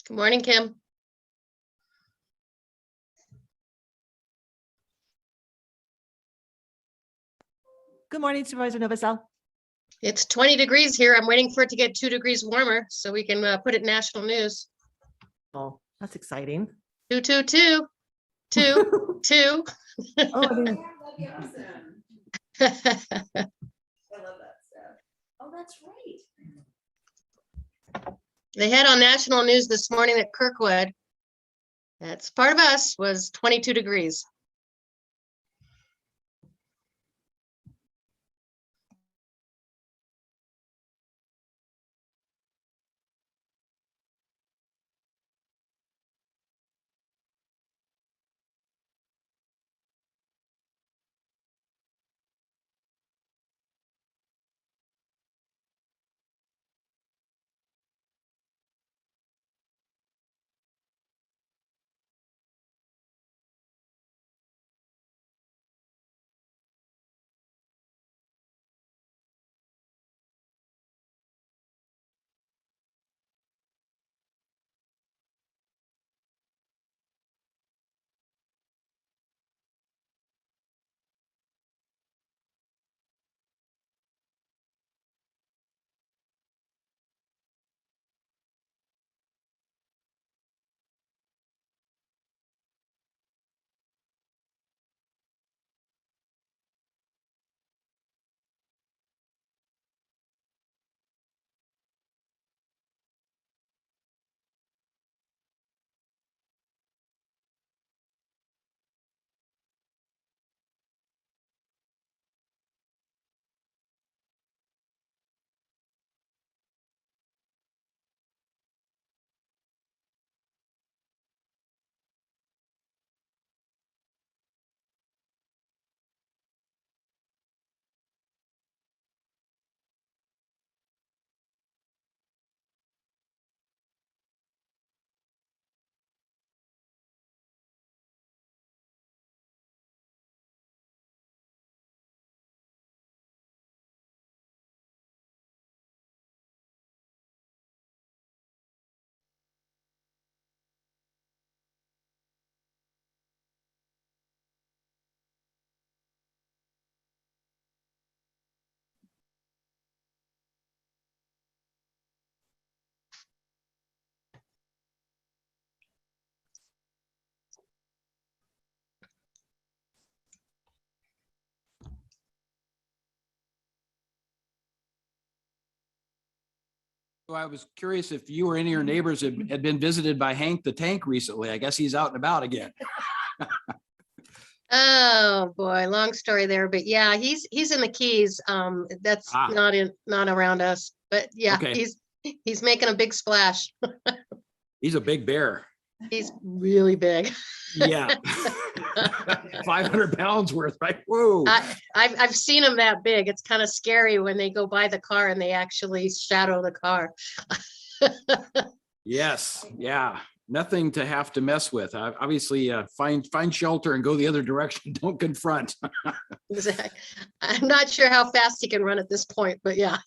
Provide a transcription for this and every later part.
Good morning, Kim. Good morning, Supervisor Novosel. It's 20 degrees here. I'm waiting for it to get 2 degrees warmer so we can put it in national news. Oh, that's exciting. 2, 2, 2, 2, 2. Oh, I mean, I love that stuff. Oh, that's right. They had on national news this morning that Kirkwood, that's part of us, was 22 degrees. So I was curious if you or any of your neighbors had been visited by Hank the Tank recently. I guess he's out and about again. Oh boy, long story there, but yeah, he's in the Keys. That's not around us, but yeah, Okay. he's making a big splash. He's a big bear. He's really big. Yeah. 500 pounds worth, right? Whoa. I've seen him that big. It's kind of scary when they go by the car and they actually shadow the car. Yes. Yeah. Nothing to have to mess with. Obviously, find shelter and go the other direction. Don't confront. Exactly. I'm not sure how fast he can run at this point, but yeah.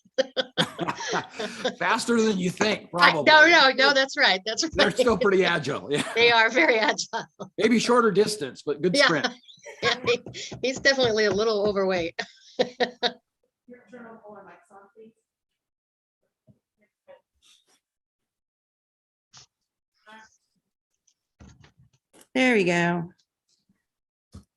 Faster than you think, probably. No, that's right. That's right. They're still pretty agile. Yeah. They are very agile. Maybe shorter distance, but good sprint. Yeah, he's definitely a little overweight. There we go.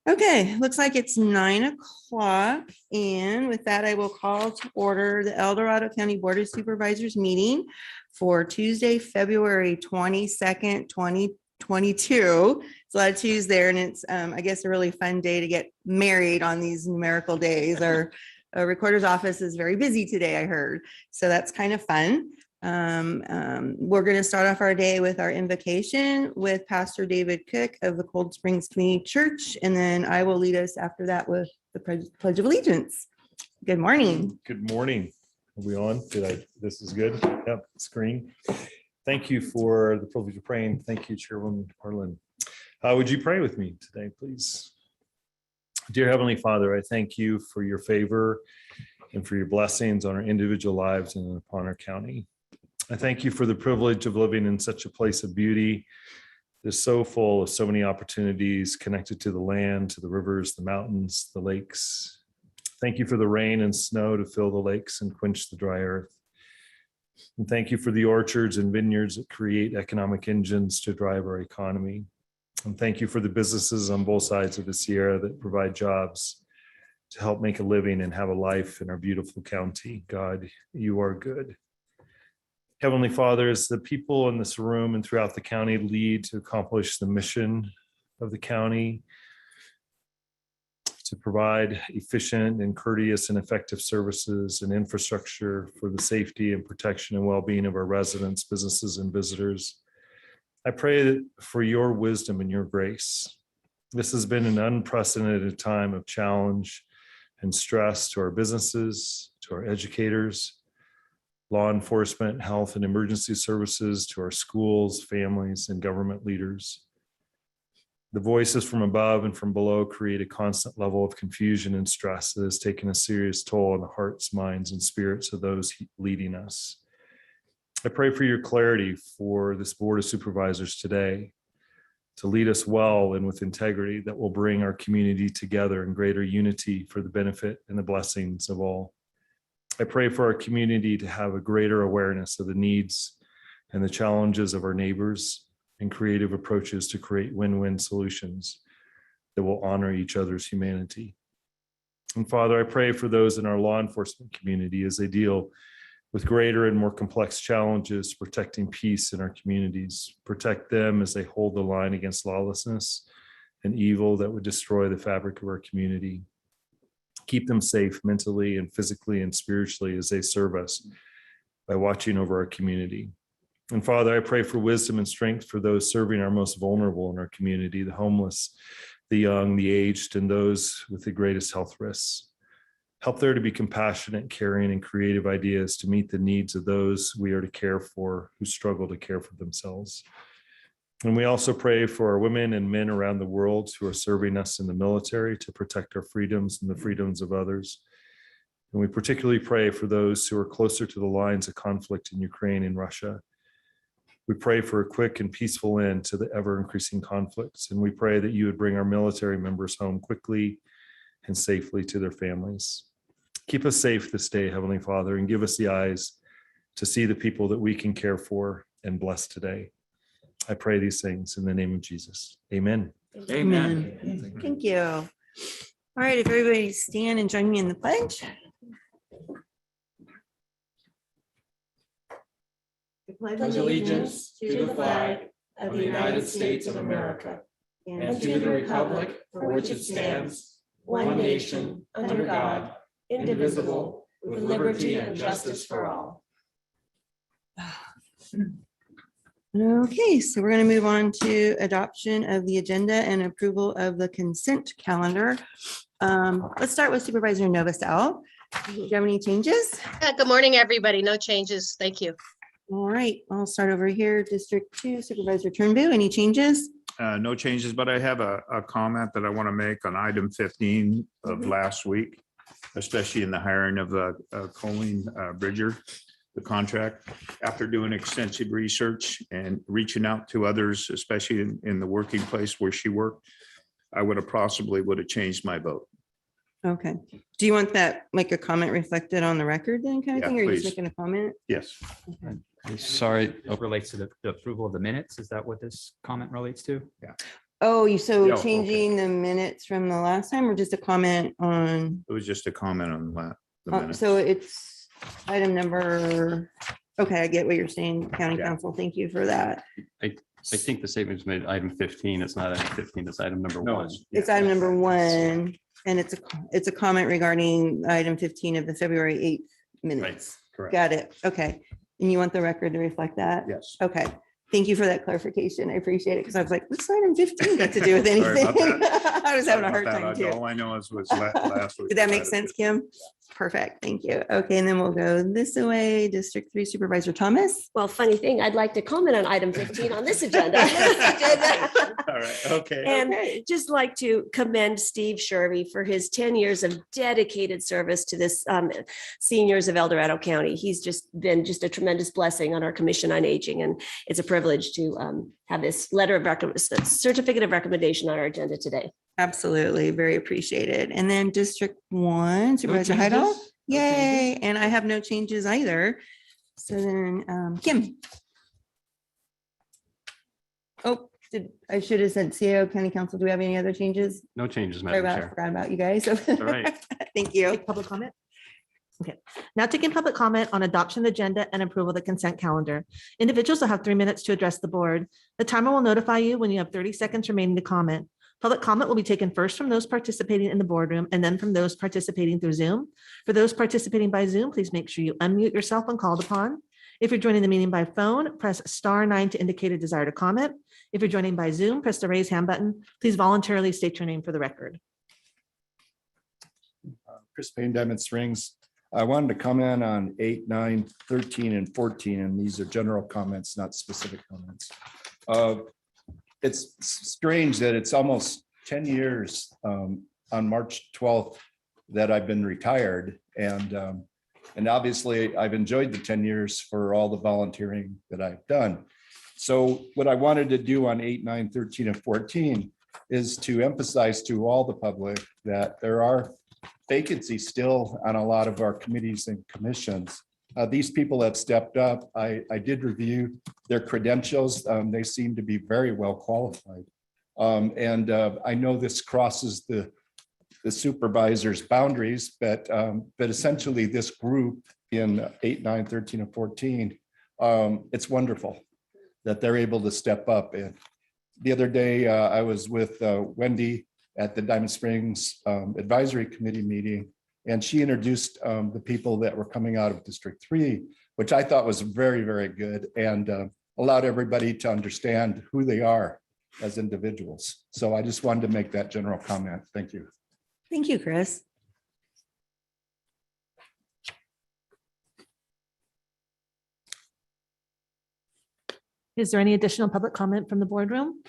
Okay, looks like it's 9 o'clock. And with that, I will call to order the El Dorado County Board of Supervisors meeting for Tuesday, February 22nd, 2022. It's a lot of twos there, and it's, I guess, a really fun day to get married on these numerical days. Our recorder's office is very busy today, I heard. So that's kind of fun. We're going to start off our day with our invocation with Pastor David Cook of the Cold Springs Community Church, and then I will lead us after that with the Pledge of Allegiance. Good morning. Good morning. Are we on? This is good. Yep, screen. Thank you for the privilege of praying. Thank you, Chairwoman Harlan. Would you pray with me today, please? Dear Heavenly Father, I thank you for your favor and for your blessings on our individual lives and upon our county. I thank you for the privilege of living in such a place of beauty. It's so full of so many opportunities connected to the land, to the rivers, the mountains, the lakes. Thank you for the rain and snow to fill the lakes and quench the dry earth. And thank you for the orchards and vineyards that create economic engines to drive our economy. And thank you for the businesses on both sides of the Sierra that provide jobs to help make a living and have a life in our beautiful county. God, you are good. Heavenly Father, as the people in this room and throughout the county lead to accomplish the mission of the county, to provide efficient and courteous and effective services and infrastructure for the safety and protection and well-being of our residents, businesses, and visitors, I pray for your wisdom and your grace. This has been an unprecedented time of challenge and stress to our businesses, to our educators, law enforcement, health and emergency services, to our schools, families, and government leaders. The voices from above and from below create a constant level of confusion and stress that has taken a serious toll on the hearts, minds, and spirits of those leading us. I pray for your clarity for this Board of Supervisors today, to lead us well and with integrity that will bring our community together in greater unity for the benefit and the blessings of all. I pray for our community to have a greater awareness of the needs and the challenges of our neighbors and creative approaches to create win-win solutions that will honor each other's humanity. And Father, I pray for those in our law enforcement community as they deal with greater and more complex challenges protecting peace in our communities. Protect them as they hold the line against lawlessness and evil that would destroy the fabric of our community. Keep them safe mentally and physically and spiritually as they serve us by watching over our community. And Father, I pray for wisdom and strength for those serving our most vulnerable in our community, the homeless, the young, the aged, and those with the greatest health risks. Help there to be compassionate, caring, and creative ideas to meet the needs of those we are to care for who struggle to care for themselves. And we also pray for our women and men around the world who are serving us in the military to protect our freedoms and the freedoms of others. And we particularly pray for those who are closer to the lines of conflict in Ukraine and Russia. We pray for a quick and peaceful end to the ever-increasing conflicts, and we pray that you would bring our military members home quickly and safely to their families. Keep us safe this day, Heavenly Father, and give us the eyes to see the people that we can care for and bless today. I pray these things in the name of Jesus. Amen. Amen. Thank you. All right, if everybody stand and join me in the pledge. I pledge allegiance to the flag of the United States of America and to the republic for which it stands, one nation, under God, indivisible, with liberty and justice for all. Okay, so we're going to move on to adoption of the agenda and approval of the consent calendar. Let's start with Supervisor Novosel. Do you have any changes? Good morning, everybody. No changes. Thank you. All right, I'll start over here. District 2, Supervisor Turnbull, any changes? No changes, but I have a comment that I want to make on item 15 of last week, especially in the hiring of Colleen Bridger, the contract. After doing extensive research and reaching out to others, especially in the working place where she worked, I would have possibly changed my vote. Okay. Do you want that, like a comment reflected on the record then kind of Yeah, thing? Or are you just please. making a comment? Yes. Sorry, it relates to the approval of the minutes. Is that what this comment relates to? Oh, so Yeah, okay. changing the minutes from the last time or just a comment on? It was just a comment on the minutes. So it's item number, okay, I get what you're saying, County Yeah. Council. Thank you for that. I think the statement was made item 15. It's not item 15, it's item number No, 1. It's item number 1, and it's a comment regarding item 15 of the February 8th minutes. Correct. Got it. Okay. And you want the record to reflect that? Yes. Okay. Thank you for that clarification. I appreciate it because I was like, what's item 15 got to do with Sorry anything? about I was having a Sorry hard about time that. too. All I know is was last week. Did that make sense, Kim? Perfect. Thank you. Okay, and then we'll go this way. District 3 Supervisor Thomas. Well, funny thing, I'd like to comment on item 15 on this agenda. All right, okay. And Okay. just like to commend Steve Shervy for his 10 years of dedicated service to this seniors of El Dorado County. He's just been just a tremendous blessing on our Commission on Aging. And it's a privilege to have this certificate of recommendation on our agenda today. Absolutely. Very appreciated. And then District 1 Supervisor changes? Heidel. No Yay. And I have no changes either. So then Kim. Oh, I should have said CAO County Council. Do we have any other changes? No changes, Sorry Madam about, Chair. forgot about you guys. right. Thank you. Take public comment? Okay, now taking public comment on adoption of the agenda and approval of the consent calendar. Individuals will have 3 minutes to address the board. The timer will notify you when you have 30 seconds remaining to comment. Public comment will be taken first from those participating in the boardroom and then from those participating through Zoom. For those participating by Zoom, please make sure you unmute yourself when called upon. If you're joining the meeting by phone, press *9 to indicate a desire to comment. If you're joining by Zoom, press the raise hand button. Please voluntarily state your name for the record. Chris Payne, Diamond Springs. I wanted to comment on 8, 9, 13, and 14, and these are general comments, not specific comments. It's strange that it's almost 10 years on March 12th that I've been retired. And obviously I've enjoyed the 10 years for all the volunteering that I've done. So what I wanted to do on 8, 9, 13, and 14 is to emphasize to all the public that there are vacancies still on a lot of our committees and commissions. These people have stepped up. I did review their credentials. They seem to be very well qualified. I know this crosses the supervisor's boundaries, but essentially this group in 8, 9, 13, and 14, it's wonderful that they're able to step up. And the other day I was with Wendy at the Diamond Springs Advisory Committee meeting, and she introduced the people that were coming out of District 3, which I thought was very, very good, and allowed everybody to understand who they are as individuals. So I just wanted to make that general comment. Thank you. Thank you, Chris. Is there any additional public comment from the boardroom?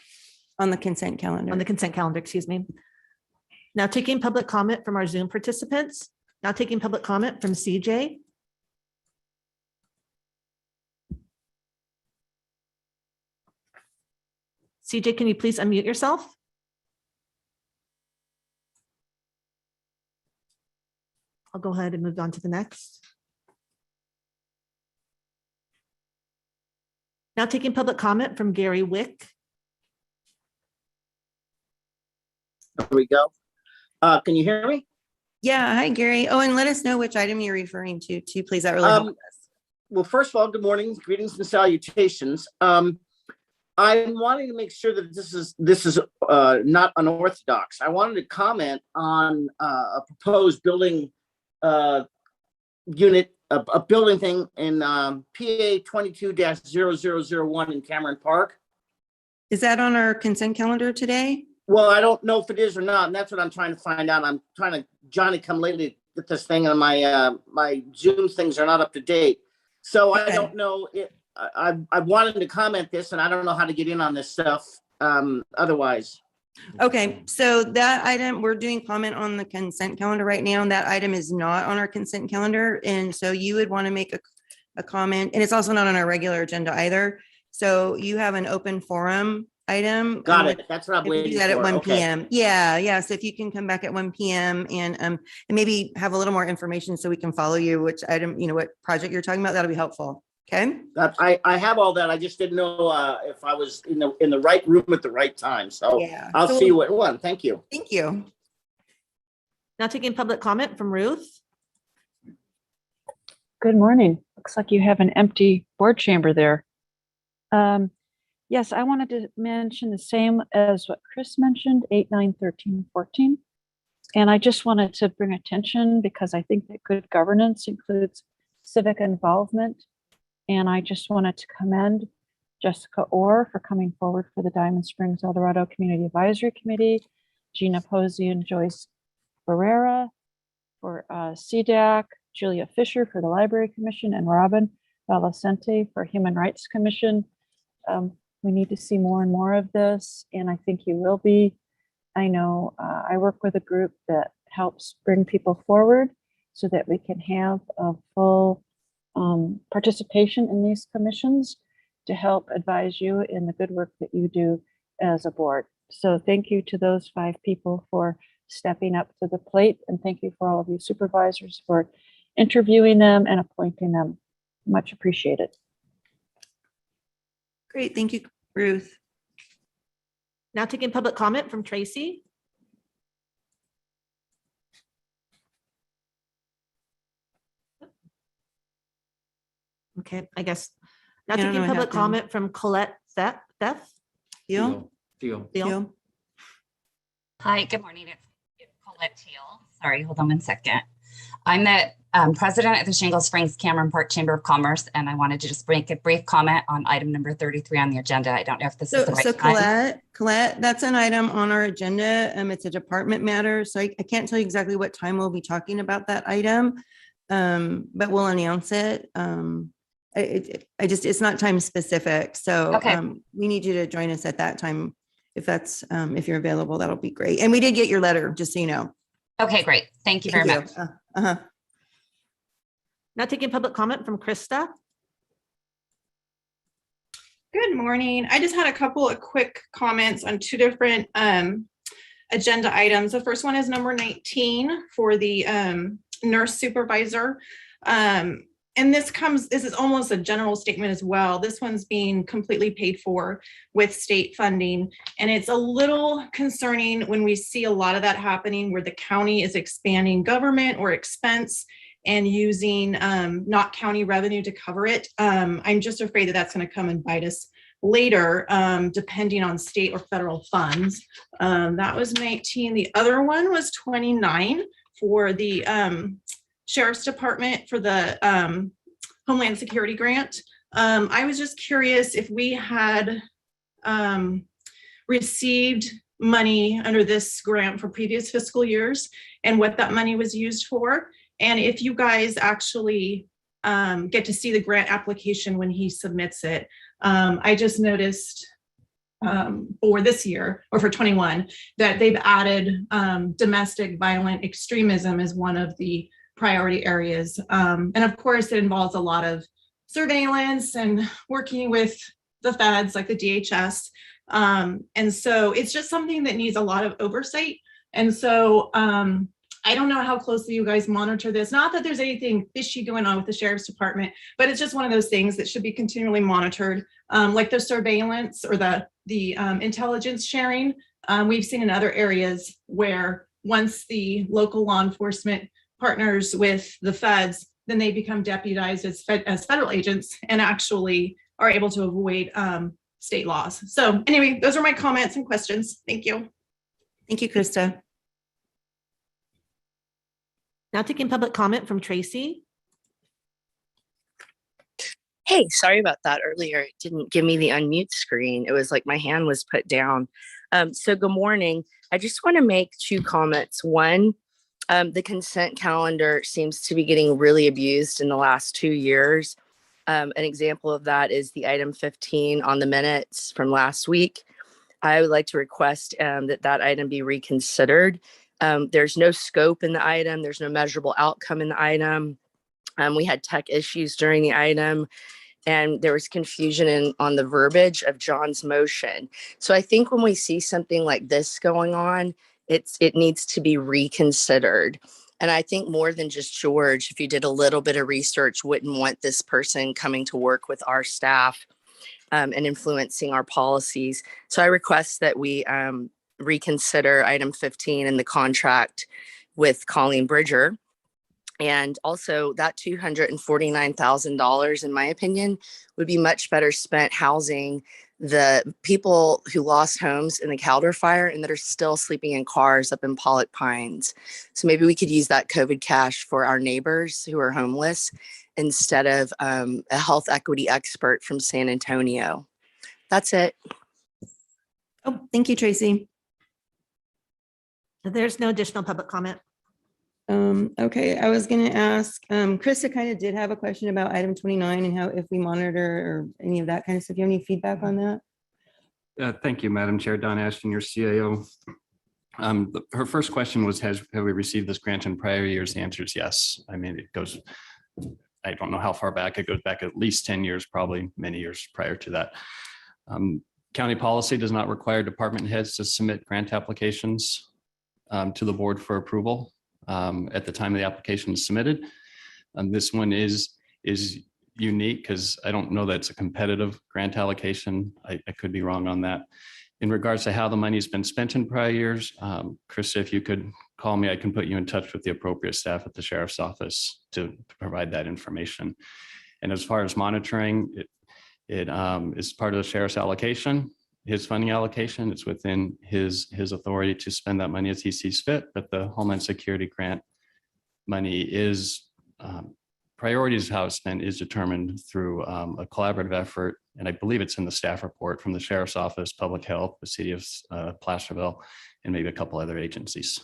On the consent calendar. On the consent calendar, excuse me. Now taking public comment from our Zoom participants. Now taking public comment from CJ. CJ, can you please unmute yourself? I'll go ahead and move on to the next. Now taking public comment from Gary Wick. There we go. Can you hear me? Yeah. Hi, Gary. Oh, and let us know which item you're referring to, please. That really helps us. Well, first of all, good morning, greetings and salutations. I'm wanting to make sure that this is not unorthodox. I wanted to comment on a proposed building unit, a building thing in PA 22-0001 in Cameron Park. Is that on our consent calendar today? Well, I don't know if it is or not, and that's what I'm trying to find out. I'm trying to Johnny come lately get this thing, and my my Zoom things are not up to date. So Okay. I don't know. I wanted to comment this, and I don't know how to get in on this stuff otherwise. Okay, so that item, we're doing comment on the consent calendar right now, and that item is not on our consent calendar. And so you would want to make a comment, and it's also not on our regular agenda either. So you have an open forum item. Got it. That's what I'm If we waiting do that for. at 1 Okay. PM. Yeah. So if you can come back at 1 PM and maybe have a little more information so we can follow you, which item, what project you're talking about, that'll be helpful. Okay. I have all that. I just didn't know if I was in the right room at the right time. So Yeah. I'll So see you at 1. Thank you. Thank you. Now taking public comment from Ruth. Good morning. Looks like you have an empty board chamber there. Yes, I wanted to mention the same as what Chris mentioned, 8, 9, 13, 14. And I just wanted to bring attention because I think that good governance includes civic involvement. And I just wanted to commend Jessica Orr for coming forward for the Diamond Springs El Dorado Community Advisory Committee, Gina Posey and Joyce Barrera, for CDAC, Julia Fisher for the Library Commission, and Robin Valicente for Human Rights Commission. We need to see more and more of this, and I think you will be. I know I work with a group that helps bring people forward so that we can have a full participation in these commissions to help advise you in the good work that you do as a board. So thank you to those 5 people for stepping up to the plate, and thank you for all of you supervisors for interviewing them and appointing them. Much appreciated. Great. Thank you, Ruth. Now taking public comment from Tracy. Okay, I guess. Now I don't know taking what public happened. comment from Colette Beth. Teal? Deal. Teal? Hi, good morning. It's Colette Teal. Sorry, hold on 1 second. I'm the president of the Shingle Springs Cameronport Chamber of Commerce, and I wanted to just make a brief comment on item number 33 on the agenda. I don't know if this is the right time. Colette, that's an item on our agenda. It's a department matter, so I can't tell you exactly what time we'll be talking about that item, but we'll announce it. It's not time specific, so Okay. We need you to join us at that time. If you're available, that'll be great. And we did get your letter, just so you know. Okay, great. Thank you very much. Now taking public comment from Krista. Good morning. I just had a couple of quick comments on 2 different agenda items. The first one is number 19 for the nurse supervisor. And this is almost a general statement as well. This one's being completely paid for with state funding. And it's a little concerning when we see a lot of that happening where the county is expanding government or expense and using not county revenue to cover it. I'm just afraid that that's going to come and bite us later, depending on state or federal funds. That was 19. The other one was 29 for the Sheriff's Department for the Homeland Security Grant. I was just curious if we had received money under this grant for previous fiscal years and what that money was used for. And if you guys actually get to see the grant application when he submits it. I just noticed for this year or for 21 that they've added domestic violent extremism as one of the priority areas. And of course, it involves a lot of surveillance and working with the feds like the DHS. And so it's just something that needs a lot of oversight. And so I don't know how closely you guys monitor this. Not that there's anything fishy going on with the Sheriff's Department, but it's just one of those things that should be continually monitored, like the surveillance or the intelligence sharing. We've seen in other areas where once the local law enforcement partners with the feds, then they become deputized as federal agents and actually are able to avoid state laws. So anyway, those are my comments and questions. Thank you. Thank you, Krista. Now taking public comment from Tracy. Hey, sorry about that earlier. It didn't give me the unmute screen. It was like my hand was put down. So good morning. I just want to make 2 comments. One, the consent calendar seems to be getting really abused in the last 2 years. An example of that is the item 15 on the minutes from last week. I would like to request that item be reconsidered. There's no scope in the item. There's no measurable outcome in the item. We had tech issues during the item, and there was confusion on the verbiage of John's motion. So I think when we see something like this going on, it needs to be reconsidered. And I think more than just George, if you did a little bit of research, wouldn't want this person coming to work with our staff and influencing our policies. So I request that we reconsider item 15 in the contract with Colleen Bridger. And also that $249,000, in my opinion, would be much better spent housing the people who lost homes in the Calder fire and that are still sleeping in cars up in Pollock Pines. So maybe we could use that COVID cash for our neighbors who are homeless instead of a health equity expert from San Antonio. That's it. Oh, thank you, Tracy. There's no additional public comment. Okay, I was gonna ask, Krista kind of did have a question about item 29 and how if we monitor or any of that kind of stuff. Do you have any feedback on that? Thank you, Madam Chair. Don Ashton, your CAO. Her first question was, have we received this grant in prior years? The answer is yes. I mean, it goes, I don't know how far back. It goes back at least 10 years, probably many years prior to that. County policy does not require department heads to submit grant applications to the board for approval at the time the application is submitted. This one is unique because I don't know that it's a competitive grant allocation. I could be wrong on that. In regards to how the money's been spent in prior years, Krista, if you could call me, I can put you in touch with the appropriate staff at the sheriff's office to provide that information. And as far as monitoring, it is part of the sheriff's allocation, his funding allocation. It's within his authority to spend that money as he sees fit, but the Homeland Security grant money is priorities of how it's spent is determined through a collaborative effort. And I believe it's in the staff report from the sheriff's office, public health, the city of Placerville, and maybe a couple other agencies.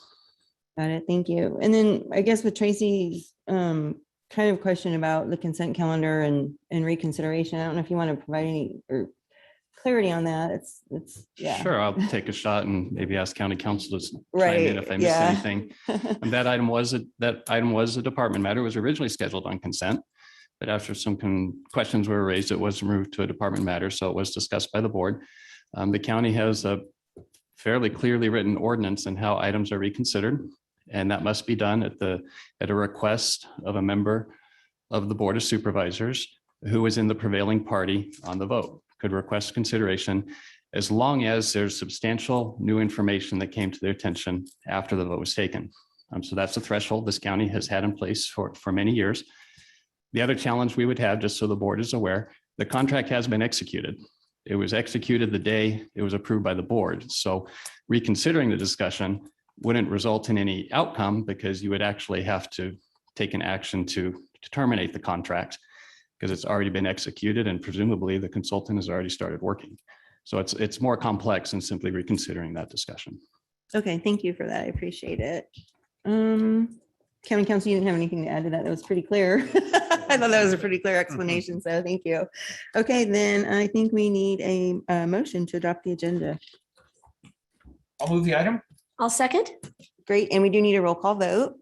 Got it. Thank you. And then I guess with Tracy's kind of question about the consent calendar and reconsideration, I don't know if you want to provide any or clarity on that. It's yeah. Sure, I'll take a shot and maybe ask county council to chime Right, in if I miss yeah. anything. And that item was a department matter. It was originally scheduled on consent, but after some questions were raised, it was moved to a department matter. So it was discussed by the board. The county has a fairly clearly written ordinance and how items are reconsidered. And that must be done at a request of a member of the Board of Supervisors who is in the prevailing party on the vote, could request consideration as long as there's substantial new information that came to their attention after the vote was taken. So that's a threshold this county has had in place for many years. The other challenge we would have, just so the board is aware, the contract has been executed. It was executed the day it was approved by the board. So reconsidering the discussion wouldn't result in any outcome because you would actually have to take an action to terminate the contract because it's already been executed and presumably the consultant has already started working. So it's more complex than simply reconsidering that discussion. Okay, thank you for that. I appreciate it. County council, you didn't have anything to add to that. That was pretty clear. I thought that was a pretty clear explanation. So thank you. Okay, then I think we need a motion to adopt the agenda. I'll move the item. I'll second. Great. And we do need a roll call vote.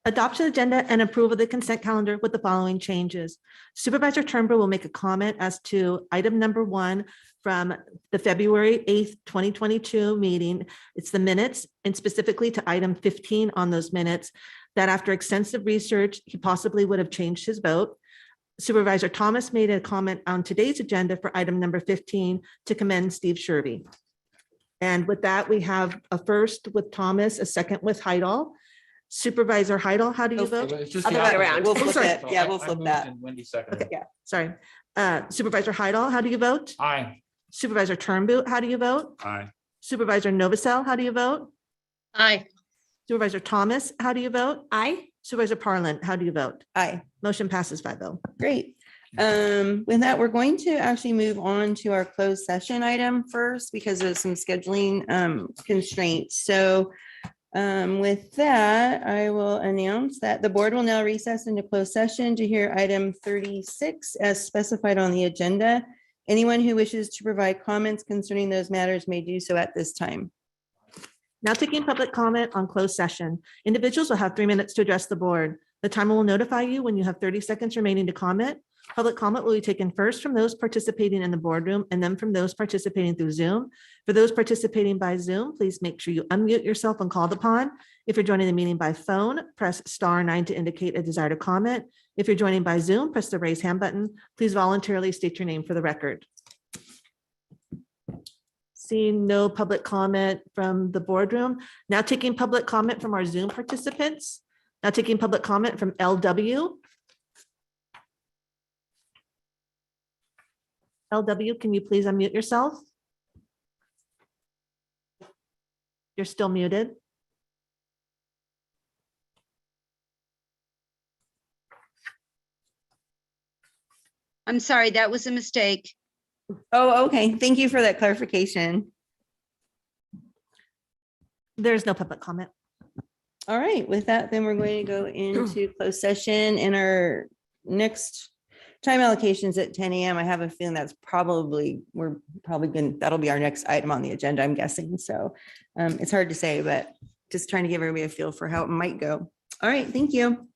Adoption agenda and approval of the consent calendar with the following changes. Supervisor Turnbull will make a comment as to item number 1 from the February 8th, 2022 meeting. It's the minutes and specifically to item 15 on those minutes that after extensive research, he possibly would have changed his vote. Supervisor Thomas made a comment on today's agenda for item number 15 to commend Steve Shervy. And with that, we have a first with Thomas, a second with Heidel. Supervisor Heidel, how do you vote? Other way around. We'll flip sorry. it. Yeah, we'll flip that. Wendy seconded. Okay, yeah, sorry. Supervisor Heidel, how do you vote? Aye. Supervisor Turnboot, how do you vote? Aye. Supervisor Novacell, how do you vote? Aye. Supervisor Thomas, how do you vote? Aye. Supervisor Parlin, how do you vote? Aye. Motion passes 5-0. Great. With that, we're going to actually move on to our closed session item first because of some scheduling constraints. So with that, I will announce that the board will now recess into closed session to hear item 36 as specified on the agenda. Anyone who wishes to provide comments concerning those matters may do so at this time. Now taking public comment on closed session. Individuals will have 3 minutes to address the board. The timer will notify you when you have 30 seconds remaining to comment. Public comment will be taken first from those participating in the boardroom and then from those participating through Zoom. For those participating by Zoom, please make sure you unmute yourself when called upon. If you're joining the meeting by phone, press *9 to indicate a desire to comment. If you're joining by Zoom, press the raise hand button. Please voluntarily state your name for the record. Seeing no public comment from the boardroom. Now taking public comment from our Zoom participants. Now taking public comment from LW. LW, can you please unmute yourself? You're still muted. I'm sorry, that was a mistake. Oh, okay. Thank you for that clarification. There's no public comment. All right, with that, then we're going to go into closed session and our next time allocations at 10 a.m. I have a feeling we're probably that'll be our next item on the agenda, I'm guessing. So it's hard to say, but just trying to give everybody a feel for how it might go. All right, thank you.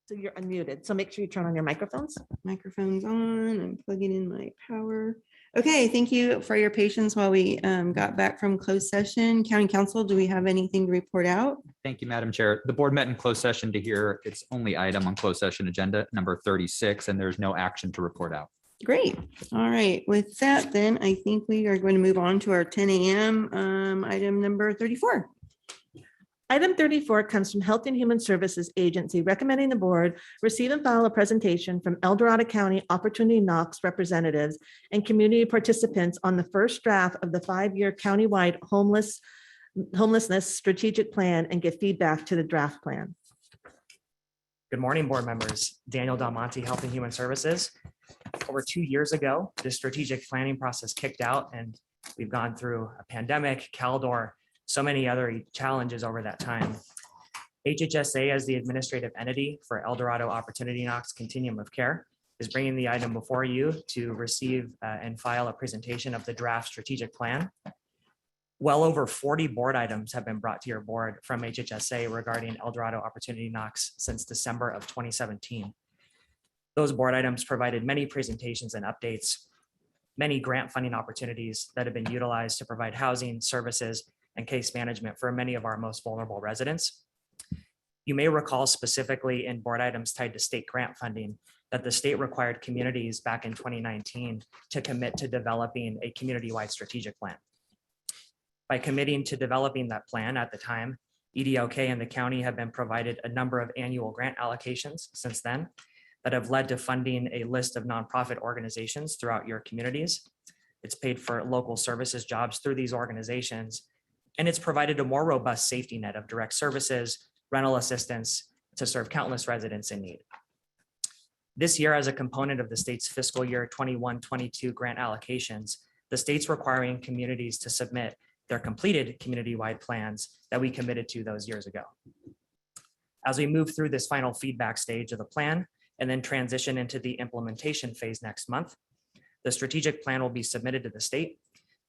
So you're unmuted. So make sure you turn on your microphones. Microphone's on. I'm plugging in my power. Okay, thank you for your patience while we got back from closed session. County Council, do we have anything to report out? Thank you, Madam Chair. The board met in closed session to hear its only item on closed session agenda, number 36, and there's no action to report out. Great. All right. With that, then I think we are going to move on to our 10 a.m. Item number 34. Item 34 comes from Health and Human Services Agency, recommending the board receive and file a presentation from El Dorado County Opportunity Knocks representatives and community participants on the first draft of the 5-year countywide homelessness strategic plan and give feedback to the draft plan. Good morning, board members. Daniel Del Monte, Health and Human Services. Over 2 years ago, the strategic planning process kicked out, and we've gone through a pandemic, Caldor, so many other challenges over that time. HHSA, as the administrative entity for El Dorado Opportunity Knocks Continuum of Care, is bringing the item before you to receive and file a presentation of the draft strategic plan. Well over 40 board items have been brought to your board from HHSA regarding El Dorado Opportunity Knocks since December of 2017. Those board items provided many presentations and updates, many grant funding opportunities that have been utilized to provide housing, services, and case management for many of our most vulnerable residents. You may recall specifically in board items tied to state grant funding that the state required communities back in 2019 to commit to developing a community-wide strategic plan. By committing to developing that plan at the time, EDOK and the county have been provided a number of annual grant allocations since then that have led to funding a list of nonprofit organizations throughout your communities. It's paid for local services jobs through these organizations, and it's provided a more robust safety net of direct services, rental assistance to serve countless residents in need. This year, as a component of the state's fiscal year 21-22 grant allocations, the state's requiring communities to submit their completed community-wide plans that we committed to those years ago. As we move through this final feedback stage of the plan and then transition into the implementation phase next month, the strategic plan will be submitted to the state.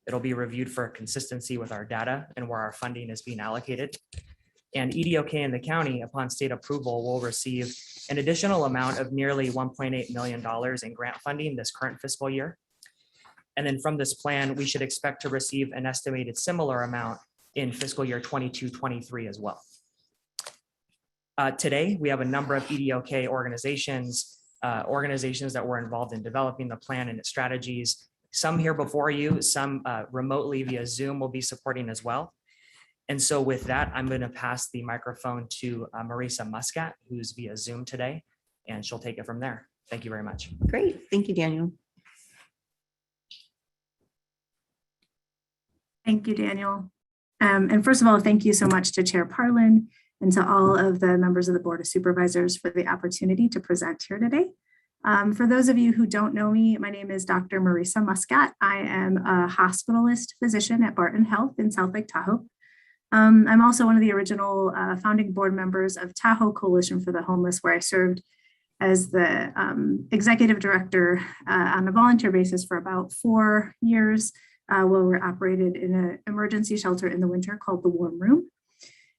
It'll be reviewed for consistency with our data and where our funding is being allocated. And EDOK and the county, upon state approval, will receive an additional amount of nearly $1.8 million in grant funding this current fiscal year. And then from this plan, we should expect to receive an estimated similar amount in fiscal year 22-23 as well. Today, we have a number of EDOK organizations that were involved in developing the plan and its strategies. Some here before you, some remotely via Zoom will be supporting as well. And so with that, I'm going to pass the microphone to Marisa Muscat, who's via Zoom today, and she'll take it from there. Thank you very much. Great. Thank you, Daniel. Thank you, Daniel. And first of all, thank you so much to Chair Parlin and to all of the members of the Board of Supervisors for the opportunity to present here today. For those of you who don't know me, my name is Dr. Marisa Muscat. I am a hospitalist physician at Barton Health in South Lake Tahoe. I'm also one of the original founding board members of Tahoe Coalition for the Homeless, where I served as the executive director on a volunteer basis for about 4 years, where we're operated in an emergency shelter in the winter called the Warm Room.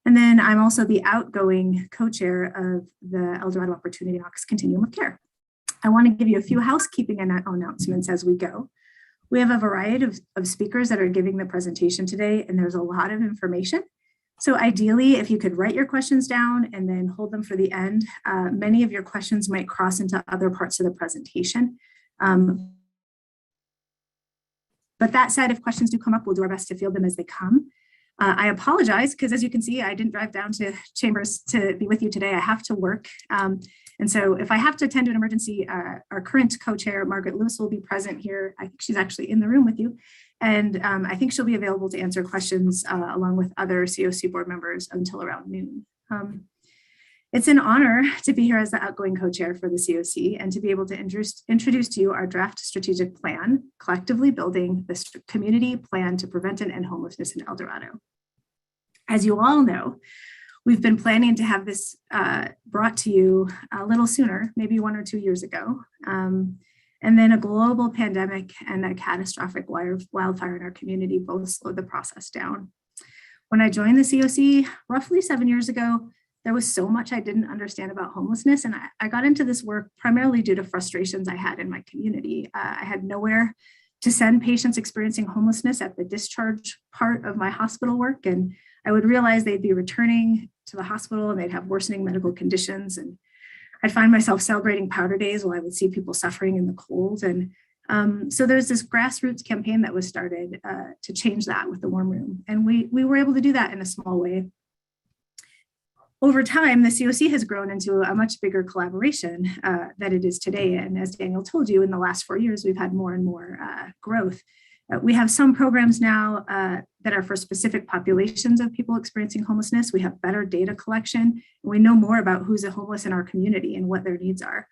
And then I'm also the outgoing co-chair of the El Dorado Opportunity Knocks Continuum of Care. I want to give you a few housekeeping announcements as we go. We have a variety of speakers that are giving the presentation today, and there's a lot of information. So ideally, if you could write your questions down and then hold them for the end, many of your questions might cross into other parts of the presentation. But that said, if questions do come up, we'll do our best to field them as they come. I apologize because, as you can see, I didn't drive down to Chambers to be with you today. I have to work. And so if I have to attend to an emergency, our current co-chair, Margaret Lewis, will be present here. I think she's actually in the room with you. And I think she'll be available to answer questions along with other COC board members until around noon. It's an honor to be here as the outgoing co-chair for the COC and to be able to introduce to you our draft strategic plan, collectively building the community plan to prevent and end homelessness in El Dorado. As you all know, we've been planning to have this brought to you a little sooner, maybe 1 or 2 years ago. And then a global pandemic and a catastrophic wildfire in our community both slowed the process down. When I joined the COC roughly 7 years ago, there was so much I didn't understand about homelessness. And I got into this work primarily due to frustrations I had in my community. I had nowhere to send patients experiencing homelessness at the discharge part of my hospital work. And I would realize they'd be returning to the hospital and they'd have worsening medical conditions. And I'd find myself celebrating powder days while I would see people suffering in the cold. And so there's this grassroots campaign that was started to change that with the warm room. And we were able to do that in a small way. Over time, the COC has grown into a much bigger collaboration that it is today. And as Daniel told you, in the last 4 years, we've had more and more growth. We have some programs now that are for specific populations of people experiencing homelessness. We have better data collection. And we know more about who's homeless in our community and what their needs are.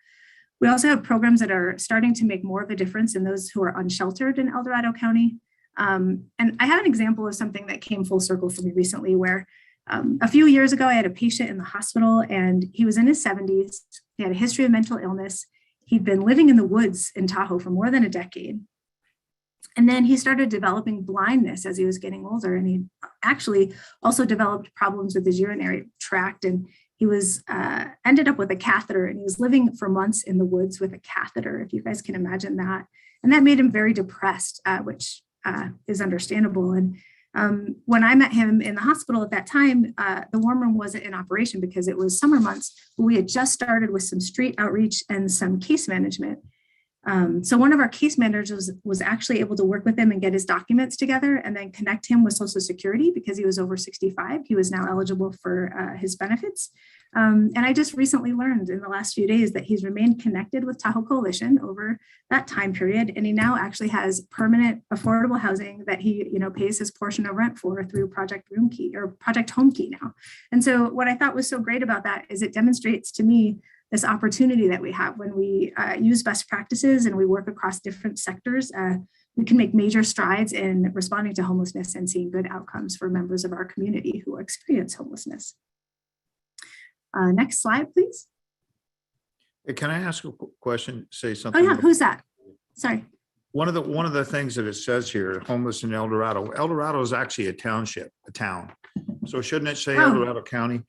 We also have programs that are starting to make more of a difference in those who are unsheltered in El Dorado County. And I have an example of something that came full circle for me recently where a few years ago, I had a patient in the hospital and he was in his 70s. He had a history of mental illness. He'd been living in the woods in Tahoe for more than a decade. And then he started developing blindness as he was getting older. And he actually also developed problems with his urinary tract. And he was ended up with a catheter, and he was living for months in the woods with a catheter, if you guys can imagine that. And that made him very depressed, which is understandable. And when I met him in the hospital at that time, the warm room wasn't in operation because it was summer months. But we had just started with some street outreach and some case management. So one of our case managers was actually able to work with him and get his documents together and then connect him with Social Security because he was over 65. He was now eligible for his benefits. And I just recently learned in the last few days that he's remained connected with Tahoe Coalition over that time period. And he now actually has permanent affordable housing that he, pays his portion of rent for through Project Room Key or Project Home Key now. And so what I thought was so great about that is it demonstrates to me this opportunity that we have when we use best practices and we work across different sectors. We can make major strides in responding to homelessness and seeing good outcomes for members of our community who experience homelessness. Next slide, please. Hey, can I ask a question? Say Oh something. yeah, who's that? Sorry. One of the things that it says here, homeless in El Dorado. El Dorado is actually a township, a town. So shouldn't it say El Dorado County?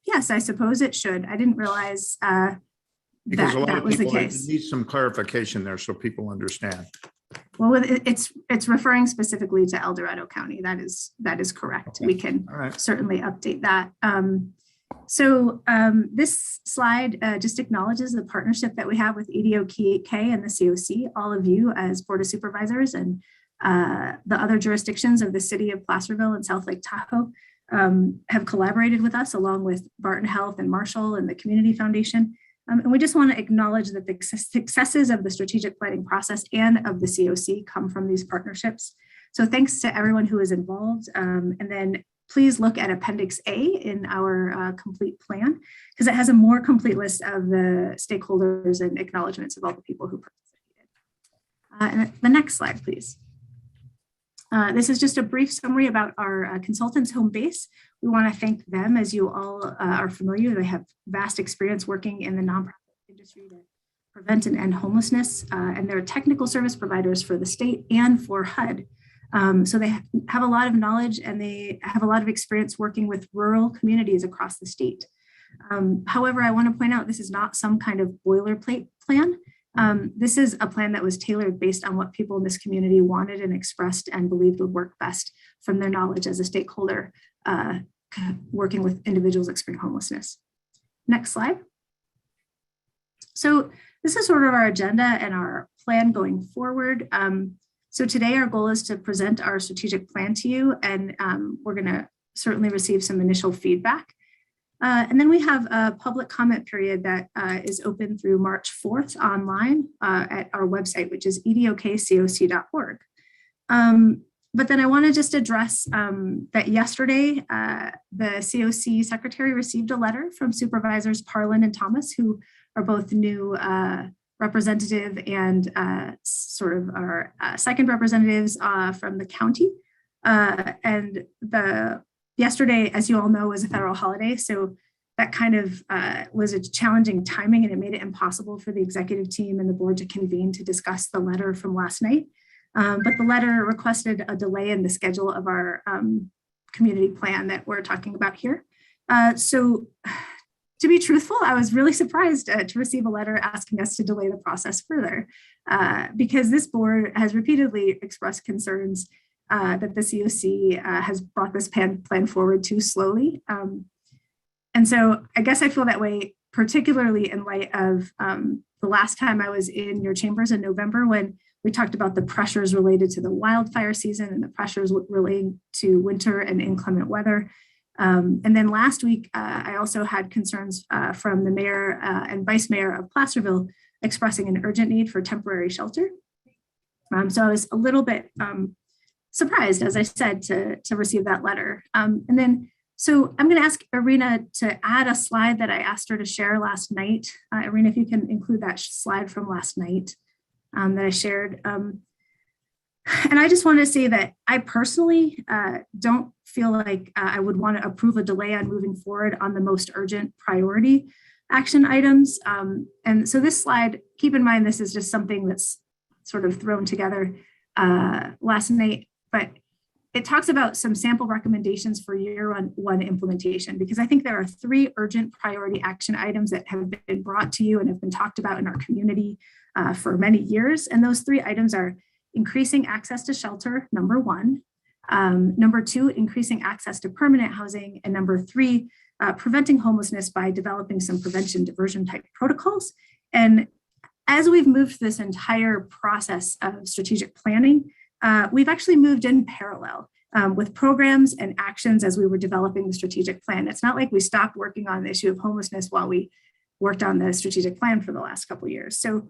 Yes, I suppose it should. I didn't realize Because a lot that of was the people case. need some clarification there so people understand. Well, it's referring specifically to El Dorado County. That is correct. Okay. We can All right. certainly update that. So this slide just acknowledges the partnership that we have with EDOK and the COC, all of you as Board of Supervisors and the other jurisdictions of the city of Placerville and South Lake Tahoe have collaborated with us along with Barton Health and Marshall and the Community Foundation. And we just want to acknowledge that the successes of the strategic planning process and of the COC come from these partnerships. So thanks to everyone who is involved. And then please look at Appendix A in our complete plan, because it has a more complete list of the stakeholders and acknowledgements of all the people who participated. And the next slide, please. This is just a brief summary about our consultants' home base. We want to thank them, as you all are familiar. They have vast experience working in the nonprofit industry to prevent and end homelessness, and they're technical service providers for the state and for HUD. So they have a lot of knowledge and they have a lot of experience working with rural communities across the state. However, I want to point out this is not some kind of boilerplate plan. This is a plan that was tailored based on what people in this community wanted and expressed and believed would work best from their knowledge as a stakeholder working with individuals experiencing homelessness. Next slide. So this is sort of our agenda and our plan going forward. So today our goal is to present our strategic plan to you, and we're going to certainly receive some initial feedback. And then we have a public comment period that is open through March 4th online at our website, which is edokcoc.org. But then I want to just address that yesterday, the COC secretary received a letter from Supervisors Parlin and Thomas, who are both new representative and sort of our second representatives from the county. And yesterday, as you all know, was a federal holiday. So that kind of was a challenging timing, and it made it impossible for the executive team and the board to convene to discuss the letter from last night. But the letter requested a delay in the schedule of our community plan that we're talking about here. So to be truthful, I was really surprised to receive a letter asking us to delay the process further because this board has repeatedly expressed concerns that the COC has brought this plan forward too slowly. And so I guess I feel that way, particularly in light of the last time I was in your chambers in November when we talked about the pressures related to the wildfire season and the pressures relating to winter and inclement weather. And then last week, I also had concerns from the mayor and vice mayor of Placerville expressing an urgent need for temporary shelter. So I was a little bit surprised, as I said, to receive that letter. And then, so I'm going to ask Irina to add a slide that I asked her to share last night. Irina, if you can include that slide from last night that I shared. And I just want to say that I personally don't feel like I would want to approve a delay on moving forward on the most urgent priority action items. And so this slide, keep in mind, this is just something that's sort of thrown together last night, but it talks about some sample recommendations for year one implementation, because I think there are 3 urgent priority action items that have been brought to you and have been talked about in our community for many years. And those 3 items are increasing access to shelter, number 1, number 2, increasing access to permanent housing, and number 3, preventing homelessness by developing some prevention diversion type protocols. And as we've moved this entire process of strategic planning, we've actually moved in parallel with programs and actions as we were developing the strategic plan. It's not like we stopped working on the issue of homelessness while we worked on the strategic plan for the last couple of years. So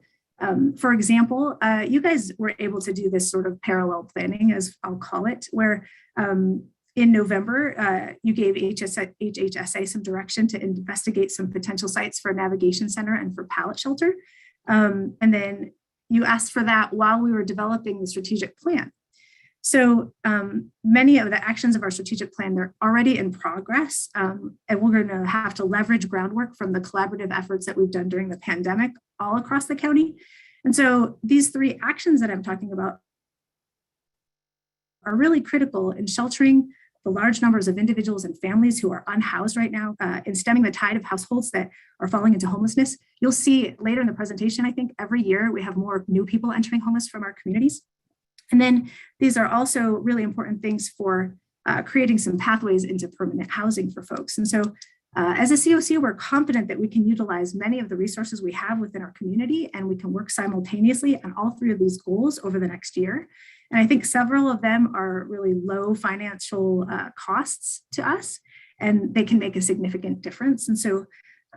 for example, you guys were able to do this sort of parallel planning, as I'll call it, where in November, you gave HHSA some direction to investigate some potential sites for a navigation center and for pallet shelter. And then you asked for that while we were developing the strategic plan. So many of the actions of our strategic plan, they're already in progress. And we're going to have to leverage groundwork from the collaborative efforts that we've done during the pandemic all across the county. And so these 3 actions that I'm talking about are really critical in sheltering the large numbers of individuals and families who are unhoused right now, in stemming the tide of households that are falling into homelessness. You'll see later in the presentation, I think every year we have more new people entering homeless from our communities. And then these are also really important things for creating some pathways into permanent housing for folks. And so as a COC, we're confident that we can utilize many of the resources we have within our community, and we can work simultaneously on all 3 of these goals over the next year. And I think several of them are really low financial costs to us, and they can make a significant difference. And so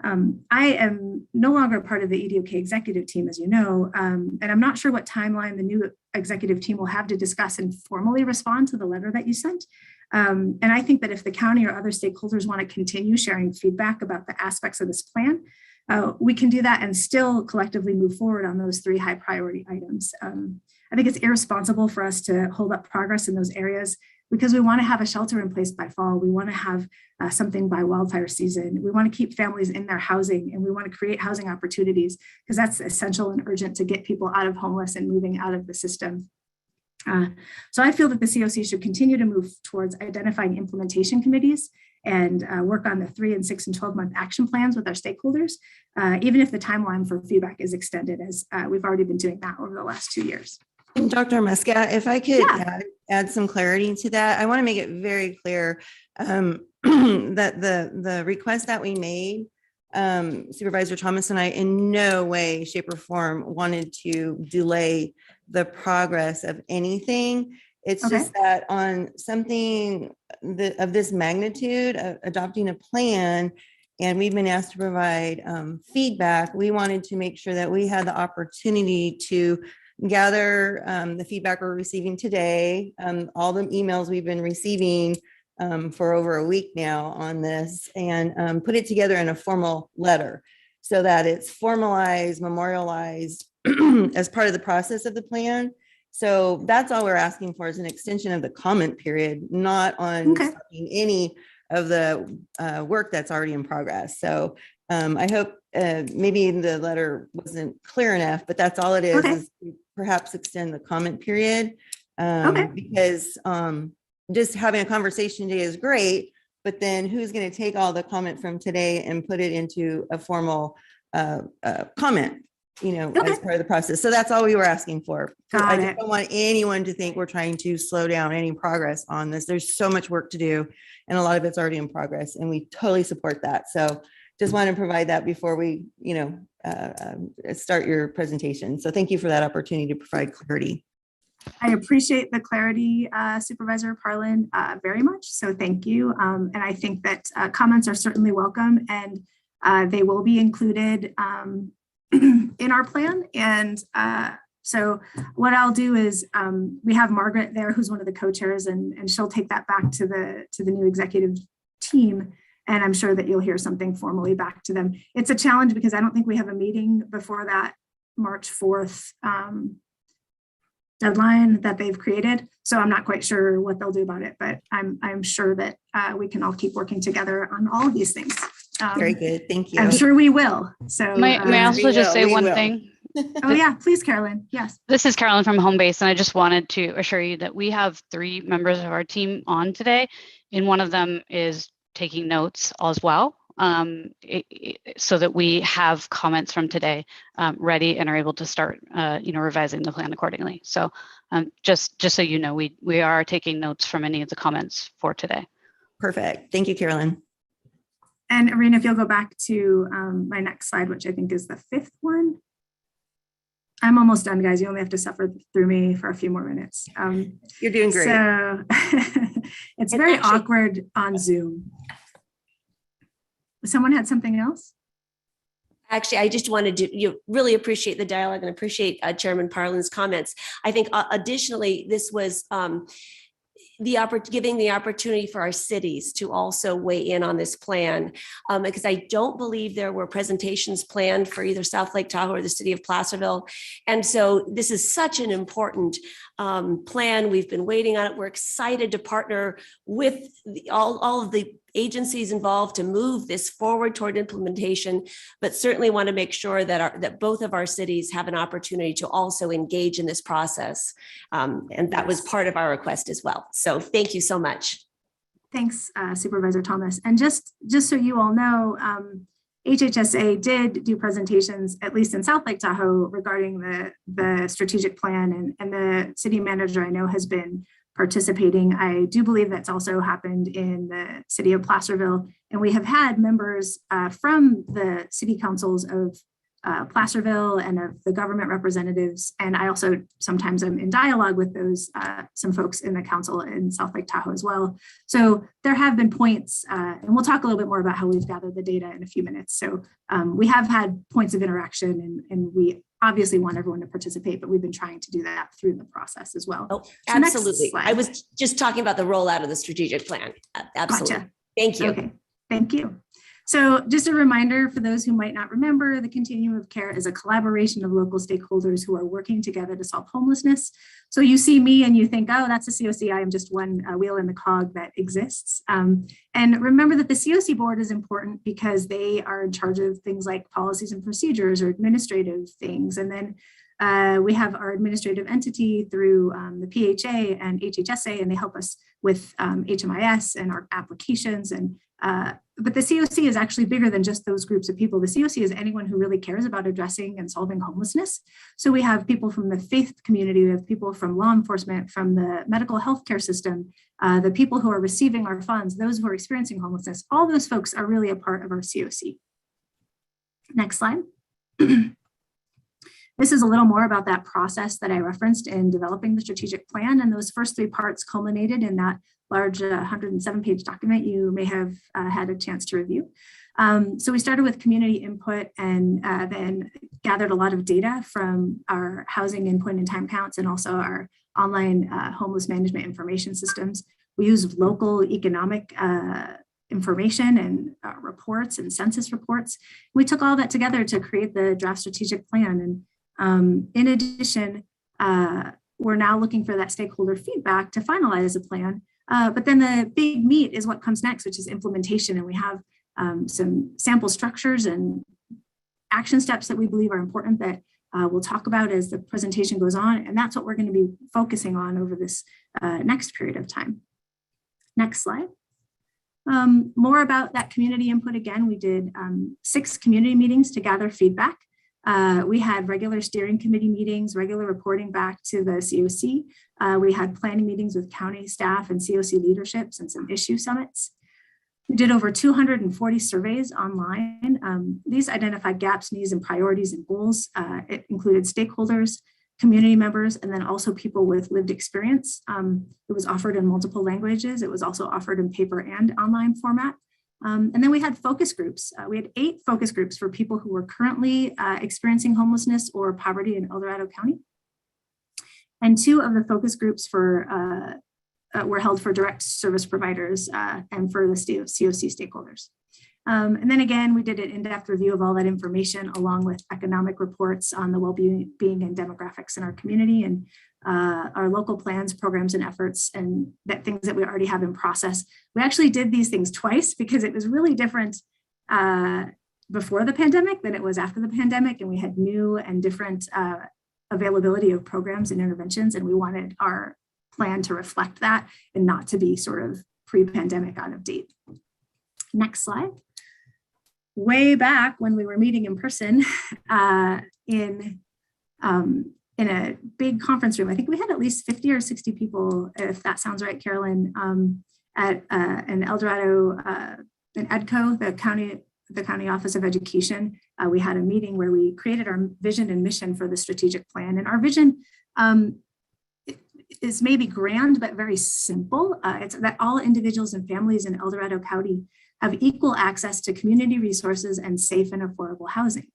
I am no longer part of the EDOK executive team, as you know, and I'm not sure what timeline the new executive team will have to discuss and formally respond to the letter that you sent. And I think that if the county or other stakeholders want to continue sharing feedback about the aspects of this plan, we can do that and still collectively move forward on those 3 high priority items. I think it's irresponsible for us to hold up progress in those areas because we want to have a shelter in place by fall. We want to have something by wildfire season. We want to keep families in their housing, and we want to create housing opportunities because that's essential and urgent to get people out of homeless and moving out of the system. So I feel that the COC should continue to move towards identifying implementation committees and work on the 3 and 6 and 12-month action plans with our stakeholders, even if the timeline for feedback is extended, as we've already been doing that over the last 2 years. Dr. Muscat, if I could add some clarity to that, I want to make it very clear that the request that we made, Supervisor Thomas and I, in no way, shape, or form wanted to delay the progress of anything. It's just that on something of this magnitude, adopting a plan, and we've been asked to provide feedback, we wanted to make sure that we had the opportunity to gather the feedback we're receiving today, all the emails we've been receiving for over a week now on this, and put it together in a formal letter so that it's formalized, memorialized as part of the process of the plan. So that's all we're asking for, is an extension of the comment period, not on stopping any of the work that's already in progress. So I hope maybe the letter wasn't clear enough, but that's all it is to perhaps extend the comment period, because just having a conversation today is great, but then who's going to take all the comment from today and put it into a formal comment, as part of the process. So that's all we were asking for. I just don't want anyone to think we're trying to slow down any progress on this. There's so much work to do, and a lot of it's already in progress, and we totally support that. So just want to provide that before we, start your presentation. So thank you for that opportunity to provide clarity. I appreciate the clarity, Supervisor Parlin, very much. So thank you. And I think that comments are certainly welcome, and they will be included in our plan. And so what I'll do is we have Margaret there, who's one of the co-chairs, and she'll take that back to the new executive team. And I'm sure that you'll hear something formally back to them. It's a challenge because I don't think we have a meeting before that March 4th deadline that they've created. So I'm not quite sure what they'll do about it, but I'm sure that we can all keep working together on all of these things. Very good. Thank you. I'm sure we will. So may I also just say one thing? Oh yeah, please, Carolyn. Yes. This is Carolyn from Home Base, and I just wanted to assure you that we have 3 members of our team on today, and one of them is taking notes as well, so that we have comments from today ready and are able to start, revising the plan accordingly. So just so you know, we are taking notes from any of the comments for today. Perfect. Thank you, Carolyn. And Irina, if you'll go back to my next slide, which I think is the 5th one. I'm almost done, guys. You only have to suffer through me for a few more minutes. You're doing great. So it's very awkward on Zoom. Someone had something else? Actually, I just wanted to really appreciate the dialogue and appreciate Chairman Parlin's comments. I think additionally, this was giving the opportunity for our cities to also weigh in on this plan, because I don't believe there were presentations planned for either South Lake Tahoe or the city of Placerville. And so this is such an important plan. We've been waiting on it. We're excited to partner with all of the agencies involved to move this forward toward implementation, but certainly want to make sure that both of our cities have an opportunity to also engage in this process. And that was part of our request as well. So thank you so much. Thanks, Supervisor Thomas. And just so you all know, HHSA did do presentations, at least in South Lake Tahoe, regarding the strategic plan, and the city manager I know has been participating. I do believe that's also happened in the city of Placerville, and we have had members from the city councils of Placerville and of the government representatives. And I also sometimes am in dialogue with those, some folks in the council in South Lake Tahoe as well. So there have been points, and we'll talk a little bit more about how we've gathered the data in a few minutes. So we have had points of interaction, and we obviously want everyone to participate, but we've been trying to do that through the process as well. Oh, absolutely. I was just talking about the rollout of the strategic plan. Absolutely. Gotcha. Thank you. Okay, thank you. So just a reminder for those who might not remember, the Continuum of Care is a collaboration of local stakeholders who are working together to solve homelessness. So you see me and you think, oh, that's a COC. I am just one wheel in the cog that exists. And remember that the COC board is important because they are in charge of things like policies and procedures or administrative things. And then we have our administrative entity through the PHA and HHSA, and they help us with HMIS and our applications. And but the COC is actually bigger than just those groups of people. The COC is anyone who really cares about addressing and solving homelessness. So we have people from the faith community, we have people from law enforcement, from the medical healthcare system, the people who are receiving our funds, those who are experiencing homelessness. All those folks are really a part of our COC. Next slide. This is a little more about that process that I referenced in developing the strategic plan, and those first 3 parts culminated in that large 107-page document you may have had a chance to review. So we started with community input and then gathered a lot of data from our housing and point in time counts and also our online homeless management information systems. We used local economic information and reports and census reports. We took all that together to create the draft strategic plan. And in addition, we're now looking for that stakeholder feedback to finalize a plan. But then the big meat is what comes next, which is implementation. And we have some sample structures and action steps that we believe are important that we'll talk about as the presentation goes on. And that's what we're going to be focusing on over this next period of time. Next slide. More about that community input. Again, we did 6 community meetings to gather feedback. We had regular steering committee meetings, regular reporting back to the COC. We had planning meetings with county staff and COC leaderships and some issue summits. We did over 240 surveys online. These identified gaps, needs, and priorities and goals. It included stakeholders, community members, and then also people with lived experience. It was offered in multiple languages. It was also offered in paper and online format. And then we had focus groups. We had 8 focus groups for people who were currently experiencing homelessness or poverty in El Dorado County. And 2 of the focus groups were held for direct service providers and for the COC stakeholders. And then again, we did an in-depth review of all that information along with economic reports on the well-being and demographics in our community and our local plans, programs, and efforts, and things that we already have in process. We actually did these things twice because it was really different before the pandemic than it was after the pandemic. And we had new and different availability of programs and interventions. And we wanted our plan to reflect that and not to be sort of pre-pandemic out of date. Next slide. Way back when we were meeting in person in a big conference room, I think we had at least 50 or 60 people, if that sounds right, Carolyn, at an El Dorado, an EDCO, the County Office of Education. We had a meeting where we created our vision and mission for the strategic plan. And our vision is maybe grand, but very simple. It's that all individuals and families in El Dorado County have equal access to community resources and safe and affordable housing.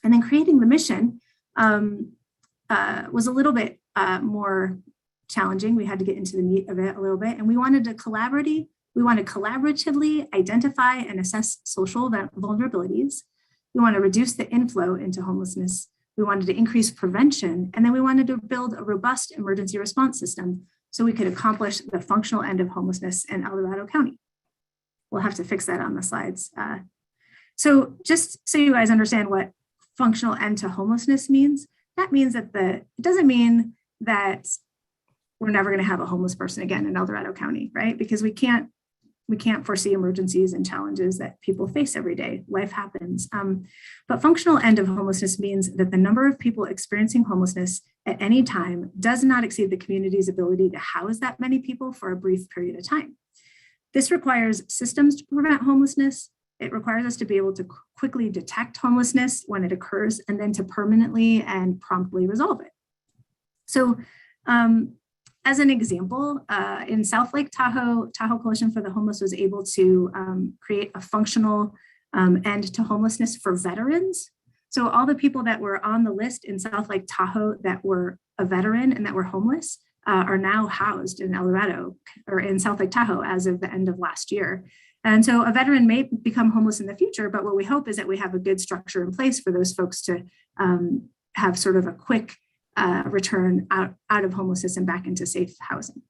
And then creating the mission was a little bit more challenging. We had to get into the meat of it a little bit, and we wanted to collaboratively identify and assess social vulnerabilities. We want to reduce the inflow into homelessness. We wanted to increase prevention, and then we wanted to build a robust emergency response system so we could accomplish the functional end of homelessness in El Dorado County. We'll have to fix that on the slides. So just so you guys understand what functional end to homelessness means, that means that it doesn't mean that we're never going to have a homeless person again in El Dorado County, right? Because we can't foresee emergencies and challenges that people face every day. Life happens. But functional end of homelessness means that the number of people experiencing homelessness at any time does not exceed the community's ability to house that many people for a brief period of time. This requires systems to prevent homelessness. It requires us to be able to quickly detect homelessness when it occurs and then to permanently and promptly resolve it. So as an example, in South Lake Tahoe, Tahoe Coalition for the Homeless was able to create a functional end to homelessness for veterans. So all the people that were on the list in South Lake Tahoe that were a veteran and that were homeless are now housed in El Dorado or in South Lake Tahoe as of the end of last year. And so a veteran may become homeless in the future, but what we hope is that we have a good structure in place for those folks to have sort of a quick return out of homelessness and back into safe housing.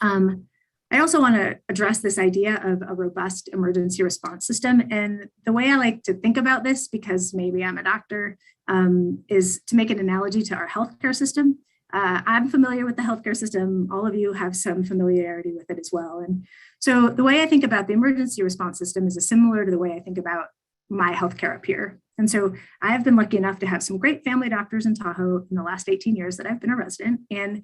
I also want to address this idea of a robust emergency response system. And the way I like to think about this, because maybe I'm a doctor, is to make an analogy to our healthcare system. I'm familiar with the healthcare system. All of you have some familiarity with it as well. And so the way I think about the emergency response system is similar to the way I think about my healthcare up here. And so I've been lucky enough to have some great family doctors in Tahoe in the last 18 years that I've been a resident, and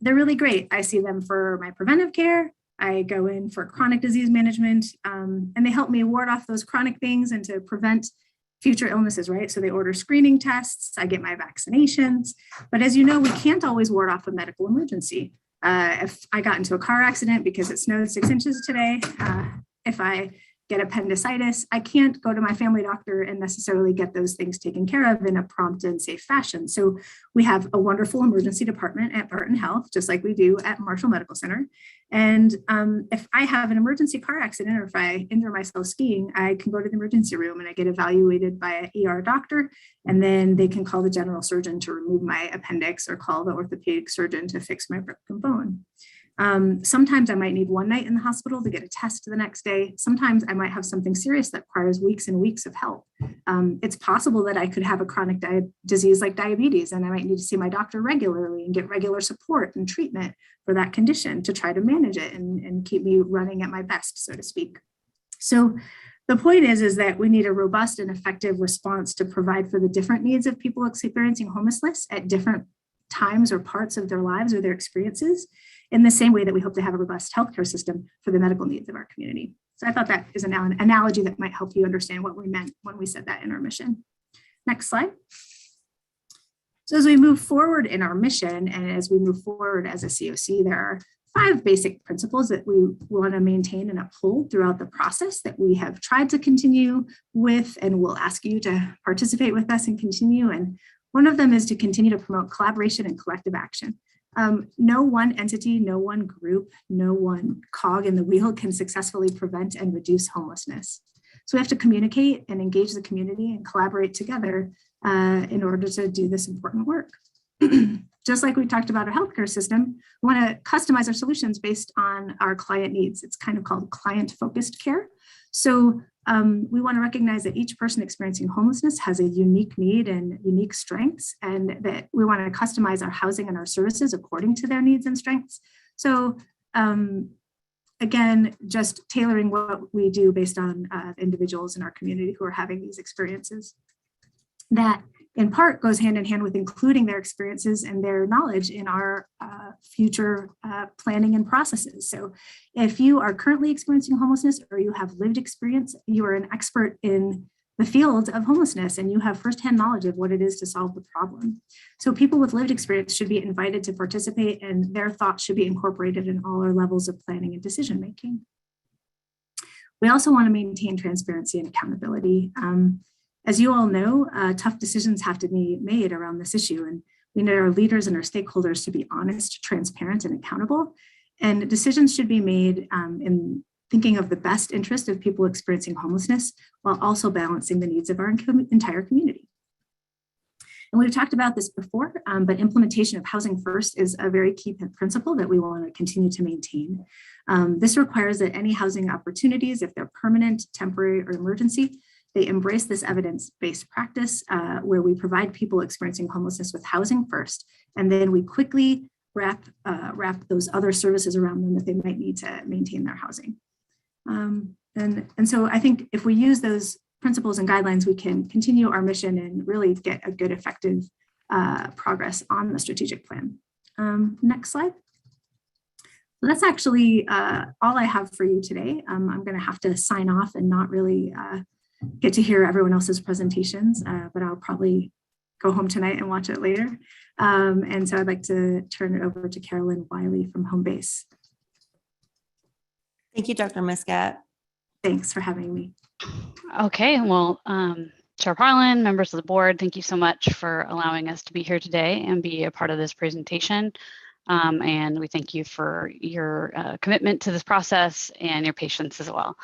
they're really great. I see them for my preventive care. I go in for chronic disease management, and they help me ward off those chronic things and to prevent future illnesses, right? So they order screening tests, I get my vaccinations, but as you know, we can't always ward off a medical emergency. If I got into a car accident because it snowed 6 inches today, if I get appendicitis, I can't go to my family doctor and necessarily get those things taken care of in a prompt and safe fashion. So we have a wonderful emergency department at Barton Health, just like we do at Marshall Medical Center. And if I have an emergency car accident or if I injure myself skiing, I can go to the emergency room and I get evaluated by an ER doctor, and then they can call the general surgeon to remove my appendix or call the orthopedic surgeon to fix my broken bone. Sometimes I might need one night in the hospital to get a test the next day. Sometimes I might have something serious that requires weeks and weeks of help. It's possible that I could have a chronic disease like diabetes, and I might need to see my doctor regularly and get regular support and treatment for that condition to try to manage it and keep me running at my best, so to speak. So the point is that we need a robust and effective response to provide for the different needs of people experiencing homelessness at different times or parts of their lives or their experiences, in the same way that we hope to have a robust healthcare system for the medical needs of our community. So I thought that is an analogy that might help you understand what we meant when we said that in our mission. Next slide. So as we move forward in our mission and as we move forward as a COC, there are 5 basic principles that we want to maintain and uphold throughout the process that we have tried to continue with, and we'll ask you to participate with us and continue. And one of them is to continue to promote collaboration and collective action. No one entity, no one group, no one cog in the wheel can successfully prevent and reduce homelessness. So we have to communicate and engage the community and collaborate together in order to do this important work. Just like we talked about our healthcare system, we want to customize our solutions based on our client needs. It's kind of called client-focused care. So we want to recognize that each person experiencing homelessness has a unique need and unique strengths, and that we want to customize our housing and our services according to their needs and strengths. So again, just tailoring what we do based on individuals in our community who are having these experiences. That in part goes hand in hand with including their experiences and their knowledge in our future planning and processes. So if you are currently experiencing homelessness or you have lived experience, you are an expert in the field of homelessness and you have firsthand knowledge of what it is to solve the problem. So people with lived experience should be invited to participate, and their thoughts should be incorporated in all our levels of planning and decision making. We also want to maintain transparency and accountability. As you all know, tough decisions have to be made around this issue, and we need our leaders and our stakeholders to be honest, transparent, and accountable. And decisions should be made in thinking of the best interest of people experiencing homelessness while also balancing the needs of our entire community. And we've talked about this before, but implementation of housing first is a very key principle that we want to continue to maintain. This requires that any housing opportunities, if they're permanent, temporary, or emergency, they embrace this evidence-based practice where we provide people experiencing homelessness with housing first, and then we quickly wrap those other services around them that they might need to maintain their housing. And so I think if we use those principles and guidelines, we can continue our mission and really get a good, effective progress on the strategic plan. Next slide. So that's actually all I have for you today. I'm going to have to sign off and not really get to hear everyone else's presentations, but I'll probably go home tonight and watch it later. And so I'd like to turn it over to Carolyn Wiley from Home Base. Thank you, Dr. Muscat. Thanks for having me. Okay, well, Chair Parlin, members of the board, thank you so much for allowing us to be here today and be a part of this presentation. And we thank you for your commitment to this process and your patience as well.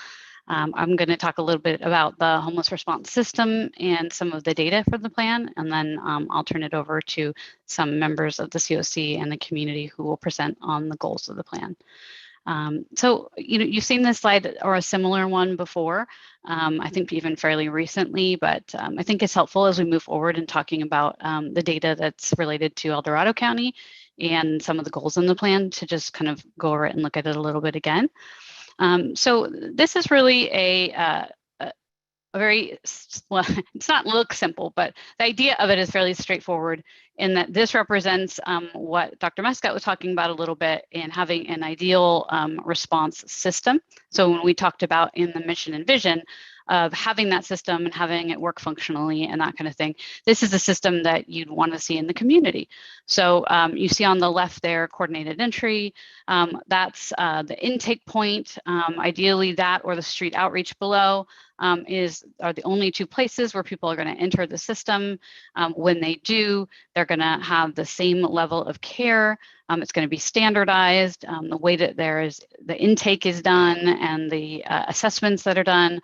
I'm going to talk a little bit about the homeless response system and some of the data for the plan, and then I'll turn it over to some members of the COC and the community who will present on the goals of the plan. So, you've seen this slide or a similar one before, I think even fairly recently, but I think it's helpful as we move forward in talking about the data that's related to El Dorado County and some of the goals in the plan to just kind of go over it and look at it a little bit again. So this is really a very, well, it's not look simple, but the idea of it is fairly straightforward in that this represents what Dr. Muscat was talking about a little bit in having an ideal response system. So when we talked about in the mission and vision of having that system and having it work functionally and that kind of thing, this is a system that you'd want to see in the community. So you see on the left there, coordinated entry, that's the intake point. Ideally that or the street outreach below are the only two places where people are going to enter the system. When they do, they're going to have the same level of care. It's going to be standardized. The way that the intake is done and the assessments that are done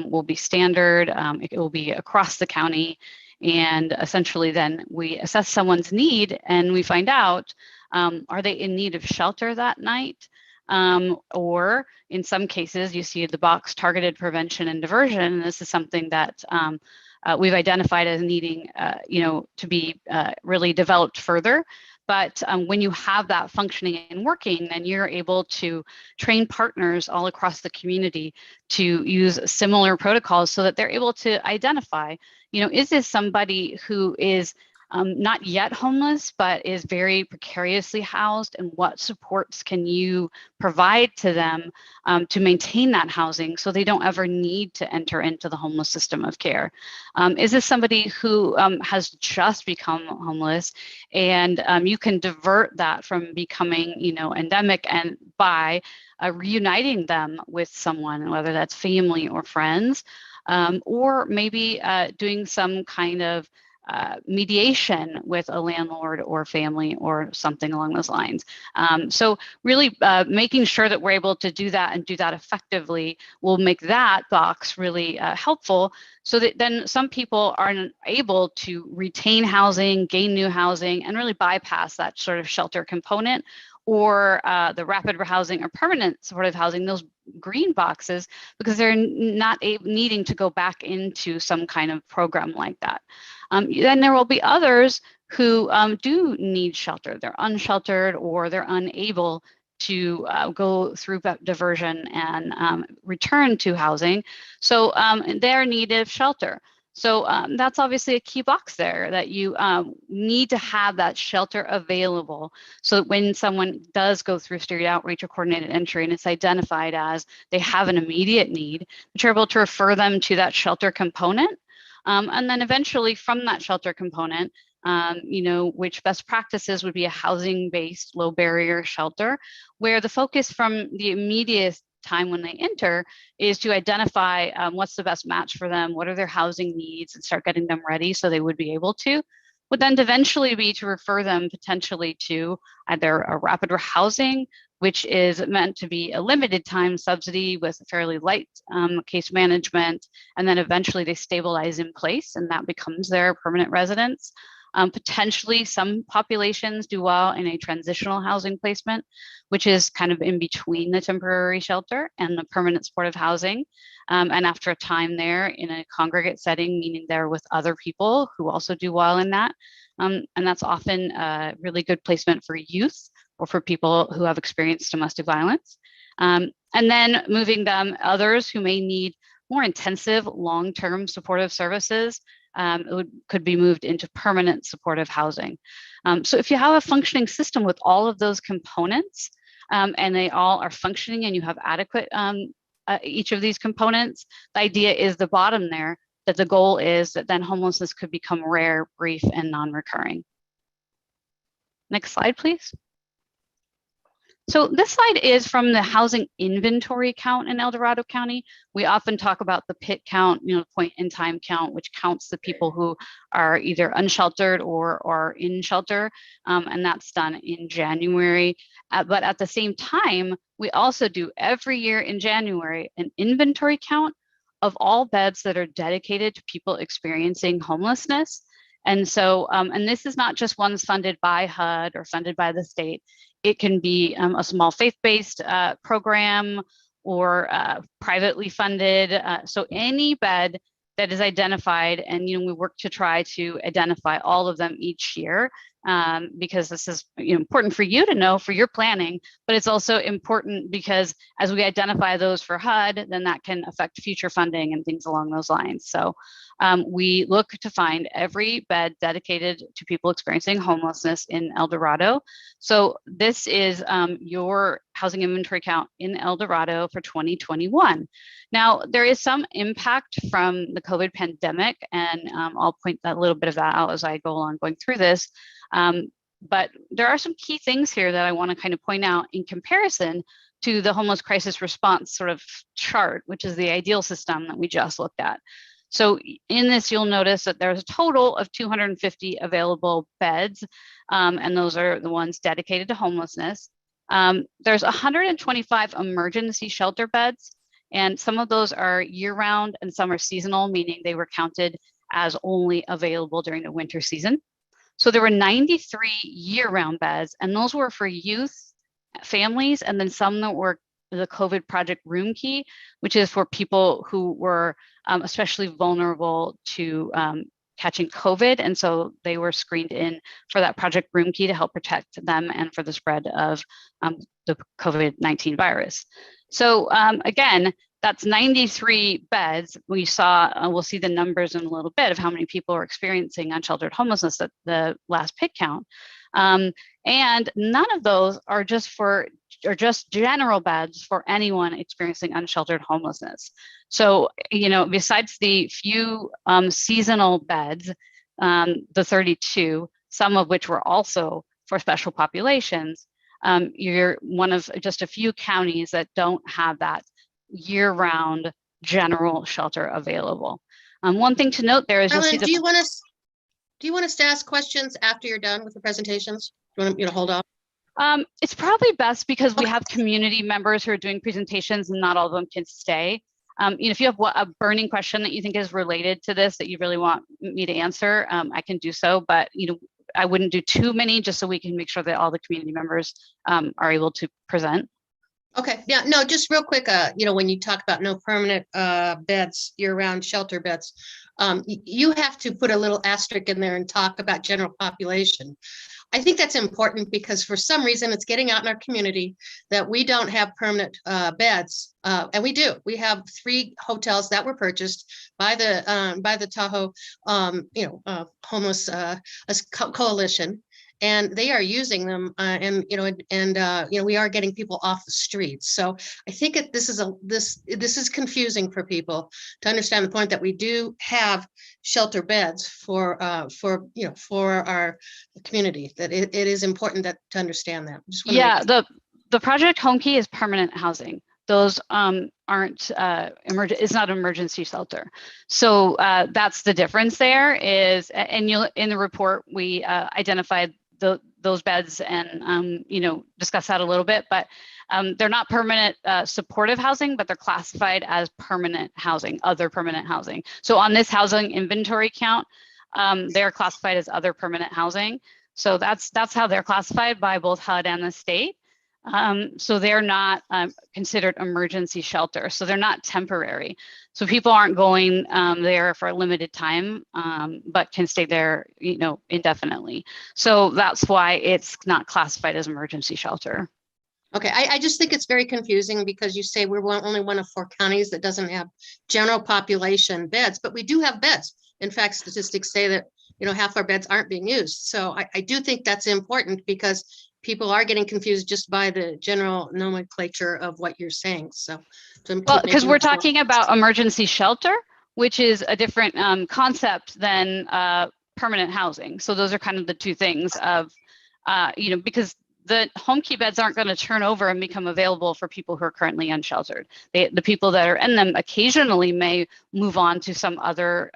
will be standard. It will be across the county. And essentially then we assess someone's need and we find out, are they in need of shelter that night? Or in some cases, you see the box targeted prevention and diversion. And this is something that we've identified as needing, to be really developed further. But when you have that functioning and working, then you're able to train partners all across the community to use similar protocols so that they're able to identify, is this somebody who is not yet homeless, but is very precariously housed, and what supports can you provide to them to maintain that housing so they don't ever need to enter into the homeless system of care? Is this somebody who has just become homeless, and you can divert that from becoming, endemic, and by reuniting them with someone, whether that's family or friends, or maybe doing some kind of mediation with a landlord or family or something along those lines. So really making sure that we're able to do that and do that effectively will make that box really helpful, so that then some people are able to retain housing, gain new housing, and really bypass that sort of shelter component, or the rapid housing or permanent supportive housing, those green boxes, because they're not needing to go back into some kind of program like that. Then there will be others who do need shelter. They're unsheltered, or they're unable to go through diversion and return to housing. So they're in need of shelter. So that's obviously a key box there, that you need to have that shelter available, so that when someone does go through street outreach or coordinated entry and it's identified as they have an immediate need, that you're able to refer them to that shelter component. And then eventually from that shelter component, which best practices would be a housing-based low barrier shelter, where the focus from the immediate time when they enter is to identify what's the best match for them, what are their housing needs, and start getting them ready so they would be able to. Would then eventually be to refer them potentially to either a rapid housing, which is meant to be a limited time subsidy with fairly light case management, and then eventually they stabilize in place and that becomes their permanent residence. Potentially some populations do well in a transitional housing placement, which is kind of in between the temporary shelter and the permanent supportive housing. And after a time there in a congregate setting, meaning they're with other people who also do well in that. And that's often a really good placement for youth or for people who have experienced domestic violence. And then moving them, others who may need more intensive long-term supportive services, could be moved into permanent supportive housing. So if you have a functioning system with all of those components, and they all are functioning and you have adequate each of these components, the idea is the bottom there, that the goal is that then homelessness could become rare, brief, and non-recurring. Next slide, please. So this slide is from the housing inventory count in El Dorado County. We often talk about the PIT count, point in time count, which counts the people who are either unsheltered or are in shelter, and that's done in January. But at the same time, we also do every year in January an inventory count of all beds that are dedicated to people experiencing homelessness. And so, and this is not just ones funded by HUD or funded by the state. It can be a small faith-based program or privately funded. So any bed that is identified, and we work to try to identify all of them each year, because this is important for you to know for your planning, but it's also important because as we identify those for HUD, then that can affect future funding and things along those lines. So we look to find every bed dedicated to people experiencing homelessness in El Dorado. So this is your housing inventory count in El Dorado for 2021. Now, there is some impact from the COVID pandemic, and I'll point that little bit of that out as I go along going through this. But there are some key things here that I want to kind of point out in comparison to the homeless crisis response sort of chart, which is the ideal system that we just looked at. So in this, you'll notice that there's a total of 250 available beds, and those are the ones dedicated to homelessness. There's 125 emergency shelter beds, and some of those are year-round and some are seasonal, meaning they were counted as only available during the winter season. So there were 93 year-round beds, and those were for youth, families, and then some that were the COVID Project Room Key, which is for people who were especially vulnerable to catching COVID. And so they were screened in for that Project Room Key to help protect them and for the spread of the COVID-19 virus. So again, that's 93 beds. We saw, we'll see the numbers in a little bit of how many people are experiencing unsheltered homelessness at the last PIC count. And none of those are just general beds for anyone experiencing unsheltered homelessness. So, you know, besides the few seasonal beds, the 32, some of which were also for special populations, you're one of just a few counties that don't have that year-round general shelter available. One thing to note there is you'll see Ellen, do you want us to ask questions after you're done with the presentations? Do you want me to hold off? It's probably best because we have community members who are doing presentations and not all of them can stay. You know, if you have a burning question that you think is related to this that you really want me to answer, I can do so, but you know, I wouldn't do too many just so we can make sure that all the community members are able to present. Okay, yeah, no, just real quick, you know, when you talk about no permanent beds, year-round shelter beds, you have to put a little asterisk in there and talk about general population. I think that's important because for some reason it's getting out in our community that we don't have permanent beds, and we do. We have 3 hotels that were purchased by the Tahoe, you know, homeless coalition. And they are using them, and you know, we are getting people off the streets. So I think this is confusing for people to understand the point that we do have shelter beds for you know, for our community. That it is important to understand that. Yeah, the Project Home Key is permanent housing. Those aren't it's not an emergency shelter. So that's the difference there is, and you'll in the report we identified those beds and you know, discuss that a little bit, but they're not permanent supportive housing, but they're classified as permanent housing, other permanent housing. So on this housing inventory count, they're classified as other permanent housing. So that's how they're classified by both HUD and the state. So they're not considered emergency shelter. So they're not temporary. So people aren't going there for a limited time, but can stay there, you know, indefinitely. So that's why it's not classified as emergency shelter. Okay, I just think it's very confusing because you say we're only one of 4 counties that doesn't have general population beds, but we do have beds. In fact, statistics say that, you know, half our beds aren't being used. So I do think that's important because people are getting confused just by the general nomenclature of what you're saying. So, well, because we're talking about emergency shelter, which is a different concept than permanent housing. So those are kind of the two things of, you know, because the home key beds aren't going to turn over and become available for people who are currently unsheltered. The people that are in them occasionally may move on to some other,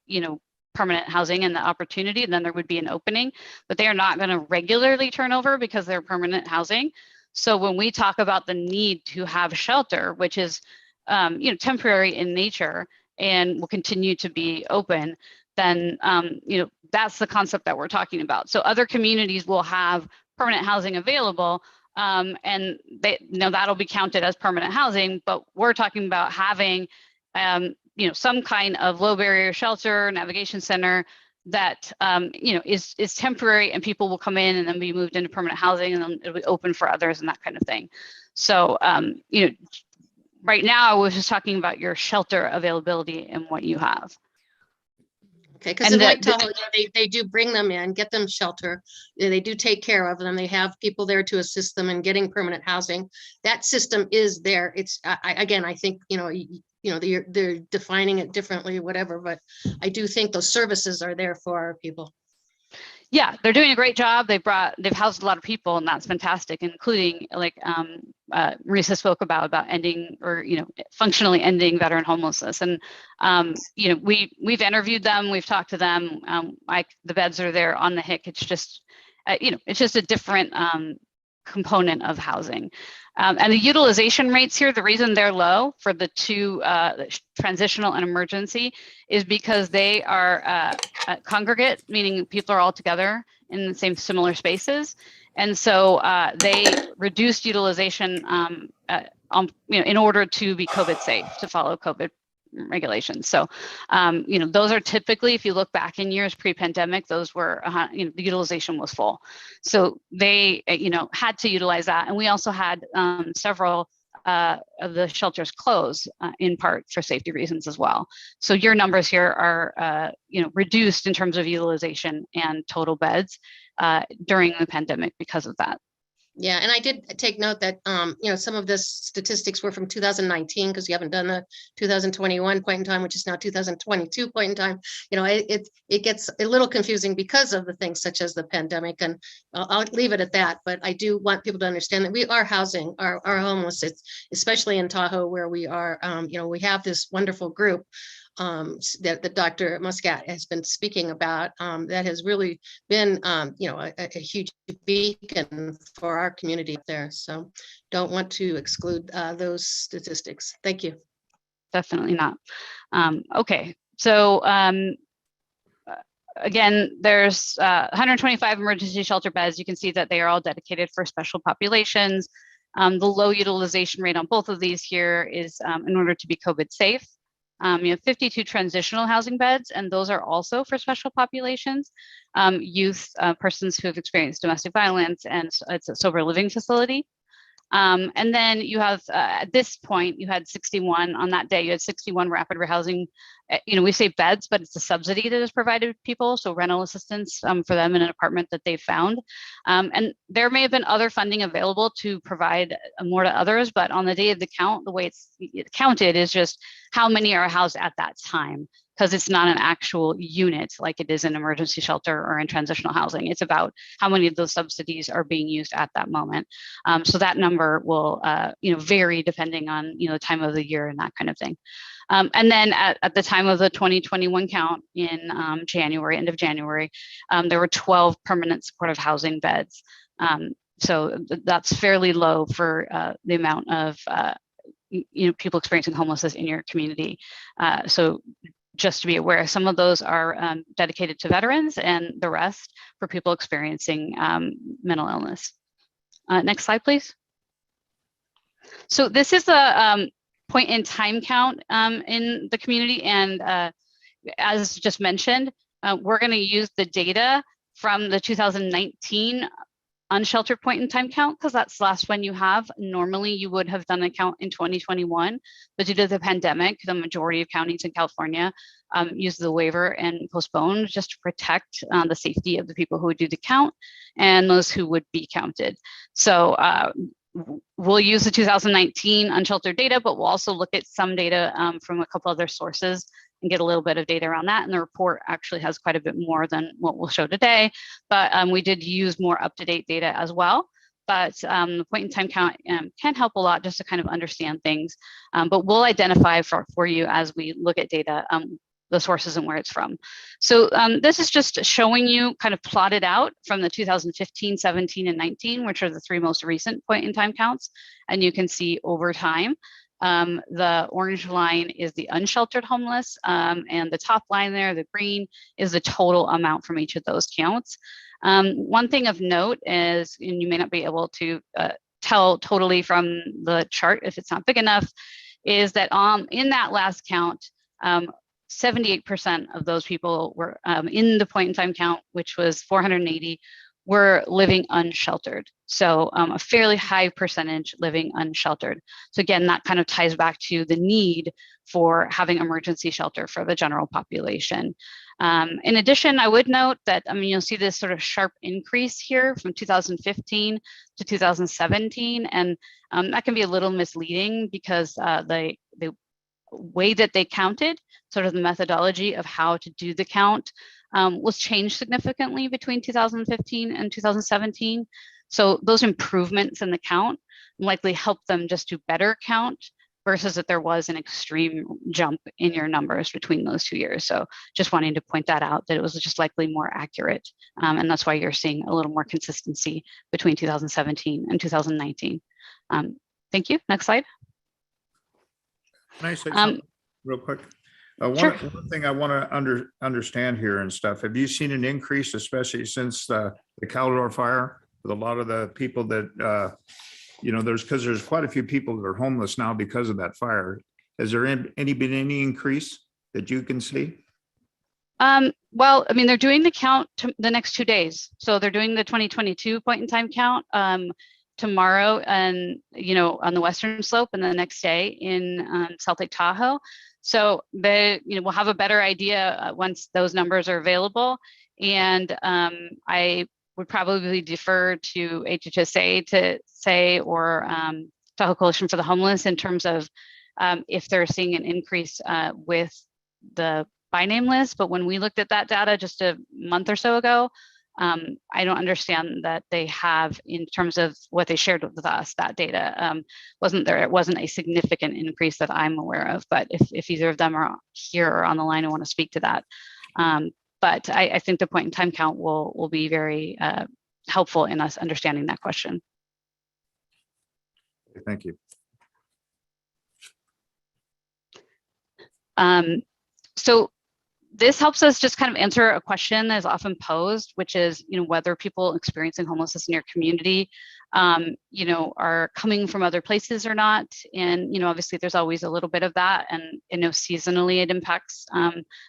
you know, permanent housing and the opportunity, and then there would be an opening, but they are not going to regularly turn over because they're permanent housing. So when we talk about the need to have shelter, which is, you know, temporary in nature and will continue to be open, then, you know, that's the concept that we're talking about. So other communities will have permanent housing available, and they, you know, that'll be counted as permanent housing, but we're talking about having, you know, some kind of low barrier shelter, navigation center that, you know, is temporary and people will come in and then be moved into permanent housing and then it'll be open for others and that kind of thing. So, you know, right now I was just talking about your shelter availability and what you have. Okay, because in Lake Tahoe, they do bring them in, get them shelter. They do take care of them. They have people there to assist them in getting permanent housing. That system is there. It's, again, I think, you know, they're defining it differently, whatever, but I do think those services are there for our people. Yeah, they're doing a great job. They've housed a lot of people, and that's fantastic, including like Marisa spoke about ending, or, you know, functionally ending veteran homelessness. And you know, we've interviewed them, we've talked to them. The beds are there on the HIC. It's just, you know, it's just a different component of housing. And the utilization rates here, the reason they're low for the 2 transitional and emergency is because they are congregate, meaning people are all together in the same similar spaces. And so they reduced utilization in order to be COVID safe, to follow COVID regulations. So, those are typically, if you look back in years pre-pandemic, those were, the utilization was full. So they, had to utilize that. And we also had several of the shelters close in part for safety reasons as well. So your numbers here are, reduced in terms of utilization and total beds during the pandemic because of that. Yeah, and I did take note that, some of the statistics were from 2019 because you haven't done the 2021 point in time, which is now 2022 point in time. It gets a little confusing because of the things such as the pandemic, and I'll leave it at that. But I do want people to understand that we are housing our homeless, especially in Tahoe, where we are, we have this wonderful group that Dr. Muscat has been speaking about, that has really been, a huge beacon for our community up there. So don't want to exclude those statistics. Thank you. Definitely not. Okay, so again, there's 125 emergency shelter beds. You can see that they are all dedicated for special populations. The low utilization rate on both of these here is in order to be COVID safe. You have 52 transitional housing beds, and those are also for special populations, youth, persons who have experienced domestic violence, and it's a sober living facility. And then you have, at this point, you had 61 on that day, you had 61 rapid rehousing. We say beds, but it's a subsidy that is provided to people. So rental assistance for them in an apartment that they found. And there may have been other funding available to provide more to others, but on the day of the count, the way it's counted is just how many are housed at that time, because it's not an actual unit like it is in emergency shelter or in transitional housing. It's about how many of those subsidies are being used at that moment. So that number will vary depending on the time of the year and that kind of thing. And then at the time of the 2021 count in January, end of January, there were 12 permanent supportive housing beds. So that's fairly low for the amount of people experiencing homelessness in your community. So just to be aware, some of those are dedicated to veterans and the rest for people experiencing mental illness. Next slide, please. So this is a point in time count in the community. And as just mentioned, we're going to use the data from the 2019 unsheltered point in time count, because that's the last one you have. Normally you would have done a count in 2021, but due to the pandemic, the majority of counties in California used the waiver and postponed just to protect the safety of the people who would do the count and those who would be counted. So we'll use the 2019 unsheltered data, but we'll also look at some data from a couple other sources and get a little bit of data around that. And the report actually has quite a bit more than what we'll show today, but we did use more up-to-date data as well. But the point in time count can help a lot just to kind of understand things. But we'll identify for you as we look at data, the sources and where it's from. So this is just showing you kind of plotted out from the 2015, 17, and 19, which are the three most recent point in time counts. And you can see over time, the orange line is the unsheltered homeless, and the top line there, the green, is the total amount from each of those counts. One thing of note is, and you may not be able to tell totally from the chart if it's not big enough, is that in that last count, 78% of those people were in the point in time count, which was 480, were living unsheltered. So a fairly high percentage living unsheltered. So again, that kind of ties back to the need for having emergency shelter for the general population. In addition, I would note that, you'll see this sort of sharp increase here from 2015 to 2017. And that can be a little misleading because the way that they counted, sort of the methodology of how to do the count, was changed significantly between 2015 and 2017. So those improvements in the count likely helped them just to better count versus that there was an extreme jump in your numbers between those 2 years. So just wanting to point that out, that it was just likely more accurate. And that's why you're seeing a little more consistency between 2017 and 2019. Thank you. Next slide. Can I say something real quick? Sure. One thing I want to understand here and stuff, have you seen an increase, especially since the Caldor fire, with a lot of the people that you know, there's quite a few people that are homeless now because of that fire. Has there been any increase that you can see? Well, I mean, they're doing the count the next 2 days. So they're doing the 2022 point in time count tomorrow and, you know, on the Western Slope and the next day in South Lake Tahoe. So we'll have a better idea once those numbers are available. And I would probably defer to HHSA to say, or Tahoe Coalition for the Homeless in terms of if they're seeing an increase with the by name list. But when we looked at that data just a month or so ago, I don't understand that they have, in terms of what they shared with us, that data it wasn't a significant increase that I'm aware of. But if either of them are here or on the line, I want to speak to that. But I think the point in time count will be very helpful in us understanding that question. Thank you. So this helps us just kind of answer a question that is often posed, which is, you know, whether people experiencing homelessness in your community, you know, are coming from other places or not. And, you know, obviously there's always a little bit of that, and you know, seasonally it impacts,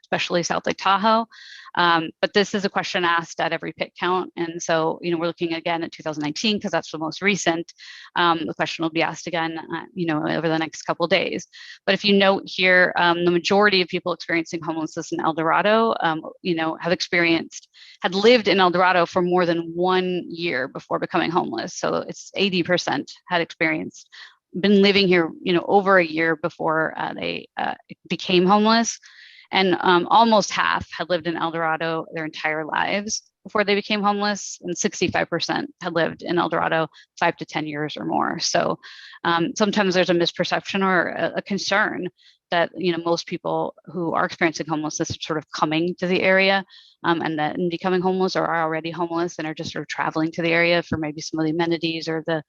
especially South Lake Tahoe. But this is a question asked at every pit count. And so, you know, we're looking again at 2019 because that's the most recent. The question will be asked again, you know, over the next couple of days. But if you note here, the majority of people experiencing homelessness in El Dorado, you know, had lived in El Dorado for more than 1 year before becoming homeless. So it's 80% had been living here, you know, over a year before they became homeless. And almost half had lived in El Dorado their entire lives before they became homeless, and 65% had lived in El Dorado 5 to 10 years or more. So sometimes there's a misperception or a concern that, you know, most people who are experiencing homelessness are sort of coming to the area and then becoming homeless, or are already homeless and are just sort of traveling to the area for maybe some of the amenities or the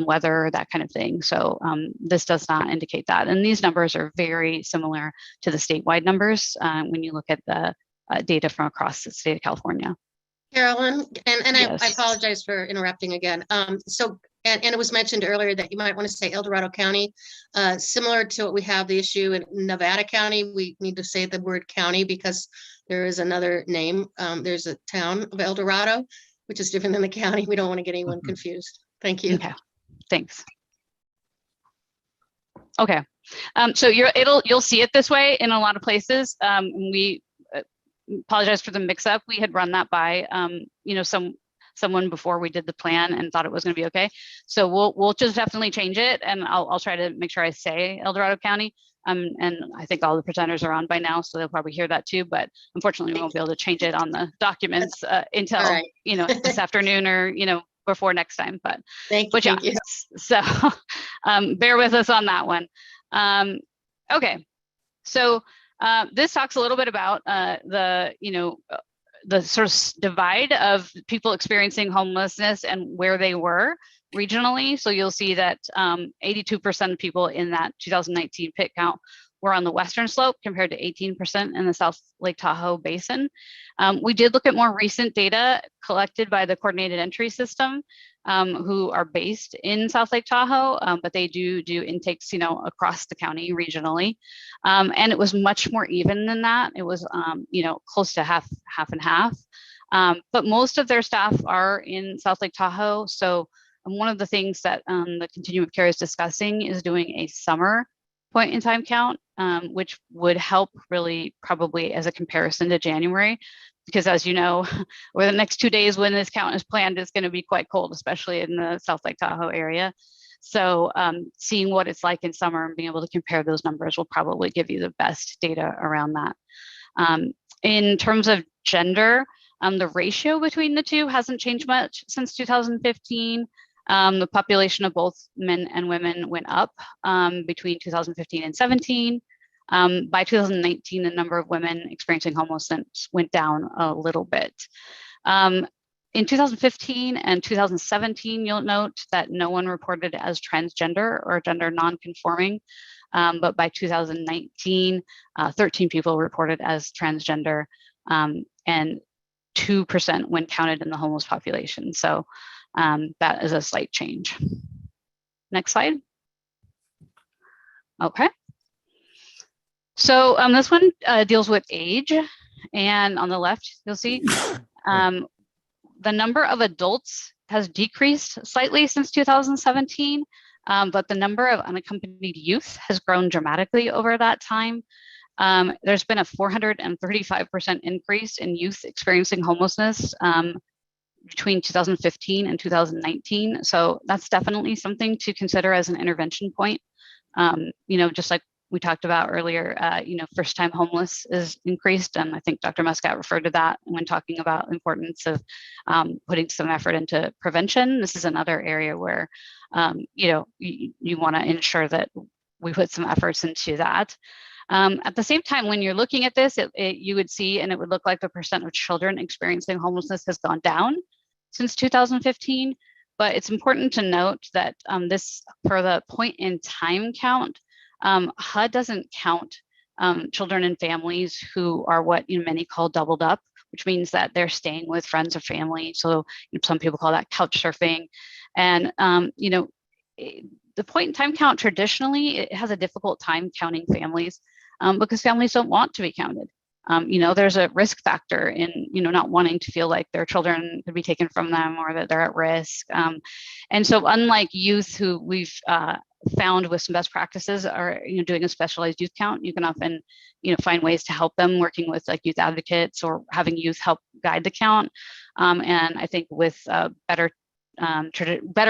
weather or that kind of thing. So this does not indicate that. And these numbers are very similar to the statewide numbers when you look at the data from across the state of California. Carolyn, and Yes. I apologize for interrupting again. And it was mentioned earlier that you might want to say El Dorado County, similar to what we have the issue in Nevada County. We need to say the word county because there is another name. There's a town of El Dorado, which is different than the county. We don't want to get anyone confused. Thank you. Okay, thanks. Okay, so you'll see it this way in a lot of places. We apologize for the mix-up. We had run that by you know, someone before we did the plan and thought it was going to be okay. So we'll just definitely change it, and I'll try to make sure I say El Dorado County. And I think all the presenters are on by now, so they'll probably hear that too. But unfortunately, we won't be able to change it on the documents until you know, this afternoon or, you know, before next time. But thank you. So bear with us on that one. Okay, so this talks a little bit about the, you know, the sort of divide of people experiencing homelessness and where they were regionally. So you'll see that 82% of people in that 2019 pit count were on the Western Slope compared to 18% in the South Lake Tahoe Basin. We did look at more recent data collected by the Coordinated Entry System, who are based in South Lake Tahoe, but they do intakes, you know, across the county regionally. And it was much more even than that. It was, you know, close to half and half. But most of their staff are in South Lake Tahoe. So one of the things that the Continuum of Care is discussing is doing a summer point in time count, which would help really probably as a comparison to January, because as you know, over the next 2 days when this count is planned, it's going to be quite cold, especially in the South Lake Tahoe area. So seeing what it's like in summer and being able to compare those numbers will probably give you the best data around that. In terms of gender, the ratio between the two hasn't changed much since 2015. The population of both men and women went up between 2015 and 17. By 2019, the number of women experiencing homelessness went down a little bit. In 2015 and 2017, you'll note that no one reported as transgender or gender non-conforming. But by 2019, 13 people reported as transgender and 2% when counted in the homeless population. So that is a slight change. Next slide. Okay. So this one deals with age, and on the left, you'll see the number of adults has decreased slightly since 2017, but the number of unaccompanied youth has grown dramatically over that time. There's been a 435% increase in youth experiencing homelessness between 2015 and 2019. So that's definitely something to consider as an intervention point. Just like we talked about earlier, first-time homeless is increased, and I think Dr. Muscat referred to that when talking about the importance of putting some effort into prevention. This is another area where, you want to ensure that we put some efforts into that. At the same time, when you're looking at this, you would see, and it would look like the percent of children experiencing homelessness has gone down since 2015. But it's important to note that this, for the point in time count, HUD doesn't count children and families who are what many call doubled up, which means that they're staying with friends or family. So some people call that couch surfing. And the point in time count traditionally, it has a difficult time counting families because families don't want to be counted. There's a risk factor in, not wanting to feel like their children could be taken from them or that they're at risk. And so unlike youth who we've found with some best practices are, doing a specialized youth count, you can often, find ways to help them working with like youth advocates or having youth help guide the count. And I think with better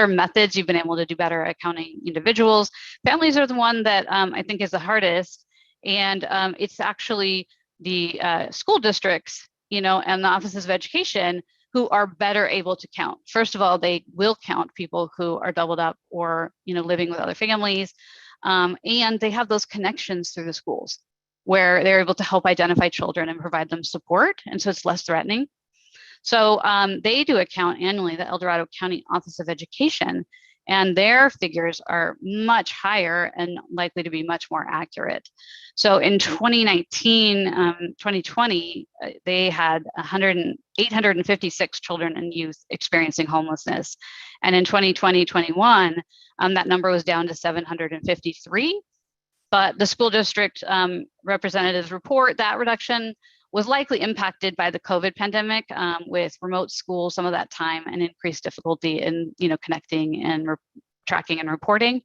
methods, you've been able to do better at counting individuals. Families are the one that I think is the hardest. And it's actually the school districts, and the offices of education who are better able to count. First of all, they will count people who are doubled up or, living with other families. And they have those connections through the schools where they're able to help identify children and provide them support. And so it's less threatening. So they do a count annually, the El Dorado County Office of Education, and their figures are much higher and likely to be much more accurate. So in 2019, 2020, they had 856 children and youth experiencing homelessness. And in 2020-21, that number was down to 753. But the school district representatives report that reduction was likely impacted by the COVID pandemic with remote school some of that time and increased difficulty in connecting and tracking and reporting.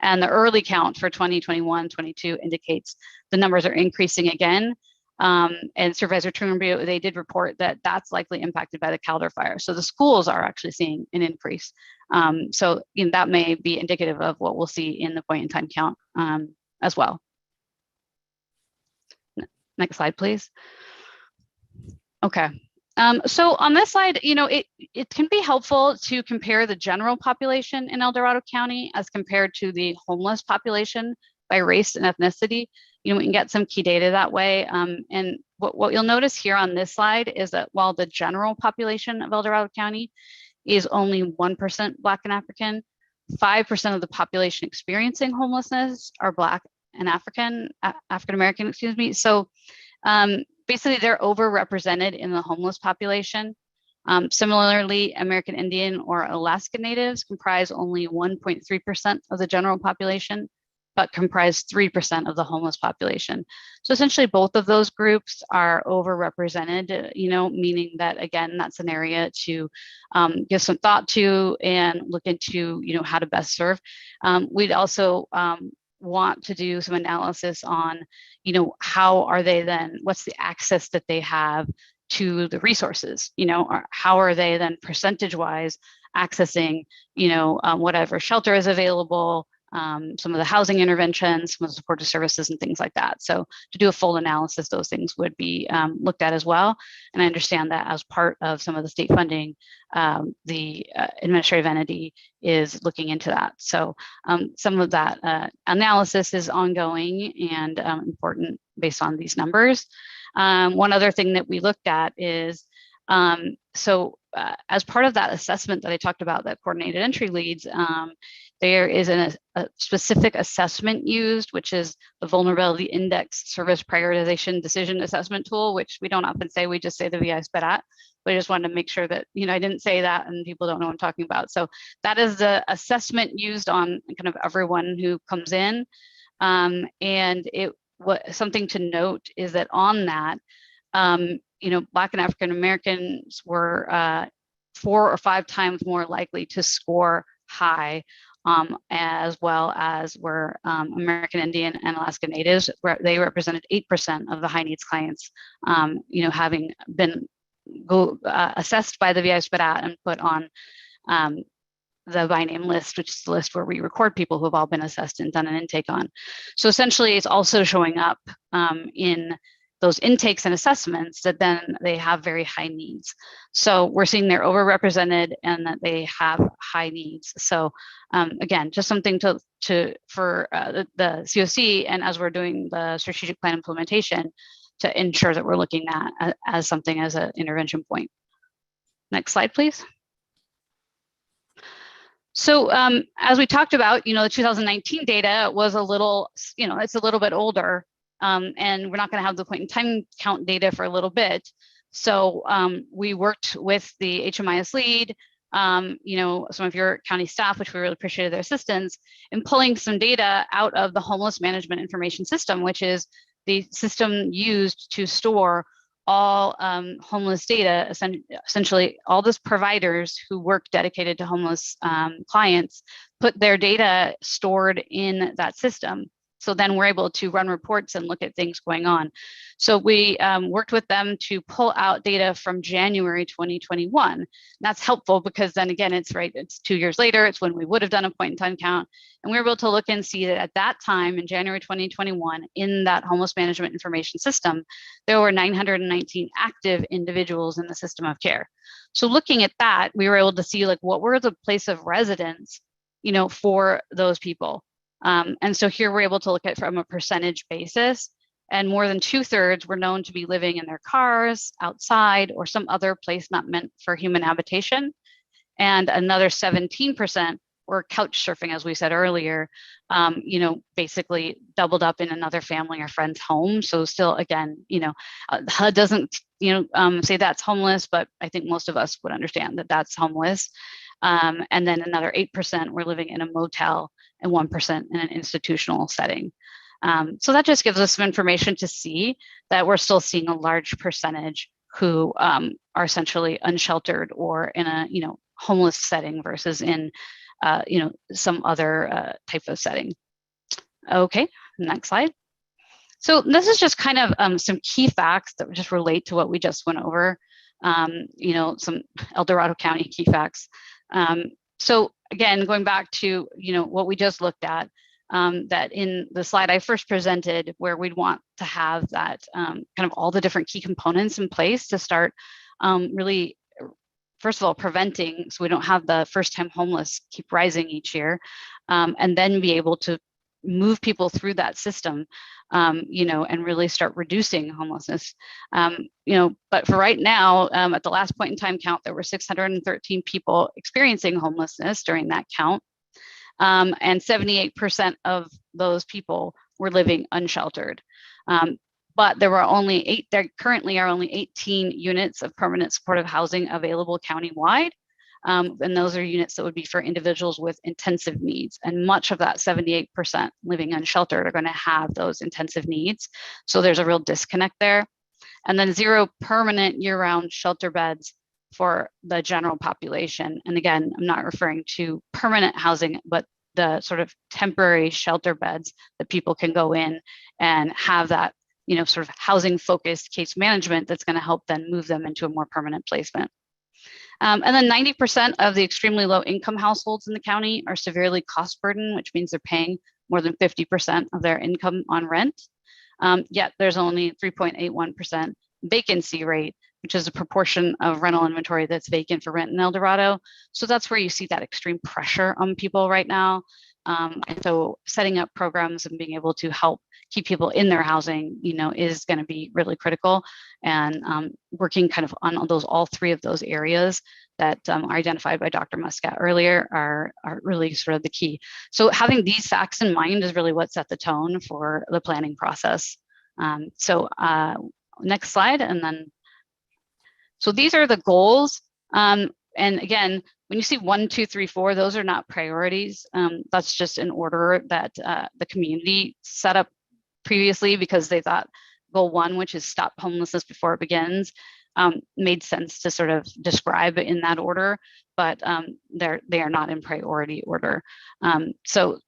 And the early count for 2021-22 indicates the numbers are increasing again. And Supervisor Turnbull, they did report that that's likely impacted by the Calder fire. So the schools are actually seeing an increase. So that may be indicative of what we'll see in the point in time count as well. Next slide, please. Okay. So on this slide, it can be helpful to compare the general population in El Dorado County as compared to the homeless population by race and ethnicity. We can get some key data that way. And what you'll notice here on this slide is that while the general population of El Dorado County is only 1% Black and African, 5% of the population experiencing homelessness are Black and African American, excuse me. So basically they're overrepresented in the homeless population. Similarly, American Indian or Alaska Natives comprise only 1.3% of the general population, but comprise 3% of the homeless population. So essentially both of those groups are overrepresented, meaning that, again, that's an area to give some thought to and look into, how to best serve. We'd also want to do some analysis on, how are they then, what's the access that they have to the resources, or how are they then percentage wise accessing, whatever shelter is available, some of the housing interventions, some of the supportive services and things like that. So to do a full analysis, those things would be looked at as well. And I understand that as part of some of the state funding, the administrative entity is looking into that. So some of that analysis is ongoing and important based on these numbers. One other thing that we looked at is, as part of that assessment that I talked about, that coordinated entry leads, there is a specific assessment used, which is the Vulnerability Index Service Prioritization Decision Assessment Tool, which we don't often say, we just say the VI SPEDAT. but I just wanted to make sure that, I didn't say that and people don't know what I'm talking about. So that is the assessment used on kind of everyone who comes in. And something to note is that on that, Black and African Americans were 4 or 5 times more likely to score high, as well as were American Indian and Alaska Natives, where they represented 8% of the high needs clients, having been assessed by the VI-SPDAT and put on the by name list, which is the list where we record people who have all been assessed and done an intake on. So essentially, it's also showing up in those intakes and assessments that then they have very high needs. So we're seeing they're overrepresented and that they have high needs. So again, just something for the COC, and as we're doing the strategic plan implementation, to ensure that we're looking at as something as an intervention point. Next slide, please. So as we talked about, the 2019 data was a little, it's a little bit older, and we're not going to have the point in time count data for a little bit. So we worked with the HMIS lead, some of your county staff, which we really appreciated their assistance in pulling some data out of the homeless management information system, which is the system used to store all homeless data. Essentially, all those providers who work dedicated to homeless clients put their data stored in that system. So then we're able to run reports and look at things going on. So we worked with them to pull out data from January 2021. That's helpful because then again, it's 2 years later, it's when we would have done a point in time count. And we were able to look and see that at that time in January 2021, in that homeless management information system, there were 919 active individuals in the system of care. So looking at that, we were able to see what were the place of residence, for those people. And so here we're able to look at from a percentage basis, and more than 2/3 were known to be living in their cars, outside, or some other place not meant for human habitation. And another 17% were couch surfing, as we said earlier, basically doubled up in another family or friend's home. So still, again, HUD doesn't, say that's homeless, but I think most of us would understand that that's homeless. And then another 8% were living in a motel and 1% in an institutional setting. So that just gives us some information to see that we're still seeing a large percentage who are essentially unsheltered or in a homeless setting versus in some other type of setting. Okay, next slide. So this is just kind of some key facts that just relate to what we just went over. Some El Dorado County key facts. So again, going back to what we just looked at, that in the slide I first presented, where we'd want to have that kind of all the different key components in place to start really, first of all, preventing, so we don't have the first-time homeless keep rising each year, and then be able to move people through that system, and really start reducing homelessness. But for right now, at the last point in time count, there were 613 people experiencing homelessness during that count. And 78% of those people were living unsheltered. But there currently are only 18 units of permanent supportive housing available countywide. And those are units that would be for individuals with intensive needs. And much of that 78% living unsheltered are going to have those intensive needs. So there's a real disconnect there. And then 0 permanent year-round shelter beds for the general population. And again, I'm not referring to permanent housing, but the sort of temporary shelter beds that people can go in and have that, sort of housing focused case management that's going to help then move them into a more permanent placement. And then 90% of the extremely low income households in the county are severely cost burdened, which means they're paying more than 50% of their income on rent. Yet there's only 3.81% vacancy rate, which is a proportion of rental inventory that's vacant for rent in El Dorado. So that's where you see that extreme pressure on people right now. And so setting up programs and being able to help keep people in their housing, is going to be really critical. And working kind of on all 3 of those areas that are identified by Dr. Muscat earlier are really sort of the key. So having these facts in mind is really what set the tone for the planning process. Next slide, and then. So these are the goals. And again, when you see 1, 2, 3, 4, those are not priorities. That's just an order that the community set up previously because they thought goal 1, which is stop homelessness before it begins, made sense to sort of describe in that order, but they are not in priority order. So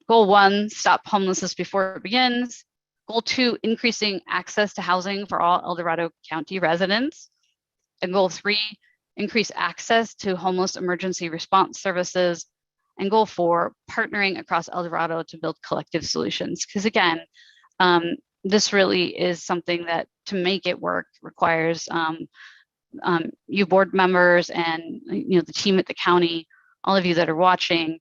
goal 1, stop homelessness before it begins. Goal 2, increasing access to housing for all El Dorado County residents. And goal 3, increase access to homeless emergency response services. And goal 4, partnering across El Dorado to build collective solutions. Because again, this really is something that to make it work requires you board members and the team at the county, all of you that are watching,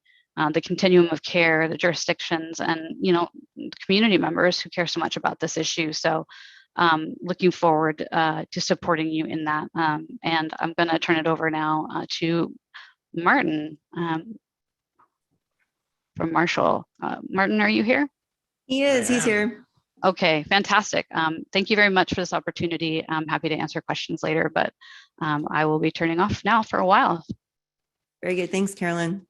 the continuum of care, the jurisdictions, and the community members who care so much about this issue. So looking forward to supporting you in that. And I'm going to turn it over now to Martin from Marshall. Martin, are you here? He is, he's here. Okay, fantastic. Thank you very much for this opportunity. I'm happy to answer questions later, but I will be turning off now for a while. Very good. Thanks, Carolyn.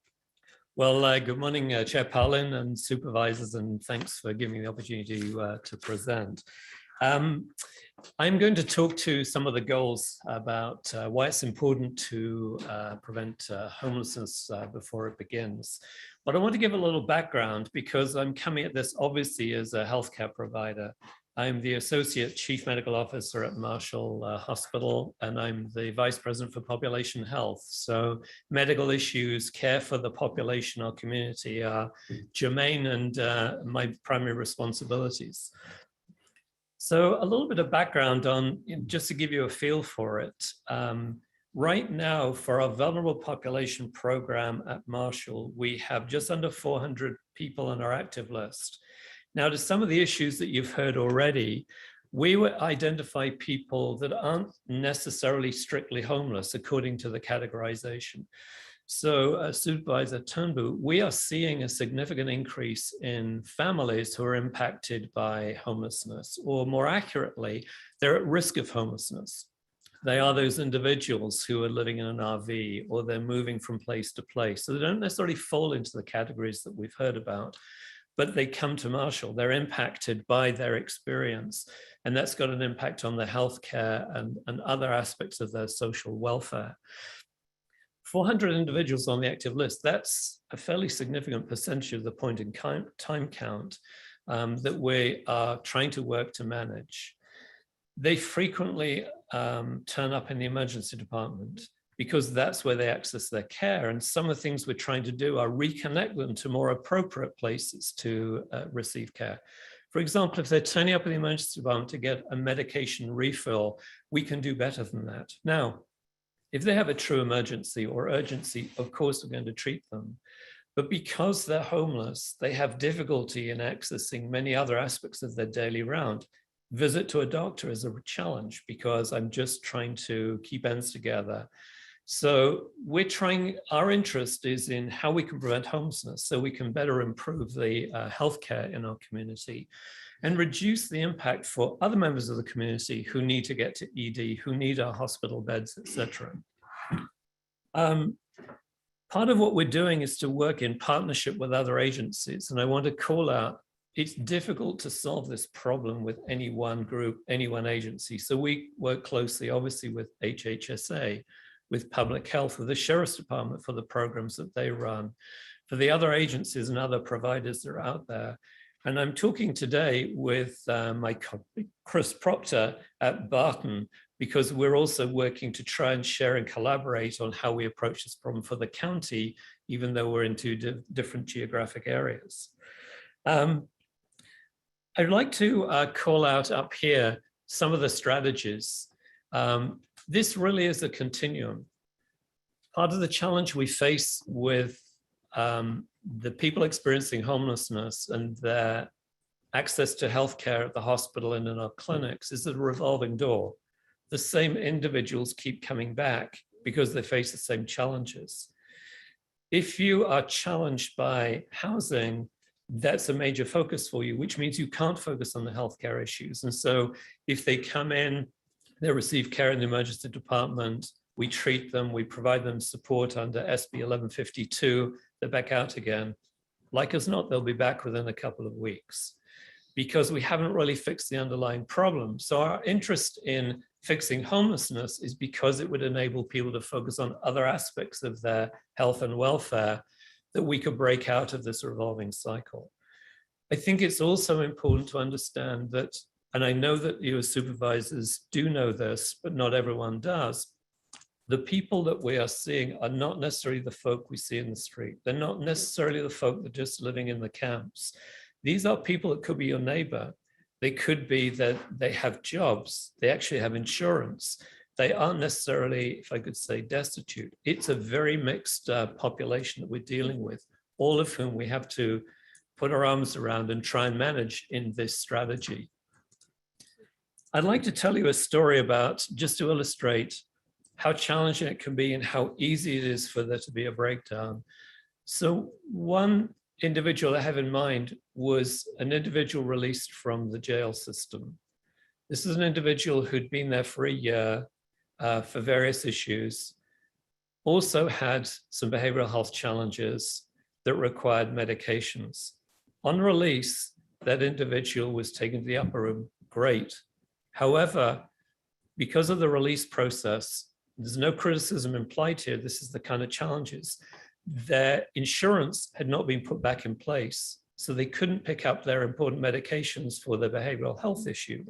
Well, good morning, Chair Parlin and supervisors, and thanks for giving me the opportunity to present. I'm going to talk to some of the goals about why it's important to prevent homelessness before it begins. But I want to give a little background because I'm coming at this obviously as a healthcare provider. I'm the Associate Chief Medical Officer at Marshall Hospital, and I'm the Vice President for Population Health. So medical issues, care for the population, our community are germane and my primary responsibilities. So a little bit of background on, just to give you a feel for it. Right now, for our vulnerable population program at Marshall, we have just under 400 people on our active list. Now, to some of the issues that you've heard already, we would identify people that aren't necessarily strictly homeless according to the categorization. So Supervisor Turnbull, we are seeing a significant increase in families who are impacted by homelessness, or more accurately, they're at risk of homelessness. They are those individuals who are living in an RV or they're moving from place to place. So they don't necessarily fall into the categories that we've heard about, but they come to Marshall. They're impacted by their experience, and that's got an impact on their healthcare and other aspects of their social welfare. 400 individuals on the active list, that's a fairly significant percentage of the point in time count that we are trying to work to manage. They frequently turn up in the emergency department because that's where they access their care. And some of the things we're trying to do are reconnect them to more appropriate places to receive care. For example, if they're turning up in the emergency department to get a medication refill, we can do better than that. Now, if they have a true emergency or urgency, of course, we're going to treat them. But because they're homeless, they have difficulty in accessing many other aspects of their daily round. Visit to a doctor is a challenge because I'm just trying to keep ends together. So we're trying, our interest is in how we can prevent homelessness so we can better improve the healthcare in our community and reduce the impact for other members of the community who need to get to ED, who need our hospital beds, etc. Part of what we're doing is to work in partnership with other agencies. And I want to call out, it's difficult to solve this problem with any one group, any one agency. So we work closely, obviously, with HHSA, with public health, with the Sheriff's Department for the programs that they run, for the other agencies and other providers that are out there. And I'm talking today with my colleague, Chris Proctor at Barton, because we're also working to try and share and collaborate on how we approach this problem for the county, even though we're in two different geographic areas. I'd like to call out up here some of the strategies. This really is a continuum. Part of the challenge we face with the people experiencing homelessness and their access to healthcare at the hospital and in our clinics is a revolving door. The same individuals keep coming back because they face the same challenges. If you are challenged by housing, that's a major focus for you, which means you can't focus on the healthcare issues. And so if they come in, They receive care in the emergency department. We treat them, we provide them support under SB 1152. They're back out again. Like as not, they'll be back within a couple of weeks because we haven't really fixed the underlying problem. So our interest in fixing homelessness is because it would enable people to focus on other aspects of their health and welfare that we could break out of this revolving cycle. I think it's also important to understand that, and I know that you as supervisors do know this, but not everyone does. The people that we are seeing are not necessarily the folk we see in the street. They're not necessarily the folk that are just living in the camps. These are people that could be your neighbor. They could be that they have jobs. They actually have insurance. They aren't necessarily, if I could say, destitute. It's a very mixed population that we're dealing with, all of whom we have to put our arms around and try and manage in this strategy. I'd like to tell you a story about, just to illustrate how challenging it can be and how easy it is for there to be a breakdown. So one individual I have in mind was an individual released from the jail system. This is an individual who'd been there for a year for various issues, also had some behavioral health challenges that required medications. On release, that individual was taken to the upper room. Great. However, because of the release process, there's no criticism implied here. This is the kind of challenges. Their insurance had not been put back in place, so they couldn't pick up their important medications for their behavioral health issue.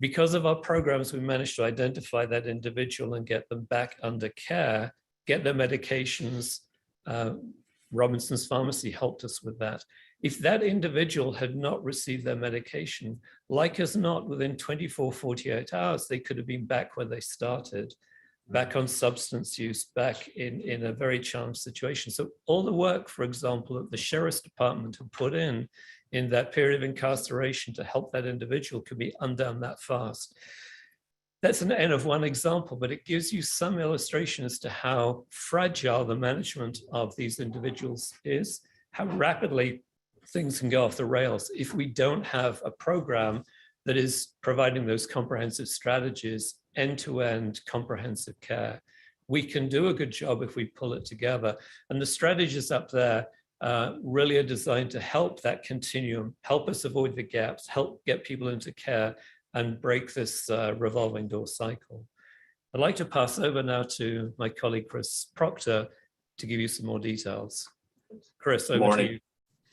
Because of our programs, we managed to identify that individual and get them back under care, get their medications. Robinson's Pharmacy helped us with that. If that individual had not received their medication, like as not, within 24, 48 hours, they could have been back where they started, back on substance use, back in a very challenged situation. So all the work, for example, that the Sheriff's Department have put in that period of incarceration to help that individual could be undone that fast. That's an end of one example, but it gives you some illustration as to how fragile the management of these individuals is, how rapidly things can go off the rails if we don't have a program that is providing those comprehensive strategies, end-to-end comprehensive care. We can do a good job if we pull it together. And the strategies up there really are designed to help that continuum, help us avoid the gaps, help get people into care and break this revolving door cycle. I'd like to pass over now to my colleague, Chris Proctor, to give you some more details. Chris, over to you.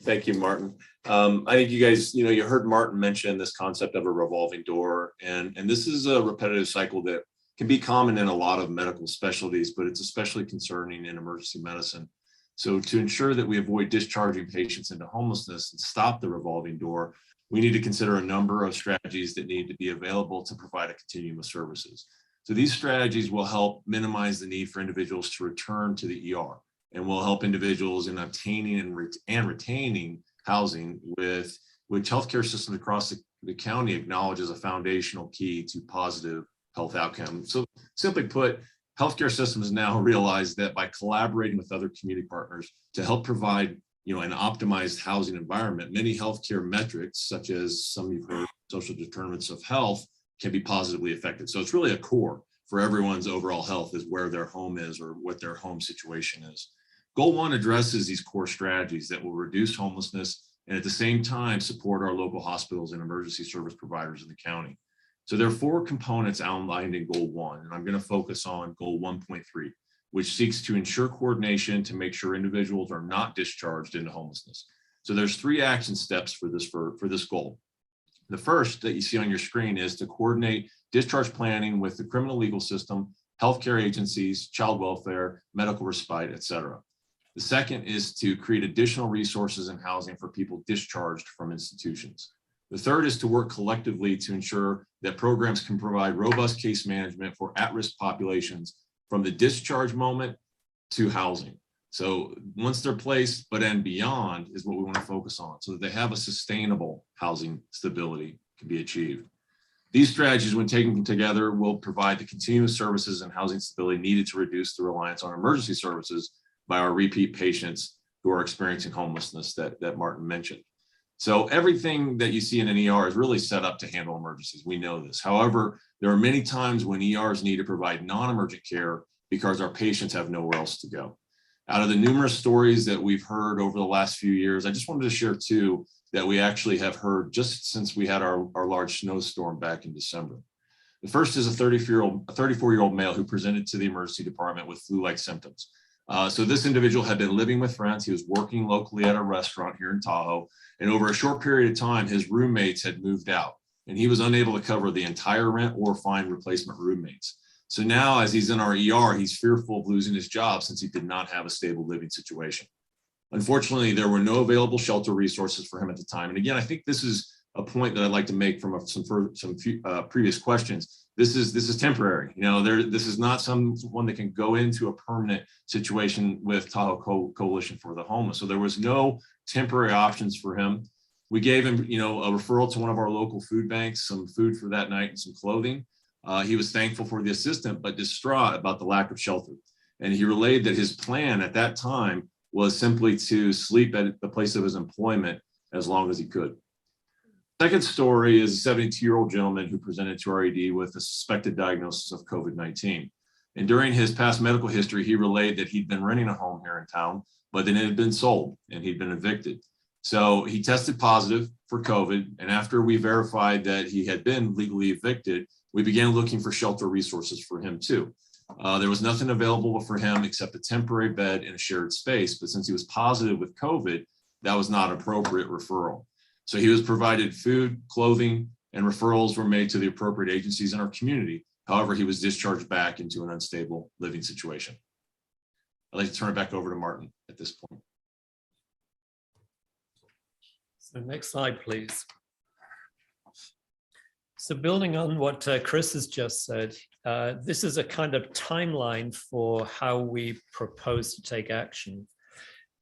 Thank you, Martin. I think you guys, you heard Martin mention this concept of a revolving door, and this is a repetitive cycle that can be common in a lot of medical specialties, but it's especially concerning in emergency medicine. So to ensure that we avoid discharging patients into homelessness and stop the revolving door, we need to consider a number of strategies that need to be available to provide a continuum of services. So these strategies will help minimize the need for individuals to return to the ER, and will help individuals in obtaining and retaining housing, which healthcare systems across the county acknowledge as a foundational key to positive health outcomes. So simply put, healthcare systems now realize that by collaborating with other community partners to help provide an optimized housing environment, many healthcare metrics, such as some you've heard, social determinants of health, can be positively affected. So it's really a core for everyone's overall health is where their home is or what their home situation is. Goal 1 addresses these core strategies that will reduce homelessness and at the same time support our local hospitals and emergency service providers in the county. So there are 4 components outlined in Goal 1, and I'm going to focus on Goal 1.3, which seeks to ensure coordination to make sure individuals are not discharged into homelessness. So there's 3 action steps for this goal. The first that you see on your screen is to coordinate discharge planning with the criminal legal system, healthcare agencies, child welfare, medical respite, et cetera. The second is to create additional resources and housing for people discharged from institutions. The third is to work collectively to ensure that programs can provide robust case management for at-risk populations from the discharge moment to housing. So once they're placed, but and beyond is what we want to focus on so that they have a sustainable housing stability can be achieved. These strategies, when taken together, will provide the continuous services and housing stability needed to reduce the reliance on emergency services by our repeat patients who are experiencing homelessness that Martin mentioned. So everything that you see in an ER is really set up to handle emergencies. We know this. However, there are many times when ERs need to provide non-emergent care because our patients have nowhere else to go. Out of the numerous stories that we've heard over the last few years, I just wanted to share two that we actually have heard just since we had our large snowstorm back in December. The first is a 34-year-old male who presented to the emergency department with flu-like symptoms. So this individual had been living with friends. He was working locally at a restaurant here in Tahoe. And over a short period of time, his roommates had moved out and he was unable to cover the entire rent or find replacement roommates. So now as he's in our ER, he's fearful of losing his job since he did not have a stable living situation. Unfortunately, there were no available shelter resources for him at the time. And again, I think this is a point that I'd like to make from some previous questions. This is temporary. You know, this is not someone that can go into a permanent situation with Tahoe Coalition for the Homeless. So there was no temporary options for him. We gave him, you know, a referral to one of our local food banks, some food for that night and some clothing. He was thankful for the assistance, but distraught about the lack of shelter. And he relayed that his plan at that time was simply to sleep at the place of his employment as long as he could. Second story is a 72-year-old gentleman who presented to our ED with a suspected diagnosis of COVID-19. And during his past medical history, he relayed that he'd been renting a home here in town, but then it had been sold and he'd been evicted. So he tested positive for COVID. And after we verified that he had been legally evicted, we began looking for shelter resources for him too. There was nothing available for him except a temporary bed in a shared space. But since he was positive with COVID, that was not an appropriate referral. So he was provided food, clothing, and referrals were made to the appropriate agencies in our community. However, he was discharged back into an unstable living situation. I'd like to turn it back over to Martin at this point. So next slide, please. So building on what Chris has just said, this is a kind of timeline for how we propose to take action.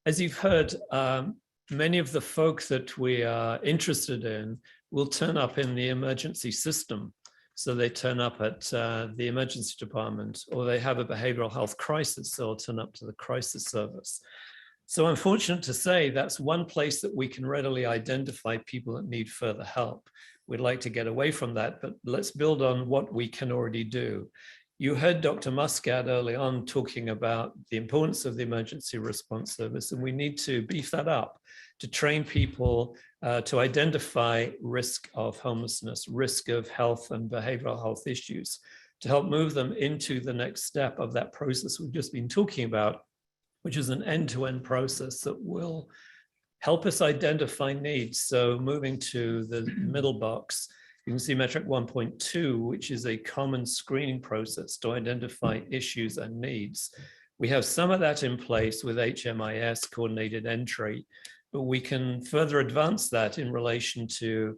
As you've heard, many of the folk that we are interested in will turn up in the emergency system. So they turn up at the emergency department, or they have a behavioral health crisis, so they'll turn up to the crisis service. So I'm fortunate to say that's one place that we can readily identify people that need further help. We'd like to get away from that, but let's build on what we can already do. You heard Dr. Muscat early on talking about the importance of the emergency response service, and we need to beef that up to train people to identify risk of homelessness, risk of health and behavioral health issues, to help move them into the next step of that process we've just been talking about, which is an end-to-end process that will help us identify needs. So moving to the middle box, you can see metric 1.2, which is a common screening process to identify issues and needs. We have some of that in place with HMIS, coordinated entry, but we can further advance that in relation to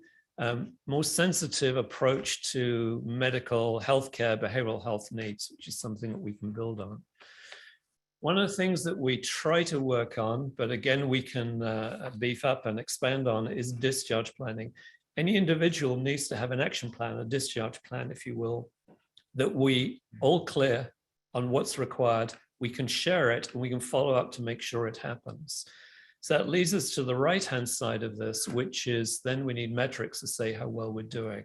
more sensitive approach to medical healthcare, behavioral health needs, which is something that we can build on. One of the things that we try to work on, but again, we can beef up and expand on, is discharge planning. Any individual needs to have an action plan, a discharge plan, if you will, that we all clear on what's required. We can share it and we can follow up to make sure it happens. So that leads us to the right-hand side of this, which is then we need metrics to say how well we're doing.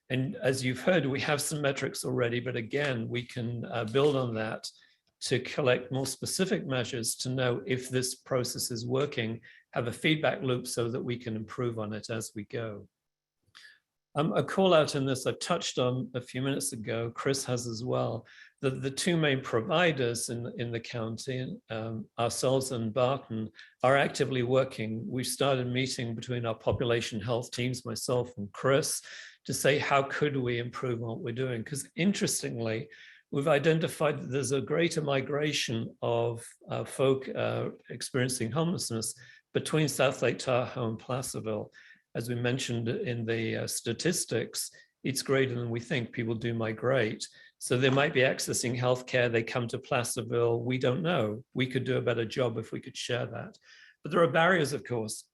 And as you've heard, we have some metrics already, but again, we can build on that to collect more specific measures to know if this process is working, have a feedback loop so that we can improve on it as we go. A call out in this I touched on a few minutes ago, Chris has as well, that the two main providers in the county, ourselves and Barton, are actively working. We've started meeting between our population health teams, myself and Chris, to say how could we improve on what we're doing? Because interestingly, we've identified that there's a greater migration of folk experiencing homelessness between South Lake Tahoe and Placerville. As we mentioned in the statistics, it's greater than we think. People do migrate. So they might be accessing healthcare. They come to Placerville. We don't know. We could do a better job if we could share that. But there are barriers, of course.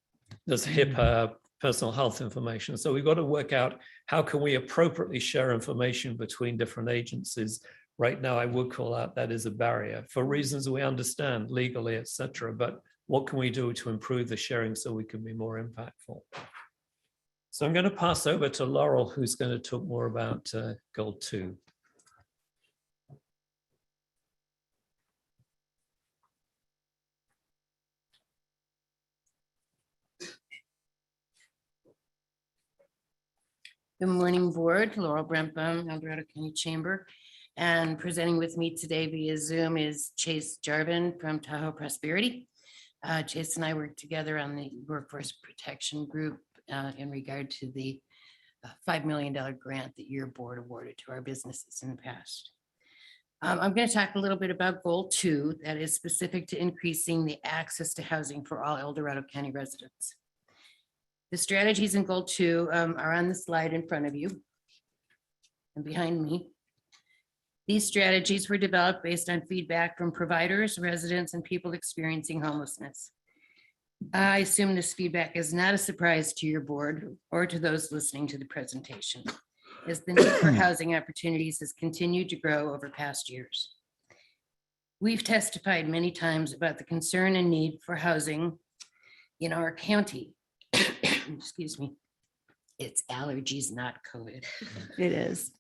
There's HIPAA, personal health information. So we've got to work out how can we appropriately share information between different agencies. Right now, I would call out that is a barrier for reasons we understand legally, et cetera, but what can we do to improve the sharing so we can be more impactful? So I'm going to pass over to Laurel, who's going to talk more about goal 2. Good morning, board. Laurel Brempum, El Dorado County Chamber. And presenting with me today via Zoom is Chase Jarvin from Tahoe Prosperity. Chase and I worked together on the Workforce Protection Group in regard to the $5 million grant that your board awarded to our businesses in the past. I'm going to talk a little bit about goal 2, that is specific to increasing the access to housing for all El Dorado County residents. The strategies in goal 2 are on the slide in front of you and behind me. These strategies were developed based on feedback from providers, residents, and people experiencing homelessness. I assume this feedback is not a surprise to your board or to those listening to the presentation, as the need for housing opportunities has continued to grow over past years. We've testified many times about the concern and need for housing in our county. Excuse me. It's allergies, not COVID. It is.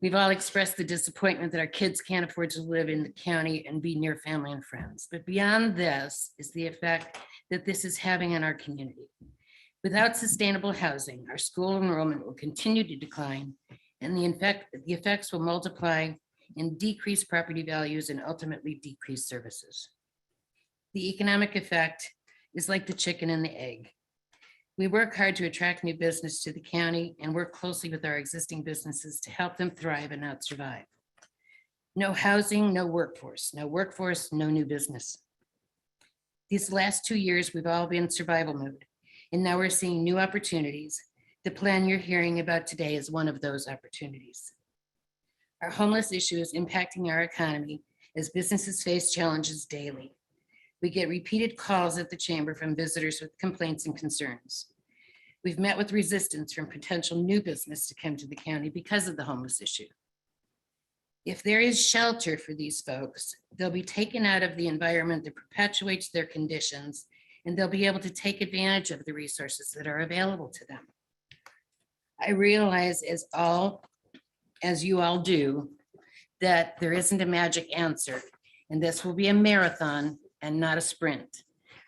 We've all expressed the disappointment that our kids can't afford to live in the county and be near family and friends. But beyond this is the effect that this is having on our community. Without sustainable housing, our school enrollment will continue to decline, and the effects will multiply and decrease property values and ultimately decrease services. The economic effect is like the chicken and the egg. We work hard to attract new business to the county and work closely with our existing businesses to help them thrive and not survive. No housing, no workforce, no new business. These last 2 years, we've all been in survival mode, and now we're seeing new opportunities. The plan you're hearing about today is one of those opportunities. Our homeless issue is impacting our economy as businesses face challenges daily. We get repeated calls at the chamber from visitors with complaints and concerns. We've met with resistance from potential new business to come to the county because of the homeless issue. If there is shelter for these folks, they'll be taken out of the environment that perpetuates their conditions, and they'll be able to take advantage of the resources that are available to them. I realize, as you all do, that there isn't a magic answer, and this will be a marathon and not a sprint,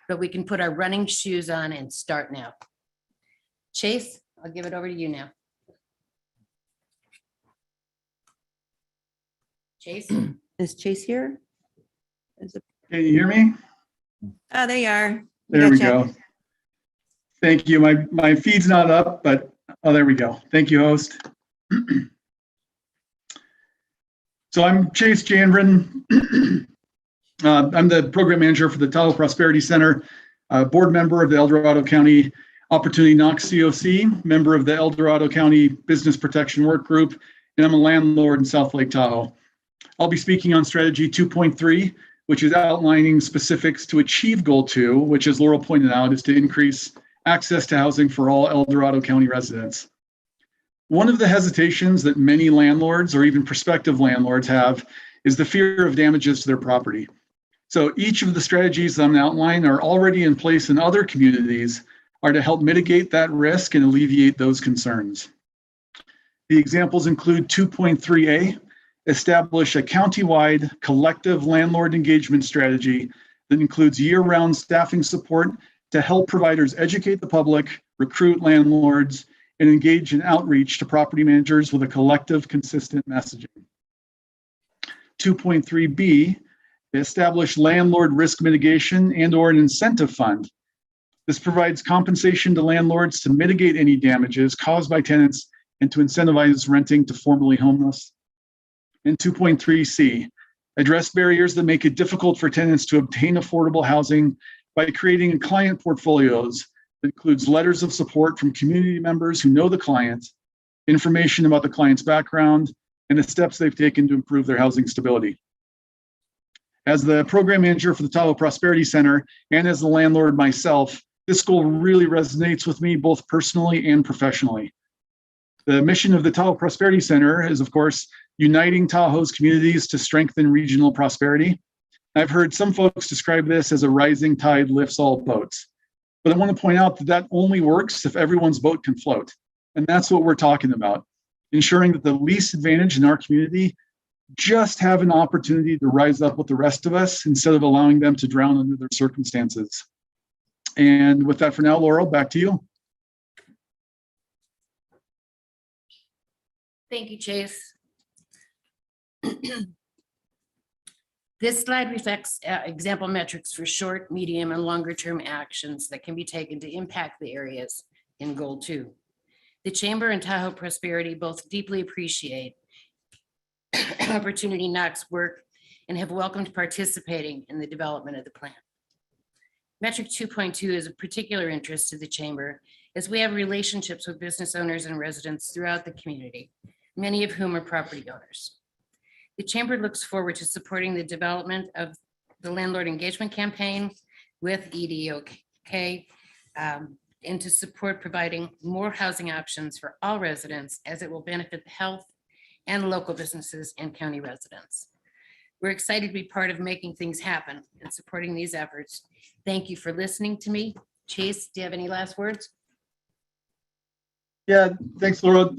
but we can put our running shoes on and start now. Chase, I'll give it over to you now. Chase? Is Chase here? Can you hear me? Oh, there you are. There we Gotcha. go. Thank you. My feed's not up, but oh, there we go. Thank you, host. So I'm Chase Janvrin. I'm the program manager for the Tahoe Prosperity Center, board member of the El Dorado County Opportunity Knox COC, member of the El Dorado County Business Protection Work Group, and I'm a landlord in South Lake Tahoe. I'll be speaking on strategy 2.3, which is outlining specifics to achieve goal 2, which, as Laurel pointed out, is to increase access to housing for all El Dorado County residents. One of the hesitations that many landlords or even prospective landlords have is the fear of damages to their property. So each of the strategies I'm outlining are already in place in other communities are to help mitigate that risk and alleviate those concerns. The examples include 2.3a, establish a countywide collective landlord engagement strategy that includes year-round staffing support to help providers educate the public, recruit landlords, and engage in outreach to property managers with a collective, consistent messaging. 2.3b, establish landlord risk mitigation and/or an incentive fund. This provides compensation to landlords to mitigate any damages caused by tenants and to incentivize renting to formerly homeless. And 2.3c, address barriers that make it difficult for tenants to obtain affordable housing by creating client portfolios that includes letters of support from community members who know the client, information about the client's background, and the steps they've taken to improve their housing stability. As the program manager for the Tahoe Prosperity Center and as the landlord myself, this goal really resonates with me both personally and professionally. The mission of the Tahoe Prosperity Center is, of course, uniting Tahoe's communities to strengthen regional prosperity. I've heard some folks describe this as a rising tide lifts all boats. But I want to point out that that only works if everyone's boat can float. And that's what we're talking about, ensuring that the least advantaged in our community just have an opportunity to rise up with the rest of us instead of allowing them to drown under their circumstances. And with that for now, Laurel, back to you. Thank you, Chase. This slide reflects example metrics for short, medium, and longer term actions that can be taken to impact the areas in Goal 2. The Chamber and Tahoe Prosperity both deeply appreciate Opportunity Knox work and have welcomed participating in the development of the plan. Metric 2.2 is of particular interest to the Chamber as we have relationships with business owners and residents throughout the community, many of whom are property owners. The Chamber looks forward to supporting the development of the Landlord Engagement Campaign with EDOK and to support providing more housing options for all residents as it will benefit the health and local businesses and county residents. We're excited to be part of making things happen and supporting these efforts. Thank you for listening to me. Chase, do you have any last words? Yeah, thanks, Laura.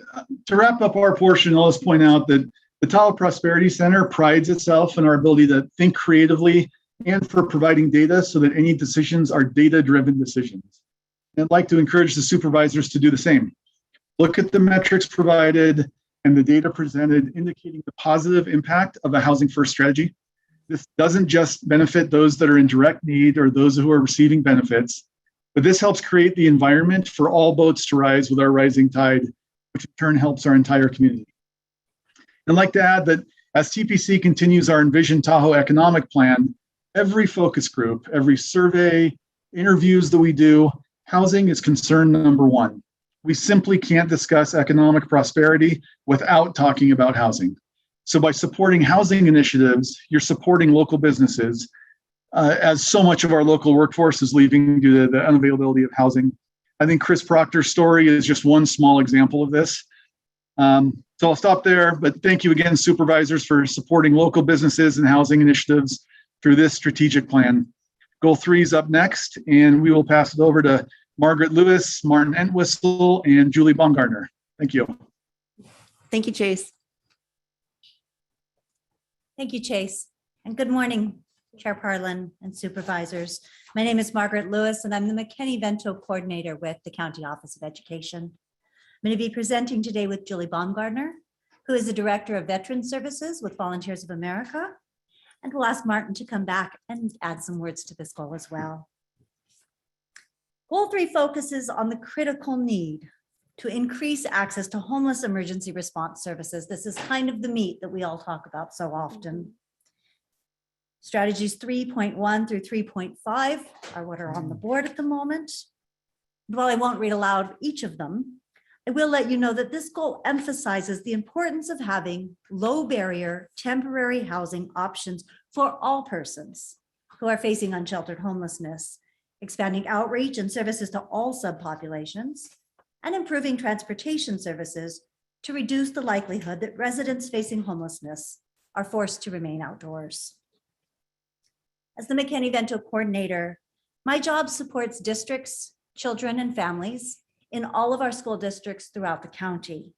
To wrap up our portion, I'll just point out that the Tahoe Prosperity Center prides itself in our ability to think creatively and for providing data so that any decisions are data-driven decisions. And I'd like to encourage the supervisors to do the same. Look at the metrics provided and the data presented indicating the positive impact of a housing first strategy. This doesn't just benefit those that are in direct need or those who are receiving benefits, but this helps create the environment for all boats to rise with our rising tide, which in turn helps our entire community. I'd like to add that as TPC continues our Envision Tahoe economic plan, every focus group, every survey, interviews that we do, housing is concern number one. We simply can't discuss economic prosperity without talking about housing. So by supporting housing initiatives, you're supporting local businesses, as so much of our local workforce is leaving due to the unavailability of housing. I think Chris Proctor's story is just one small example of this. So I'll stop there, but thank you again, supervisors, for supporting local businesses and housing initiatives through this strategic plan. Goal 3 is up next, and we will pass it over to Margaret Lewis, Martin Entwistle, and Julie Baumgartner. Thank you. Thank you, Chase. Thank you, Chase. And good morning, Chair Parlin and supervisors. My name is Margaret Lewis, and I'm the McKinney-Vento coordinator with the County Office of Education. I'm going to be presenting today with Julie Baumgartner, who is the Director of Veteran Services with Volunteers of America. And we'll ask Martin to come back and add some words to this goal as well. Goal 3 focuses on the critical need to increase access to homeless emergency response services. This is kind of the meat that we all talk about so often. Strategies 3.1 through 3.5 are what are on the board at the moment. While I won't read aloud each of them, I will let you know that this goal emphasizes the importance of having low barrier temporary housing options for all persons who are facing unsheltered homelessness, expanding outreach and services to all subpopulations, and improving transportation services to reduce the likelihood that residents facing homelessness are forced to remain outdoors. As the McKinney-Vento coordinator, my job supports districts, children, and families in all of our school districts throughout the county.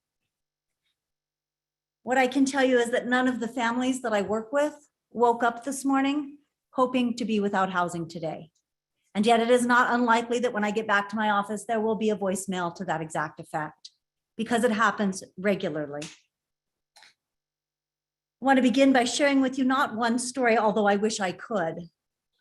What I can tell you is that none of the families that I work with woke up this morning hoping to be without housing today. And yet it is not unlikely that when I get back to my office, there will be a voicemail to that exact effect, because it happens regularly. I want to begin by sharing with you not one story, although I wish I could,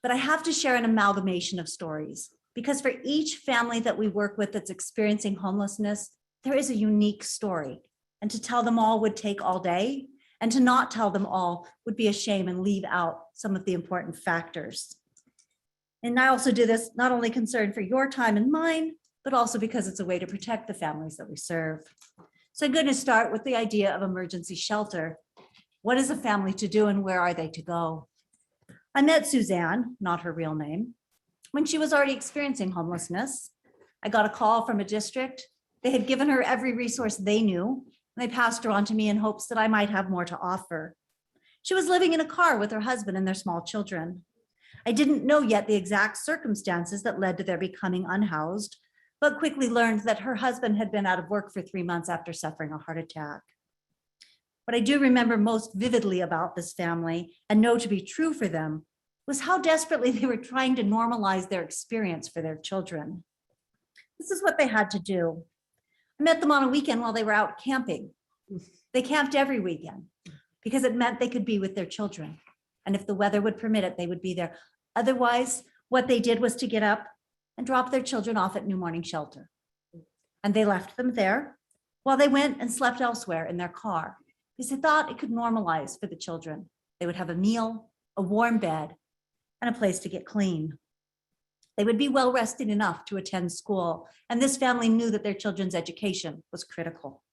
but I have to share an amalgamation of stories, because for each family that we work with that's experiencing homelessness, there is a unique story. And to tell them all would take all day, and to not tell them all would be a shame and leave out some of the important factors. And I also do this not only concern for your time and mine, but also because it's a way to protect the families that we serve. So I'm going to start with the idea of emergency shelter. What is a family to do and where are they to go? I met Suzanne, not her real name, when she was already experiencing homelessness. I got a call from a district. They had given her every resource they knew, and they passed her on to me in hopes that I might have more to offer. She was living in a car with her husband and their small children. I didn't know yet the exact circumstances that led to their becoming unhoused, but quickly learned that her husband had been out of work for 3 months after suffering a heart attack. What I do remember most vividly about this family and know to be true for them was how desperately they were trying to normalize their experience for their children. This is what they had to do. I met them on a weekend while they were out camping. They camped every weekend because it meant they could be with their children. And if the weather would permit it, they would be there. Otherwise, what they did was to get up and drop their children off at New Morning Shelter. And they left them there while they went and slept elsewhere in their car because they thought it could normalize for the children. They would have a meal, a warm bed, and a place to get clean. They would be well rested enough to attend school, and this family knew that their children's education was critical.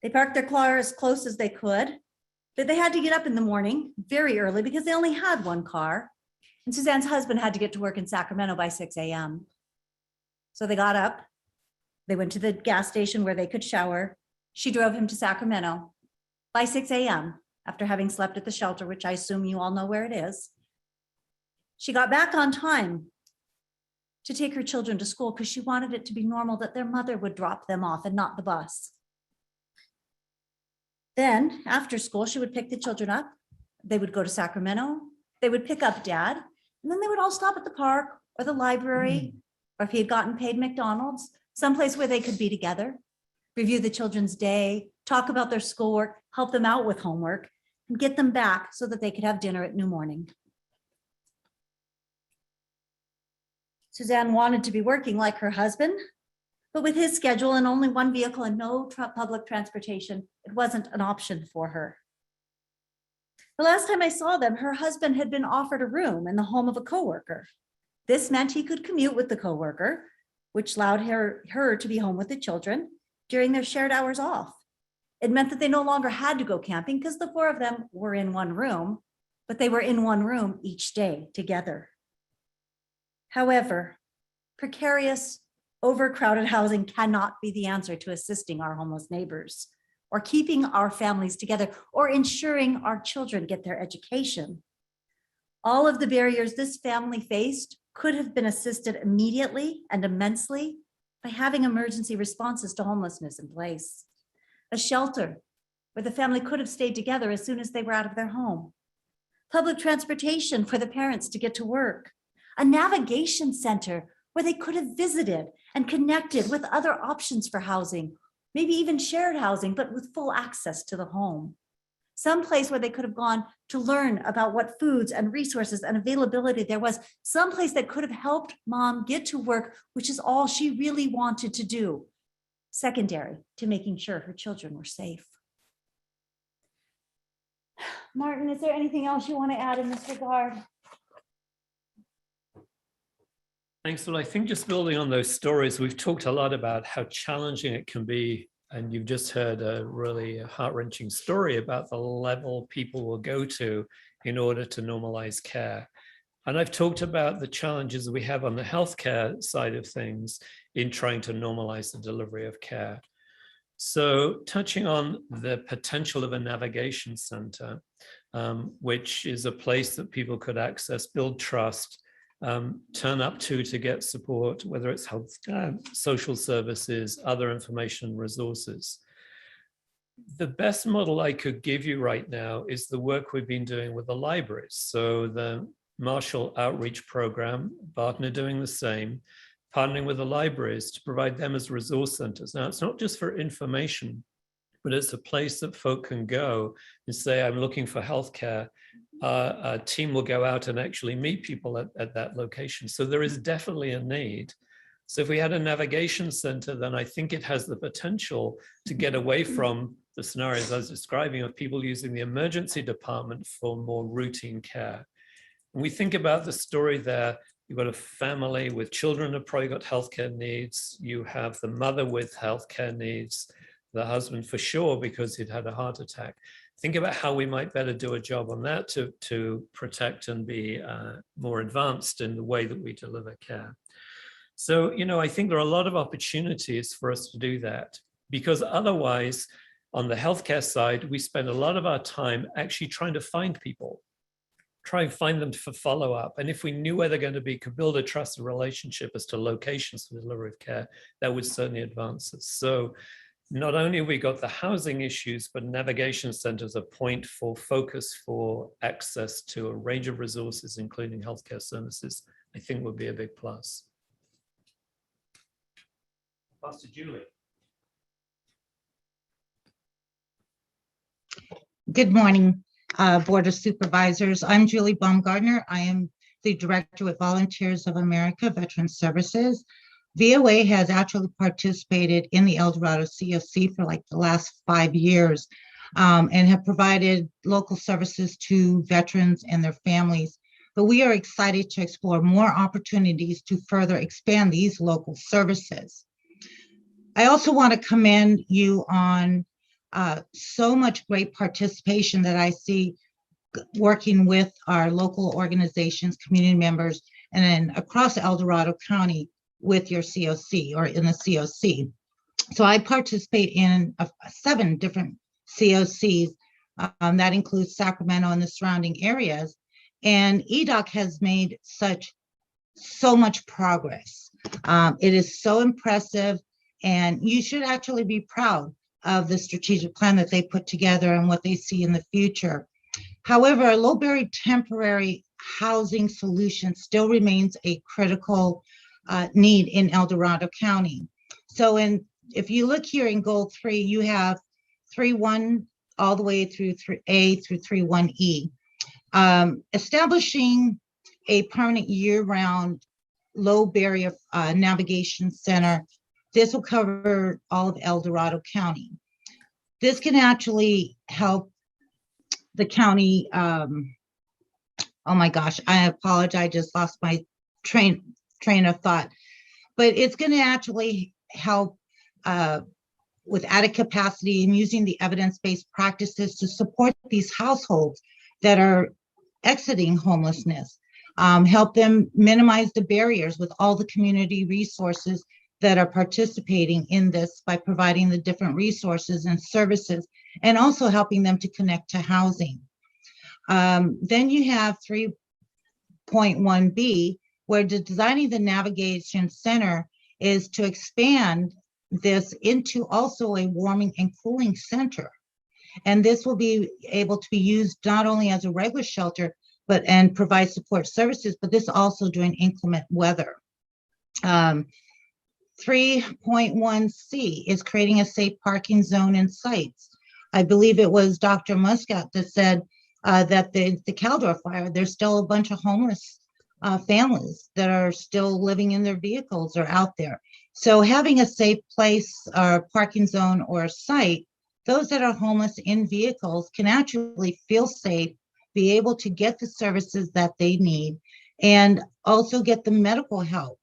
They parked their car as close as they could, but they had to get up in the morning very early because they only had one car, and Suzanne's husband had to get to work in Sacramento by 6 a.m. So they got up, they went to the gas station where they could shower. She drove him to Sacramento by 6 a.m. after having slept at the shelter, which I assume you all know where it is. She got back on time to take her children to school because she wanted it to be normal that their mother would drop them off and not the bus. Then after school, she would pick the children up. They would go to Sacramento. They would pick up dad, and then they would all stop at the park or the library, or if he had gotten paid McDonald's, someplace where they could be together, review the children's day, talk about their schoolwork, help them out with homework, and get them back so that they could have dinner at New Morning. Suzanne wanted to be working like her husband, but with his schedule and only one vehicle and no public transportation, it wasn't an option for her. The last time I saw them, her husband had been offered a room in the home of a coworker. This meant he could commute with the coworker, which allowed her to be home with the children during their shared hours off. It meant that they no longer had to go camping because the four of them were in one room, but they were in one room each day together. However, precarious, overcrowded housing cannot be the answer to assisting our homeless neighbors or keeping our families together or ensuring our children get their education. All of the barriers this family faced could have been assisted immediately and immensely by having emergency responses to homelessness in place. A shelter where the family could have stayed together as soon as they were out of their home. Public transportation for the parents to get to work. A navigation center where they could have visited and connected with other options for housing, maybe even shared housing, but with full access to the home. Some place where they could have gone to learn about what foods and resources and availability there was. Some place that could have helped mom get to work, which is all she really wanted to do, secondary to making sure her children were safe. Martin, is there anything else you want to add in this regard? Thanks. Well, I think just building on those stories, we've talked a lot about how challenging it can be. And you've just heard a really heart-wrenching story about the level people will go to in order to normalize care. And I've talked about the challenges we have on the healthcare side of things in trying to normalize the delivery of care. So touching on the potential of a navigation center, which is a place that people could access, build trust, turn up to get support, whether it's health, social services, other information resources. The best model I could give you right now is the work we've been doing with the libraries. So the Marshall Outreach Program, Barton are doing the same, partnering with the libraries to provide them as resource centers. Now, it's not just for information, but it's a place that folk can go and say, I'm looking for healthcare. A team will go out and actually meet people at that location. So there is definitely a need. So if we had a navigation center, then I think it has the potential to get away from the scenarios I was describing of people using the emergency department for more routine care. When we think about the story there, you've got a family with children who've probably got healthcare needs. You have the mother with healthcare needs, the husband for sure, because he'd had a heart attack. Think about how we might better do a job on that to protect and be more advanced in the way that we deliver care. So, I think there are a lot of opportunities for us to do that, because otherwise On the healthcare side, we spend a lot of our time actually trying to find people, try and find them for follow-up. And if we knew where they're going to be, could build a trusted relationship as to locations for delivery of care, that would certainly advance us. So not only have we got the housing issues, but navigation centers, a point for focus for access to a range of resources, including healthcare services, I think would be a big plus. Pass to Julie. Good morning, Board of Supervisors. I'm Julie Baumgartner. I am the Director with Volunteers of America Veteran Services. VOA has actually participated in the El Dorado COC for like the last 5 years and have provided local services to veterans and their families. But we are excited to explore more opportunities to further expand these local services. I also want to commend you on so much great participation that I see working with our local organizations, community members, and then across El Dorado County with your COC or in the COC. So I participate in 7 different COCs. That includes Sacramento and the surrounding areas. And EDOC has made so much progress. It is so impressive, and you should actually be proud of the strategic plan that they put together and what they see in the future. However, a low-barrier temporary housing solution still remains a critical need in El Dorado County. So if you look here in goal 3, you have 3.1 all the way through 3A through 3.1E. Establishing a permanent year-round low-barrier navigation center. This will cover all of El Dorado County. This can actually help the county. Oh my gosh, I apologize. I just lost my train of thought. But it's going to actually help with added capacity and using the evidence-based practices to support these households that are exiting homelessness. Help them minimize the barriers with all the community resources that are participating in this by providing the different resources and services, and also helping them to connect to housing. Then you have 3.1B, where designing the navigation center is to expand this into also a warming and cooling center. And this will be able to be used not only as a regular shelter, and provide support services, but this also during inclement weather. 3.1C is creating a safe parking zone in sites. I believe it was Dr. Muscat that said that the Caldor fire, there's still a bunch of homeless families that are still living in their vehicles or out there. So having a safe place or parking zone or a site, those that are homeless in vehicles can actually feel safe, be able to get the services that they need, and also get the medical help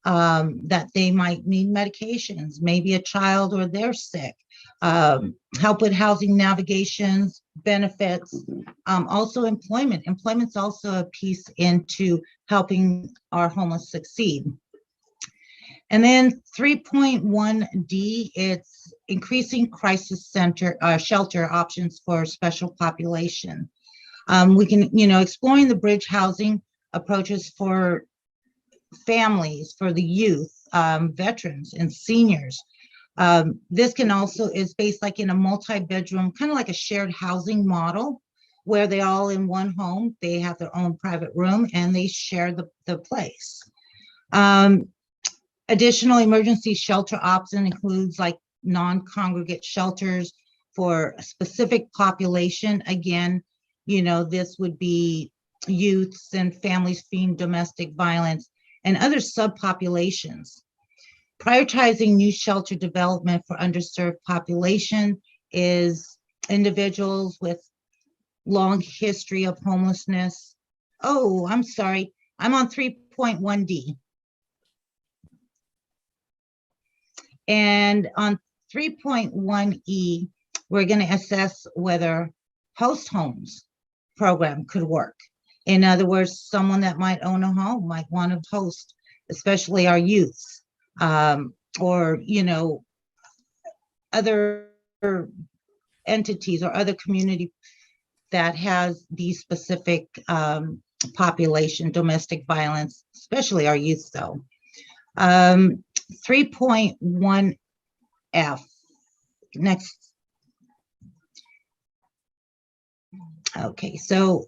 that they might need medications, maybe a child or they're sick, help with housing navigations, benefits, also employment. Employment's also a piece into helping our homeless succeed. And then 3.1D, it's increasing crisis center shelter options for special population. We can, exploring the bridge housing approaches for families, for the youth, veterans and seniors. This can also is based like in a multi-bedroom, kind of like a shared housing model, where they all in one home, they have their own private room and they share the place. Additional emergency shelter option includes like non-congregate shelters for a specific population. Again, this would be youths and families fleeing domestic violence and other subpopulations. Prioritizing new shelter development for underserved population is individuals with long history of homelessness. Oh, I'm sorry, I'm on 3.1D. And on 3.1E, we're going to assess whether host homes program could work. In other words, someone that might own a home might want to host, especially our youths, or, other entities or other community that has these specific population, domestic violence, especially our youth though. 3.1F, next. Okay, so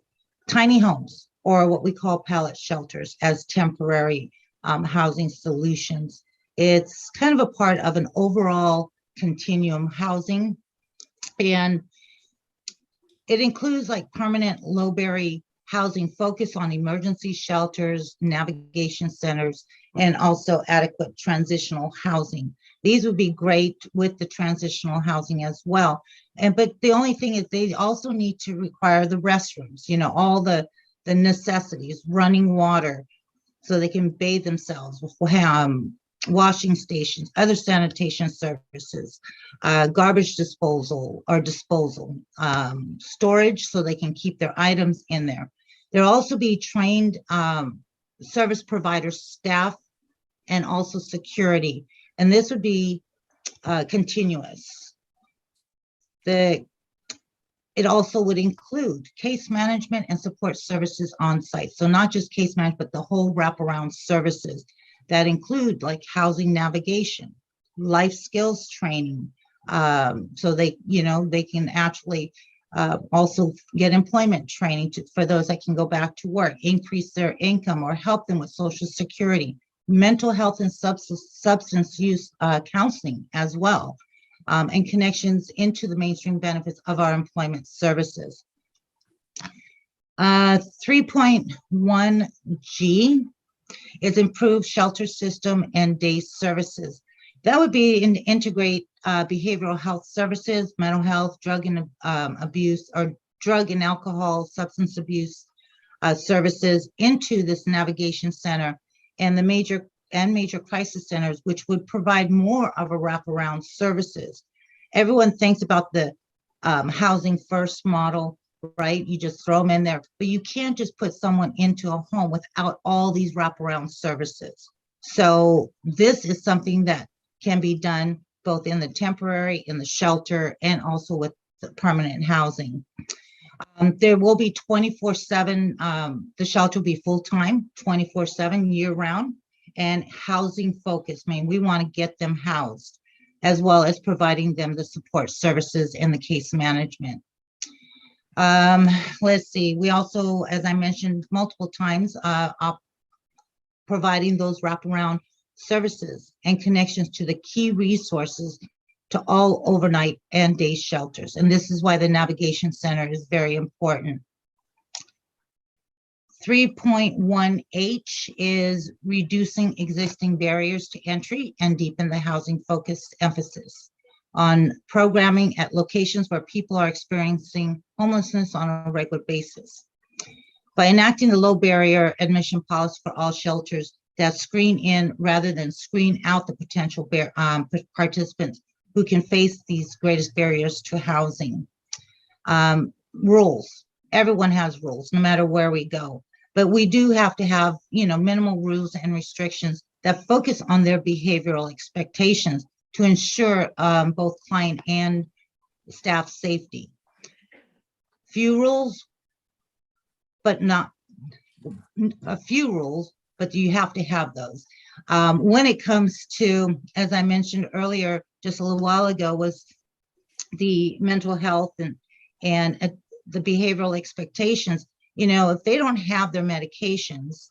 tiny homes, or what we call pallet shelters, as temporary housing solutions. It's kind of a part of an overall continuum housing, and it includes like permanent low-barrier housing focus on emergency shelters, navigation centers, and also adequate transitional housing. These would be great with the transitional housing as well. But the only thing is they also need to require the restrooms, you know, all the necessities, running water, so they can bathe themselves, washing stations, other sanitation services, garbage disposal, storage, so they can keep their items in there. There'll also be trained service provider staff and also security, and this would be continuous. It also would include case management and support services on site. So not just case management, but the whole wraparound services that include like housing navigation, life skills training. So they can actually also get employment training for those that can go back to work, increase their income, or help them with Social Security, mental health and substance use counseling as well, and connections into the mainstream benefits of our employment services. 3.1G is improved shelter system and day services. That would be integrate behavioral health services, mental health, drug and abuse, or drug and alcohol, substance abuse services into this navigation center and the major crisis centers, which would provide more of a wraparound services. Everyone thinks about the housing first model, right? You just throw them in there, but you can't just put someone into a home without all these wraparound services. So this is something that can be done both in the temporary, in the shelter, and also with the permanent housing. There will be 24/7, the shelter will be full-time, 24/7 year-round, and housing focus. I mean, we want to get them housed, as well as providing them the support services and the case management. Let's see, we also, as I mentioned multiple times, providing those wraparound services and connections to the key resources to all overnight and day shelters. And this is why the navigation center is very important. 3.1H is reducing existing barriers to entry and deepen the housing focused emphasis on programming at locations where people are experiencing homelessness on a regular basis. By enacting the low barrier admission policy for all shelters that screen in rather than screen out the potential participants who can face these greatest barriers to housing. Rules, everyone has rules, no matter where we go, but we do have to have, minimal rules and restrictions that focus on their behavioral expectations to ensure both client and staff safety. Few rules, but not a few rules, but you have to have those. When it comes to, as I mentioned earlier, just a little while ago, was the mental health and the behavioral expectations. If they don't have their medications,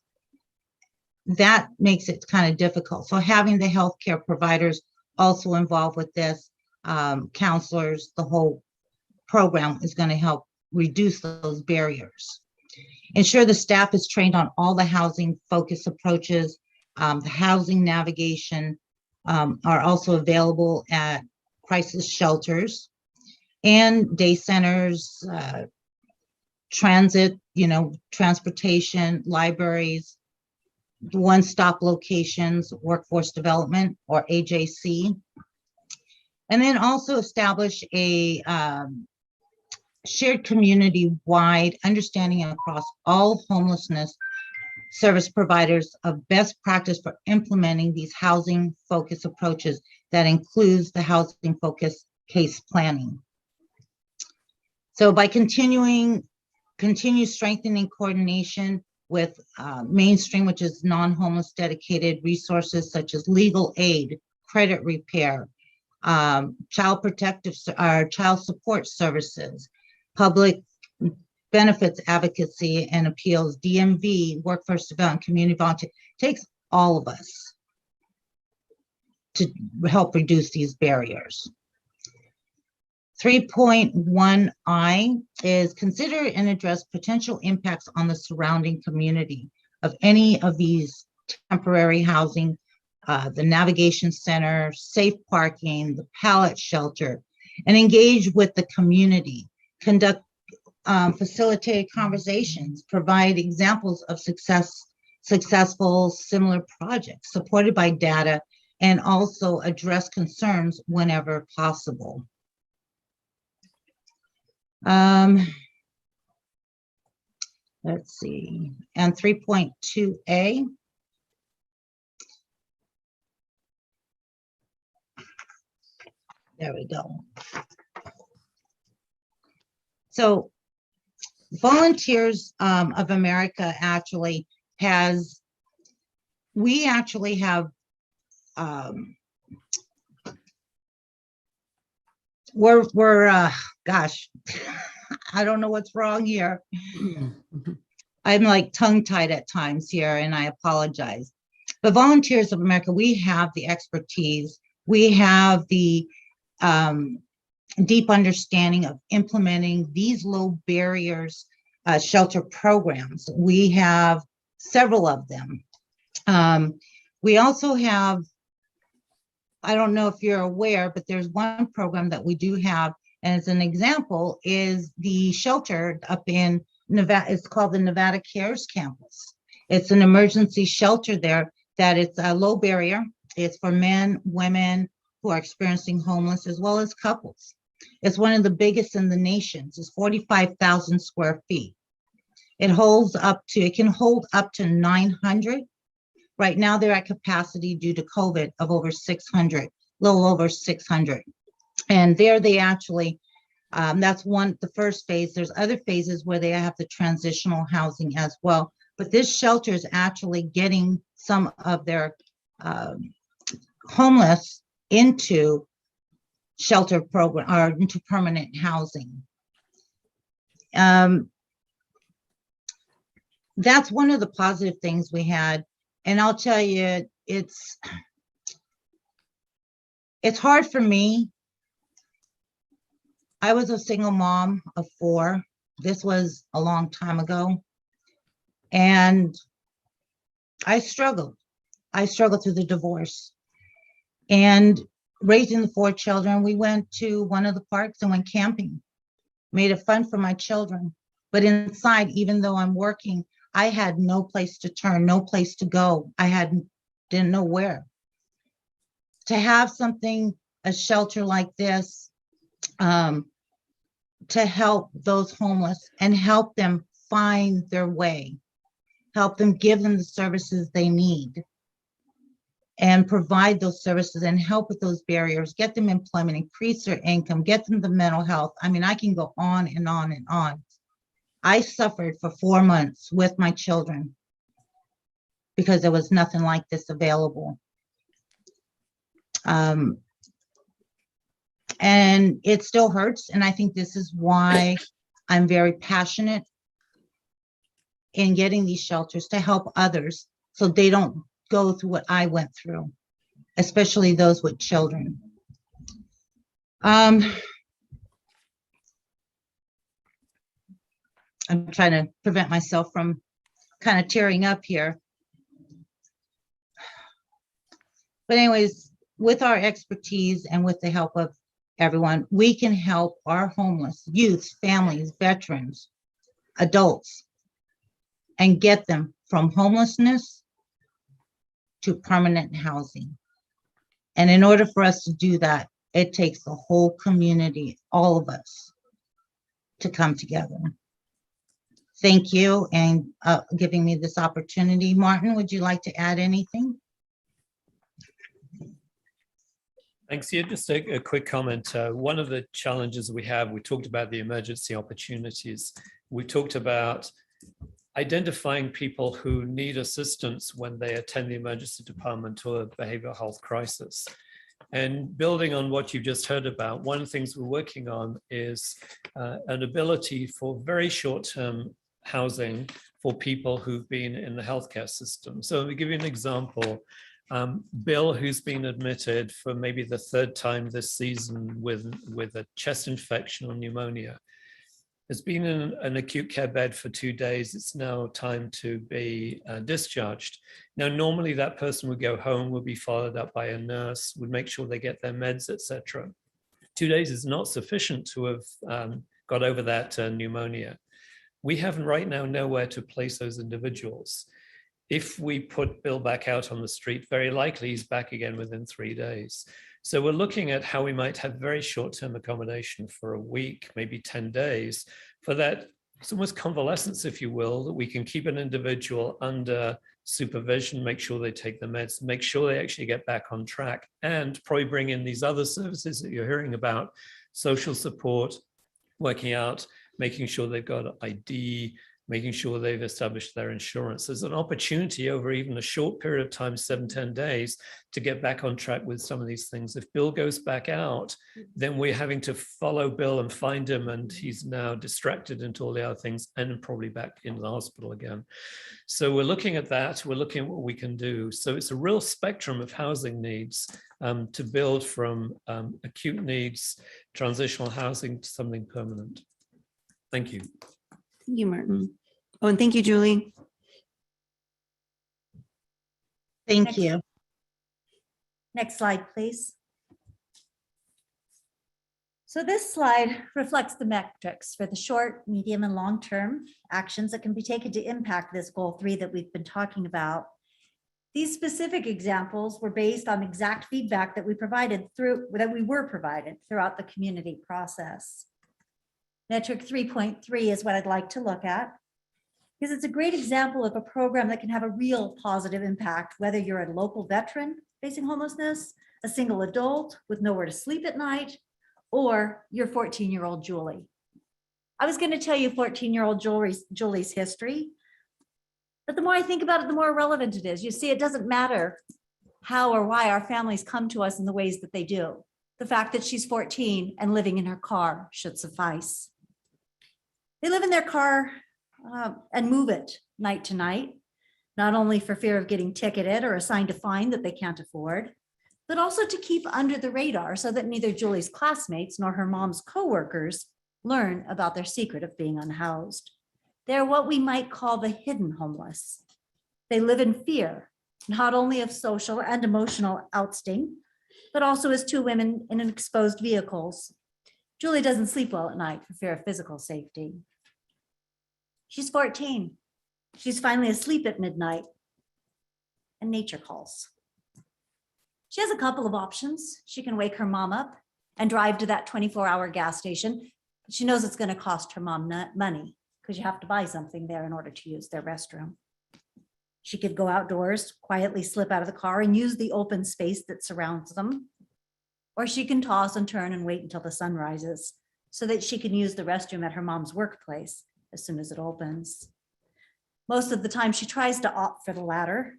that makes it kind of difficult. So having the healthcare providers also involved with this, counselors, the whole program is going to help reduce those barriers. Ensure the staff is trained on all the housing focus approaches. The housing navigation are also available at crisis shelters and day centers, transit, transportation, libraries, one-stop locations, workforce development, or AJC. And then also establish a shared community-wide understanding across all homelessness service providers of best practice for implementing these housing focus approaches that includes the housing focus case planning. So by continue strengthening coordination with mainstream, which is non-homeless dedicated resources such as legal aid, credit repair, child support services, public benefits advocacy and appeals, DMV, workforce development, community volunteer, takes all of us to help reduce these barriers. 3.1I is consider and address potential impacts on the surrounding community of any of these temporary housing, the navigation center, safe parking, the pallet shelter, and engage with the community, conduct facilitated conversations, provide examples of successful similar projects supported by data, and also address concerns whenever possible. Let's see, and 3.2A. There we go. So Volunteers of America actually has, we actually have, gosh, I don't know what's wrong here. I'm like tongue-tied at times here, and I apologize. But Volunteers of America, we have the expertise, we have the deep understanding of implementing these low barriers shelter programs. We have several of them. We also have, I don't know if you're aware, but there's one program that we do have, and as an example, is the shelter up in Nevada. It's called the Nevada Cares Campus. It's an emergency shelter there that it's a low barrier. It's for men, women who are experiencing homeless, as well as couples. It's one of the biggest in the nation. It's 45,000 square feet. It can hold up to 900. Right now they're at capacity due to COVID of over 600, little over 600. And there they actually, that's the first phase. There's other phases where they have the transitional housing as well. But this shelter is actually getting some of their homeless into shelter program or into permanent housing. That's one of the positive things we had. And I'll tell you, it's hard for me. I was a single mom of 4. This was a long time ago. And I struggled. I struggled through the divorce. And raising the 4 children, we went to one of the parks and went camping. Made it fun for my children. But inside, even though I'm working, I had no place to turn, no place to go. Didn't know where. To have something, a shelter like this, to help those homeless and help them find their way, help them, give them the services they need, and provide those services and help with those barriers, get them employment, increase their income, get them the mental health. I mean, I can go on and on and on. I suffered for 4 months with my children because there was nothing like this available. And it still hurts. And I think this is why I'm very passionate in getting these shelters to help others so they don't go through what I went through, especially those with children. I'm trying to prevent myself from kind of tearing up here. But anyways, with our expertise and with the help of everyone, we can help our homeless youths, families, veterans, adults, and get them from homelessness to permanent housing. And in order for us to do that, it takes the whole community, all of us, to come together. Thank you and giving me this opportunity. Martin, would you like to add anything? Thanks. Yeah, just a quick comment. One of the challenges we talked about the emergency opportunities. We talked about identifying people who need assistance when they attend the emergency department or a behavioral health crisis. And building on what you just heard about, one of the things we're working on is an ability for very short-term housing for people who've been in the healthcare system. So let me give you an example. Bill, who's been admitted for maybe the third time this season with a chest infection or pneumonia, has been in an acute care bed for 2 days. It's now time to be discharged. Now, normally that person would go home, would be followed up by a nurse, would make sure they get their meds, etc. 2 days is not sufficient to have got over that pneumonia. We haven't right now nowhere to place those individuals. If we put Bill back out on the street, very likely he's back again within 3 days. So we're looking at how we might have very short-term accommodation for a week, maybe 10 days, for that, it's almost convalescence, if you will, that we can keep an individual under supervision, make sure they take the meds, make sure they actually get back on track, and probably bring in these other services that you're hearing about, social support, working out, making sure they've got ID, making sure they've established their insurance. There's an opportunity over even a short period of time, 7-10 days, to get back on track with some of these things. If Bill goes back out, then we're having to follow Bill and find him, and he's now distracted into all the other things and probably back into the hospital again. So we're looking at that. We're looking at what we can do. So it's a real spectrum of housing needs to build from acute needs, transitional housing to something permanent. Thank you. Thank you, Martin. Oh, and thank you, Julie. Thank you. Next slide, please. So this slide reflects the metrics for the short, medium, and long-term actions that can be taken to impact this goal 3 that we've been talking about. These specific examples were based on exact feedback that we were provided throughout the community process. Metric 3.3 is what I'd like to look at, because it's a great example of a program that can have a real positive impact, whether you're a local veteran facing homelessness, a single adult with nowhere to sleep at night, or your 14-year-old Julie. I was going to tell you 14-year-old Julie's history, but the more I think about it, the more relevant it is. You see, it doesn't matter how or why our families come to us in the ways that they do. The fact that she's 14 and living in her car should suffice. They live in their car and move it night to night, not only for fear of getting ticketed or assigned a fine that they can't afford, but also to keep under the radar so that neither Julie's classmates nor her mom's coworkers learn about their secret of being unhoused. They're what we might call the hidden homeless. They live in fear, not only of social and emotional ousting, but also as 2 women in exposed vehicles. Julie doesn't sleep well at night for fear of physical safety. She's 14. She's finally asleep at midnight, and nature calls. She has a couple of options. She can wake her mom up and drive to that 24-hour gas station. She knows it's going to cost her mom money because you have to buy something there in order to use their restroom. She could go outdoors, quietly slip out of the car and use the open space that surrounds them. Or she can toss and turn and wait until the sun rises so that she can use the restroom at her mom's workplace as soon as it opens. Most of the time she tries to opt for the latter.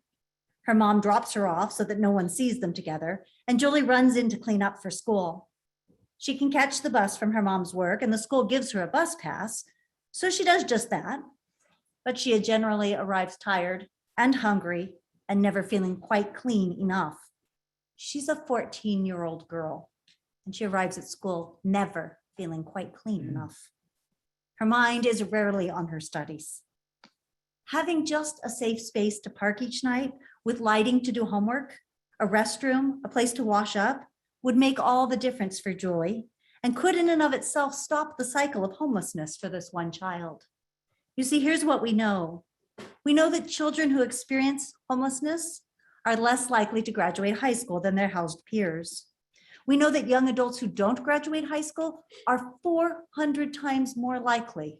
Her mom drops her off so that no one sees them together, and Julie runs in to clean up for school. She can catch the bus from her mom's work, and the school gives her a bus pass, so she does just that. But she generally arrives tired and hungry and never feeling quite clean enough. She's a 14-year-old girl, and she arrives at school never feeling quite clean enough. Her mind is rarely on her studies. Having just a safe space to park each night with lighting to do homework, a restroom, a place to wash up would make all the difference for Julie and could in and of itself stop the cycle of homelessness for this one child. You see, here's what we know. We know that children who experience homelessness are less likely to graduate high school than their housed peers. We know that young adults who don't graduate high school are 400 times more likely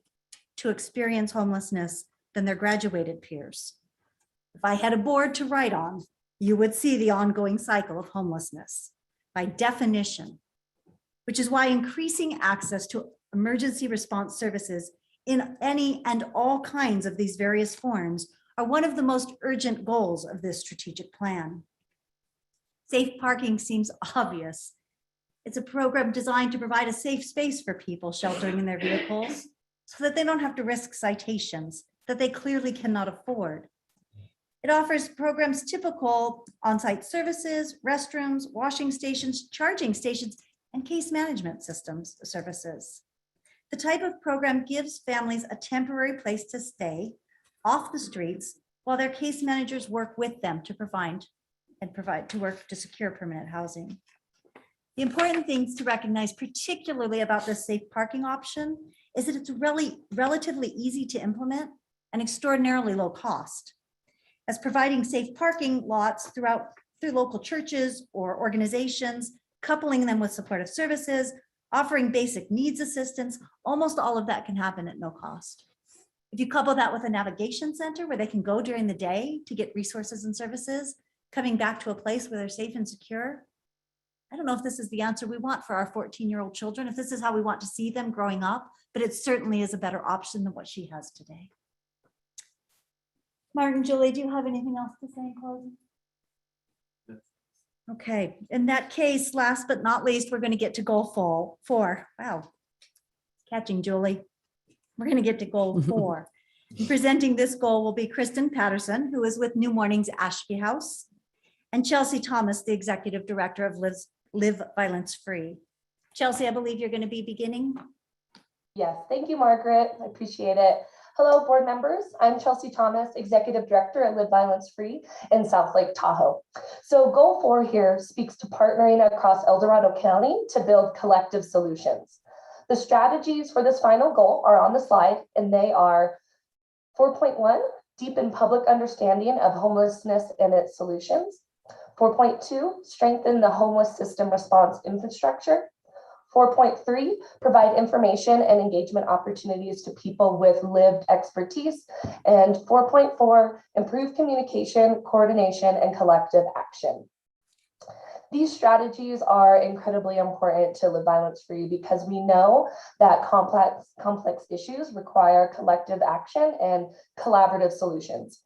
to experience homelessness than their graduated peers. If I had a board to write on, you would see the ongoing cycle of homelessness. by definition, which is why increasing access to emergency response services in any and all kinds of these various forms are one of the most urgent goals of this strategic plan. Safe parking seems obvious. It's a program designed to provide a safe space for people sheltering in their vehicles so that they don't have to risk citations that they clearly cannot afford. It offers programs typical on-site services, restrooms, washing stations, charging stations, and case management systems services. The type of program gives families a temporary place to stay off the streets while their case managers work with them to provide to secure permanent housing. The important things to recognize, particularly about this safe parking option, is that it's really relatively easy to implement and extraordinarily low cost, as providing safe parking lots through local churches or organizations, coupling them with supportive services, offering basic needs assistance, almost all of that can happen at no cost. If you couple that with a navigation center where they can go during the day to get resources and services, coming back to a place where they're safe and secure, I don't know if this is the answer we want for our 14-year-old children, if this is how we want to see them growing up, but it certainly is a better option than what she has today. Martin, Julie, do you have anything else to say in closing? Okay, in that case, last but not least, we're going to get to goal 4. Wow, catching Julie. We're going to get to goal 4. Presenting this goal will be Kristen Patterson, who is with New Mornings Ashby House, and Chelsea Thomas, the Executive Director of Live Violence Free. Chelsea, I believe you're going to be beginning. Yes, thank you, Margaret. I appreciate it. Hello, board members. I'm Chelsea Thomas, Executive Director at Live Violence Free in South Lake Tahoe. So goal 4 here speaks to partnering across El Dorado County to build collective solutions. The strategies for this final goal are on the slide, and they are 4.1, deepen public understanding of homelessness and its solutions. 4.2, strengthen the homeless system response infrastructure. 4.3, provide information and engagement opportunities to people with lived expertise. And 4.4, improve communication, coordination, and collective action. These strategies are incredibly important to Live Violence Free because we know that complex issues require collective action and collaborative solutions.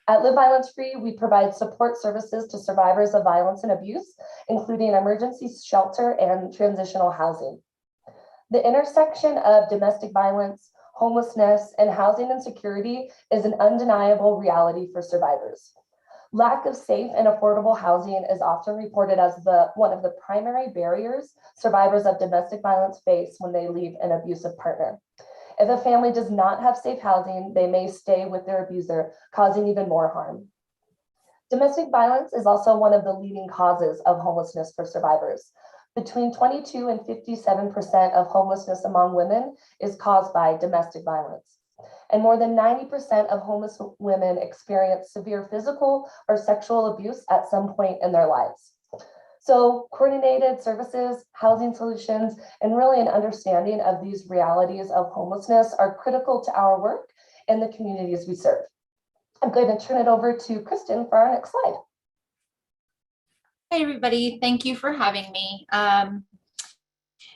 At Live Violence Free, we provide support services to survivors of violence and abuse, including emergency shelter and transitional housing. The intersection of domestic violence, homelessness, and housing insecurity is an undeniable reality for survivors. Lack of safe and affordable housing is often reported as one of the primary barriers survivors of domestic violence face when they leave an abusive partner. If a family does not have safe housing, they may stay with their abuser, causing even more harm. Domestic violence is also one of the leading causes of homelessness for survivors. Between 22 and 57% of homelessness among women is caused by domestic violence. And more than 90% of homeless women experience severe physical or sexual abuse at some point in their lives. So coordinated services, housing solutions, and really an understanding of these realities of homelessness are critical to our work and the communities we serve. I'm going to turn it over to Kristen for our next slide. Hi, everybody. Thank you for having me.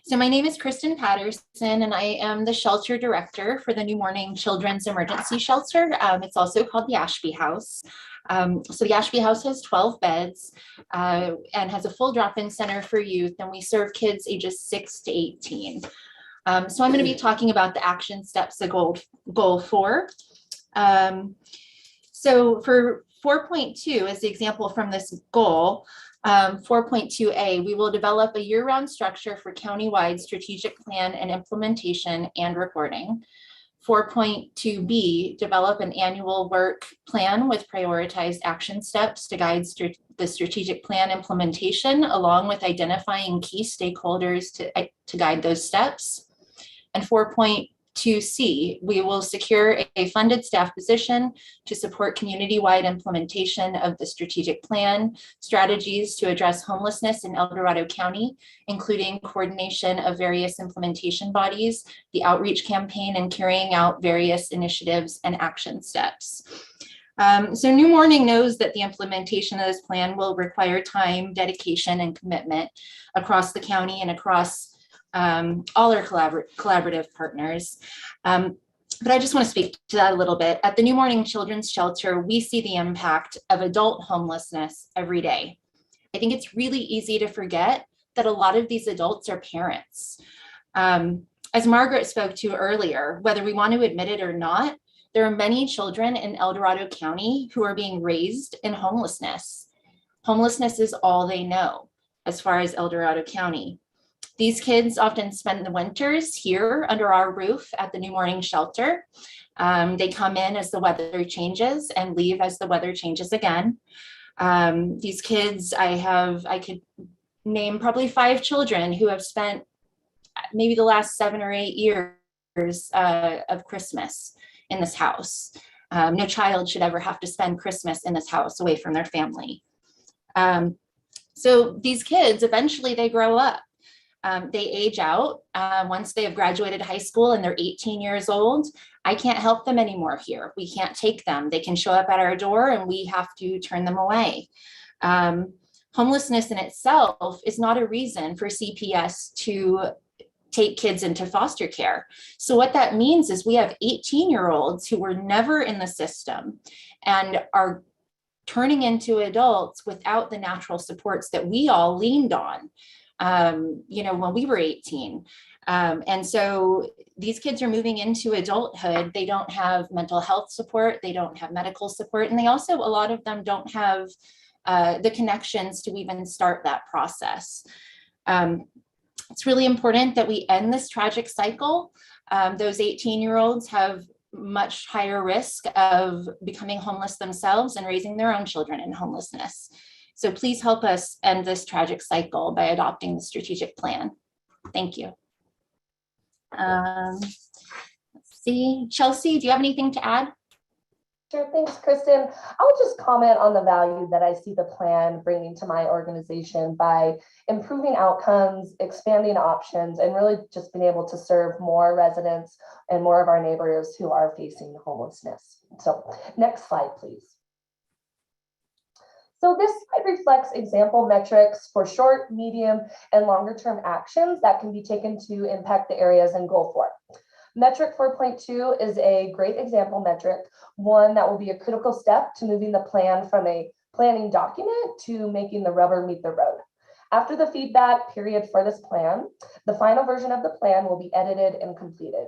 So my name is Kristen Patterson, and I am the shelter director for the New Morning Children's Emergency Shelter. It's also called the Ashby House. So the Ashby House has 12 beds and has a full drop-in center for youth, and we serve kids ages 6 to 18. So I'm going to be talking about the action steps of goal 4. So for 4.2 as the example from this goal, 4.2a, we will develop a year-round structure for countywide strategic plan and implementation and reporting. 4.2b, develop an annual work plan with prioritized action steps to guide the strategic plan implementation, along with identifying key stakeholders to guide those steps. And 4.2c, we will secure a funded staff position to support community-wide implementation of the strategic plan, strategies to address homelessness in El Dorado County, including coordination of various implementation bodies, the outreach campaign, and carrying out various initiatives and action steps. So New Morning knows that the implementation of this plan will require time, dedication, and commitment across the county and across all our collaborative partners. But I just want to speak to that a little bit. At the New Morning Children's Shelter, we see the impact of adult homelessness every day. I think it's really easy to forget that a lot of these adults are parents. As Margaret spoke to earlier, whether we want to admit it or not, there are many children in El Dorado County who are being raised in homelessness. Homelessness is all they know as far as El Dorado County. These kids often spend the winters here under our roof at the New Morning Shelter. They come in as the weather changes and leave as the weather changes again. These kids, I could name probably 5 children who have spent maybe the last 7 or 8 years of Christmas in this house. No child should ever have to spend Christmas in this house away from their family. So these kids, eventually they grow up. They age out. Once they have graduated high school and they're 18 years old, I can't help them anymore here. We can't take them. They can show up at our door and we have to turn them away. Homelessness in itself is not a reason for CPS to take kids into foster care. So what that means is we have 18-year-olds who were never in the system and are turning into adults without the natural supports that we all leaned on, when we were 18. And so these kids are moving into adulthood. They don't have mental health support. They don't have medical support. And they also, a lot of them don't have the connections to even start that process. It's really important that we end this tragic cycle. Those 18-year-olds have much higher risk of becoming homeless themselves and raising their own children in homelessness. So please help us end this tragic cycle by adopting the strategic plan. Thank you. Let's see, Chelsea, do you have anything to add? Sure, thanks, Kristen. I'll just comment on the value that I see the plan bringing to my organization by improving outcomes, expanding options, and really just being able to serve more residents and more of our neighbors who are facing homelessness. So next slide, please. So this slide reflects example metrics for short, medium, and longer term actions that can be taken to impact the areas in goal 4. Metric 4.2 is a great example metric, one that will be a critical step to moving the plan from a planning document to making the rubber meet the road. After the feedback period for this plan, the final version of the plan will be edited and completed.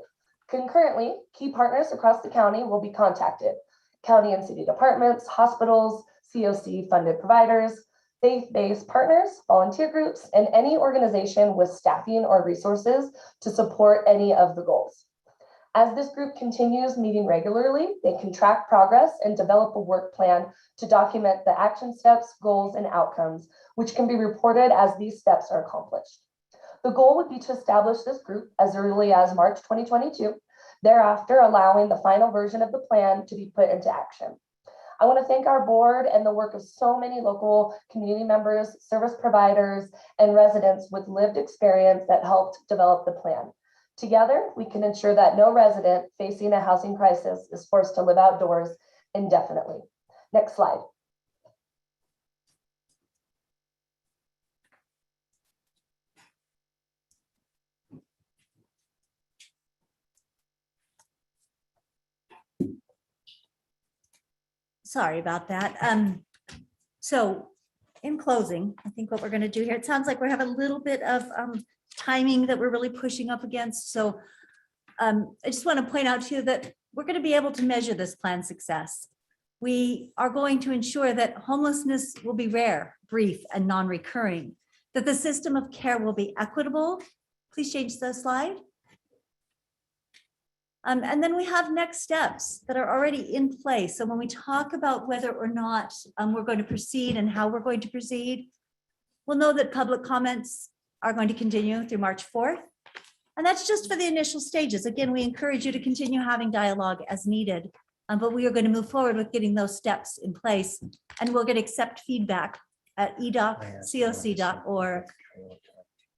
Concurrently, key partners across the county will be contacted. County and city departments, hospitals, COC funded providers, faith-based partners, volunteer groups, and any organization with staffing or resources to support any of the goals. As this group continues meeting regularly, they can track progress and develop a work plan to document the action steps, goals, and outcomes, which can be reported as these steps are accomplished. The goal would be to establish this group as early as March 2022, thereafter allowing the final version of the plan to be put into action. I want to thank our board and the work of so many local community members, service providers, and residents with lived experience that helped develop the plan. Together, we can ensure that no resident facing a housing crisis is forced to live outdoors indefinitely. Next slide. Sorry about that. So in closing, I think what we're going to do here, it sounds like we have a little bit of timing that we're really pushing up against. So I just want to point out to you that we're going to be able to measure this plan's success. We are going to ensure that homelessness will be rare, brief, and non-recurring, that the system of care will be equitable. Please change the slide. And then we have next steps that are already in place. So when we talk about whether or not we're going to proceed and how we're going to proceed, we'll know that public comments are going to continue through March 4th. And that's just for the initial stages. Again, we encourage you to continue having dialogue as needed, but we are going to move forward with getting those steps in place. And we're going to accept feedback at edoccoc.org.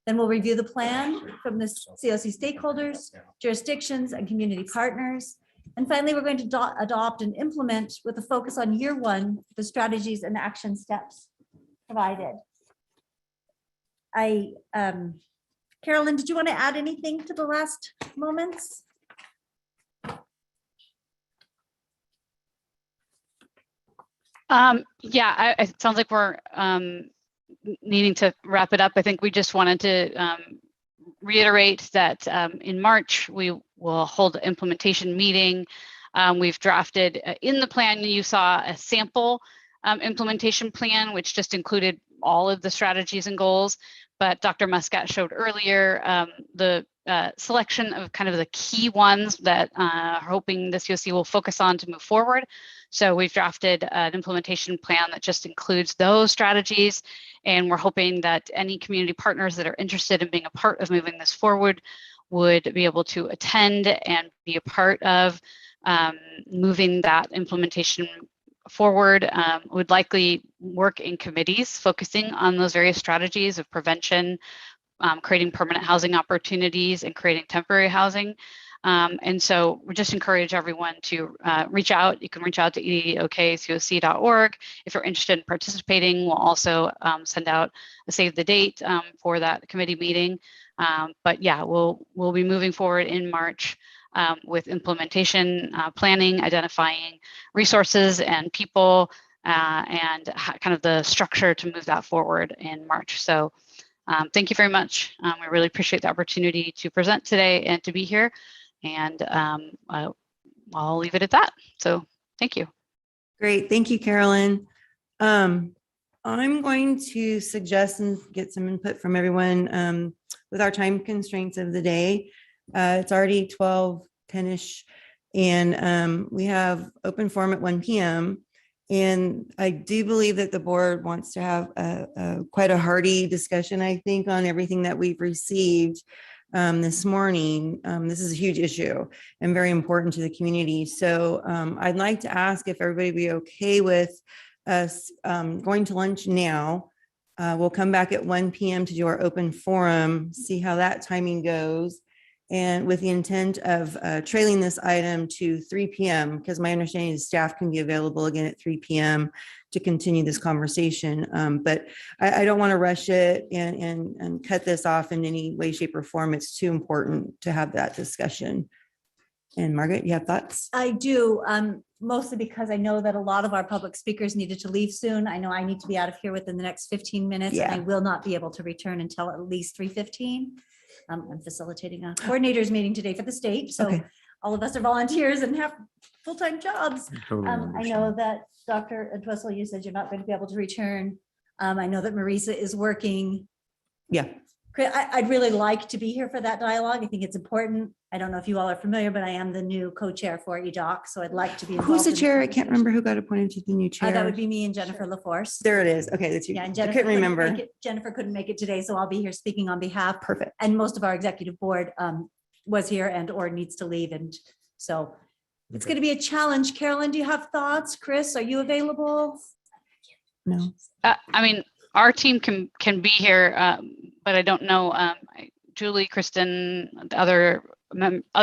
Then we'll review the plan from the COC stakeholders, jurisdictions, and community partners. And finally, we're going to adopt and implement with a focus on year one, the strategies and action steps provided. Carolyn, did you want to add anything to the last moments? Yeah, it sounds like we're needing to wrap it up. I think we just wanted to reiterate that in March, we will hold an implementation meeting. We've drafted in the plan, you saw a sample implementation plan, which just included all of the strategies and goals. But Dr. Muscat showed earlier the selection of kind of the key ones that are hoping the COC will focus on to move forward. So we've drafted an implementation plan that just includes those strategies. And we're hoping that any community partners that are interested in being a part of moving this forward would be able to attend and be a part of moving that implementation forward. Would likely work in committees focusing on those various strategies of prevention, creating permanent housing opportunities, and creating temporary housing. And so we just encourage everyone to reach out. You can reach out to edokcoc.org if you're interested in participating. We'll also send out a save the date for that committee meeting. But yeah, we'll be moving forward in March with implementation planning, identifying resources and people, and kind of the structure to move that forward in March. So thank you very much. We really appreciate the opportunity to present today and to be here. And I'll leave it at that. So thank you. Great. Thank you, Carolyn. I'm going to suggest and get some input from everyone with our time constraints of the day. It's already 12:10-ish, and we have open forum at 1 p.m. And I do believe that the board wants to have quite a hearty discussion, I think, on everything that we've received this morning. This is a huge issue and very important to the community. So I'd like to ask if everybody be okay with us going to lunch now. We'll come back at 1 p.m. to do our open forum, see how that timing goes. And with the intent of trailing this item to 3 p.m., because my understanding is staff can be available again at 3 p.m. to continue this conversation. But I don't want to rush it and cut this off in any way, shape, or form. It's too important to have that discussion. And Margaret, you have thoughts? I do, mostly because I know that a lot of our public speakers needed to leave soon. I know I need to be out of here within the next 15 minutes, and I will not be able to return until at least 3:15. I'm facilitating a coordinators meeting today for the state. So all of us are volunteers and have full-time jobs. I know that Dr. Entwistle, you said you're not going to be able to return. I know that Marisa is working. Yeah. I'd really like to be here for that dialogue. I think it's important. I don't know if you all are familiar, but I am the new co-chair for EDOC, so I'd like to be involved. Who's the chair? I can't remember who got appointed to the new chair. That would be me and Jennifer LaForce. There it is. Okay, that's you. Yeah, and I Jennifer couldn't remember. Jennifer couldn't make it today, so I'll be here speaking on behalf. Perfect. And most of our executive board was here and or needs to leave, and so it's going to be a challenge. Carolyn, do you have thoughts? Chris, are you available? No. I mean, our team can be here, but I don't know. Julie, Kristen, the other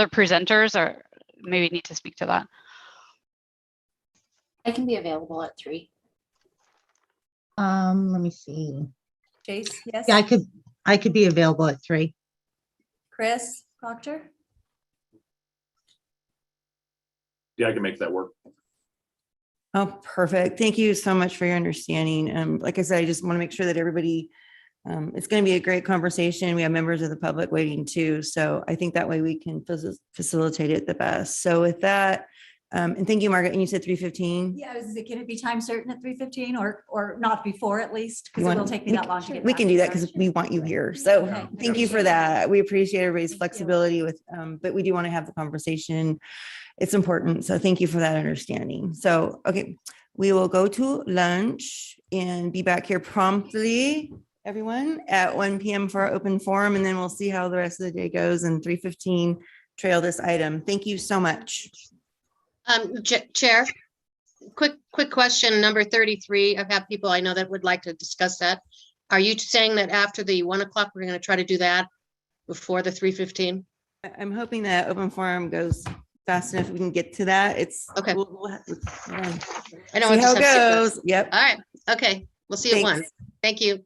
presenters are maybe need to speak to that. I can be available at 3. Let me see. Jace, yes. Yeah, I could be available at 3. Chris, Proctor. Yeah, I can make that work. Oh, perfect. Thank you so much for your understanding. Like I said, I just want to make sure that everybody, it's going to be a great conversation. We have members of the public waiting too. So I think that way we can facilitate it the best. So with that, and thank you, Margaret. And you said 3:15? Yeah, can it be time certain at 3:15 or not before at least? Because it will take me that long to get We back. can do that because we want you here. So Okay. thank you for that. We appreciate everybody's flexibility with, but we do want to have the conversation. It's important. So thank you for that understanding. So, okay, we will go to lunch and be back here promptly, everyone, at 1 p.m. for our open forum, and then we'll see how the rest of the day goes, and 3:15 trail this item. Thank you so much. Chair, quick question, number 33. I've had people I know that would like to discuss that. Are you saying that after the 1 o'clock, we're going to try to do that before the 3:15? I'm hoping that open forum goes fast enough we can get to that. It's Okay. yeah. I know. See I how just it have to- goes. Yep. All right. Okay. We'll see you at one. Thanks. Thank you.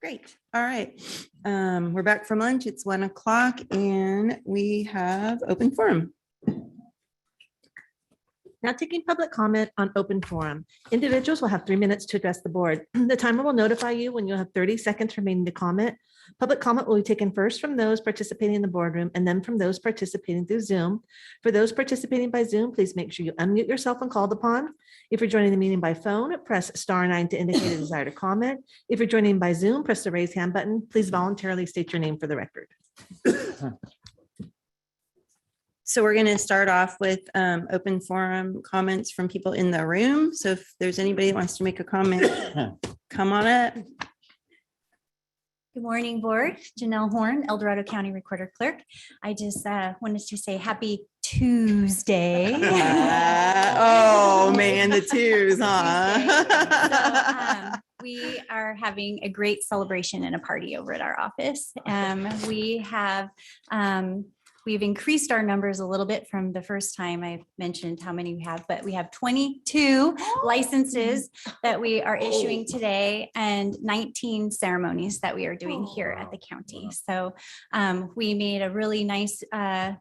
Great. All right. We're back from lunch. It's 1 o'clock and we have open forum. Now taking public comment on open forum. Individuals will have 3 minutes to address the board. The timer will notify you when you have 30 seconds remaining to comment. Public comment will be taken first from those participating in the boardroom and then from those participating through Zoom. For those participating by Zoom, please make sure you unmute yourself when called upon. If you're joining the meeting by phone, press *9 to indicate a desire to comment. If you're joining by Zoom, press the raise hand button. Please voluntarily state your name for the record. So we're going to start off with open forum comments from people in the room. So if there's anybody that wants to make a comment, come on up. Good morning, board. Janelle Horn, El Dorado County Recorder Clerk. I just wanted to say happy Tuesday. Oh man, the twos, huh? So, we are having a great celebration and a party over at our office. We've increased our numbers a little bit from the first time I mentioned how many we have, but we have 22 licenses that we are issuing today and 19 ceremonies that we are doing here at the county. So we made a really nice,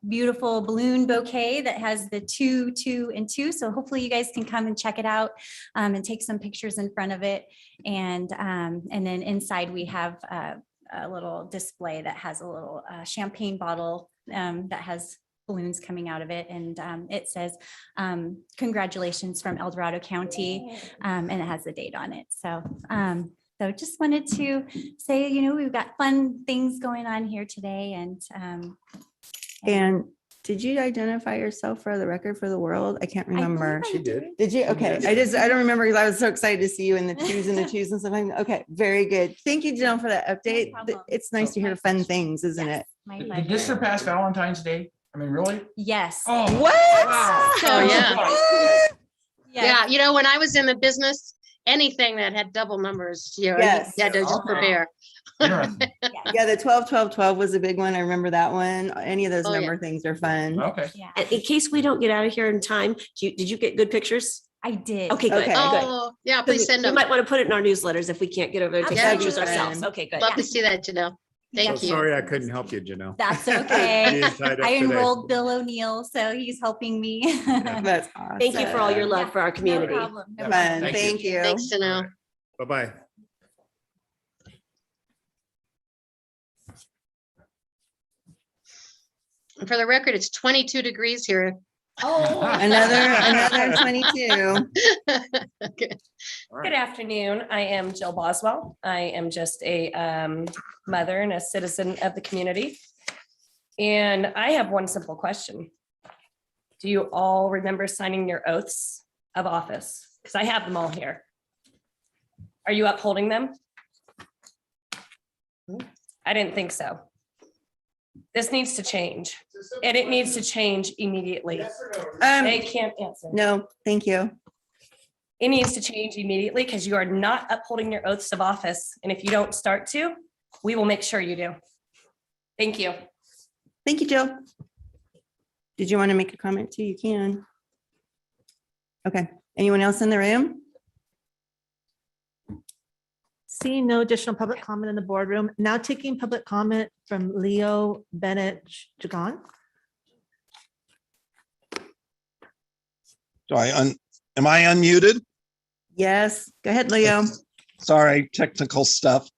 beautiful balloon bouquet that has the 2, 2, and 2. So hopefully you guys can come and check it out and take some pictures in front of it. And then inside we have a little display that has a little champagne bottle that has balloons coming out of it. And it says, congratulations from El Dorado County. And it has the date on it. So just wanted to say, we've got fun things going on here today. And did you identify yourself for the record for the world? I can't remember. She did. Did you? Okay. I don't remember because I was so excited to see you in the twos and stuff. Okay. Very good. Thank you, Jill, for that update. It's nice to hear fun things, isn't it? Did this surpass Valentine's Day? I mean, really? Yes. Oh, what? Wow. Oh, yeah. Yeah. When I was in the business, anything that had double numbers, Yes. you had to just prepare. Yeah, the 12-12-12 was a big one. I remember that one. Any of those number things are fun. Okay. Yeah. In case we don't get out of here in time, did you get good pictures? I did. Okay, good. Okay. Oh, yeah, please send We them. might want to put it in our newsletters if we can't get over there and take Yeah, pictures that'd be ourselves. fun. Okay, good. Love to see that, Janelle. Thank you. Sorry, I couldn't help you, Janelle. That's okay. He is tied up I today. enrolled Bill O'Neill, so he's helping me. That's awesome. Thank you for all your love for our community. No problem. No Fun. problem. Thank you. Thanks, Janelle. Bye-bye. And for the record, it's 22 degrees here. Oh. Another 22. Okay. Good afternoon. I am Jill Boswell. I am just a mother and a citizen of the community. And I have one simple question. Do you all remember signing your oaths of office? Because I have them all here. Are you upholding them? I didn't think so. This needs to change, and it needs to change immediately. They can't answer. No, thank you. It needs to change immediately because you are not upholding your oaths of office. And if you don't start to, we will make sure you do. Thank you. Thank you, Jill. Did you want to make a comment too? You can. Okay. Anyone else in the room? Seeing no additional public comment in the boardroom, now taking public comment from Leo Bennett Jagan. Am I unmuted? Yes, go ahead, Leo. Sorry, technical stuff.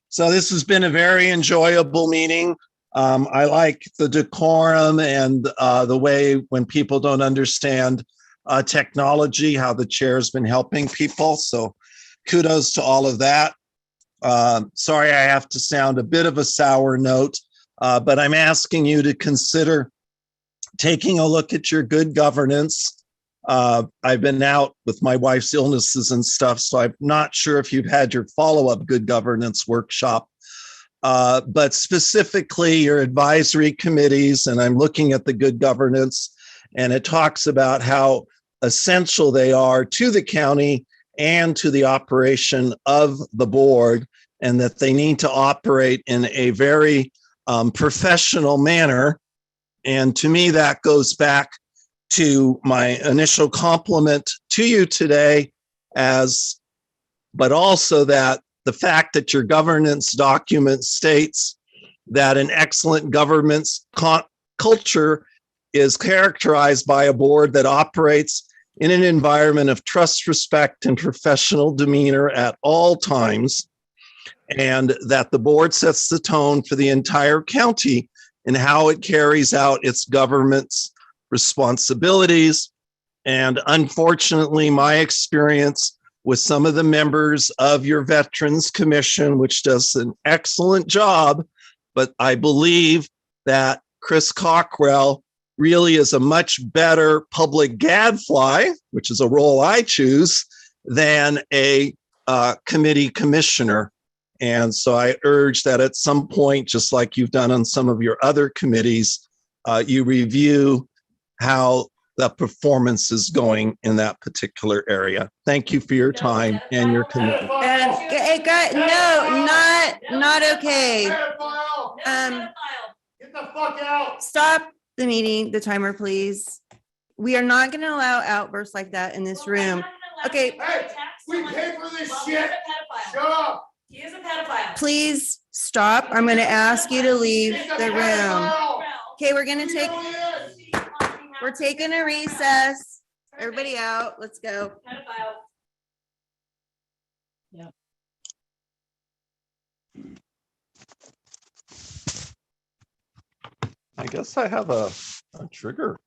So this has been a very enjoyable meeting. I like the decorum and the way when people don't understand technology, how the chair's been helping people. So kudos to all of that. Sorry, I have to sound a bit of a sour note, but I'm asking you to consider taking a look at your good governance. I've been out with my wife's illnesses and stuff, so I'm not sure if you've had your follow-up good governance workshop, but specifically your advisory committees, and I'm looking at the good governance, and it talks about how essential they are to the county and to the operation of the board, and that they need to operate in a very professional manner. And to me, that goes back to my initial compliment to you today, but also that the fact that your governance document states that an excellent governance culture is characterized by a board that operates in an environment of trust, respect, and professional demeanor at all times, and that the board sets the tone for the entire county in how it carries out its government's responsibilities. And unfortunately, my experience with some of the members of your Veterans Commission, which does an excellent job, but I believe that Chris Cockrell really is a much better public gadfly, which is a role I choose, than a committee commissioner. And so I urge that at some point, just like you've done on some of your other committees, you review how the performance is going in that particular area. Thank you for your time and your commitment. And, hey, guys, no, not okay. Get the fuck out. Stop the meeting, the timer, please. We are not going to allow outbursts like that in this room. Okay. Hey, we pay for this shit. Shut up. He is a pedophile. Please stop. I'm going to ask you to leave the room. Okay, we're taking a recess. Everybody out. Let's go. I guess I have a trigger.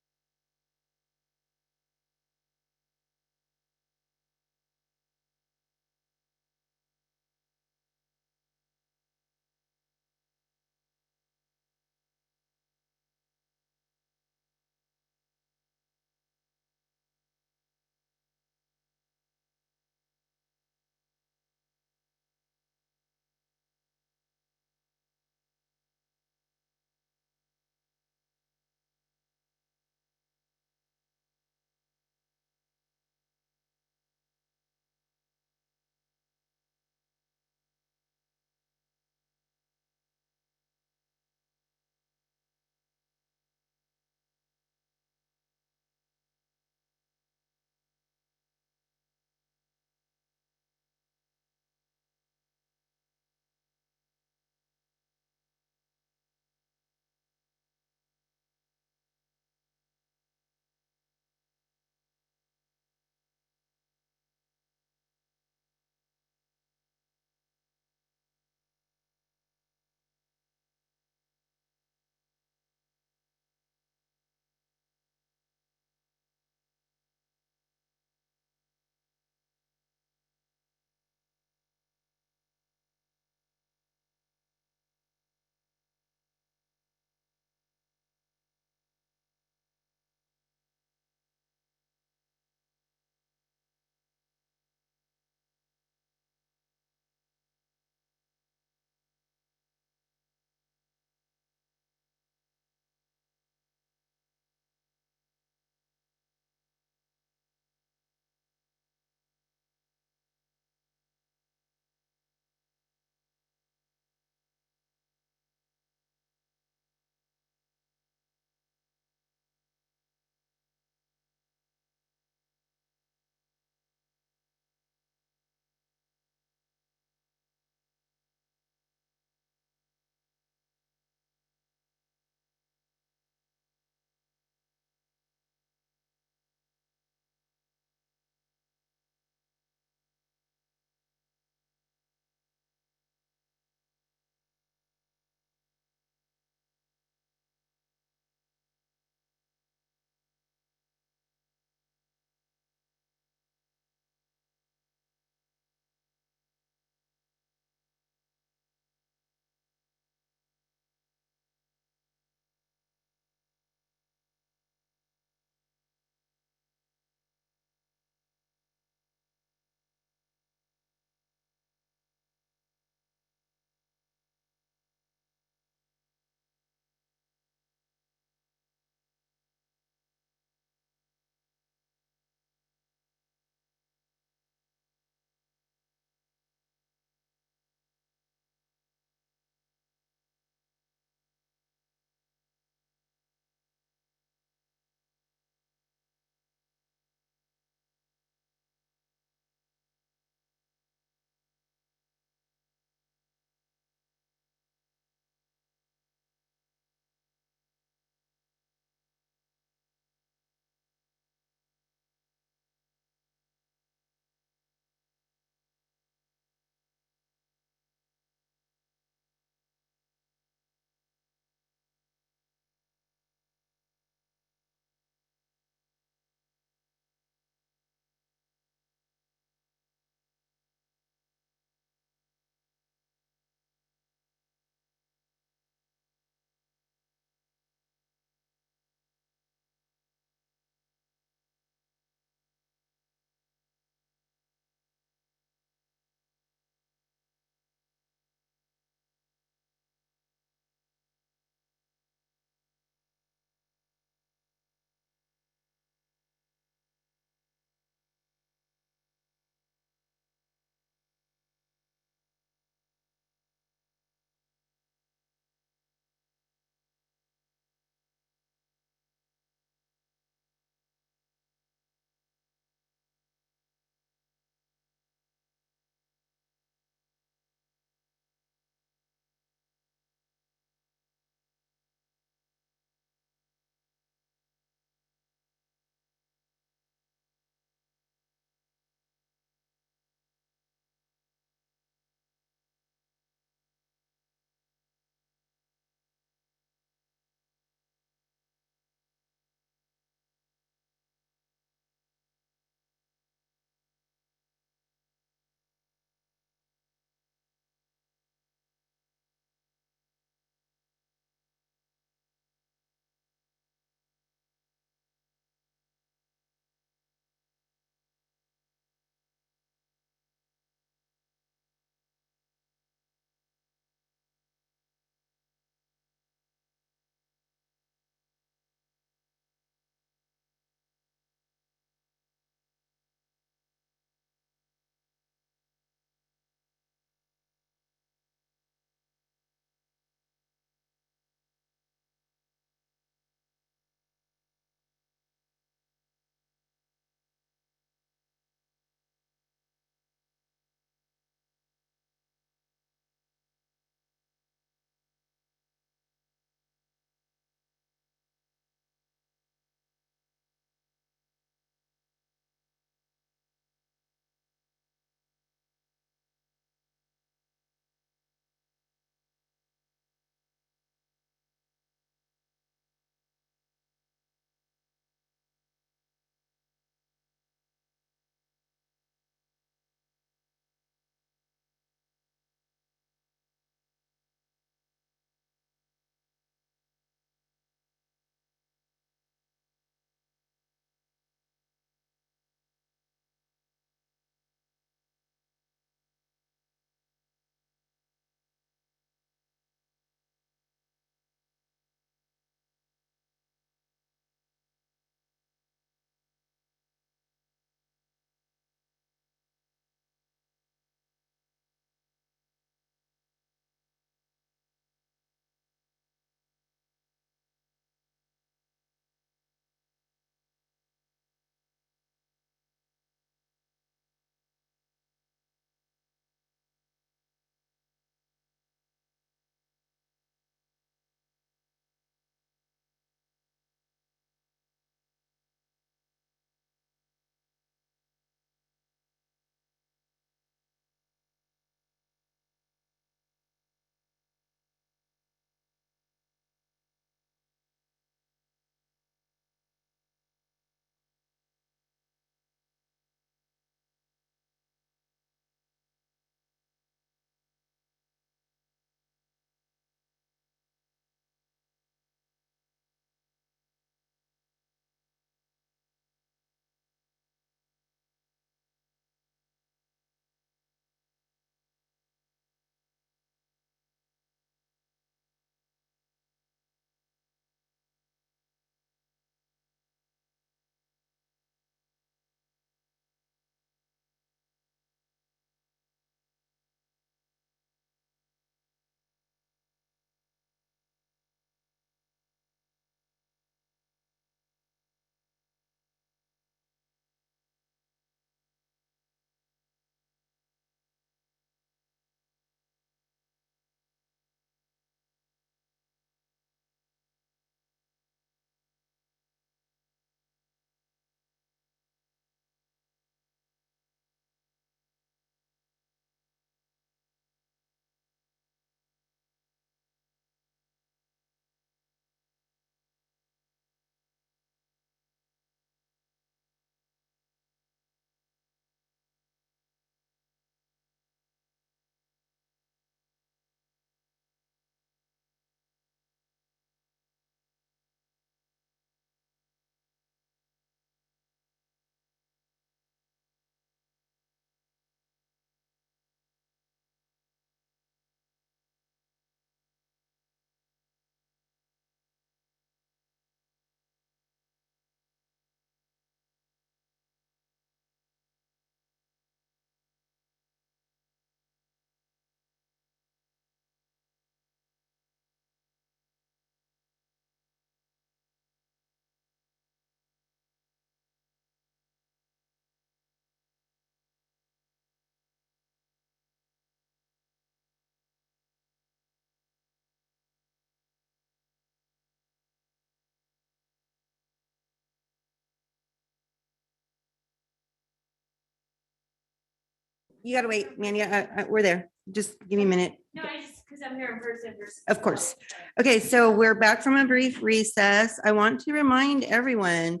You gotta wait, Mandy. We're there. Just give me a minute. No, because I'm here in person. Of course. Okay, so we're back from a brief recess. I want to remind everyone,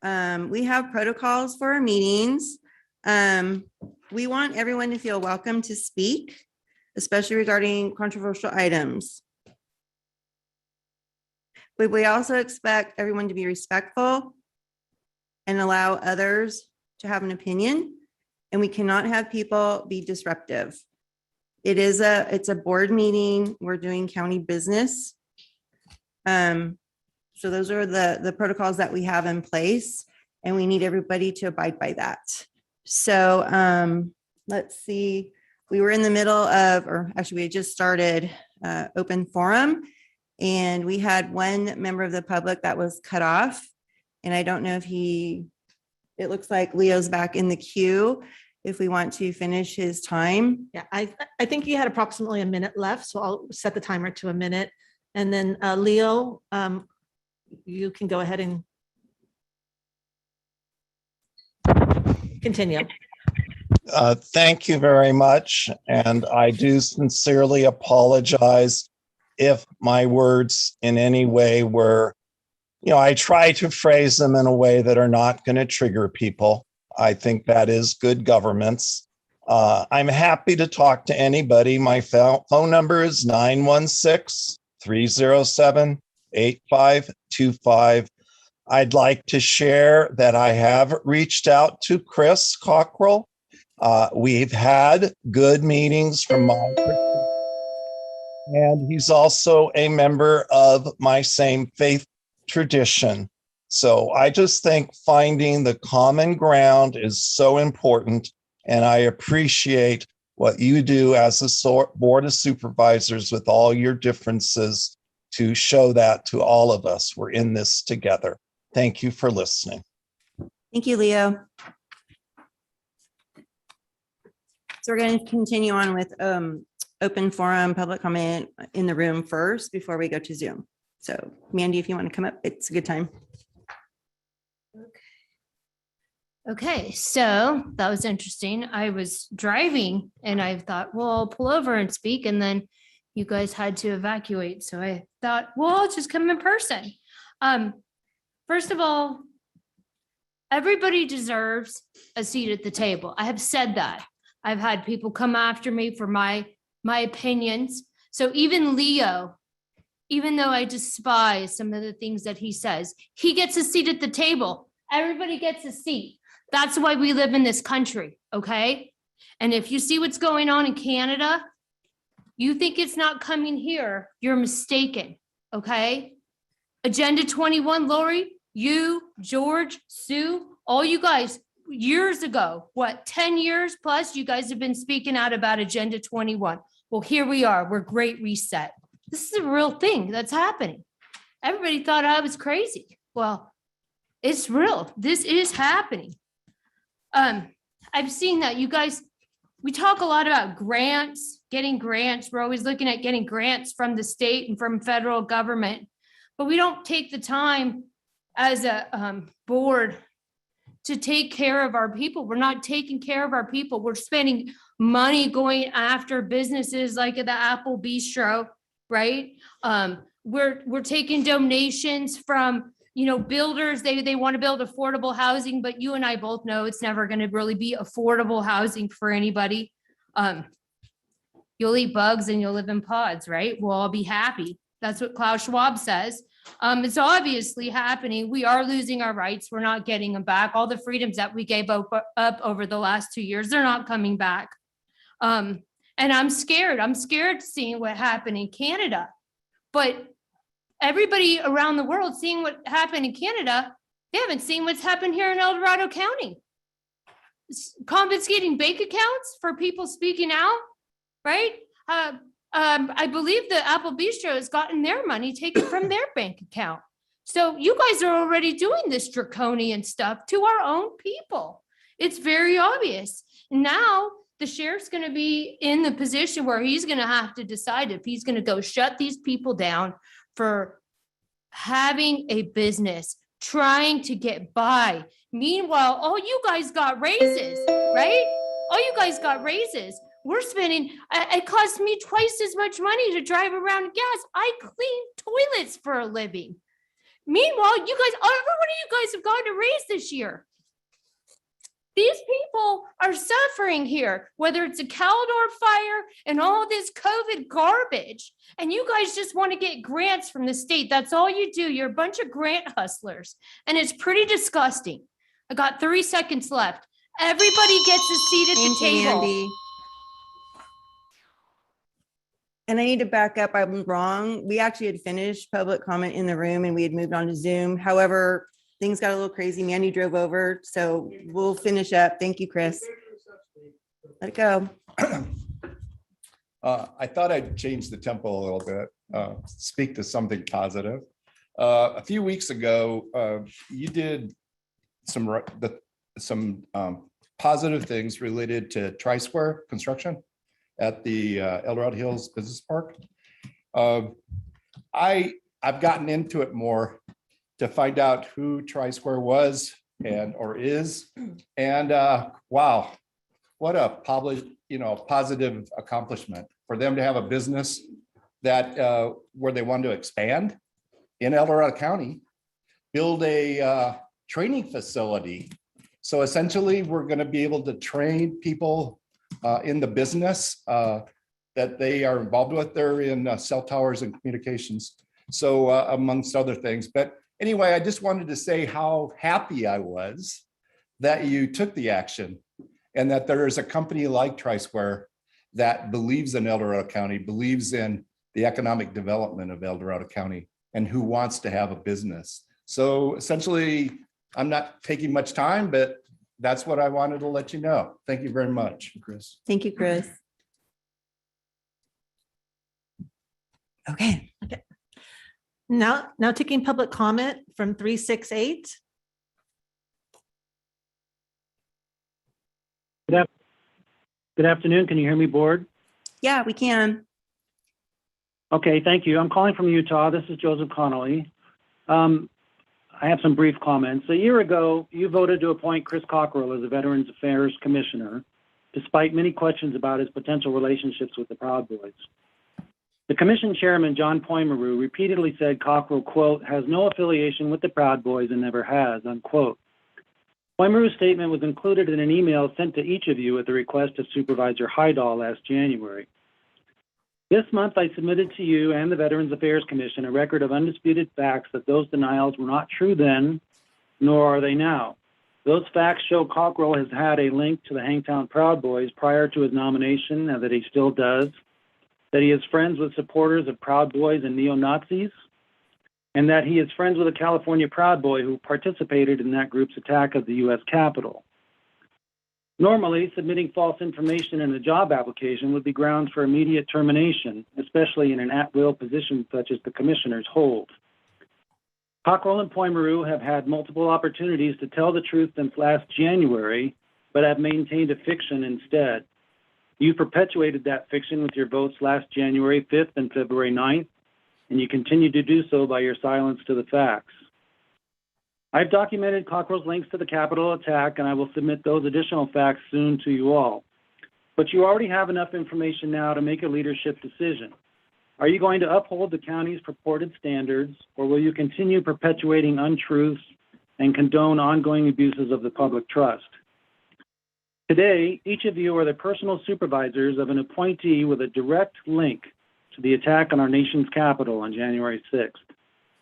we have protocols for our meetings. We want everyone to feel welcome to speak, especially regarding controversial items. But we also expect everyone to be respectful and allow others to have an opinion. And we cannot have people be disruptive. It's a board meeting. We're doing county business. So those are the protocols that we have in place, and we need everybody to abide by that. So let's see, we were in the middle of, or actually we had just started open forum, and we had one member of the public that was cut off. And I don't know if it looks like Leo's back in the queue. If we want to finish his time. Yeah, I think you had approximately a minute left, so I'll set the timer to a minute. And then Leo, you can go ahead and continue. Thank you very much. And I do sincerely apologize if my words in any way were, I try to phrase them in a way that are not going to trigger people. I think that is good governance. I'm happy to talk to anybody. My phone number is 916-307-8525. I'd like to share that I have reached out to Chris Cockrell. We've had good meetings from my perspective, and he's also a member of my same faith tradition. So I just think finding the common ground is so important, and I appreciate what you do as a board of supervisors with all your differences to show that to all of us. We're in this together. Thank you for listening. Thank you, Leo. So we're going to continue on with open forum, public comment in the room first before we go to Zoom. So Mandy, if you want to come up, it's a good time. Okay, so that was interesting. I was driving and I thought, well, I'll pull over and speak, and then you guys had to evacuate. So I thought, well, I'll just come in person. First of all, everybody deserves a seat at the table. I have said that. I've had people come after me for my opinions. So even Leo, even though I despise some of the things that he says, he gets a seat at the table. Everybody gets a seat. That's why we live in this country, okay? And if you see what's going on in Canada, you think it's not coming here, you're mistaken, okay? Agenda 21, Lori, you, George, Sue, all you guys, years ago, 10 years plus, you guys have been speaking out about Agenda 21. Well, here we are, we're Great Reset. This is a real thing that's happening. Everybody thought I was crazy. Well, it's real. This is happening. I've seen that you guys, we talk a lot about grants, getting grants. We're always looking at getting grants from the state and from federal government, but we don't take the time as a board to take care of our people. We're not taking care of our people. We're spending money going after businesses like the Apple Bistro, right? We're taking donations from builders. They want to build affordable housing, but you and I both know it's never going to really be affordable housing for anybody. You'll eat bugs and you'll live in pods, right? We'll all be happy. That's what Klaus Schwab says. It's obviously happening. We are losing our rights. We're not getting them back. All the freedoms that we gave up over the last 2 years, they're not coming back. And I'm scared. I'm scared seeing what happened in Canada. But everybody around the world seeing what happened in Canada, they haven't seen what's happened here in El Dorado County. Confiscating bank accounts for people speaking out, right? I believe the Apple Bistro has gotten their money taken from their bank account. So you guys are already doing this draconian stuff to our own people. It's very obvious. Now the sheriff's going to be in the position where he's going to have to decide if he's going to go shut these people down for having a business, trying to get by. Meanwhile, oh, you guys got raises, right? All you guys got raises. We're spending, it costs me twice as much money to drive around gas. I clean toilets for a living. Meanwhile, you guys, every one of you guys have gotten a raise this year. These people are suffering here, whether it's a Caldor fire and all this COVID garbage. And you guys just want to get grants from the state. That's all you do. You're a bunch of grant hustlers. And it's pretty disgusting. I got 30 seconds left. Everybody gets a seat at the table. Andy. And I need to back up. I'm wrong. We actually had finished public comment in the room and we had moved on to Zoom. However, things got a little crazy. Mandy drove over, so we'll finish up. Thank you, Chris. Let it go. I thought I'd change the tempo a little bit, speak to something positive. A few weeks ago, you did some positive things related to Tri-Square construction at the El Dorado Hills Business Park. I've gotten into it more to find out who Tri-Square was or is, and wow, what a positive accomplishment for them to have a business that where they want to expand in El Dorado County, build a training facility. So essentially, we're going to be able to train people in the business that they are involved with. They're in cell towers and communications, so amongst other things. But anyway, I just wanted to say how happy I was that you took the action and that there is a company like Tri-Square that believes in El Dorado County, believes in the economic development of El Dorado County, and who wants to have a business. So essentially, I'm not taking much time, but that's what I wanted to let you know. Thank you very much, Chris. Thank you, Chris. Okay. Now taking public comment from 368. Good afternoon. Can you hear me, board? Yeah, we can. Okay, thank you. I'm calling from Utah. This is Joseph Connolly. I have some brief comments. A year ago, you voted to appoint Chris Cockrell as a Veterans Affairs Commissioner, despite many questions about his potential relationships with the Proud Boys. The commission chairman, John Poimeru, repeatedly said Cockrell, quote, has no affiliation with the Proud Boys and never has, unquote. Poimeru's statement was included in an email sent to each of you at the request of Supervisor Hydal last January. This month, I submitted to you and the Veterans Affairs Commission a record of undisputed facts that those denials were not true then, nor are they now. Those facts show Cockrell has had a link to the Hangtown Proud Boys prior to his nomination, and that he still does, that he is friends with supporters of Proud Boys and neo-Nazis, and that he is friends with a California Proud Boy who participated in that group's attack of the U.S. Capitol. Normally, submitting false information in a job application would be grounds for immediate termination, especially in an at-will position such as the commissioners hold. Cockrell and Poimeru have had multiple opportunities to tell the truth since last January, but have maintained a fiction instead. You perpetuated that fiction with your votes last January 5th and February 9th, and you continue to do so by your silence to the facts. I've documented Cockrell's links to the Capitol attack, and I will submit those additional facts soon to you all. But you already have enough information now to make a leadership decision. Are you going to uphold the county's purported standards, or will you continue perpetuating untruths and condone ongoing abuses of the public trust? Today, each of you are the personal supervisors of an appointee with a direct link to the attack on our nation's capital on January 6th.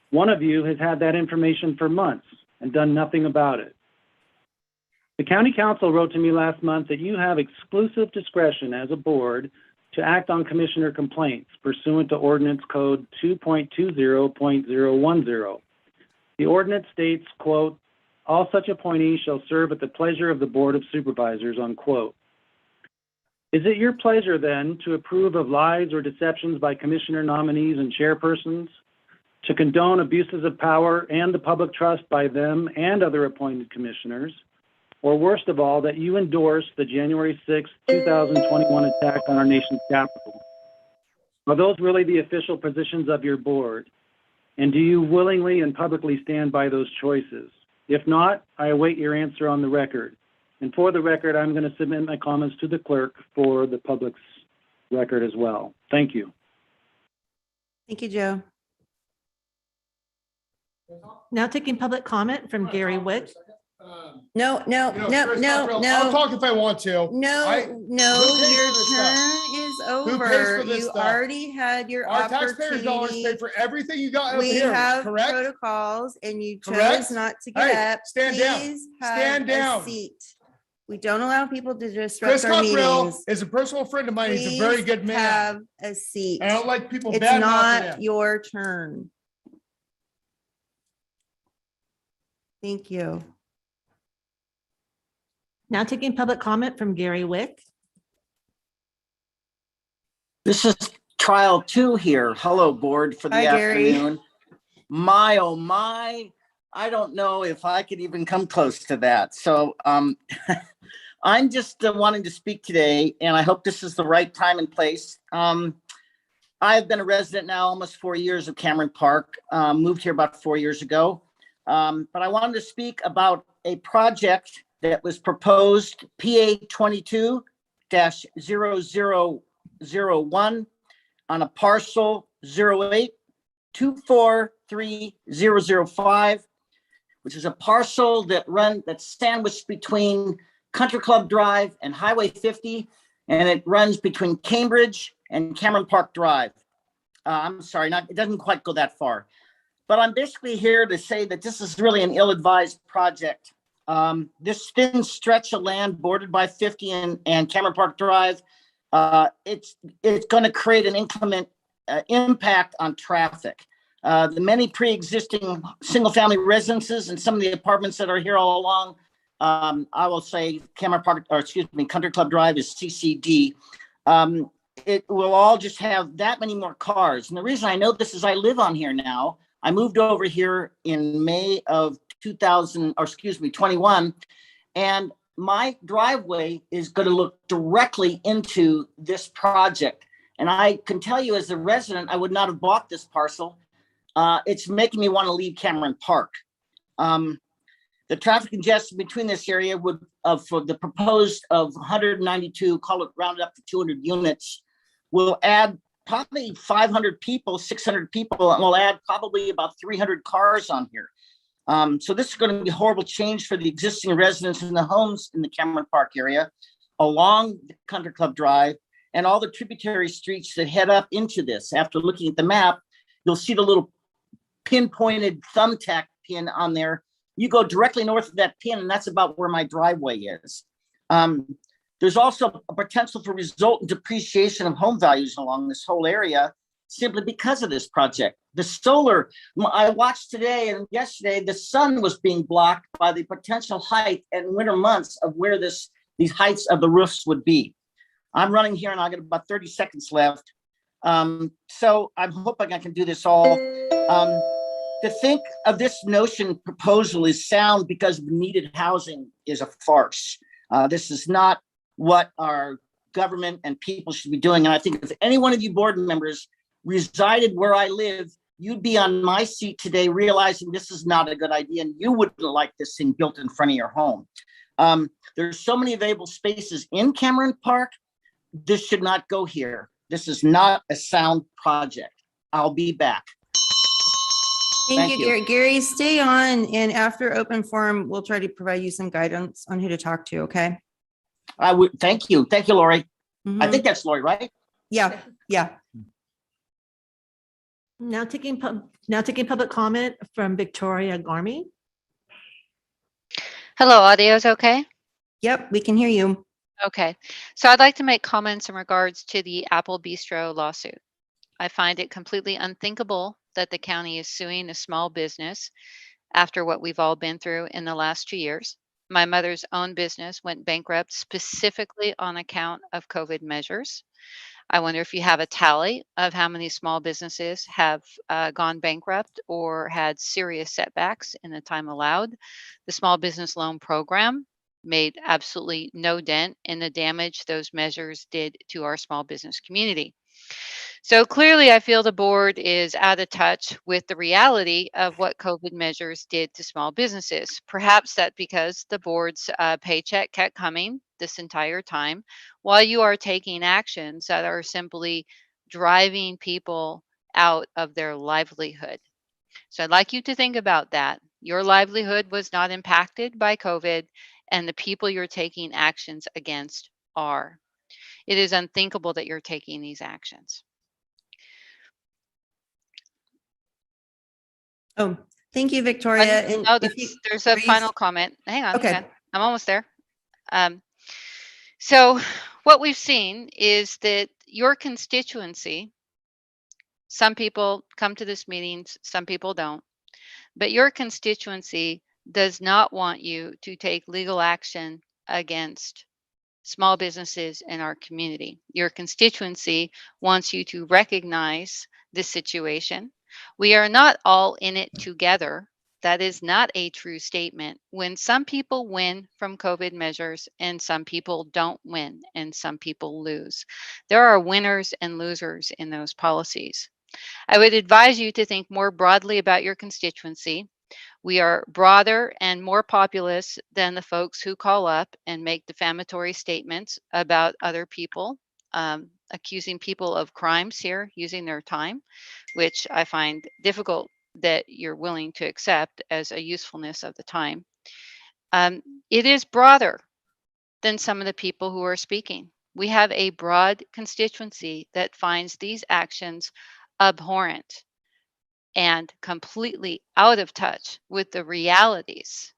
One of you has had that information for months and done nothing about it. The county council wrote to me last month that you have exclusive discretion as a board to act on commissioner complaints pursuant to Ordinance Code 2.20.010. The ordinance states, quote, all such appointees shall serve at the pleasure of the Board of Supervisors, unquote. Is it your pleasure then to approve of lies or deceptions by commissioner nominees and chairpersons, to condone abuses of power and the public trust by them and other appointed commissioners, or worst of all, that you endorse the January 6, 2021 attack on our nation's capital? Are those really the official positions of your board? And do you willingly and publicly stand by those choices? If not, I await your answer on the record. And for the record, I'm going to submit my comments to the clerk for the public's record as well. Thank you. Thank you, Joe. Now taking public comment from Gary Wick. No, no, You know, no, Chris no, Cockrell, I'll no. talk if I want to. No, no, Who pays your for this stuff? turn is Who pays for over. this You stuff? already had your Our taxpayers' dollars pay opportunity. for everything you got up We here, have correct? protocols and you Correct? chose not to get Hey, up. stand down. Please Stand have down. a seat. We don't allow people to disrupt Chris our Cockrell meetings. is a personal friend of mine. He's a very Please good man. have a seat. I don't like people It's bad not mouthing him. your turn. Thank you. Now taking public comment from Gary Wick. This is trial 2 here. Hello, board, for the Hi, Gary. afternoon. My, oh my, I don't know if I could even come close to that. So I'm just wanting to speak today, and I hope this is the right time and place. I've been a resident now almost 4 years of Cameron Park, moved here about 4 years ago. But I wanted to speak about a project that was proposed, PA 22-0001 on a parcel 08243005, which is a parcel that's sandwiched between Country Club Drive and Highway 50, and it runs between Cambridge and Cameron Park Drive. I'm sorry, it doesn't quite go that far. But I'm basically here to say that this is really an ill-advised project. This thin stretch of land bordered by 50 and Cameron Park Drive, it's going to create an inclement impact on traffic. The many pre-existing single-family residences and some of the apartments that are here all along, I will say Cameron Park, or excuse me, Country Club Drive is CCD. It will all just have that many more cars. And the reason I know this is I live on here now. I moved over here in May of 21, and my driveway is going to look directly into this project. And I can tell you as a resident, I would not have bought this parcel. It's making me want to leave Cameron Park. The traffic congestion between this area would, for the proposed of 192, call it rounded up to 200 units, will add probably 500 people, 600 people, and we'll add probably about 300 cars on here. So this is going to be a horrible change for the existing residents in the homes in the Cameron Park area, along the Country Club Drive, and all the tributary streets that head up into this. After looking at the map, you'll see the little pinpointed thumbtack pin on there. You go directly north of that pin, and that's about where my driveway is. There's also a potential for resultant depreciation of home values along this whole area simply because of this project. The solar, I watched today and yesterday, the sun was being blocked by the potential height in winter months of where these heights of the roofs would be. I'm running here and I got about 30 seconds left. So I'm hoping I can do this all. To think of this notion proposal is sound because needed housing is a farce. This is not what our government and people should be doing. And I think if any one of you board members resided where I live, you'd be on my seat today realizing this is not a good idea and you wouldn't like this thing built in front of your home. There's so many available spaces in Cameron Park. This should not go here. This is not a sound project. I'll be back. Thank you, Gary. Gary, stay on, and after open forum, we'll try to provide you some guidance on who to talk to, okay? I would. Thank you. Thank you, Lori. I think that's Lori, right? Yeah, yeah. Now taking public comment from Victoria Garmy. Hello, audio is okay? Yep, we can hear you. Okay, so I'd like to make comments in regards to the Apple Bistro lawsuit. I find it completely unthinkable that the county is suing a small business after what we've all been through in the last 2 years. My mother's own business went bankrupt specifically on account of COVID measures. I wonder if you have a tally of how many small businesses have gone bankrupt or had serious setbacks in the time allowed. The small business loan program made absolutely no dent in the damage those measures did to our small business community. So clearly, I feel the board is out of touch with the reality of what COVID measures did to small businesses. Perhaps that's because the board's paycheck kept coming this entire time while you are taking actions that are simply driving people out of their livelihood. So I'd like you to think about that. Your livelihood was not impacted by COVID, and the people you're taking actions against are. It is unthinkable that you're taking these actions. Oh, thank you, Victoria. And No, if you there's a raise- final comment. Hang on. Okay. Okay. I'm almost there. So what we've seen is that your constituency, some people come to this meetings, some people don't, but your constituency does not want you to take legal action against small businesses in our community. Your constituency wants you to recognize this situation. We are not all in it together. That is not a true statement. When some people win from COVID measures and some people don't win and some people lose, there are winners and losers in those policies. I would advise you to think more broadly about your constituency. We are broader and more populous than the folks who call up and make defamatory statements about other people, accusing people of crimes here using their time, which I find difficult that you're willing to accept as a usefulness of the time. It is broader than some of the people who are speaking. We have a broad constituency that finds these actions abhorrent and completely out of touch with the realities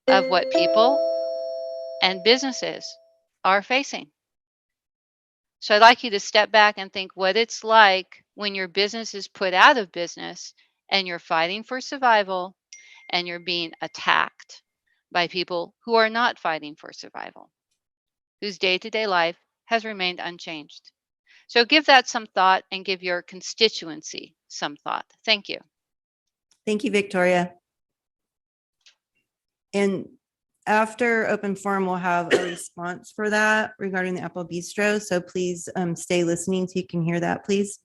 of what people and businesses are facing. So I'd like you to step back and think what it's like when your business is put out of business and you're fighting for survival and you're being attacked by people who are not fighting for survival, whose day-to-day life has remained unchanged. So give that some thought and give your constituency some thought. Thank you. Thank you, Victoria. And after open forum, we'll have a response for that regarding the Apple Bistro. So please stay listening so you can hear that, please.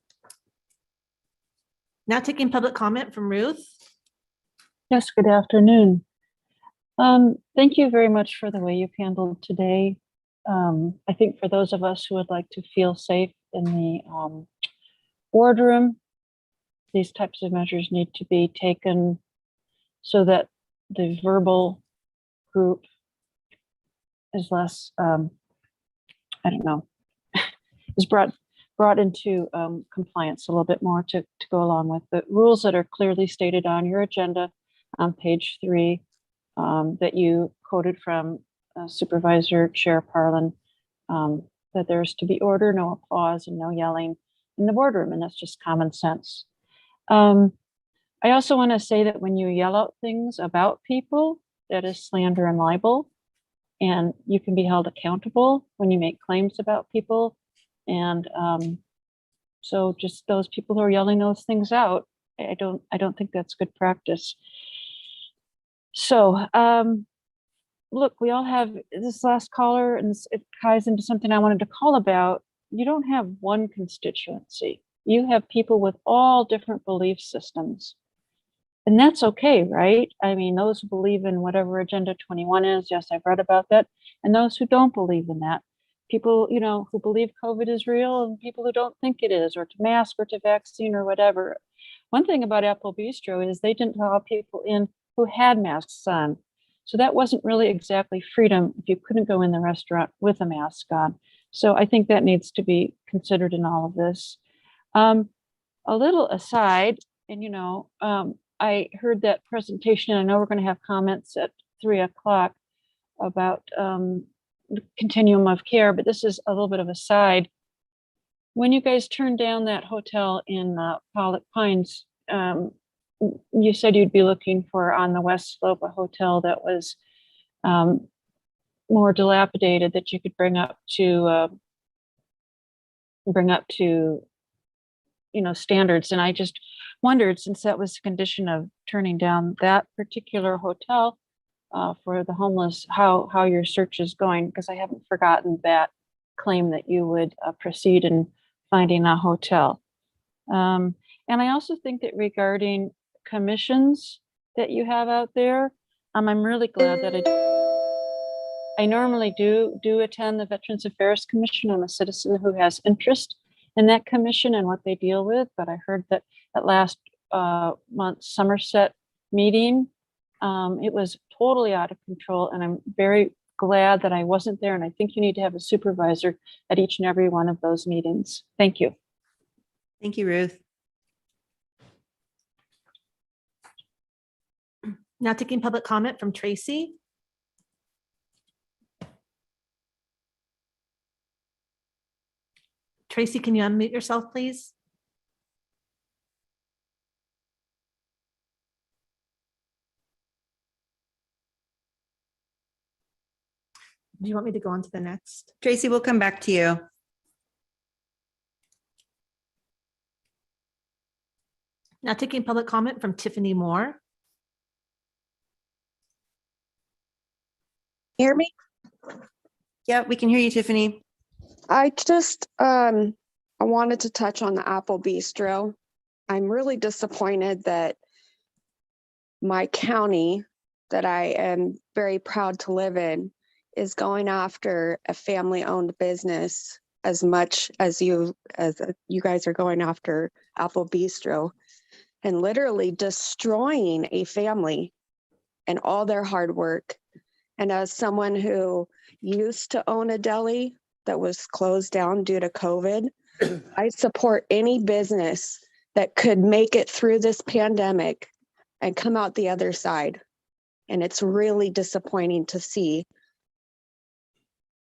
Now taking public comment from Ruth. Yes, good afternoon. Thank you very much for the way you've handled today. I think for those of us who would like to feel safe in the boardroom, these types of measures need to be taken so that the verbal group is less, I don't know, is brought into compliance a little bit more to go along with the rules that are clearly stated on your agenda on page 3 that you quoted from Supervisor Chair Parlin, that there's to be order, no applause, and no yelling in the boardroom, and that's just common sense. I also want to say that when you yell out things about people, that is slander and libel, and you can be held accountable when you make claims about people. And so just those people who are yelling those things out, I don't think that's good practice. So look, we all have this last caller, and it ties into something I wanted to call about. You don't have one constituency. You have people with all different belief systems. And that's okay, right? I mean, those who believe in whatever Agenda 21 is, yes, I've read about that. And those who don't believe in that. People, you know, who believe COVID is real and people who don't think it is, or to mask or to vaccine or whatever. One thing about Apple Bistro is they didn't allow people in who had masks on. So that wasn't really exactly freedom if you couldn't go in the restaurant with a mask on. So I think that needs to be considered in all of this. A little aside, and you know, I heard that presentation, and I know we're going to have comments at 3 o'clock about the continuum of care, but this is a little bit of a side. When you guys turned down that hotel in Pollock Pines, you said you'd be looking for on the West Slope a hotel that was more dilapidated, that you could bring up to you know, standards. And I just wondered, since that was a condition of turning down that particular hotel for the homeless, how your search is going, because I haven't forgotten that claim that you would proceed in finding a hotel. And I also think that regarding commissions that you have out there, I'm really glad that I normally do attend the Veterans Affairs Commission. I'm a citizen who has interest in that commission and what they deal with, but I heard that at last month's Somerset meeting, it was totally out of control, and I'm very glad that I wasn't there, and I think you need to have a supervisor at each and every one of those meetings. Thank you. Thank you, Ruth. Now taking public comment from Tracy. Tracy, can you unmute yourself, please? Do you want me to go on to the next? Tracy, we'll come back to you. Now taking public comment from Tiffany Moore. Hear me? Yeah, we can hear you, Tiffany. I just I wanted to touch on the Apple Bistro. I'm really disappointed that my county that I am very proud to live in is going after a family-owned business as much as you guys are going after Apple Bistro, and literally destroying a family and all their hard work. And as someone who used to own a deli that was closed down due to COVID, I support any business that could make it through this pandemic and come out the other side. And it's really disappointing to see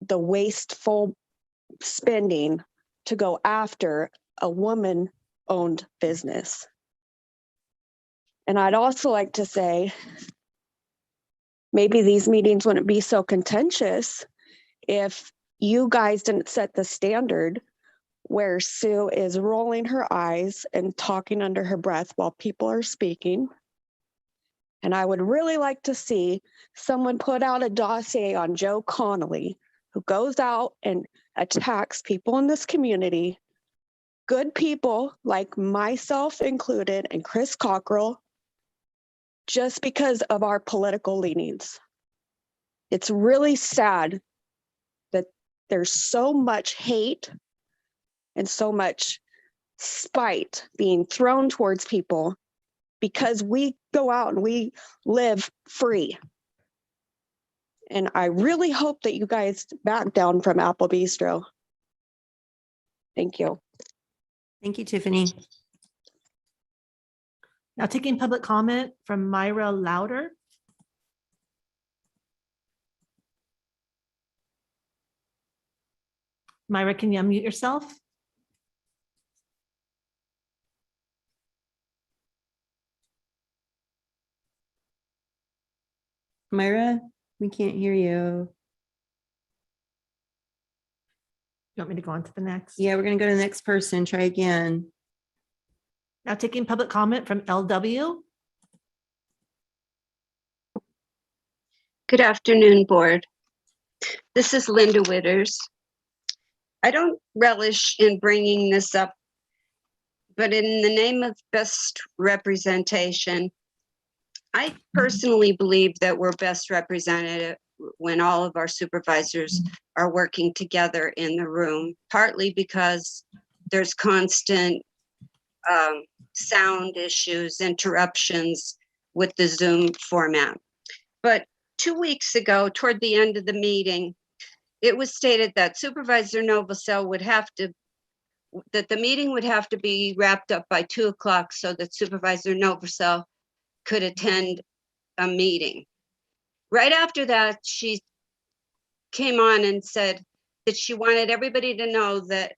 the wasteful spending to go after a woman-owned business. And I'd also like to say, maybe these meetings wouldn't be so contentious if you guys didn't set the standard where Sue is rolling her eyes and talking under her breath while people are speaking. And I would really like to see someone put out a dossier on Joe Connolly, who goes out and attacks people in this community, good people like myself included and Chris Cockrell, just because of our political leanings. It's really sad that there's so much hate and so much spite being thrown towards people because we go out and we live free. And I really hope that you guys back down from Apple Bistro. Thank you. Thank you, Tiffany. Now taking public comment from Myra Louder. Myra, can you unmute yourself? Myra, we can't hear you. You want me to go on to the next? Yeah, we're going to go to the next person. Try again. Now taking public comment from LW. Good afternoon, board. This is Linda Witters. I don't relish in bringing this up, but in the name of best representation, I personally believe that we're best represented when all of our supervisors are working together in the room, partly because there's constant sound issues, interruptions with the Zoom format. But 2 weeks ago, toward the end of the meeting, it was stated that Supervisor Novosel would have to, that the meeting would have to be wrapped up by 2 o'clock so that Supervisor Novosel could attend a meeting. Right after that, she came on and said that she wanted everybody to know that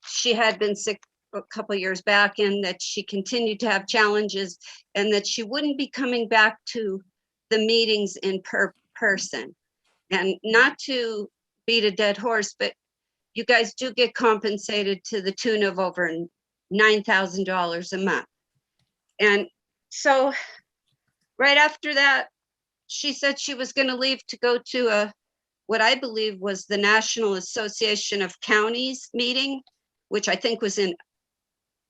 she had been sick a couple years back and that she continued to have challenges and that she wouldn't be coming back to the meetings in person. And not to beat a dead horse, but you guys do get compensated to the tune of over $9,000 a month. And so right after that, she said she was going to leave to go to what I believe was the National Association of Counties meeting, which I think was in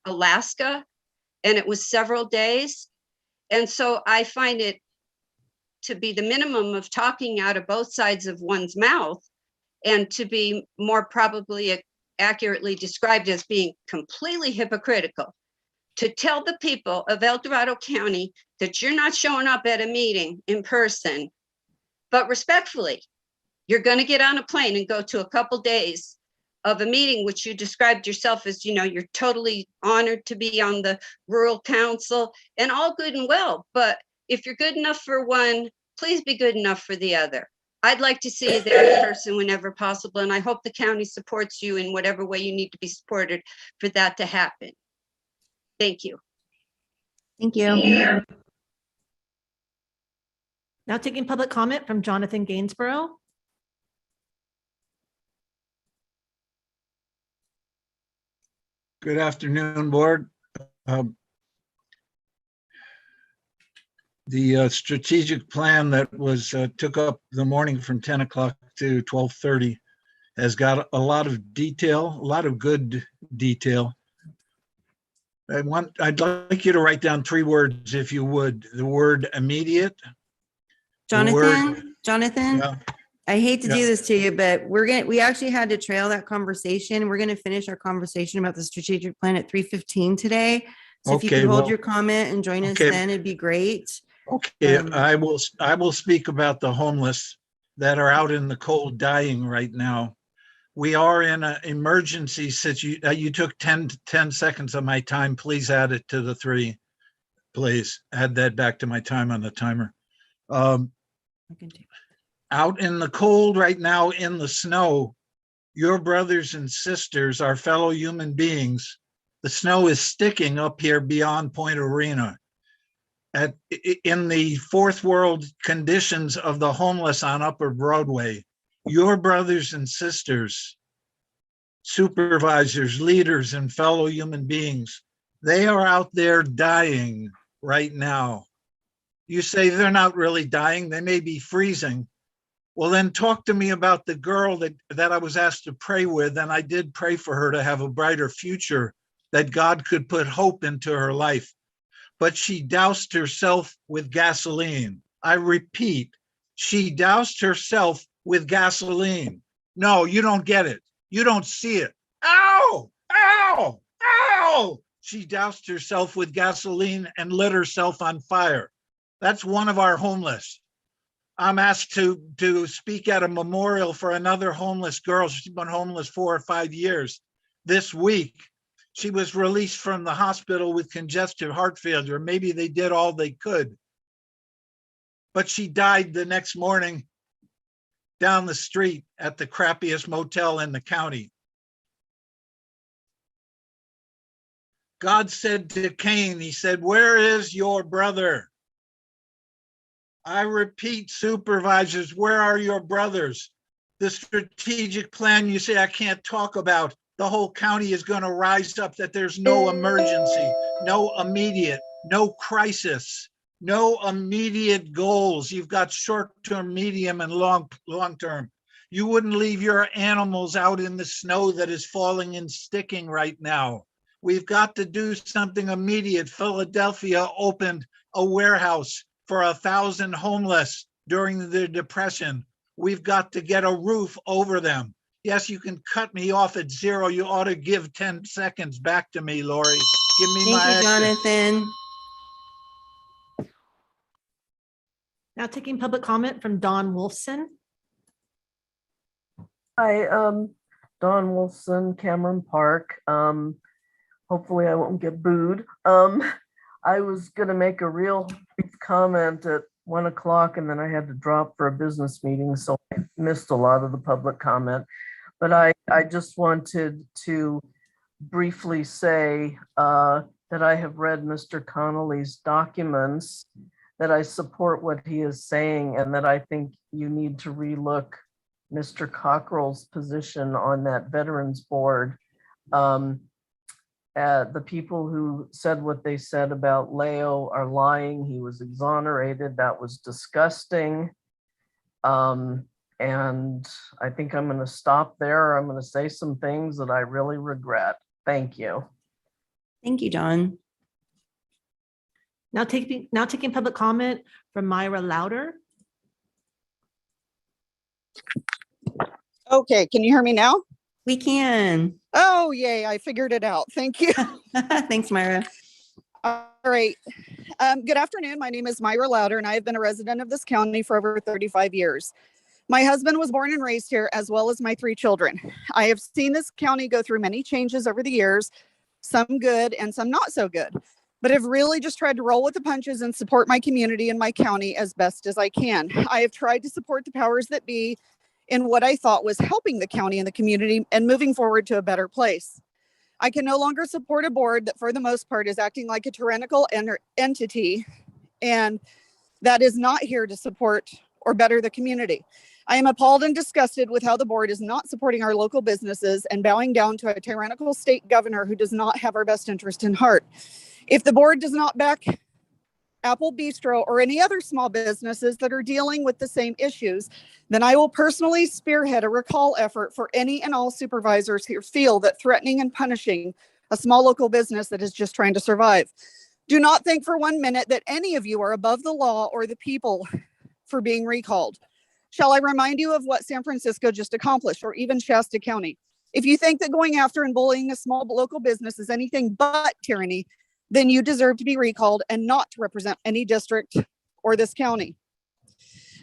Alaska, and it was several days. And so I find it to be the minimum of talking out of both sides of one's mouth, and to be more probably accurately described as being completely hypocritical, to tell the people of El Dorado County that you're not showing up at a meeting in person, but respectfully, you're going to get on a plane and go to a couple days of a meeting, which you described yourself as, you know, you're totally honored to be on the rural council, and all good and well. But if you're good enough for one, please be good enough for the other. I'd like to see you there in person whenever possible, and I hope the county supports you in whatever way you need to be supported for that to happen. Thank you. Thank you. Now taking public comment from Jonathan Gainsborough. Good afternoon, board. The strategic plan that was took up the morning from 10 o'clock to 12:30 has got a lot of detail, a lot of good detail. I'd like you to write down 3 words, if you would. The word immediate. Jonathan, Yeah. I hate to Yeah. do this to you, but we actually had to trail that conversation. We're gonna finish our conversation about the strategic plan at 3:15 today. So if you Okay, could hold well, your comment and join us okay. then, it'd be great. Okay, I will speak about the homeless that are out in the cold dying right now. We are in an emergency situation. You took 10 seconds of my time. Please add it to the 3. Please add that back to my time on the timer. Out in the cold right now in the snow, your brothers and sisters are fellow human beings. The snow is sticking up here beyond Point Arena. In the 4th world conditions of the homeless on Upper Broadway, your brothers and sisters, supervisors, leaders, and fellow human beings, they are out there dying right now. You say they're not really dying, they may be freezing. Well, then talk to me about the girl that I was asked to pray with, and I did pray for her to have a brighter future, that God could put hope into her life. But she doused herself with gasoline. I repeat, she doused herself with gasoline. No, you don't get it. You don't see it. Ow! Ow! Ow! She doused herself with gasoline and lit herself on fire. That's one of our homeless. I'm asked to speak at a memorial for another homeless girl. She's been homeless 4 or 5 years. This week, she was released from the hospital with congestive heart failure. Maybe they did all they could. But she died the next morning down the street at the crappiest motel in the county. God said to Cain, he said, "Where is your brother?" I repeat, supervisors, where are your brothers? The strategic plan you say I can't talk about, the whole county is going to rise up, that there's no emergency, no immediate, no crisis, no immediate goals. You've got short-term, medium, and long-term. You wouldn't leave your animals out in the snow that is falling and sticking right now. We've got to do something immediate. Philadelphia opened a warehouse for 1,000 homeless during the Depression. We've got to get a roof over them. Yes, you can cut me off at 0. You ought to give 10 seconds back to me, Lori. Give me Thank my you, extra. Jonathan. Now taking public comment from Don Wolfson. Hi, Don Wolfson, Cameron Park. Hopefully I won't get booed. I was gonna make a real brief comment at 1 o'clock and then I had to drop for a business meeting, so I missed a lot of the public comment. But I just wanted to briefly say that I have read Mr. Connolly's documents, that I support what he is saying, and that I think you need to relook Mr. Cockrell's position on that Veterans Board. The people who said what they said about Leo are lying. He was exonerated. That was disgusting. And I think I'm going to stop there. I'm going to say some things that I really regret. Thank you. Thank you, John. Now taking public comment from Myra Louder. Okay, can you hear me now? We can. Oh, yay, I figured it out. Thank you. Thanks, Myra. All right. Good afternoon. My name is Myra Louder, and I have been a resident of this county for over 35 years. My husband was born and raised here, as well as my 3 children. I have seen this county go through many changes over the years, some good and some not so good, but have really just tried to roll with the punches and support my community and my county as best as I can. I have tried to support the powers that be in what I thought was helping the county and the community and moving forward to a better place. I can no longer support a board that for the most part is acting like a tyrannical entity and that is not here to support or better the community. I am appalled and disgusted with how the board is not supporting our local businesses and bowing down to a tyrannical state governor who does not have our best interest in heart. If the board does not back Apple Bistro or any other small businesses that are dealing with the same issues, then I will personally spearhead a recall effort for any and all supervisors who feel that threatening and punishing a small local business that is just trying to survive. Do not think for 1 minute that any of you are above the law or the people for being recalled. Shall I remind you of what San Francisco just accomplished, or even Shasta County? If you think that going after and bullying a small local business is anything but tyranny, then you deserve to be recalled and not to represent any district or this county.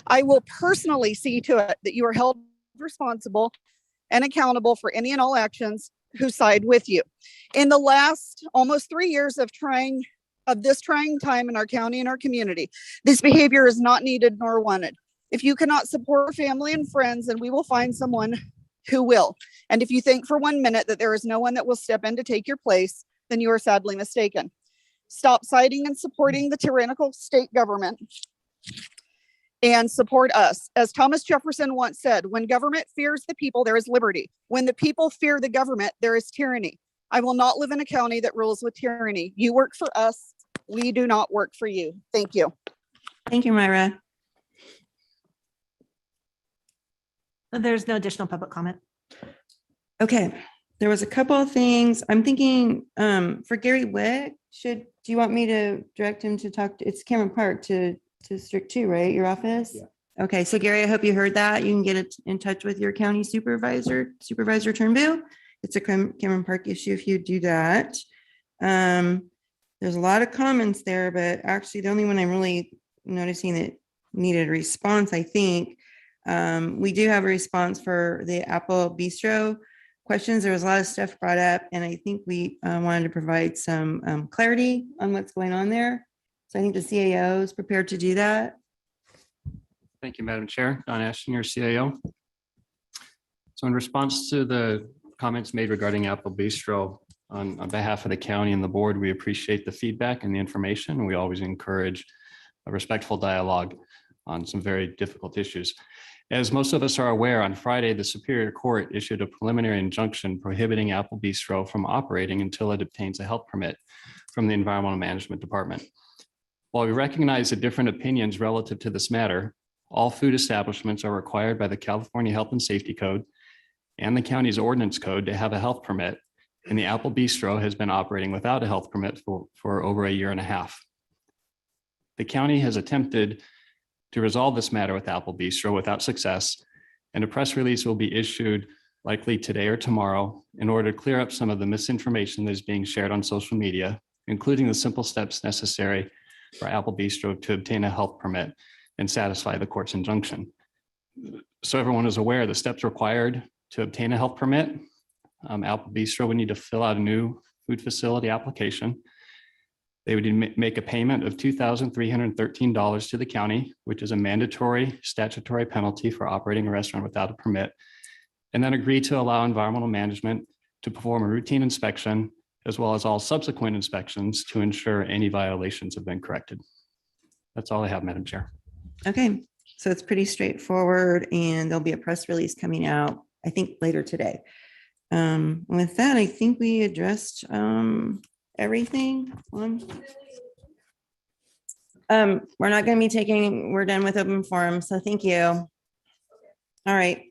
I will personally see to it that you are held responsible and accountable for any and all actions who side with you. In the last almost 3 years of this trying time in our county and our community, this behavior is not needed nor wanted. If you cannot support family and friends, then we will find someone who will. And if you think for 1 minute that there is no one that will step in to take your place, then you are sadly mistaken. Stop siding and supporting the tyrannical state government and support us. As Thomas Jefferson once said, when government fears the people, there is liberty. When the people fear the government, there is tyranny. I will not live in a county that rules with tyranny. You work for us. We do not work for you. Thank you. Thank you, Myra. There's no additional public comment. Okay, there was a couple of things. I'm thinking for Gary Wick, do you want me to direct him to talk to, it's Cameron Park to District 2, right? Your office? Yeah. Okay, so Gary, I hope you heard that. You can get it in touch with your county supervisor, Supervisor Turnbull. It's a Cameron Park issue if you do that. There's a lot of comments there, but actually the only one I'm really noticing that needed a response, I think. We do have a response for the Apple Bistro questions. There was a lot of stuff brought up, and I think we wanted to provide some clarity on what's going on there. So I think the CAO is prepared to do that. Thank you, Madam Chair. Don Ashton, your CAO. So in response to the comments made regarding Apple Bistro, on behalf of the county and the board, we appreciate the feedback and the information, and we always encourage a respectful dialogue on some very difficult issues. As most of us are aware, on Friday, the Superior Court issued a preliminary injunction prohibiting Apple Bistro from operating until it obtains a health permit from the Environmental Management Department. While we recognize the different opinions relative to this matter, all food establishments are required by the California Health and Safety Code and the county's ordinance code to have a health permit, and the Apple Bistro has been operating without a health permit for over a year and a half. The county has attempted to resolve this matter with Apple Bistro without success, and a press release will be issued likely today or tomorrow in order to clear up some of the misinformation that is being shared on social media, including the simple steps necessary for Apple Bistro to obtain a health permit and satisfy the court's injunction. So everyone is aware the steps required to obtain a health permit. Apple Bistro would need to fill out a new food facility application. They would make a payment of $2,313 to the county, which is a mandatory statutory penalty for operating a restaurant without a permit, and then agree to allow environmental management to perform a routine inspection, as well as all subsequent inspections to ensure any violations have been corrected. That's all I have, Madam Chair. Okay, so it's pretty straightforward, and there'll be a press release coming out, I think, later today. With that, I think we addressed everything on. We're not going to be taking, we're done with open forum, so thank you. All right.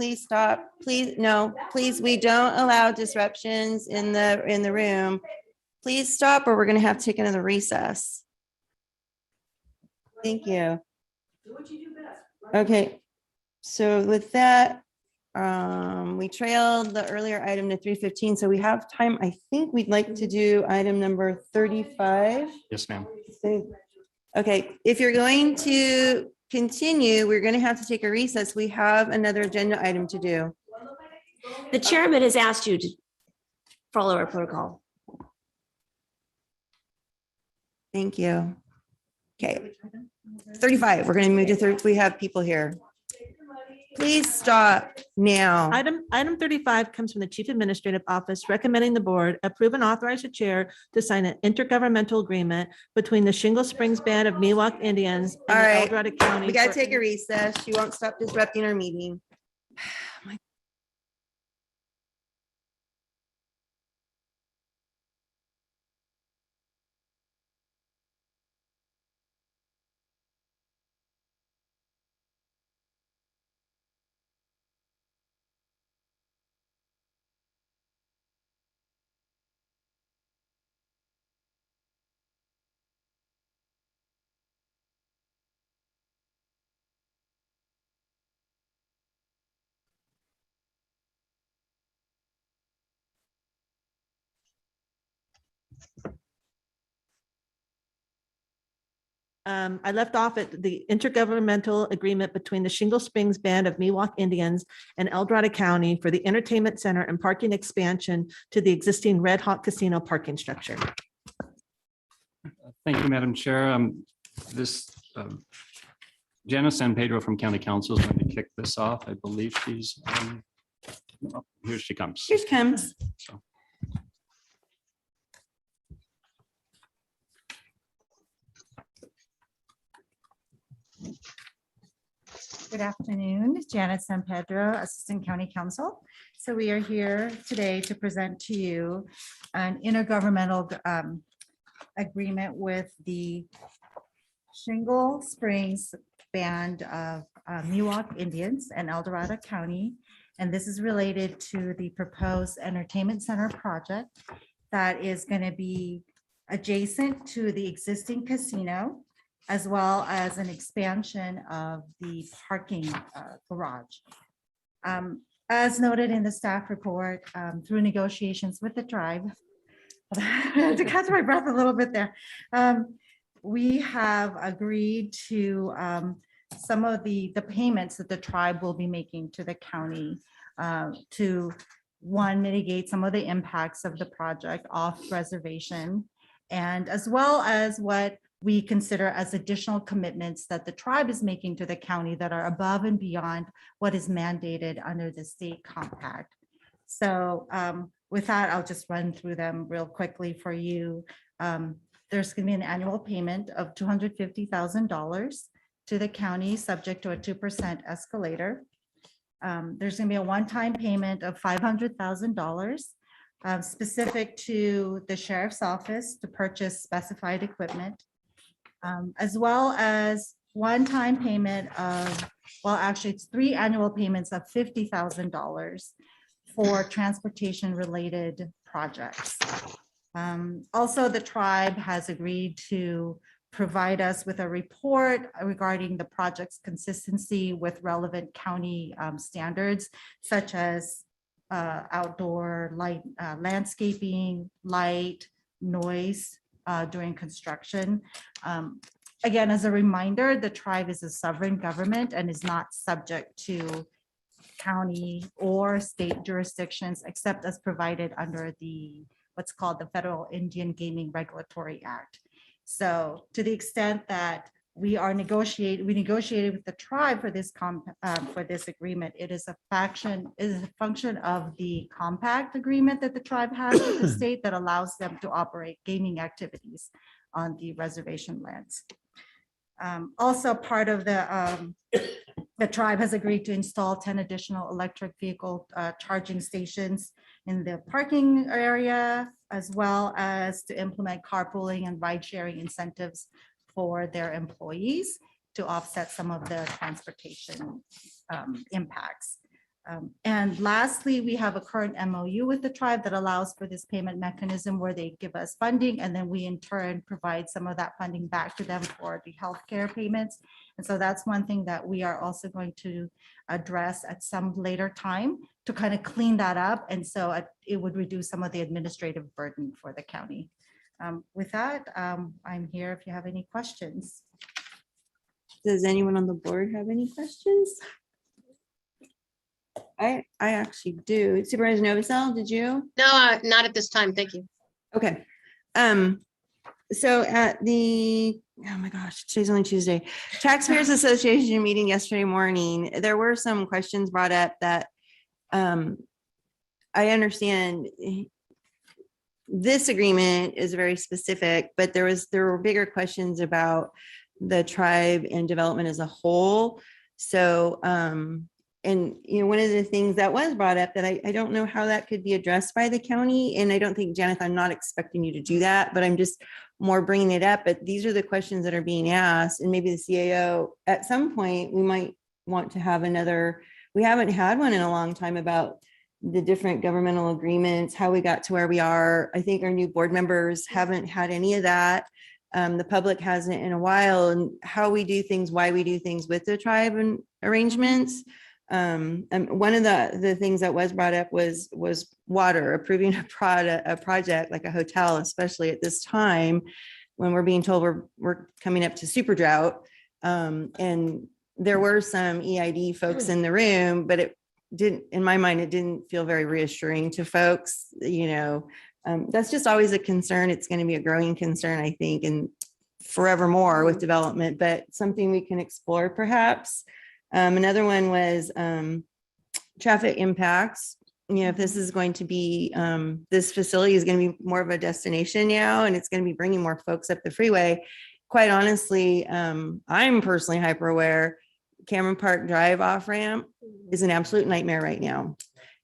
please stop. Please, no, please, we don't allow disruptions in the room. Please stop or we're gonna have to take another recess. Thank you. Okay, so with that, we trailed the earlier item to 3:15, so we have time. I think we'd like to do item number 35. Yes, ma'am. Okay, if you're going to continue, we're going to have to take a recess. We have another agenda item to do. The chairman has asked you to follow our protocol. Thank you. Okay. 35, we're going to move to 30. We have people here. Please stop now. Item 35 comes from the Chief Administrative Office recommending the board approve and authorize the chair to sign an intergovernmental agreement between the Shingle Springs Band of Miwok Indians All and the right, El Dorado County. we got to for- take a recess. She won't stop disrupting our meeting. I left off at the intergovernmental agreement between the Shingle Springs Band of Miwok Indians and El Dorado County for the entertainment center and parking expansion to the existing Red Hawk Casino parking structure. Thank you, Madam Chair. Janice San Pedro from County Council is going to kick this off. I believe she's, here she comes. Here she comes. So. Good afternoon, Janet San Pedro, Assistant County Counsel. So we are here today to present to you an intergovernmental agreement with the Shingle Springs Band of Miwok Indians and El Dorado County. And this is related to the proposed entertainment center project that is going to be adjacent to the existing casino, as well as an expansion of the parking garage. As noted in the staff report, through negotiations with the tribe, I had to catch my breath a little bit there. We have agreed to some of the payments that the tribe will be making to the county to, one, mitigate some of the impacts of the project off reservation, and as well as what we consider as additional commitments that the tribe is making to the county that are above and beyond what is mandated under the state compact. So with that, I'll just run through them real quickly for you. There's going to be an annual payment of $250,000 to the county, subject to a 2% escalator. There's going to be a one-time payment of $500,000 specific to the sheriff's office to purchase specified equipment, as well as one-time payment of, well, actually it's 3 annual payments of $50,000 for transportation-related projects. Also, the tribe has agreed to provide us with a report regarding the project's consistency with relevant county standards, such as outdoor light, landscaping, light, noise during construction. Again, as a reminder, the tribe is a sovereign government and is not subject to county or state jurisdictions, except as provided under the what's called the Federal Indian Gaming Regulatory Act. So to the extent that we negotiated with the tribe for this agreement, it is a function of the compact agreement that the tribe has with the state that allows them to operate gaming activities on the reservation lands. Also, part of the tribe has agreed to install 10 additional electric vehicle charging stations in the parking area, as well as to implement carpooling and ride sharing incentives for their employees to offset some of the transportation impacts. And lastly, we have a current MOU with the tribe that allows for this payment mechanism where they give us funding and then we in turn provide some of that funding back to them for the healthcare payments. And so that's one thing that we are also going to address at some later time to kind of clean that up. And so it would reduce some of the administrative burden for the county. With that, I'm here if you have any questions. Does anyone on the board have any questions? I actually do. Supervisor Novosel, did you? No, not at this time. Thank you. Okay. So at the, oh my gosh, today's only Tuesday, Taxpayers Association meeting yesterday morning, there were some questions brought up that I understand this agreement is very specific, but there were bigger questions about the tribe and development as a whole. So, and one of the things that was brought up that I don't know how that could be addressed by the county. And I don't think, Janeth, I'm not expecting you to do that, but I'm just more bringing it up. But these are the questions that are being asked, and maybe the CAO at some point, we might want to have another, we haven't had one in a long time about the different governmental agreements, how we got to where we are. I think our new board members haven't had any of that. The public hasn't in a while, and how we do things, why we do things with the tribe and arrangements. And one of the things that was brought up was water, approving a project like a hotel, especially at this time when we're being told we're coming up to super drought. And there were some EID folks in the room, but it didn't, in my mind, it didn't feel very reassuring to folks. That's just always a concern. It's going to be a growing concern, I think, and forevermore with development, but something we can explore perhaps. Another one was traffic impacts. If this is going to be, this facility is going to be more of a destination now, and it's going to be bringing more folks up the freeway. Quite honestly, I'm personally hyper aware. Cameron Park Drive off ramp is an absolute nightmare right now.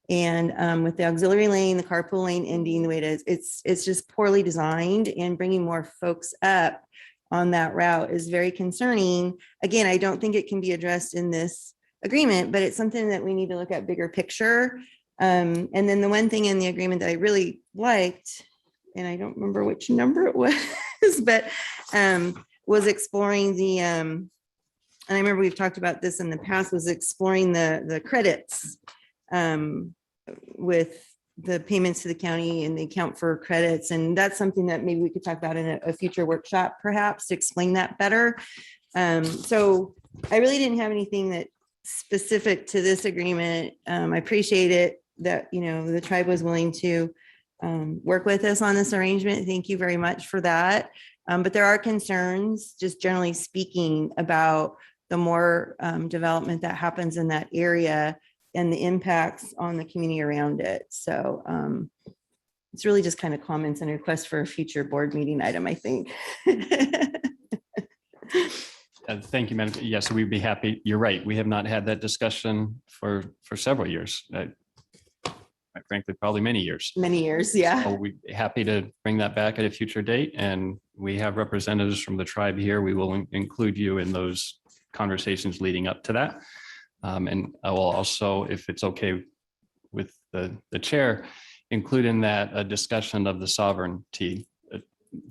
And with the auxiliary lane, the carpool lane ending the way it is, it's just poorly designed, and bringing more folks up on that route is very concerning. Again, I don't think it can be addressed in this agreement, but it's something that we need to look at bigger picture. And then the one thing in the agreement that I really liked, and I don't remember which number it was, but was exploring the, and I remember we've talked about this in the past, was exploring the credits with the payments to the county and the account for credits. And that's something that maybe we could talk about in a future workshop, perhaps, to explain that better. So I really didn't have anything that specific to this agreement. I appreciate it that, the tribe was willing to work with us on this arrangement. Thank you very much for that. But there are concerns, just generally speaking, about the more development that happens in that area and the impacts on the community around it. So it's really just kind of comments and requests for a future board meeting item, I think. Thank you, Madam. Yes, we'd be happy. You're right. We have not had that discussion for several years. Quite frankly, probably many years. Many years, yeah. So we'd be happy to bring that back at a future date. And we have representatives from the tribe here. We will include you in those conversations leading up to that. And I will also, if it's okay with the chair, include in that a discussion of the sovereignty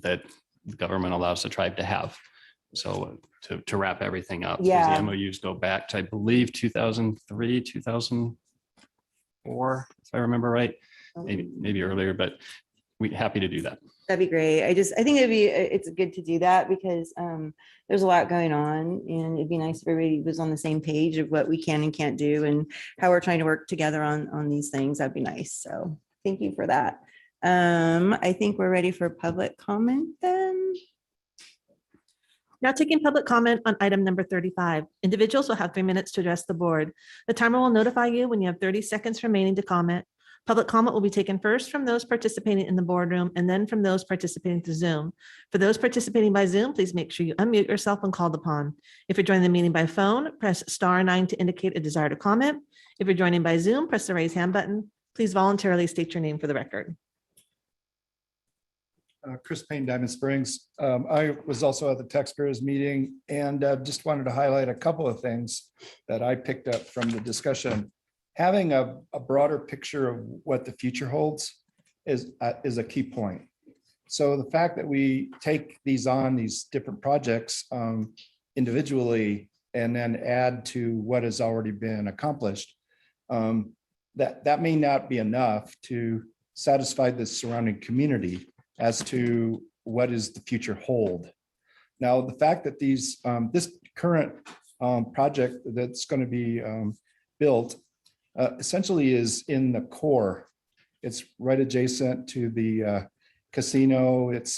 that the government allows the tribe to have. So to wrap everything up, because the MOUs go back to, I believe, 2003, 2004, if I remember right, maybe earlier, but we're happy to do that. That'd be great. I think it's good to do that because there's a lot going on, and it'd be nice if everybody was on the same page of what we can and can't do and how we're trying to work together on these things. That'd be nice. So thank you for that. I think we're ready for public comment then. Now taking public comment on item number 35. Individuals will have 3 minutes to address the board. The timer will notify you when you have 30 seconds remaining to comment. Public comment will be taken first from those participating in the boardroom and then from those participating through Zoom. For those participating by Zoom, please make sure you unmute yourself when called upon. If you're joining the meeting by phone, press *9 to indicate a desire to comment. If you're joining by Zoom, press the raise hand button. Please voluntarily state your name for the record. Chris Payne, Diamond Springs. I was also at the taxpayers meeting and just wanted to highlight a couple of things that I picked up from the discussion. having a broader picture of what the future holds is a key point. So the fact that we take these different projects individually and then add to what has already been accomplished, that may not be enough to satisfy the surrounding community as to what is the future hold. Now, the fact that this current project that's going to be built essentially is in the core. It's right adjacent to the casino. It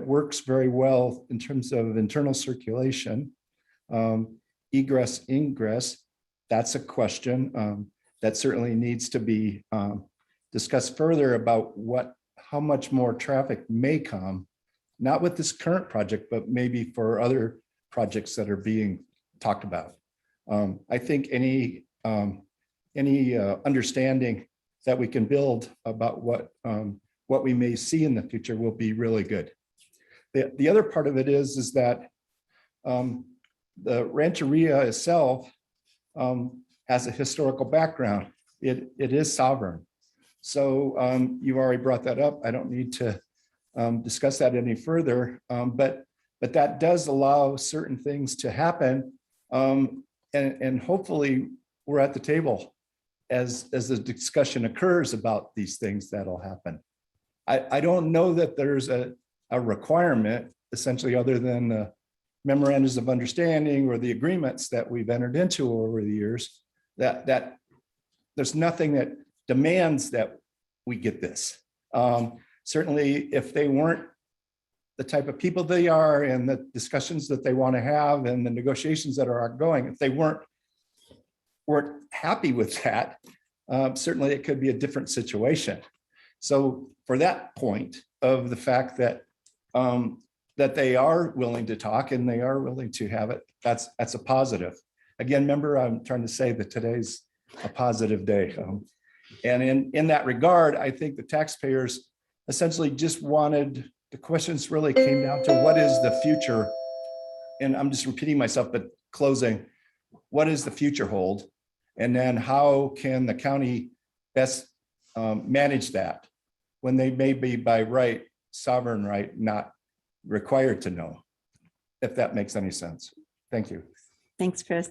works very well in terms of internal circulation, egress, ingress. That's a question that certainly needs to be discussed further about how much more traffic may come, not with this current project, but maybe for other projects that are being talked about. I think any understanding that we can build about what we may see in the future will be really good. The other part of it is that the rancheria itself has a historical background. It is sovereign. So you've already brought that up. I don't need to discuss that any further, but that does allow certain things to happen. And hopefully we're at the table as the discussion occurs about these things that'll happen. I don't know that there's a requirement essentially other than the memorandums of understanding or the agreements that we've entered into over the years, that there's nothing that demands that we get this. Certainly if they weren't the type of people they are and the discussions that they want to have and the negotiations that are ongoing, if they weren't happy with that, certainly it could be a different situation. So for that point of the fact that that they are willing to talk and they are willing to have it, that's a positive. Again, remember, I'm trying to say that today's a positive day. And in that regard, I think the taxpayers essentially just wanted, the questions really came down to what is the future? And I'm just repeating myself, but closing, what is the future hold? And then how can the county best manage that when they may be by right, sovereign right, not required to know, if that makes any sense. Thank you. Thanks, Chris.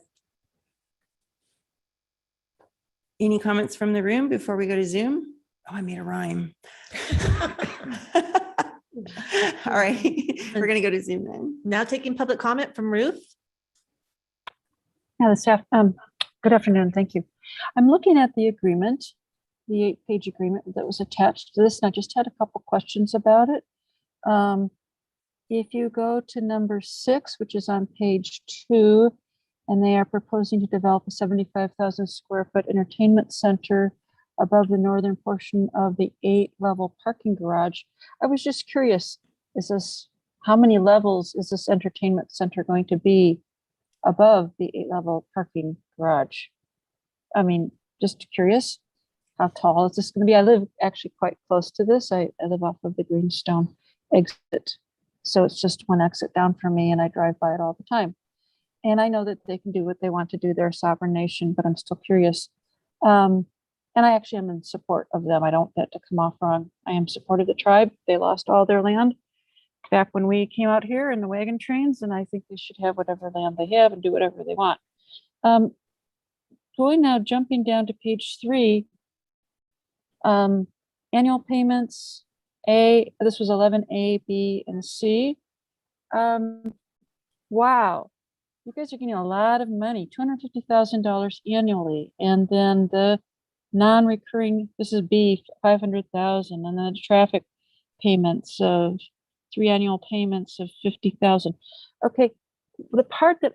Any comments from the room before we go to Zoom? Oh, I made a rhyme. All right, we're going to go to Zoom then. Now taking public comment from Ruth. Yeah, the staff, good afternoon, thank you. I'm looking at the agreement, the 8-page agreement that was attached to this, and I just had a couple questions about it. If you go to number 6, which is on page 2, and they are proposing to develop a 75,000 square foot entertainment center above the northern portion of the 8-level parking garage. I was just curious, how many levels is this entertainment center going to be above the 8-level parking garage? I mean, just curious, how tall is this going to be? I live actually quite close to this. I live off of the Greenstone exit. So it's just one exit down from me and I drive by it all the time. And I know that they can do what they want to do. They're a sovereign nation, but I'm still curious. And I actually am in support of them. I don't want that to come off wrong. I am support of the tribe. They lost all their land back when we came out here in the wagon trains, and I think they should have whatever land they have and do whatever they want. Jumping down to page 3, annual payments, this was 11A, B, and C. Wow, you guys are getting a lot of money, $250,000 annually. And then the non-recurring, this is B, 500,000, and then the traffic payments of 3 annual payments of 50,000. Okay, the part that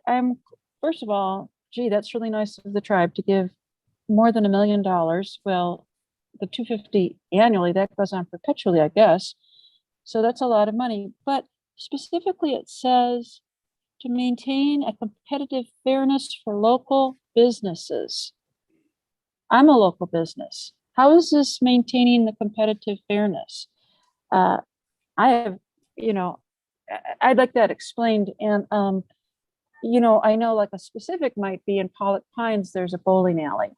first of all, gee, that's really nice of the tribe to give more than $1 million. Well, the 250 annually, that goes on perpetually, I guess. So that's a lot of money. But specifically, it says to maintain a competitive fairness for local businesses. I'm a local business. How is this maintaining the competitive fairness? I'd like that explained. And you know, I know like a specific might be in Pollock Pines, there's a bowling alley.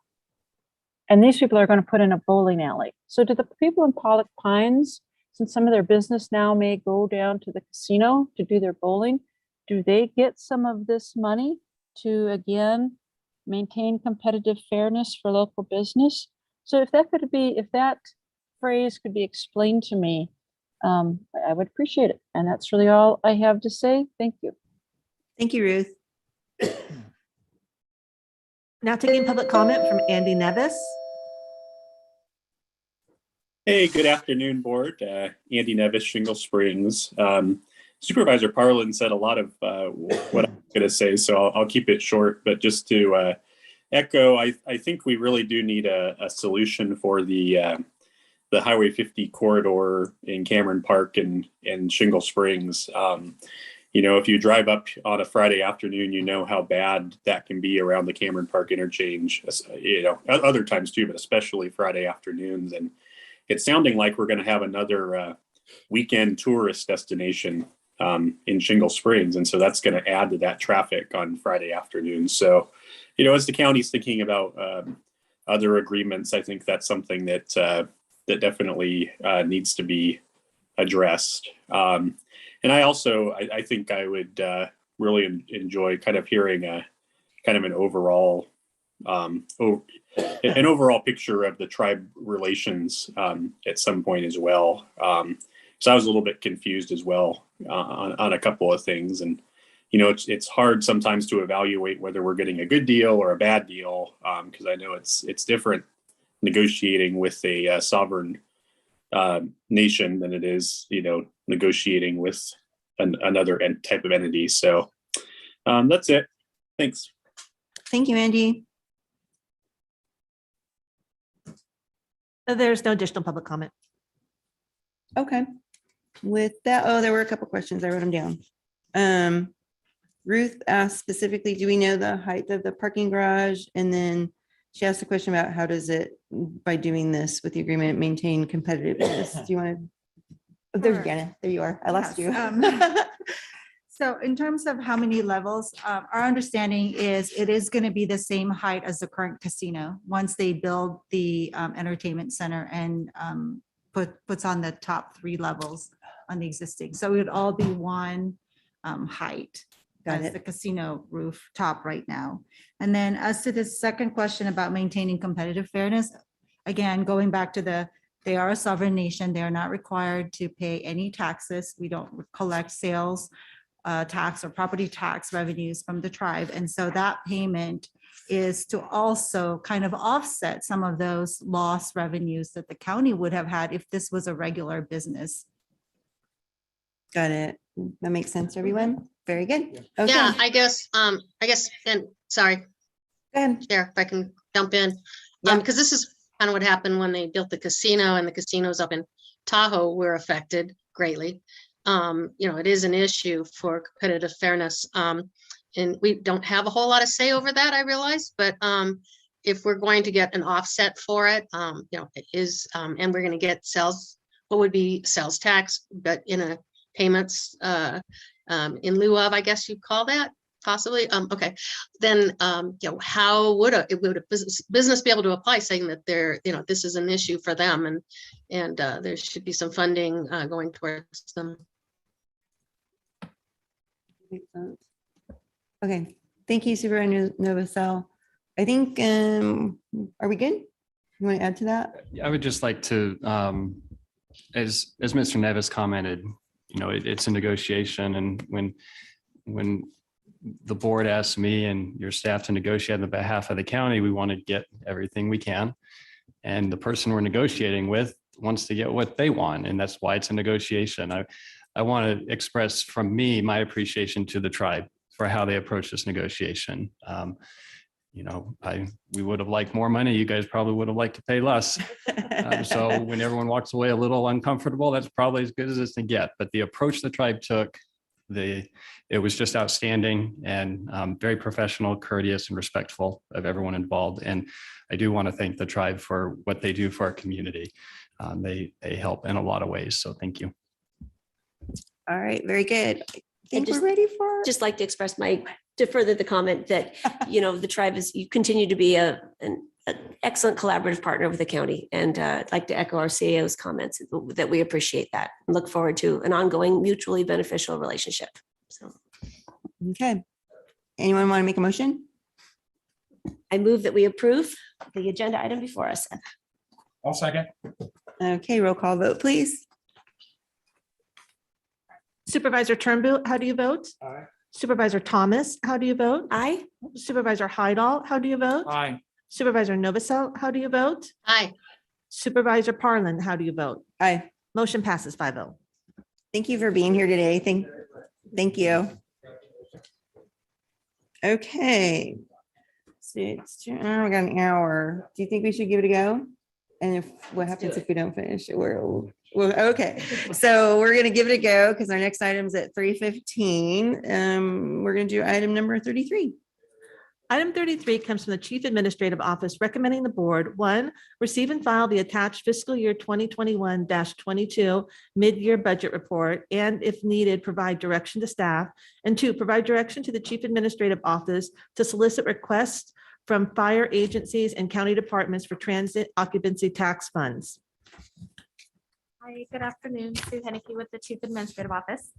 And these people are going to put in a bowling alley. So do the people in Pollock Pines, since some of their business now may go down to the casino to do their bowling, do they get some of this money to, again, maintain competitive fairness for local business? So if that phrase could be explained to me, I would appreciate it. And that's really all I have to say. Thank you. Thank you, Ruth. Now taking public comment from Andy Nevis. Hey, good afternoon, board. Andy Nevis, Shingle Springs. Supervisor Parlin said a lot of what I'm going to say, so I'll keep it short. But just to echo, I think we really do need a solution for the Highway 50 corridor in Cameron Park and Shingle Springs. You know, if you drive up on a Friday afternoon, you know how bad that can be around the Cameron Park interchange. You know, other times too, but especially Friday afternoons. And it's sounding like we're going to have another weekend tourist destination in Shingle Springs. And so that's going to add to that traffic on Friday afternoons. So, you know, as the county's thinking about other agreements, I think that's something that that definitely needs to be addressed. And I also, I think I would really enjoy kind of hearing kind of an overall picture of the tribe relations at some point as well. So I was a little bit confused as well on a couple of things. And, you know, it's hard sometimes to evaluate whether we're getting a good deal or a bad deal, because I know it's different negotiating with a sovereign nation than it is, you know, negotiating with another type of entity. So that's it. Thanks. Thank you, Andy. There's no additional public comment. Okay. With that, oh, there were a couple questions. I wrote them down. Ruth asked specifically, do we know the height of the parking garage? And then she asked a question about how does it, by doing this with the agreement, maintain competitiveness? Do you want to? Oh, there's Jana. There you are. I lost you. So in terms of how many levels, our understanding is it is going to be the same height as the current casino once they build the entertainment center and puts on the top 3 levels on the existing. So it would all be one height. Got as it. the casino roof top right now. And then as to the second question about maintaining competitive fairness, again, going back to they are a sovereign nation. They are not required to pay any taxes. We don't collect sales tax or property tax revenues from the tribe. And so that payment is to also kind of offset some of those lost revenues that the county would have had if this was a regular business. Got it. That makes sense, everyone. Very good. Okay. Yeah, I guess, and sorry. Go ahead. Chair, if I can jump in. Because this is kind of what happened when they built the casino, and the casinos up in Tahoe were affected greatly. You know, it is an issue for competitive fairness. And we don't have a whole lot of say over that, I realize, but if we're going to get an offset for it, you know, it is, and we're going to get what would be sales tax, but in a payments in lieu of, I guess you'd call that possibly. Okay, then you know, how would a business be able to apply, saying that you know, this is an issue for them, and there should be some funding going towards them. Makes sense. Okay, thank you, Supervisor Novosel. I think, are we good? You want to add to that? I would just like to, as Mr. Nevis commented, you know, it's a negotiation, and when the board asks me and your staff to negotiate on the behalf of the county, we want to get everything we can. And the person we're negotiating with wants to get what they want, and that's why it's a negotiation. I want to express from me my appreciation to the tribe for how they approach this negotiation. You know, we would have liked more money. You guys probably would have liked to pay less. So when everyone walks away a little uncomfortable, that's probably as good as it's to get. But the approach the tribe took, it was just outstanding and very professional, courteous, and respectful of everyone involved. And I do want to thank the tribe for what they do for our community. They help in a lot of ways. So thank you. All right, very good. I think we're ready for. Just like to express my to further the comment that, the tribe you continue to be an excellent collaborative partner with the county. And I'd like to echo our CAO's comments that we appreciate that and look forward to an ongoing mutually beneficial relationship. So. Okay. Anyone want to make a motion? I move that we approve the agenda item before us. I'll second. Okay, roll call vote, please. Supervisor Turnbull, how do you vote? Aye. Supervisor Thomas, how do you vote? Aye. Supervisor Hydall, how do you vote? Aye. Supervisor Novosel, how do you vote? Aye. Supervisor Parlin, how do you vote? Aye. Motion passes 5-0. Thank you for being here today. Thank you. Okay. So we got an hour. Do you think we should give it a go? And what happens if we don't finish? Well, okay. So we're gonna give it a go because our next item is at 3:15. We're gonna do item number 33. Item 33 comes from the Chief Administrative Office recommending the board, 1, receive and file the attached fiscal year 2021-22 mid-year budget report, and if needed, provide direction to staff, and 2, provide direction to the Chief Administrative Office to solicit requests from fire agencies and county departments for transit occupancy tax funds. Hi, good afternoon. Sue Henneke with the Chief Administrative Office.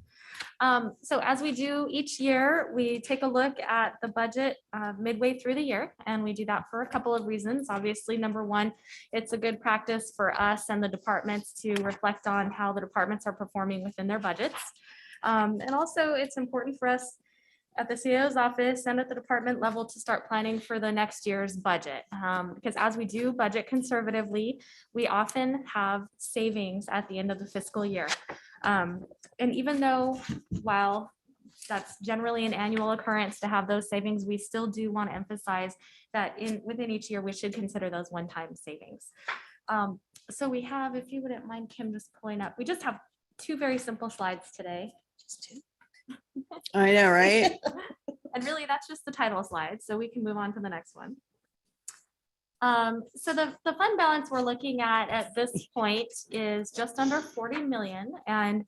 So as we do each year, we take a look at the budget midway through the year, and we do that for a couple of reasons. Obviously, number one, it's a good practice for us and the departments to reflect on how the departments are performing within their budgets. And also, it's important for us at the CAO's office and at the department level to start planning for the next year's budget. Because as we do budget conservatively, we often have savings at the end of the fiscal year. And even though, while that's generally an annual occurrence to have those savings, we still do want to emphasize that within each year, we should consider those one-time savings. So we have, if you wouldn't mind, Kim, just pulling up, we just have 2 very simple slides today. Just 2. I know, right? And really, that's just the title slide, so we can move on to the next one. So the fund balance we're looking at this point is just under 40 million. And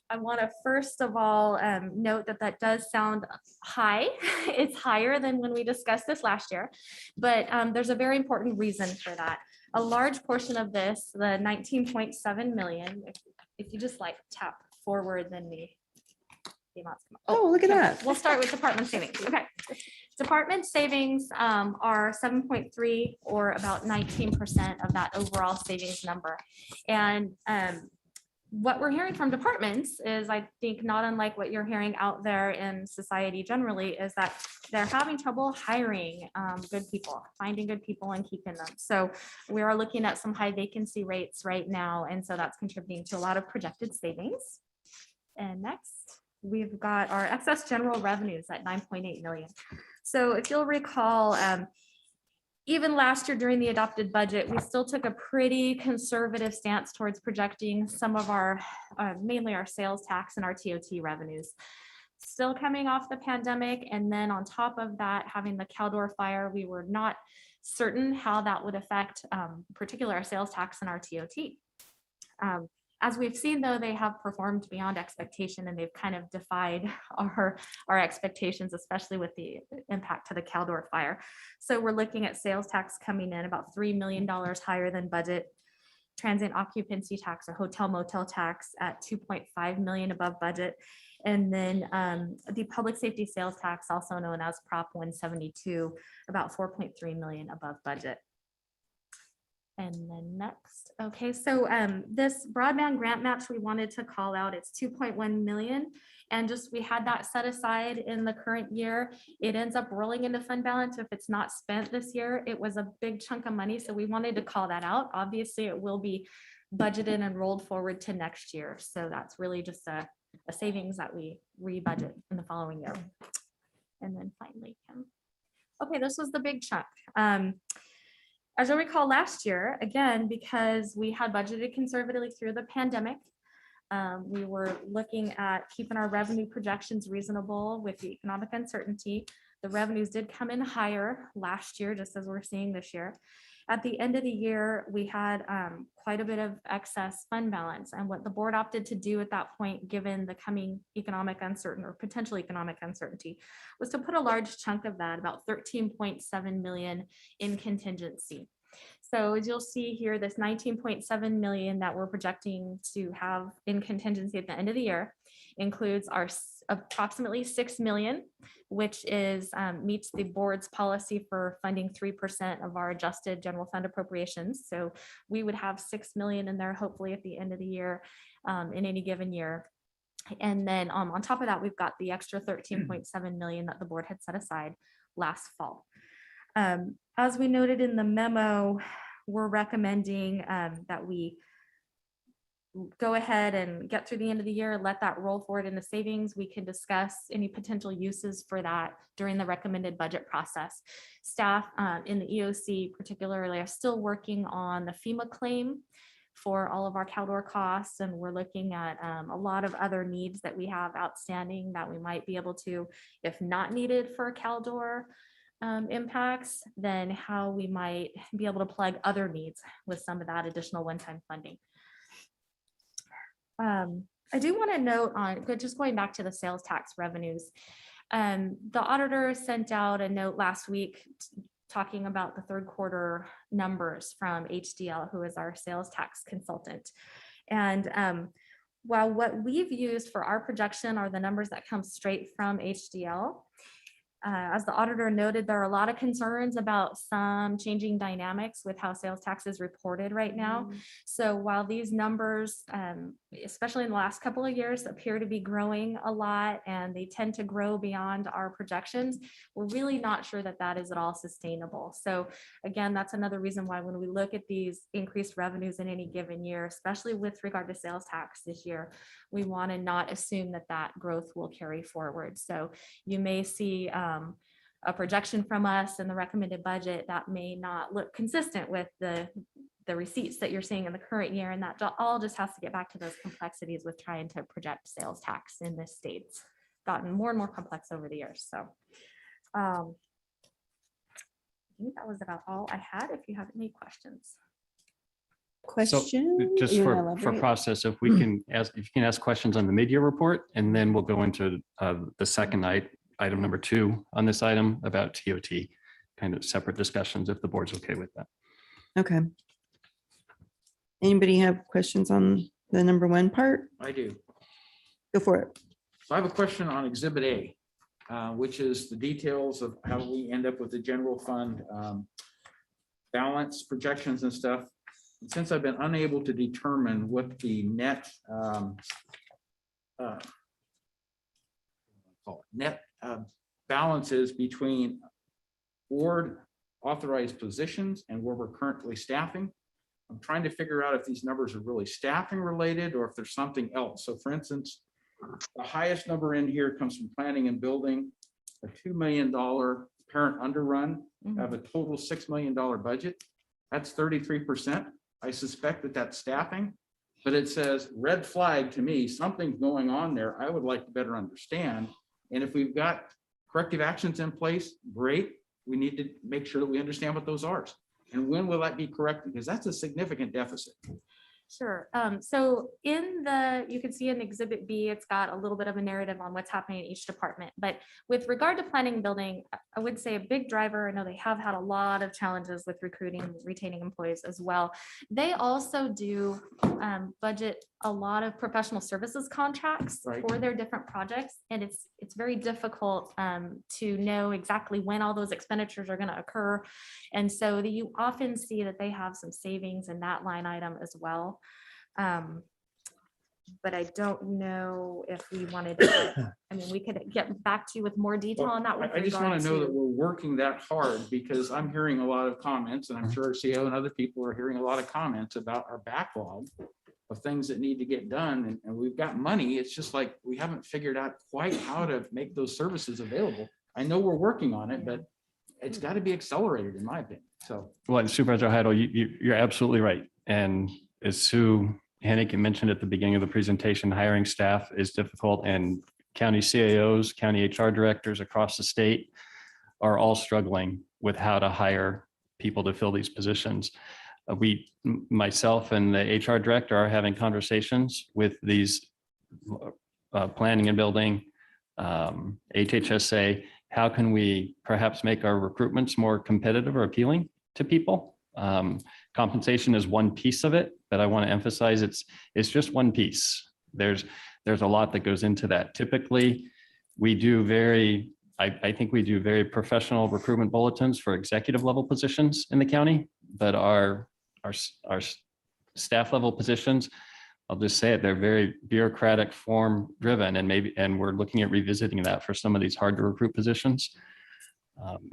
I want to first of all note that does sound high. It's higher than when we discussed this last year, but there's a very important reason for that. A large portion of this, the 19.7 million, if you just like tap forward, then the amounts come up. Oh, look at that. We'll start with department savings. Okay. Department savings are 7.3 or about 19% of that overall savings number. And what we're hearing from departments is, I think, not unlike what you're hearing out there in society generally, is that they're having trouble hiring good people, finding good people and keeping them. So we are looking at some high vacancy rates right now. And so that's contributing to a lot of projected savings. And next, we've got our excess general revenues at 9.8 million. So if you'll recall, even last year during the adopted budget, we still took a pretty conservative stance towards projecting some of our, mainly our sales tax and our TOT revenues. Still coming off the pandemic, and then on top of that, having the Caldor fire, we were not certain how that would affect particularly our sales tax and our TOT. As we've seen, though, they have performed beyond expectation, and they've kind of defied our expectations, especially with the impact to the Caldor fire. So we're looking at sales tax coming in about $3 million higher than budget, transient occupancy tax or hotel motel tax at 2.5 million above budget, and then the public safety sales tax, also known as Prop 172, about 4.3 million above budget. And then next, okay, so this broadband grant match we wanted to call out, it's 2.1 million. And just, we had that set aside in the current year. It ends up rolling into fund balance if it's not spent this year. It was a big chunk of money, so we wanted to call that out. Obviously, it will be budgeted and rolled forward to next year. So that's really just a savings that we rebudget in the following year. And then finally, Kim. Okay, this was the big chunk. As I recall last year, again, because we had budgeted conservatively through the pandemic, we were looking at keeping our revenue projections reasonable with the economic uncertainty. The revenues did come in higher last year, just as we're seeing this year. At the end of the year, we had quite a bit of excess fund balance. And what the board opted to do at that point, given the coming economic uncertainty or potential economic uncertainty, was to put a large chunk of that, about 13.7 million, in contingency. So as you'll see here, this 19.7 million that we're projecting to have in contingency at the end of the year includes our approximately 6 million, which is meets the board's policy for funding 3% of our adjusted general fund appropriations. So we would have 6 million in there hopefully at the end of the year in any given year. And then on top of that, we've got the extra 13.7 million that the board had set aside last fall. As we noted in the memo, we're recommending that we go ahead and get through the end of the year, let that roll forward into savings. We can discuss any potential uses for that during the recommended budget process. Staff in the EOC particularly are still working on the FEMA claim for all of our Caldor costs, and we're looking at a lot of other needs that we have outstanding that we might be able to, if not needed for Caldor impacts, then how we might be able to plug other needs with some of that additional one-time funding. I do want to note on, just going back to the sales tax revenues, the auditor sent out a note last week talking about the third quarter numbers from HDL, who is our sales tax consultant. And while what we've used for our projection are the numbers that come straight from HDL, as the auditor noted, there are a lot of concerns about some changing dynamics with how sales tax is reported right now. So while these numbers, especially in the last couple of years, appear to be growing a lot and they tend to grow beyond our projections, we're really not sure that that is at all sustainable. So again, that's another reason why when we look at these increased revenues in any given year, especially with regard to sales tax this year, we want to not assume that that growth will carry forward. So you may see a projection from us in the recommended budget that may not look consistent with the receipts that you're seeing in the current year. And that all just has to get back to those complexities with trying to project sales tax in this state. It's gotten more and more complex over the years. So I think that was about all I had. If you have any questions. So just for process, if we can ask, if you can ask questions on the mid-year report, and then we'll go into the second item number 2 on this item about TOT, kind of separate discussions if the board's okay with that. Okay. Anybody have questions on the number 1 part? I do. Go for it. So I have a question on Exhibit A, which is the details of how we end up with the general fund balance projections and stuff. And since I've been unable to determine what the net balance is between board authorized positions and where we're currently staffing, I'm trying to figure out if these numbers are really staffing related or if there's something else. So for instance, the highest number in here comes from planning and building, a $2 million parent underrun of a total $6 million budget. That's 33%. I suspect that that's staffing, but it says red flag to me, something's going on there. I would like to better understand. And if we've got corrective actions in place, great. We need to make sure that we understand what those are. And when will that be corrected? Because that's a significant deficit. Sure. So in you can see in Exhibit B, it's got a little bit of a narrative on what's happening in each department. But with regard to planning and building, I would say a big driver, I know they have had a lot of challenges with recruiting and retaining employees as well. They also do budget a lot of professional services contracts for their different projects. And it's very difficult to know exactly when all those expenditures are going to occur. And so you often see that they have some savings in that line item as well. But I don't know if we wanted to, I mean, we could get back to you with more detail on that. I just want to know that we're working that hard because I'm hearing a lot of comments, and I'm sure CEO and other people are hearing a lot of comments about our backlog of things that need to get done. And we've got money. It's just like we haven't figured out quite how to make those services available. I know we're working on it, but it's got to be accelerated in my opinion. So, well, Supervisor Heidel, you're absolutely right. And as Sue Hennick mentioned at the beginning of the presentation, hiring staff is difficult, and county CAOs, county HR directors across the state are all struggling with how to hire people to fill these positions. Myself and the HR director are having conversations with these planning and building, HHSA. How can we perhaps make our recruitments more competitive or appealing to people? Compensation is one piece of it, but I want to emphasize it's just one piece. There's a lot that goes into that. Typically, we do I think we do very professional recruitment bulletins for executive level positions in the county, but our staff level positions, I'll just say it, they're very bureaucratic, form driven, and we're looking at revisiting that for some of these hard to recruit positions,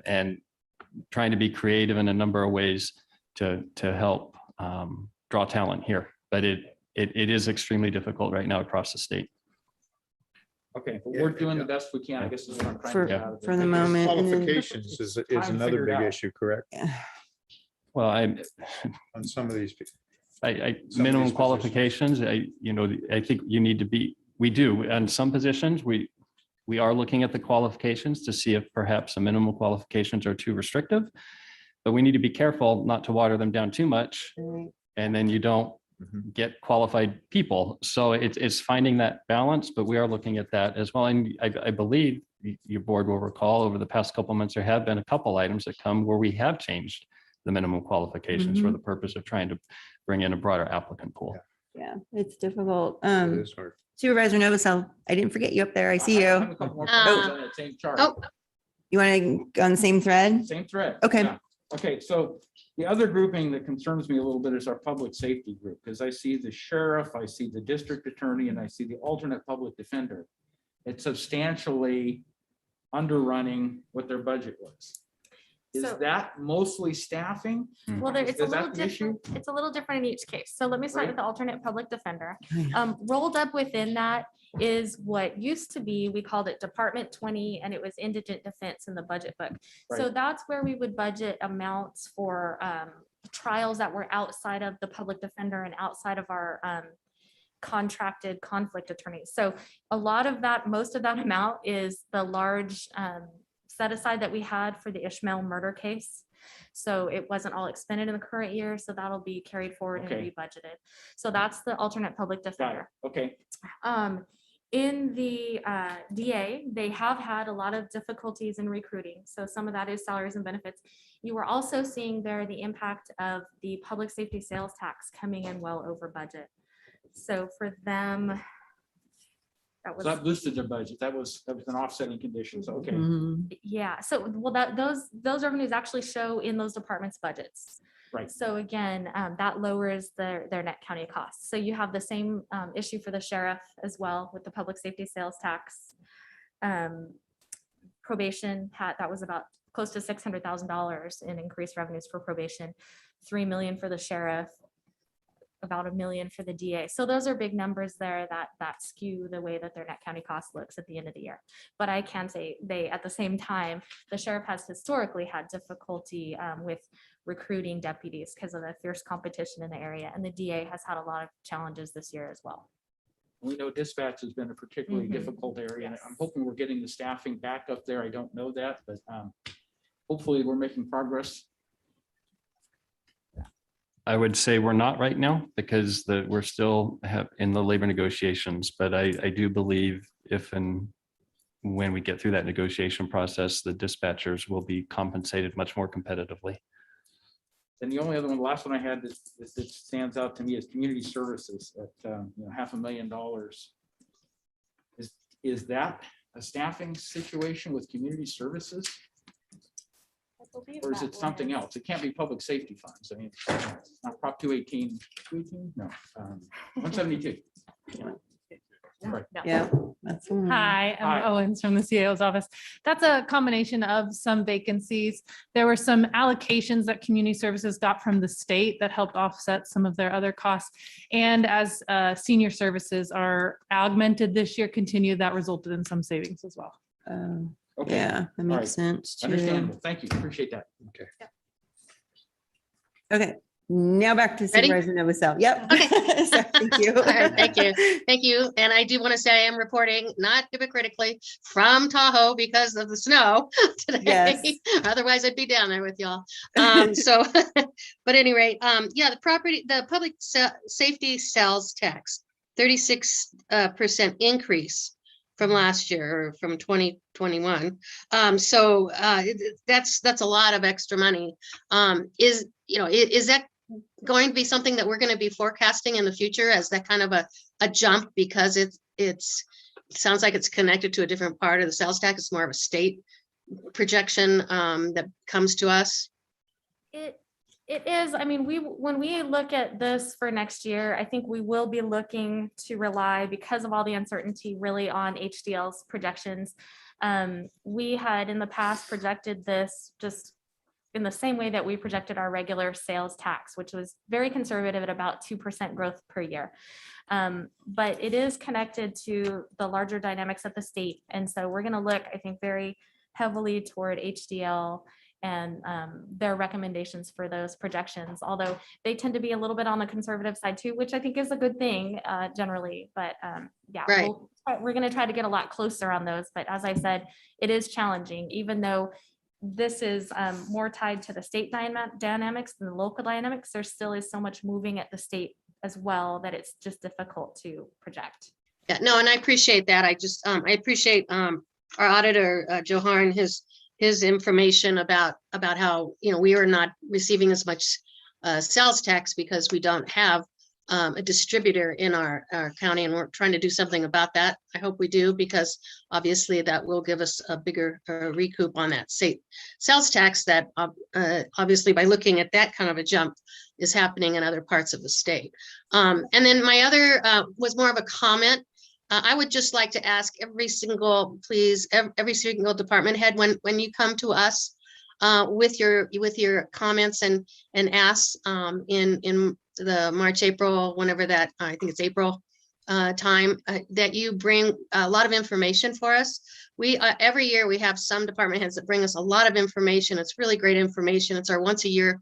and trying to be creative in a number of ways to help draw talent here. But it is extremely difficult right now across the state. Okay, but we're doing the best we can, I guess is what I'm trying to get out of it. For the moment. and then- Qualifications is another big issue, correct? Well, On some of these. Minimum qualifications, I think you need to be, we do, on some positions, we are looking at the qualifications to see if perhaps the minimum qualifications are too restrictive, but we need to be careful not to water them down too much, and then you don't get qualified people. So it's finding that balance, but we are looking at that as well. And I believe your board will recall over the past couple of months, there have been a couple items that come where we have changed the minimum qualifications for the purpose of trying to bring in a broader applicant pool. Yeah, it's difficult. It is hard. Supervisor Novosel, I didn't forget you up there. I see I have you. a couple more comments on that same chart. You want to go on the same thread? Same thread. Okay. Yeah. Okay, so the other grouping that concerns me a little bit is our public safety group, because I see the sheriff, I see the district attorney, and I see the alternate public defender. It's substantially underrunning what their budget was. Is So- that mostly staffing? Well, it's a Is little that the issue? different. It's a little different in each case. So let me start Right. with the alternate public defender. Rolled up within that is what used to be, we called it Department 20, and it was indigent defense in the budget book. So Right. that's where we would budget amounts for trials that were outside of the public defender and outside of our contracted conflict attorneys. So a lot of that, most of that amount is the large set aside that we had for the Ishmael murder case. So it wasn't all expended in the current year, so that'll be carried forward and Okay. rebudgeted. So that's the alternate public Got it. defender. Okay. In the DA, they have had a lot of difficulties in recruiting. So some of that is salaries and benefits. You were also seeing there the impact of the public safety sales tax coming in well over budget. So for them, that was. So that boosted their budget. That was an offsetting condition. So, okay. Yeah, so well, those revenues actually show in those departments' budgets. Right. So again, that lowers their net county costs. So you have the same issue for the sheriff as well with the public safety sales tax. Probation that was about close to $600,000 in increased revenues for probation, 3 million for the sheriff, about 1 million for the DA. So those are big numbers there that skew the way that their net county cost looks at the end of the year. But I can say at the same time, the sheriff has historically had difficulty with recruiting deputies because of the fierce competition in the area. And the DA has had a lot of challenges this year as well. We know dispatch has been a particularly Mhm. difficult area. And I'm hoping we're getting the staffing back up there. I don't know that, but hopefully we're making progress. I would say we're not right now because we're still in the labor negotiations, but I do believe if and when we get through that negotiation process, the dispatchers will be compensated much more competitively. And the only other one, the last one I had that stands out to me is community services at $500,000. Is that a staffing situation with community services? Or is it something else? It can't be public safety funds. I mean, it's not Prop 218, 218? No, 172. Right. Yeah. That's the one. Hi, Hi. I'm Owens from the CAO's office. That's a combination of some vacancies. There were some allocations that community services got from the state that helped offset some of their other costs. And as senior services are augmented this year, that resulted in some savings as well. Okay. Yeah, that All makes right. sense too. Understandable. Thank you. Appreciate that. Okay. Okay, Now back to Ready? Supervisor Novosel. Yep. Okay. So, thank you. All right, thank you. Thank you. And I do want to say I am reporting, not hypocritically, from Tahoe because of the snow today. Yes. Otherwise, I'd be down there with y'all. So, but at any rate, yeah, the public safety sales tax, 36% increase from last year or from 2021. So that's a lot of extra money. Is that going to be something that we're going to be forecasting in the future as that kind of a jump, because it sounds like it's connected to a different part of the sales tax? It's more of a state projection that comes to us. It is. I mean, when we look at this for next year, I think we will be looking to rely, because of all the uncertainty, really on HDL's projections. We had in the past projected this just in the same way that we projected our regular sales tax, which was very conservative at about 2% growth per year. But it is connected to the larger dynamics of the state. And so we're going to look, I think, very heavily toward HDL and their recommendations for those projections, although they tend to be a little bit on the conservative side too, which I think is a good thing generally. But yeah, right. We're going to try to get a lot closer on those. But as I said, it is challenging, even though this is more tied to the state dynamics than the local dynamics. There still is so much moving at the state as well that it's just difficult to project. Yeah, no, and I appreciate that. I appreciate our auditor, Johan, his information about how, we are not receiving as much sales tax because we don't have a distributor in our county, and we're trying to do something about that. I hope we do, because obviously that will give us a bigger recoup on that state sales tax that obviously by looking at that kind of a jump is happening in other parts of the state. And then my other was more of a comment. I would just like to ask every single department head, when you come to us with your comments and asks in the March, April, whenever that, I think it's April time, that you bring a lot of information for us. We every year we have some department heads that bring us a lot of information. It's really great information. It's our once a year,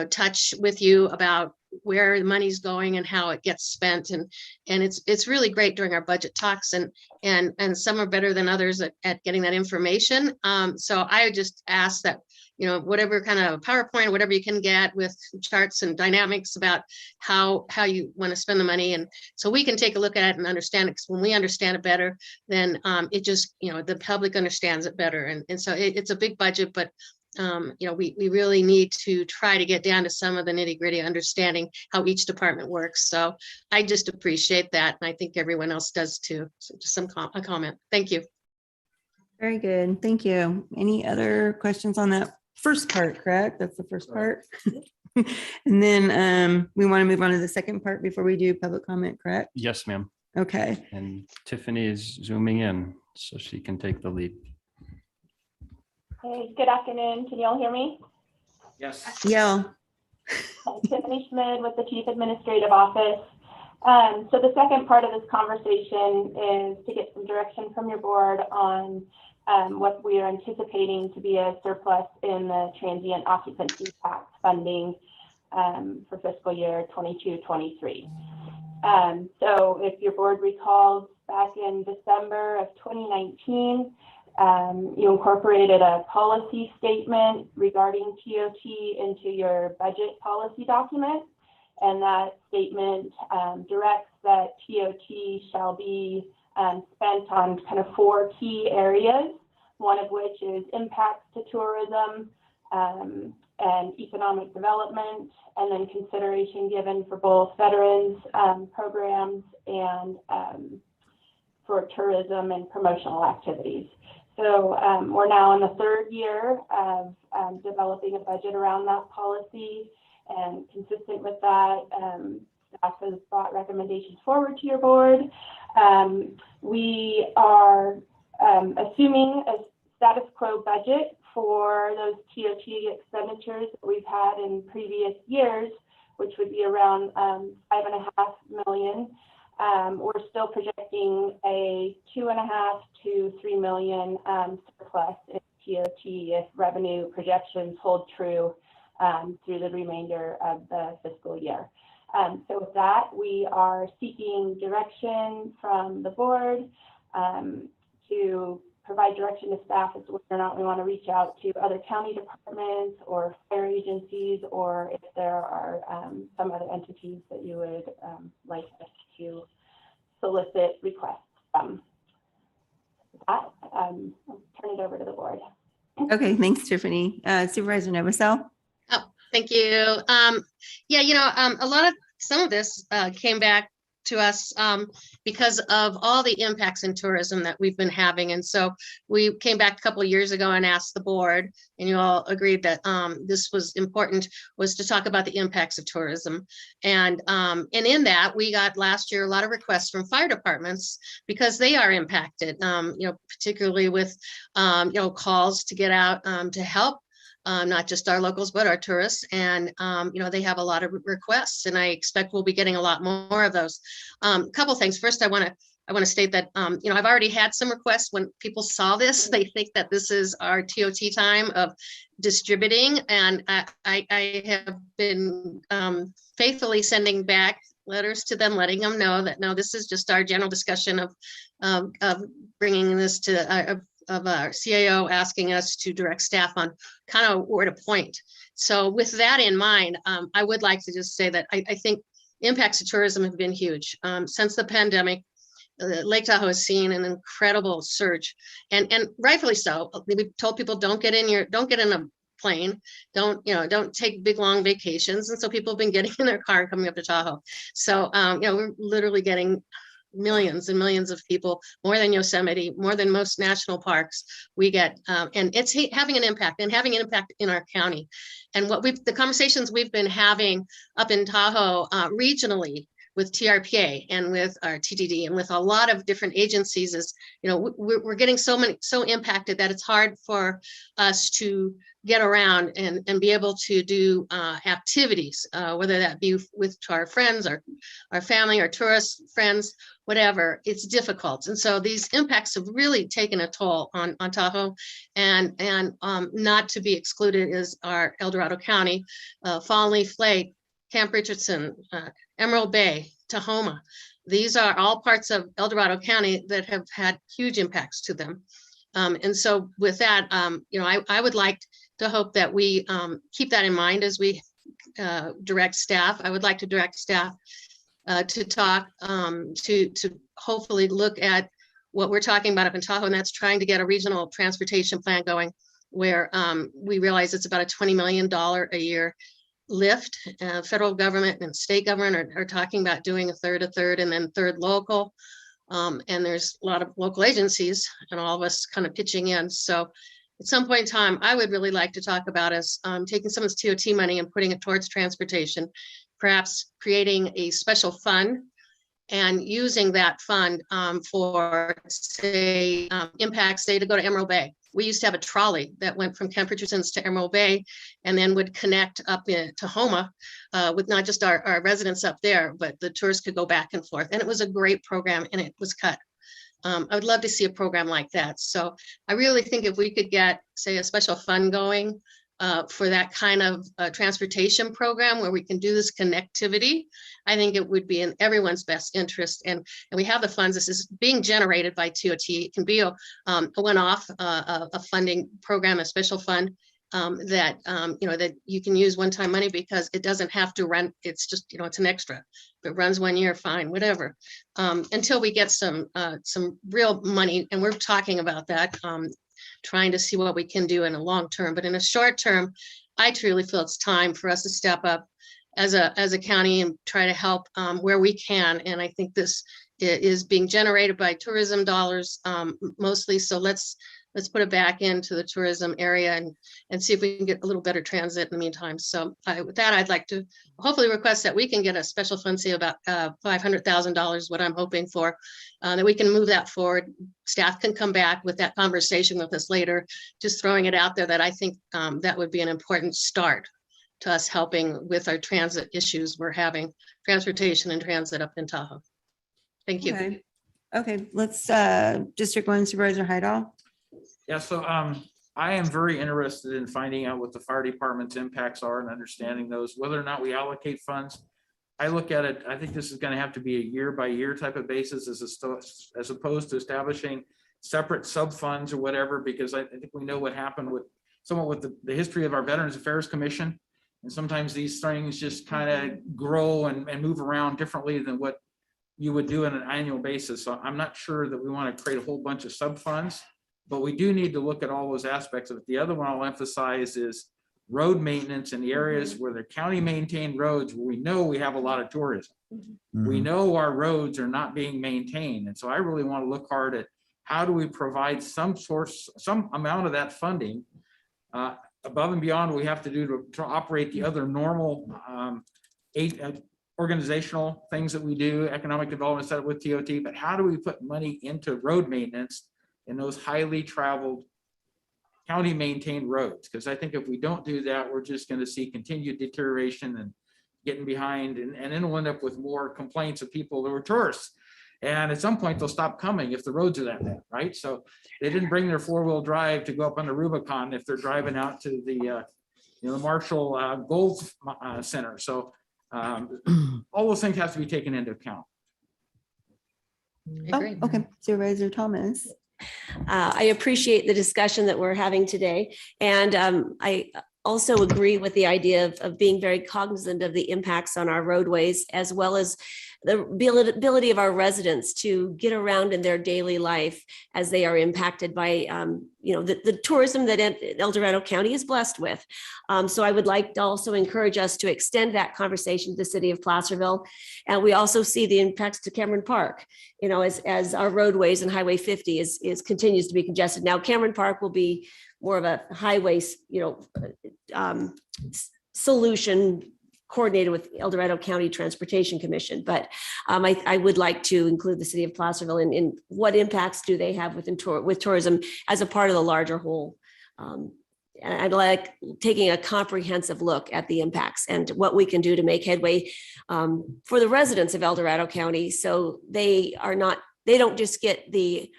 touch with you about where the money's going and how it gets spent, and it's really great during our budget talks, and some are better than others at getting that information. So I just ask that, whatever kind of PowerPoint, whatever you can get with charts and dynamics about how you want to spend the money, and so we can take a look at it and understand it. Because when we understand it better, then it just, the public understands it better, and so it's a big budget, but we really need to try to get down to some of the nitty-gritty, understanding how each department works. So I just appreciate that, and I think everyone else does too. So just a comment. Thank you. Very good. Thank you. Any other questions on that first part, correct? That's the first part. And then we want to move on to the second part before we do public comment, correct? Yes, ma'am. Okay. And Tiffany is zooming in so she can take the lead. Hey, good afternoon. Can you all hear me? Yes. Yeah. Tiffany Schmid with the Chief Administrative Office. So the second part of this conversation is to get some direction from your board on what we are anticipating to be a surplus in the transient occupancy tax funding for fiscal year 22-23. So if your board recalls, back in December of 2019, you incorporated a policy statement regarding TOT into your budget policy document, and that statement directs that TOT shall be spent on kind of 4 key areas, one of which is impacts to tourism and economic development, and then consideration given for both veterans programs and for tourism and promotional activities. So we're now in the 3rd year of developing a budget around that policy, and consistent with that, staff has brought recommendations forward to your board. We are assuming a status quo budget for those TOT expenditures that we've had in previous years, which would be around $5.5 million. We're still projecting a $2.5 to $3 million surplus in TOT if revenue projections hold true through the remainder of the fiscal year. So with that, we are seeking direction from the board to provide direction to staff as to whether or not we want to reach out to other county departments or fire agencies, or if there are some other entities that you would like us to solicit requests from. With that, I'll turn it over to the board. Okay, thanks, Tiffany. Supervisor Novosel. Oh, thank you. Yeah, a lot of some of this came back to us because of all the impacts in tourism that we've been having. And so we came back a couple of years ago and asked the board, and you all agreed that this was important, was to talk about the impacts of tourism. And in that, we got last year a lot of requests from fire departments because they are impacted, particularly with, calls to get out to help. Not just our locals, but our tourists. And, they have a lot of requests, and I expect we'll be getting a lot more of those. A couple things. First, I want to state that, I've already had some requests. When people saw this, they think that this is our TOT time of distributing. And I have been faithfully sending back letters to them, letting them know that, no, this is just our general discussion of bringing this to of our CAO asking us to direct staff on kind of where to point. So with that in mind, I would like to just say that I think impacts of tourism have been huge. Since the pandemic, Lake Tahoe has seen an incredible surge, and rightfully so. We told people don't get in a plane, don't take big long vacations. And so people have been getting in their car and coming up to Tahoe. So, we're literally getting millions and millions of people, more than Yosemite, more than most national parks we get. And it's having an impact in our county. And the conversations we've been having up in Tahoe regionally with TRPA and with our TDD and with a lot of different agencies is, we're getting so impacted that it's hard for us to get around and be able to do activities, whether that be with our friends, our family, our tourist friends, whatever. It's difficult. And so these impacts have really taken a toll on Tahoe, and not to be excluded is our El Dorado County, Fallen Leaf Lake, Camp Richardson, Emerald Bay, Tahoma. These are all parts of El Dorado County that have had huge impacts to them. And so with that, I would like to hope that we keep that in mind as we direct staff. I would like to direct staff to talk, to hopefully look at what we're talking about up in Tahoe, and that's trying to get a regional transportation plan going where we realize it's about a $20 million a year lift. Federal government and state government are talking about doing a third, and then third local. And there's a lot of local agencies and all of us kind of pitching in. So at some point in time, I would really like to talk about us taking some of this TOT money and putting it towards transportation, perhaps creating a special fund and using that fund for, say, impacts, say, to go to Emerald Bay. We used to have a trolley that went from Camp Richardson's to Emerald Bay and then would connect up in Tahoma with not just our residents up there, but the tourists could go back and forth. And it was a great program, and it was cut. I would love to see a program like that. So I really think if we could get, say, a special fund going for that kind of transportation program where we can do this connectivity, I think it would be in everyone's best interest. And we have the funds. This is being generated by TOT. It can be a one-off, a funding program, a special fund that that you can use one-time money because it doesn't have to run. It's just it's an extra. If it runs 1 year, fine, whatever. Until we get some real money, and we're talking about that. Trying to see what we can do in a long term, but in a short term, I truly feel it's time for us to step up as a county and try to help where we can. And I think this is being generated by tourism dollars mostly. So let's put it back into the tourism area and see if we can get a little better transit in the meantime. So with that, I'd like to hopefully request that we can get a special fund, say about $500,000, what I'm hoping for, that we can move that forward. Staff can come back with that conversation with us later, just throwing it out there that I think that would be an important start to us helping with our transit issues we're having, transportation and transit up in Tahoe. Thank you. Okay, let's District 1 Supervisor Hydall. Yeah, so I am very interested in finding out what the fire department's impacts are and understanding those, whether or not we allocate funds. I look at it, I think this is going to have to be a year by year type of basis as opposed to establishing separate sub funds or whatever, because I think we know what happened with somewhat with the history of our Veterans Affairs Commission. And sometimes these things just kind of grow and move around differently than what you would do on an annual basis. So I'm not sure that we want to create a whole bunch of sub funds, but we do need to look at all those aspects of it. The other one I'll emphasize is road maintenance in the areas where the county maintained roads, where we know we have a lot of tourism. We know our roads are not being maintained. And so I really want to look hard at how do we provide some amount of that funding above and beyond what we have to do to operate the other normal organizational things that we do, economic development set up with TOT, but how do we put money into road maintenance in those highly traveled county maintained roads? Because I think if we don't do that, we're just going to see continued deterioration and getting behind, and then we'll end up with more complaints of people that were tourists. And at some point they'll stop coming if the roads are that bad, right? So they didn't bring their 4-wheel drive to go up on the Rubicon if they're driving out to the the Marshall Gold Center. So all those things have to be taken into account. Okay, Supervisor Thomas. I appreciate the discussion that we're having today. And I also agree with the idea of being very cognizant of the impacts on our roadways, as well as the ability of our residents to get around in their daily life as they are impacted by the tourism that El Dorado County is blessed with. So I would like to also encourage us to extend that conversation to the city of Placerville. And we also see the impacts to Cameron Park, as our roadways and Highway 50 continues to be congested. Now Cameron Park will be more of a highway, solution coordinated with El Dorado County Transportation Commission. But I would like to include the city of Placerville in what impacts do they have with tourism as a part of the larger whole. And I'd like taking a comprehensive look at the impacts and what we can do to make headway for the residents of El Dorado County, so they don't just get the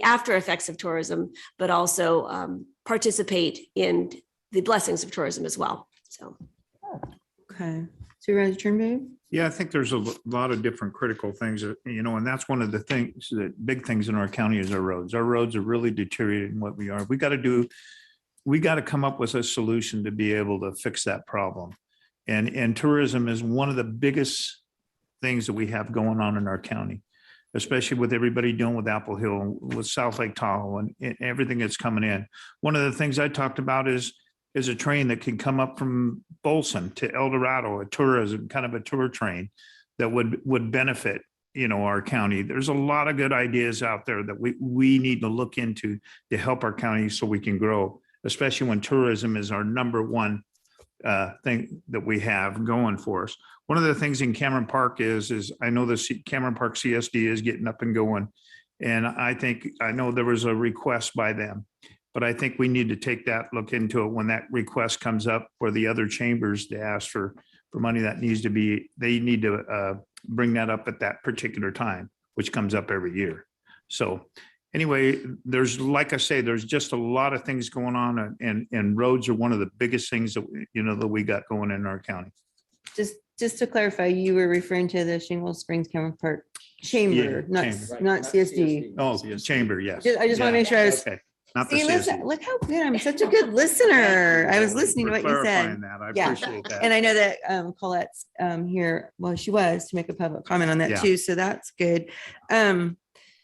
after effects of tourism, but also participate in the blessings of tourism as well. So. Okay. Supervisor Turnberg? Yeah, I think there's a lot of different critical things, and that's one of the things big things in our county is our roads. Our roads are really deteriorating what we are. We got to come up with a solution to be able to fix that problem. And tourism is one of the biggest things that we have going on in our county, especially with everybody dealing with Apple Hill, with South Lake Tahoe and everything that's coming in. One of the things I talked about is a train that can come up from Bolson to El Dorado, a tourism, kind of a tour train that would benefit, our county. There's a lot of good ideas out there that we need to look into to help our county so we can grow, especially when tourism is our number one thing that we have going for us. One of the things in Cameron Park is I know the Cameron Park CSD is getting up and going. And I know there was a request by them, but I think we need to look into it when that request comes up for the other chambers to ask for money that they need to bring that up at that particular time, which comes up every year. So anyway, like I say, there's just a lot of things going on, and roads are one of the biggest things that we got going in our county. Just to clarify, you were referring to the Shingle Springs Cameron Park Chamber, not CSD. Oh, chamber, yes. I just want to make sure I was. Okay. Not the See, CSD. look how good, I'm such a good listener. I was listening to what you said. That. I Yeah. appreciate that. And I know that Colette's here, well, she was to make a public comment on that too, so that's good.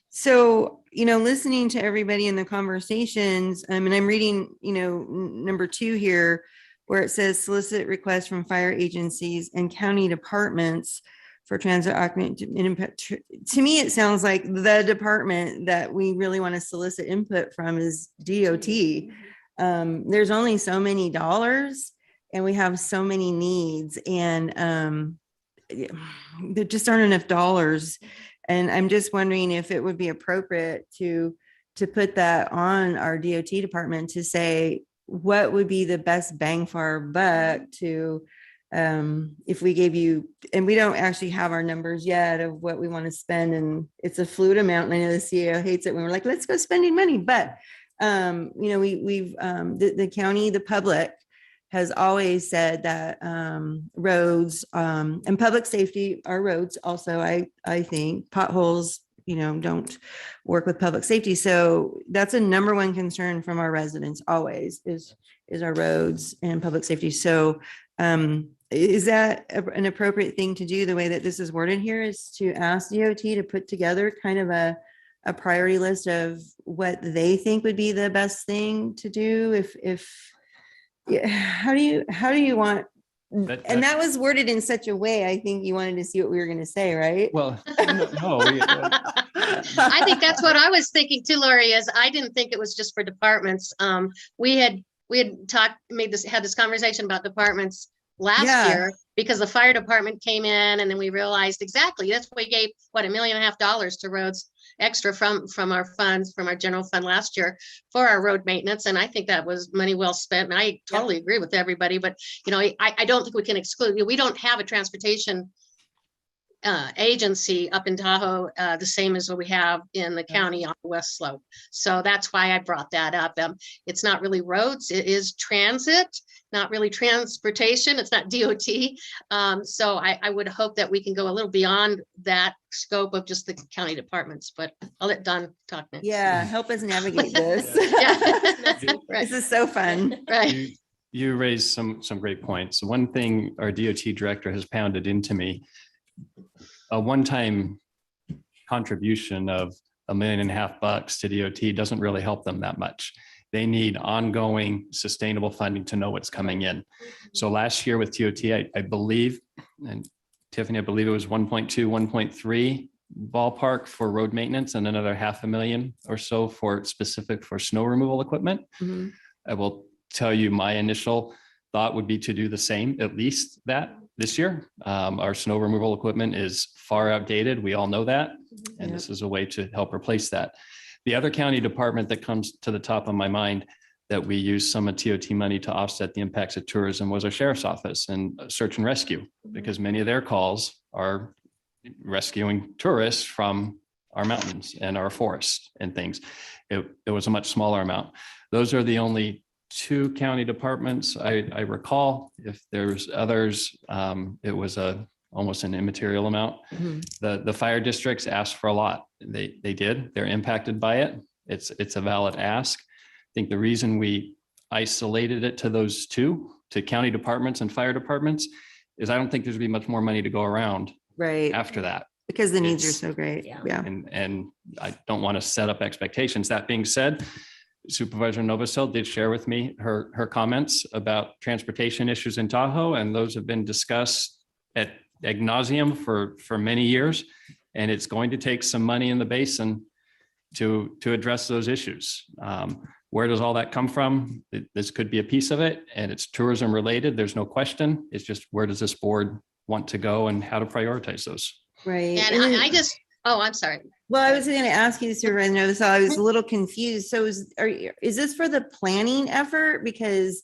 So, listening to everybody in the conversations, and I'm reading, number 2 here, where it says solicit requests from fire agencies and county departments for transit document input. To me, it sounds like the department that we really want to solicit input from is DOT. There's only so many dollars and we have so many needs, and there just aren't enough dollars. And I'm just wondering if it would be appropriate to put that on our DOT department to say, what would be the best bang for our buck to, if we gave you, and we don't actually have our numbers yet of what we want to spend, and it's a fluid amount. And I know the CEO hates it when we're like, let's go spending money, but The county, the public has always said that roads and public safety are roads also. I think potholes, don't work with public safety. So that's a number one concern from our residents always is our roads and public safety. So is that an appropriate thing to do the way that this is worded here, is to ask DOT to put together kind of a priority list of what they think would be the best thing to do how do you want, and that was worded in such a way, I think you wanted to see what we were going to say, right? Well, no, I think that's what I was thinking too, Lori, is I didn't think it was just for departments. We had had this conversation about departments last year because the fire department came in, and then we realized exactly that's why we gave $1.5 million to roads extra from our funds, from our general fund last year for our road maintenance. And I think that was money well spent. And I totally agree with everybody, but I don't think we can exclude, we don't have a transportation agency up in Tahoe, the same as what we have in the county on the West Slope. So that's why I brought that up. It's not really roads, it is transit, not really transportation. It's not DOT. So I would hope that we can go a little beyond that scope of just the county departments, but I'll let Don talk next. Yeah, help us navigate this. Right. This is so fun. Right. You raised some great points. One thing our DOT director has pounded into me, a one-time contribution of $1.5 million to DOT doesn't really help them that much. They need ongoing sustainable funding to know what's coming in. So last year with DOT, I believe, and Tiffany, I believe it was 1.2, 1.3 ballpark for road maintenance, and another $500,000 or so for specific for snow removal equipment. Mhm. I will tell you, my initial thought would be to do the same, at least that this year. Our snow removal equipment is far outdated. We all know that. And this is a way to help replace that. The other county department that comes to the top of my mind that we use some of TOT money to offset the impacts of tourism was our sheriff's office and search and rescue, because many of their calls are rescuing tourists from our mountains and our forests and things. It was a much smaller amount. Those are the only two county departments I recall. If there's others, it was almost an immaterial amount. Mhm. The fire districts asked for a lot. They did. They're impacted by it. It's a valid ask. I think the reason we isolated it to those two, to county departments and fire departments, is I don't think there's gonna be much more money to go around after that. Because the needs are so great. Yeah. And I don't want to set up expectations. That being said, Supervisor Novosel did share with me her comments about transportation issues in Tahoe, and those have been discussed ad nauseum for many years. And it's going to take some money in the basin to address those issues. Where does all that come from? This could be a piece of it, and it's tourism related. There's no question. It's just, where does this board want to go and how to prioritize those? Right. And I just, oh, I'm sorry. Well, I was going to ask you, Supervisor Novosel, I was a little confused. So is this for the planning effort? Because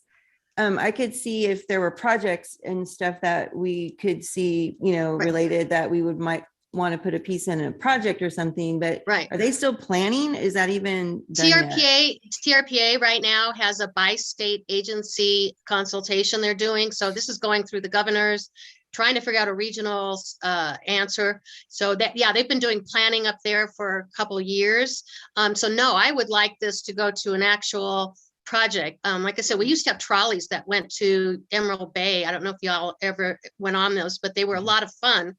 I could see if there were projects and stuff that we could see, related, that we might want to put a piece in a project or something, but are they still planning? Is that even done yet? TRPA right now has a bi-state agency consultation they're doing. So this is going through the governors, trying to figure out a regional answer. So that, they've been doing planning up there for a couple of years. So no, I would like this to go to an actual project. Like I said, we used to have trolleys that went to Emerald Bay. I don't know if y'all ever went on those, but they were a lot of fun.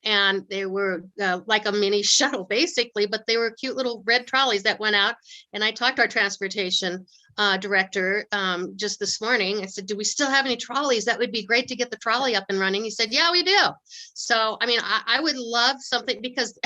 And they were like a mini shuttle basically, but they were cute little red trolleys that went out. And I talked to our transportation director just this morning. I said, do we still have any trolleys? That would be great to get the trolley up and running. He said, yeah, we do. So, I mean, I would love something, because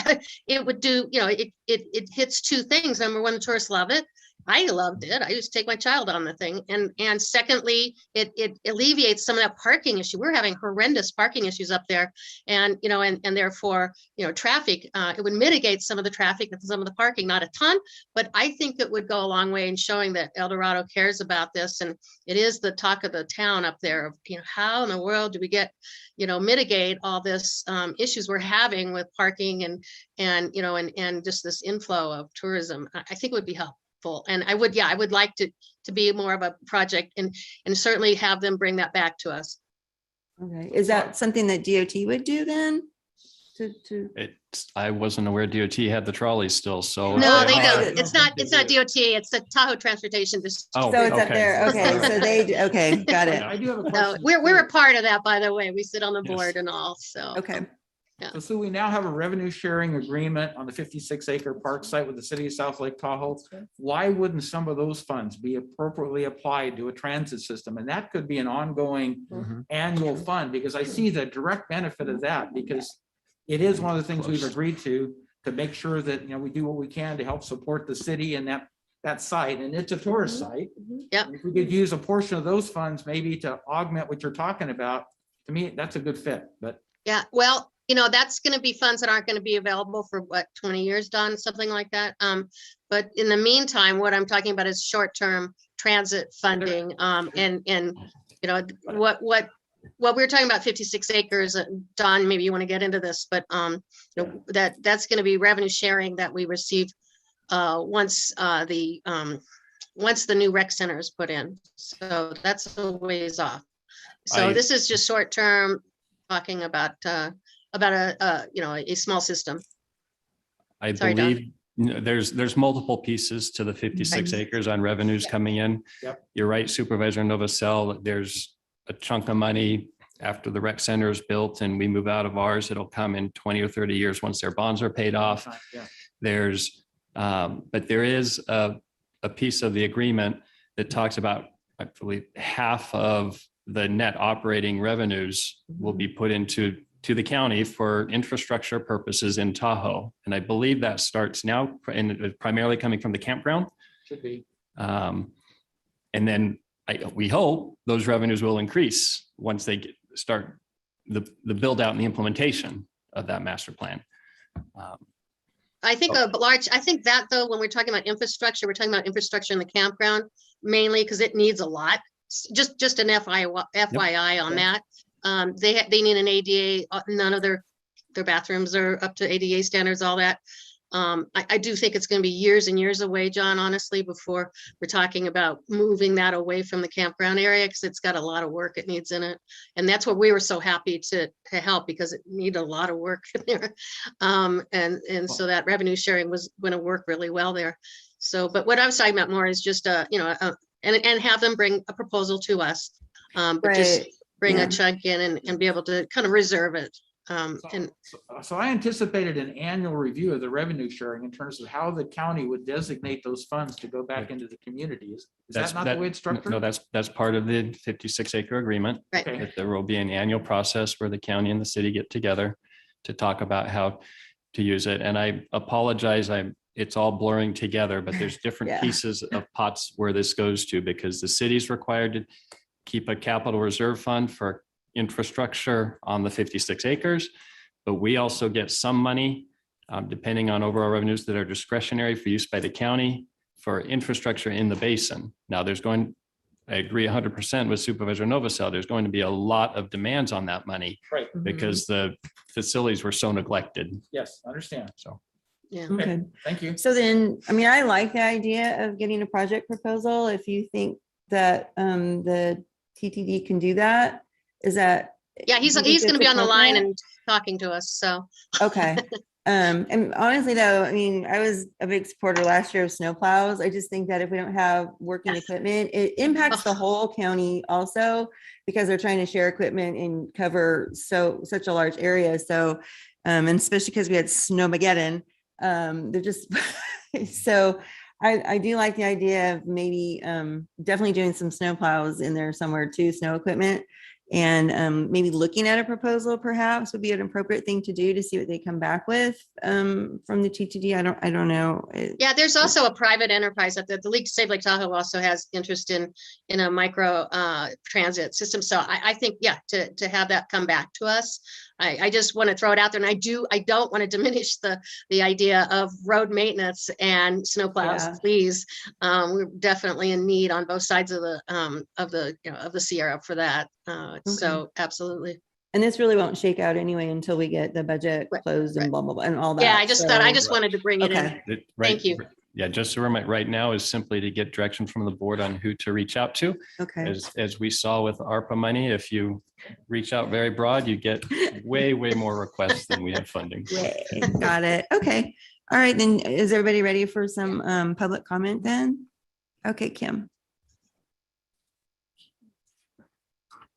it would do, it hits two things. Number one, the tourists love it. I loved it. I used to take my child on the thing. And secondly, it alleviates some of that parking issue. We're having horrendous parking issues up there. And, and therefore, traffic, it would mitigate some of the traffic and some of the parking, not a ton, but I think it would go a long way in showing that El Dorado cares about this. And it is the talk of the town up there of, how in the world do we get, mitigate all this issues we're having with parking and just this inflow of tourism. I think it would be helpful. helpful. And I would like to be more of a project and certainly have them bring that back to us. Okay, is that something that DOT would do then? I wasn't aware DOT had the trolleys still, so. No, if they have- don't. It's not DOT. It's the Tahoe Transportation District. Oh, So it's up okay. there. Okay, so okay, got it. I do have a No, question. we're a part of that, by the way. We sit on the Yes. board and all, so. Okay. So we now have a revenue sharing agreement on the 56-acre park site with the city of South Lake Tahoe. Why wouldn't some of those funds be appropriately applied to a transit system? And that could be an ongoing annual fund, because I see the direct benefit of that, because it is one of the things we've agreed to make sure that, we do what we can to help support the city and that site. And it's a tourist site. Yep. If we could use a portion of those funds maybe to augment what you're talking about, to me, that's a good fit, but. Yeah, well, that's going to be funds that aren't going to be available for 20 years, Don, something like that. But in the meantime, what I'm talking about is short-term transit funding. And what we're talking about 56 acres, Don, maybe you want to get into this, but that's going to be revenue sharing that we receive once the new rec center is put in. So that's a ways off. So this is just short-term, talking about a small system. I Sorry, Don. believe there's multiple pieces to the 56 acres on revenues coming in. Yep. You're right, Supervisor Novacell, there's a chunk of money after the rec center is built and we move out of ours. It'll come in 20 or 30 years once their bonds are paid off. Yeah. But there is a piece of the agreement that talks about, I believe, half of the net operating revenues will be put into the county for infrastructure purposes in Tahoe. And I believe that starts now and primarily coming from the campground. Should be. And then we hope those revenues will increase once they start the build out and the implementation of that master plan. I think I think that though, when we're talking about infrastructure, we're talking about infrastructure in the campground mainly because it needs a lot. Just an FYI on that. They need an ADA. None of their bathrooms are up to ADA standards. All that. I do think it's going to be years and years away, John. Honestly, before we're talking about moving that away from the campground area because it's got a lot of work it needs in it, and that's what we were so happy to help because it needed a lot of work in there, and so that revenue sharing was going to work really well there. So, but what I was talking about more is just and have them bring a proposal to us, but just bring a chunk in and be able to kind of reserve it. So I anticipated an annual review of the revenue sharing in terms of how the county would designate those funds to go back into the community. Is that not the way it's structured? No, that's part of the 56 acre agreement. Right. That there will be an annual process where the county and the city get together to talk about how to use it. And I apologize, it's all blurring together, but there's different pieces of pots where this goes to because the city's required to keep a capital reserve fund for infrastructure on the 56 acres, but we also get some money depending on overall revenues that are discretionary for use by the county for infrastructure in the basin. Now I agree 100% with Supervisor Novacell. There's going to be a lot of demands on that money because the facilities were so neglected. Yes, I understand. So. Yeah. Okay. Thank you. So then, I like the idea of getting a project proposal. If you think that the TTD can do that, is that? Yeah, he's going to be on the line and talking to us. So. Okay. And honestly though, I was a big supporter last year of snowplows. I just think that if we don't have working equipment, it impacts the whole county also because they're trying to share equipment and cover such a large area. So, and especially because we had Snowmageddon, they're just, so I do like the idea of maybe definitely doing some snowplows in there somewhere too, snow equipment. And maybe looking at a proposal perhaps would be an appropriate thing to do to see what they come back with from the TTD. I don't know. Yeah, there's also a private enterprise that the League to Save Lake Tahoe also has interest in a micro transit system. So I think, to have that come back to us. I just want to throw it out there, and I don't want to diminish the idea of road maintenance and snowplows. Please, we're definitely in need on both sides of the Sierra for that. So absolutely. And this really won't shake out anyway until we get the budget closed and blah blah blah and all that. Yeah, I just wanted to bring it in. Right, Thank you. yeah, just so we're right now is simply to get direction from the board on who to reach out to. Okay. As we saw with ARPA money, if you reach out very broad, you get way more requests than we have funding. Got it. Okay. All right, then is everybody ready for some public comment then? Okay, Kim.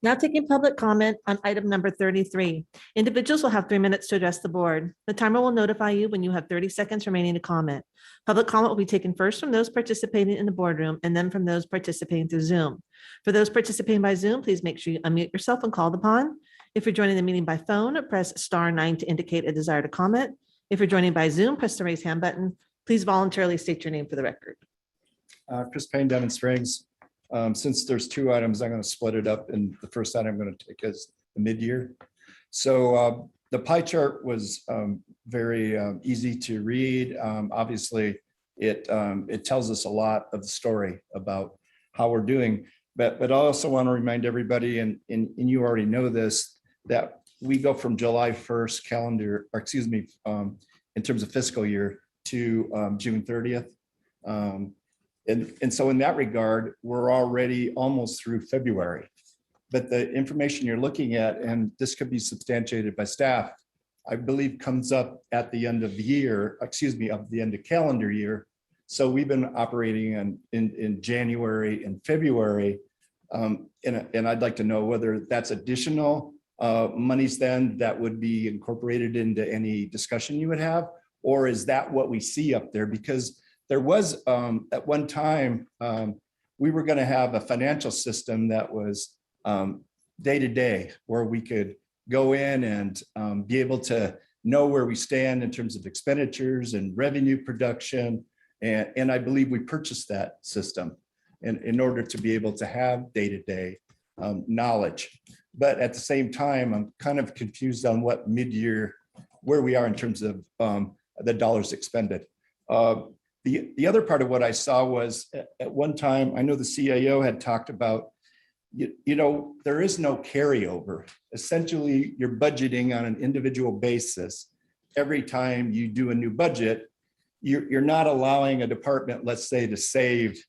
Now taking public comment on item number 33. Individuals will have 3 minutes to address the board. The timer will notify you when you have 30 seconds remaining to comment. Public comment will be taken first from those participating in the boardroom and then from those participating through Zoom. For those participating by Zoom, please make sure you unmute yourself when called upon. If you're joining the meeting by phone, press *9 to indicate a desire to comment. If you're joining by Zoom, press the raise hand button. Please voluntarily state your name for the record. Chris Payne, Devon Springs. Since there's 2 items, I'm going to split it up. And the first item I'm going to take is the mid-year. So the pie chart was very easy to read. Obviously, it tells us a lot of the story about how we're doing. But I also want to remind everybody, and you already know this, that we go from July 1st calendar, or excuse me, in terms of fiscal year to June 30th. And so in that regard, we're already almost through February. But the information you're looking at, and this could be substantiated by staff, I believe comes up at the end of the year, excuse me, of the end of calendar year. So we've been operating in January and February. And I'd like to know whether that's additional monies then that would be incorporated into any discussion you would have, or is that what we see up there? Because there was at one time, we were going to have a financial system that was day to day, where we could go in and be able to know where we stand in terms of expenditures and revenue production. And I believe we purchased that system in order to be able to have day to day knowledge. But at the same time, I'm kind of confused on what mid-year, where we are in terms of the dollars expended. The other part of what I saw was at one time, I know the CAO had talked about, you know, there is no carryover. Essentially, you're budgeting on an individual basis. Every time you do a new budget, you're not allowing a department, let's say, to save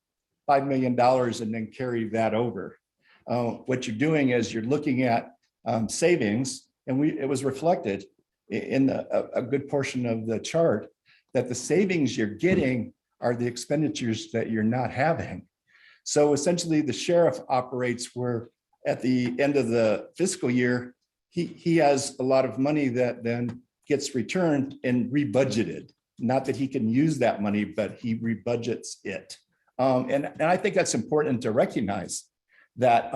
$5 million and then carry that over. What you're doing is you're looking at savings, and it was reflected in a good portion of the chart, that the savings you're getting are the expenditures that you're not having. So essentially, the sheriff operates where at the end of the fiscal year, he has a lot of money that then gets returned and rebudgeted. Not that he can use that money, but he rebudgets it. And I think that's important to recognize that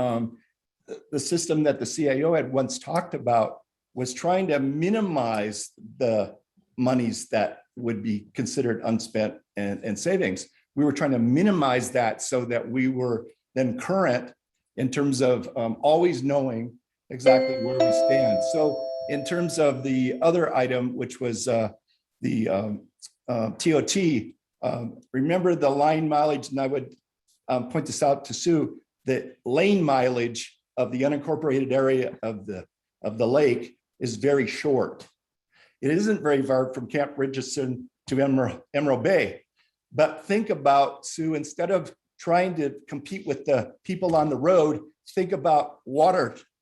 the system that the CAO had once talked about was trying to minimize the monies that would be considered unspent and savings. We were trying to minimize that so that we were then current in terms of always knowing exactly where we stand. So in terms of the other item, which was the TOT, remember the line mileage, and I would point this out to Sue, that lane mileage of the unincorporated area of the lake is very short. It isn't very far from Camp Richardson to Emerald Bay. But think about, Sue, instead of trying to compete with the people on the road, think about a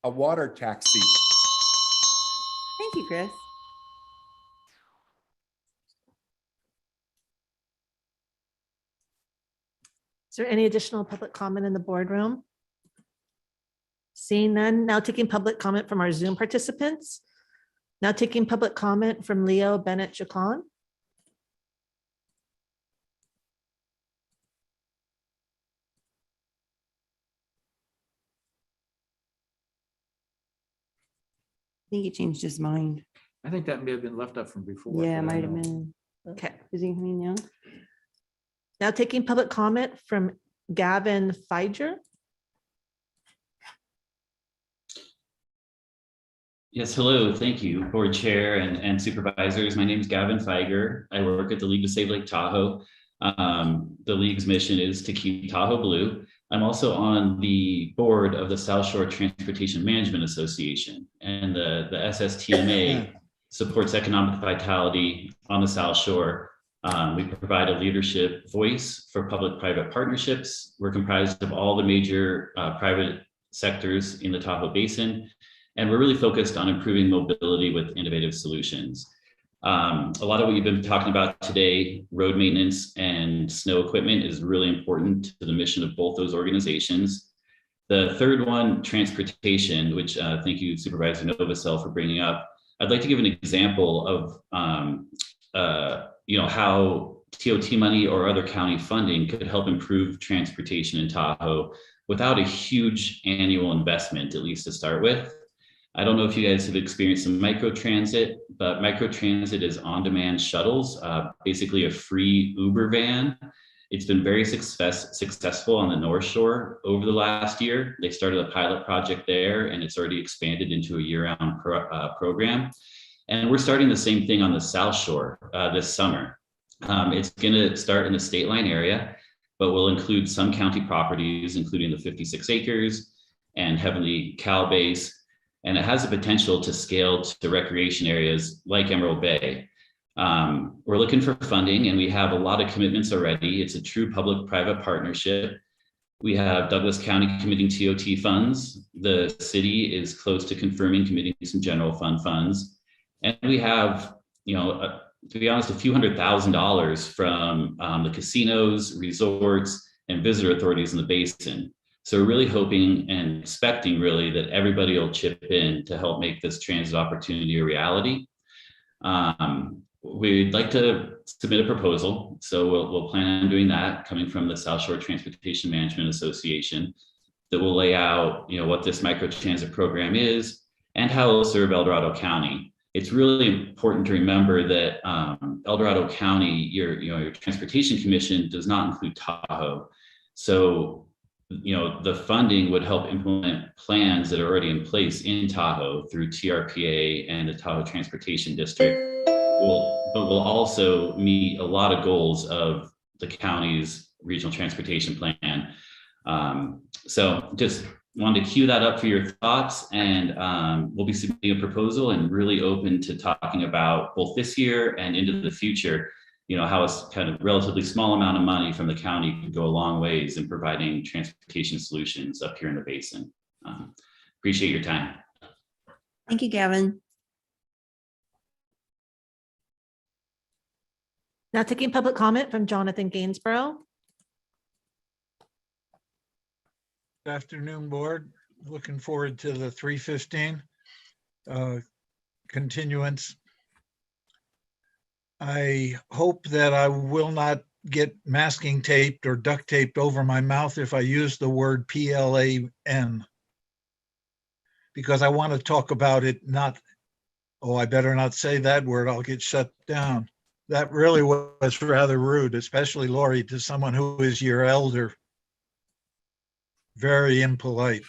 water taxi. Thank you, Chris. Is there any additional public comment in the boardroom? Seeing none, now taking public comment from our Zoom participants. Now taking public comment from Leo Bennett Chacon. I think he changed his mind. I think that may have been left up from before. Yeah, but I might don't have know. been. Okay. Is he coming now? Now taking public comment from Gavin Feiger. Yes, hello. Thank you, board chair and supervisors. My name is Gavin Feiger. I work at the League to Save Lake Tahoe. The League's mission is to keep Tahoe blue. I'm also on the board of the South Shore Transportation Management Association, and the SSTMA supports economic vitality on the South Shore We provide a leadership voice for public-private partnerships. We're comprised of all the major private sectors in the Tahoe Basin, and we're really focused on improving mobility with innovative solutions. A lot of what you've been talking about today, road maintenance and snow equipment, is really important to the mission of both those organizations. The third one, transportation, which thank you, Supervisor Novosel, for bringing up. I'd like to give an example of how TOT money or other county funding could help improve transportation in Tahoe without a huge annual investment, at least to start with. I don't know if you guys have experienced some microtransit, but microtransit is on-demand shuttles, basically a free Uber van. It's been very successful on the North Shore over the last year. They started a pilot project there, and it's already expanded into a year-round program. And we're starting the same thing on the South Shore this summer. It's going to start in the State Line area, but will include some county properties, including the 56 acres and Heavenly Cow Base. And it has the potential to scale to recreation areas like Emerald Bay. We're looking for funding, and we have a lot of commitments already. It's a true public-private partnership. We have Douglas County committing TOT funds. The city is close to confirming committing some general fund funds. And we have, to be honest, a few $100,000 from the casinos, resorts, and visitor authorities in the basin. So we're really hoping and expecting really that everybody will chip in to help make this transit opportunity a reality. We'd like to submit a proposal. So we'll plan on doing that, coming from the South Shore Transportation Management Association, that will lay out what this microtransit program is and how it will serve El Dorado County. It's really important to remember that El Dorado County, your Transportation Commission, does not include Tahoe. So the funding would help implement plans that are already in place in Tahoe through TRPA and the Tahoe Transportation District. But will also meet a lot of goals of the county's regional transportation plan. So just wanted to cue that up for your thoughts, and we'll be submitting a proposal and really open to talking about both this year and into the future, how a kind of relatively small amount of money from the county could go a long ways in providing transportation solutions up here in the basin. Appreciate your time. Thank you, Gavin. Now taking public comment from Jonathan Gainsborough. Good afternoon, board. Looking forward to the 3:15 continuance. I hope that I will not get masking taped or duct taped over my mouth if I use the word PLAN, because I want to talk about it, I better not say that word, I'll get shut down. That really was rather rude, especially Lori, to someone who is your elder. Very impolite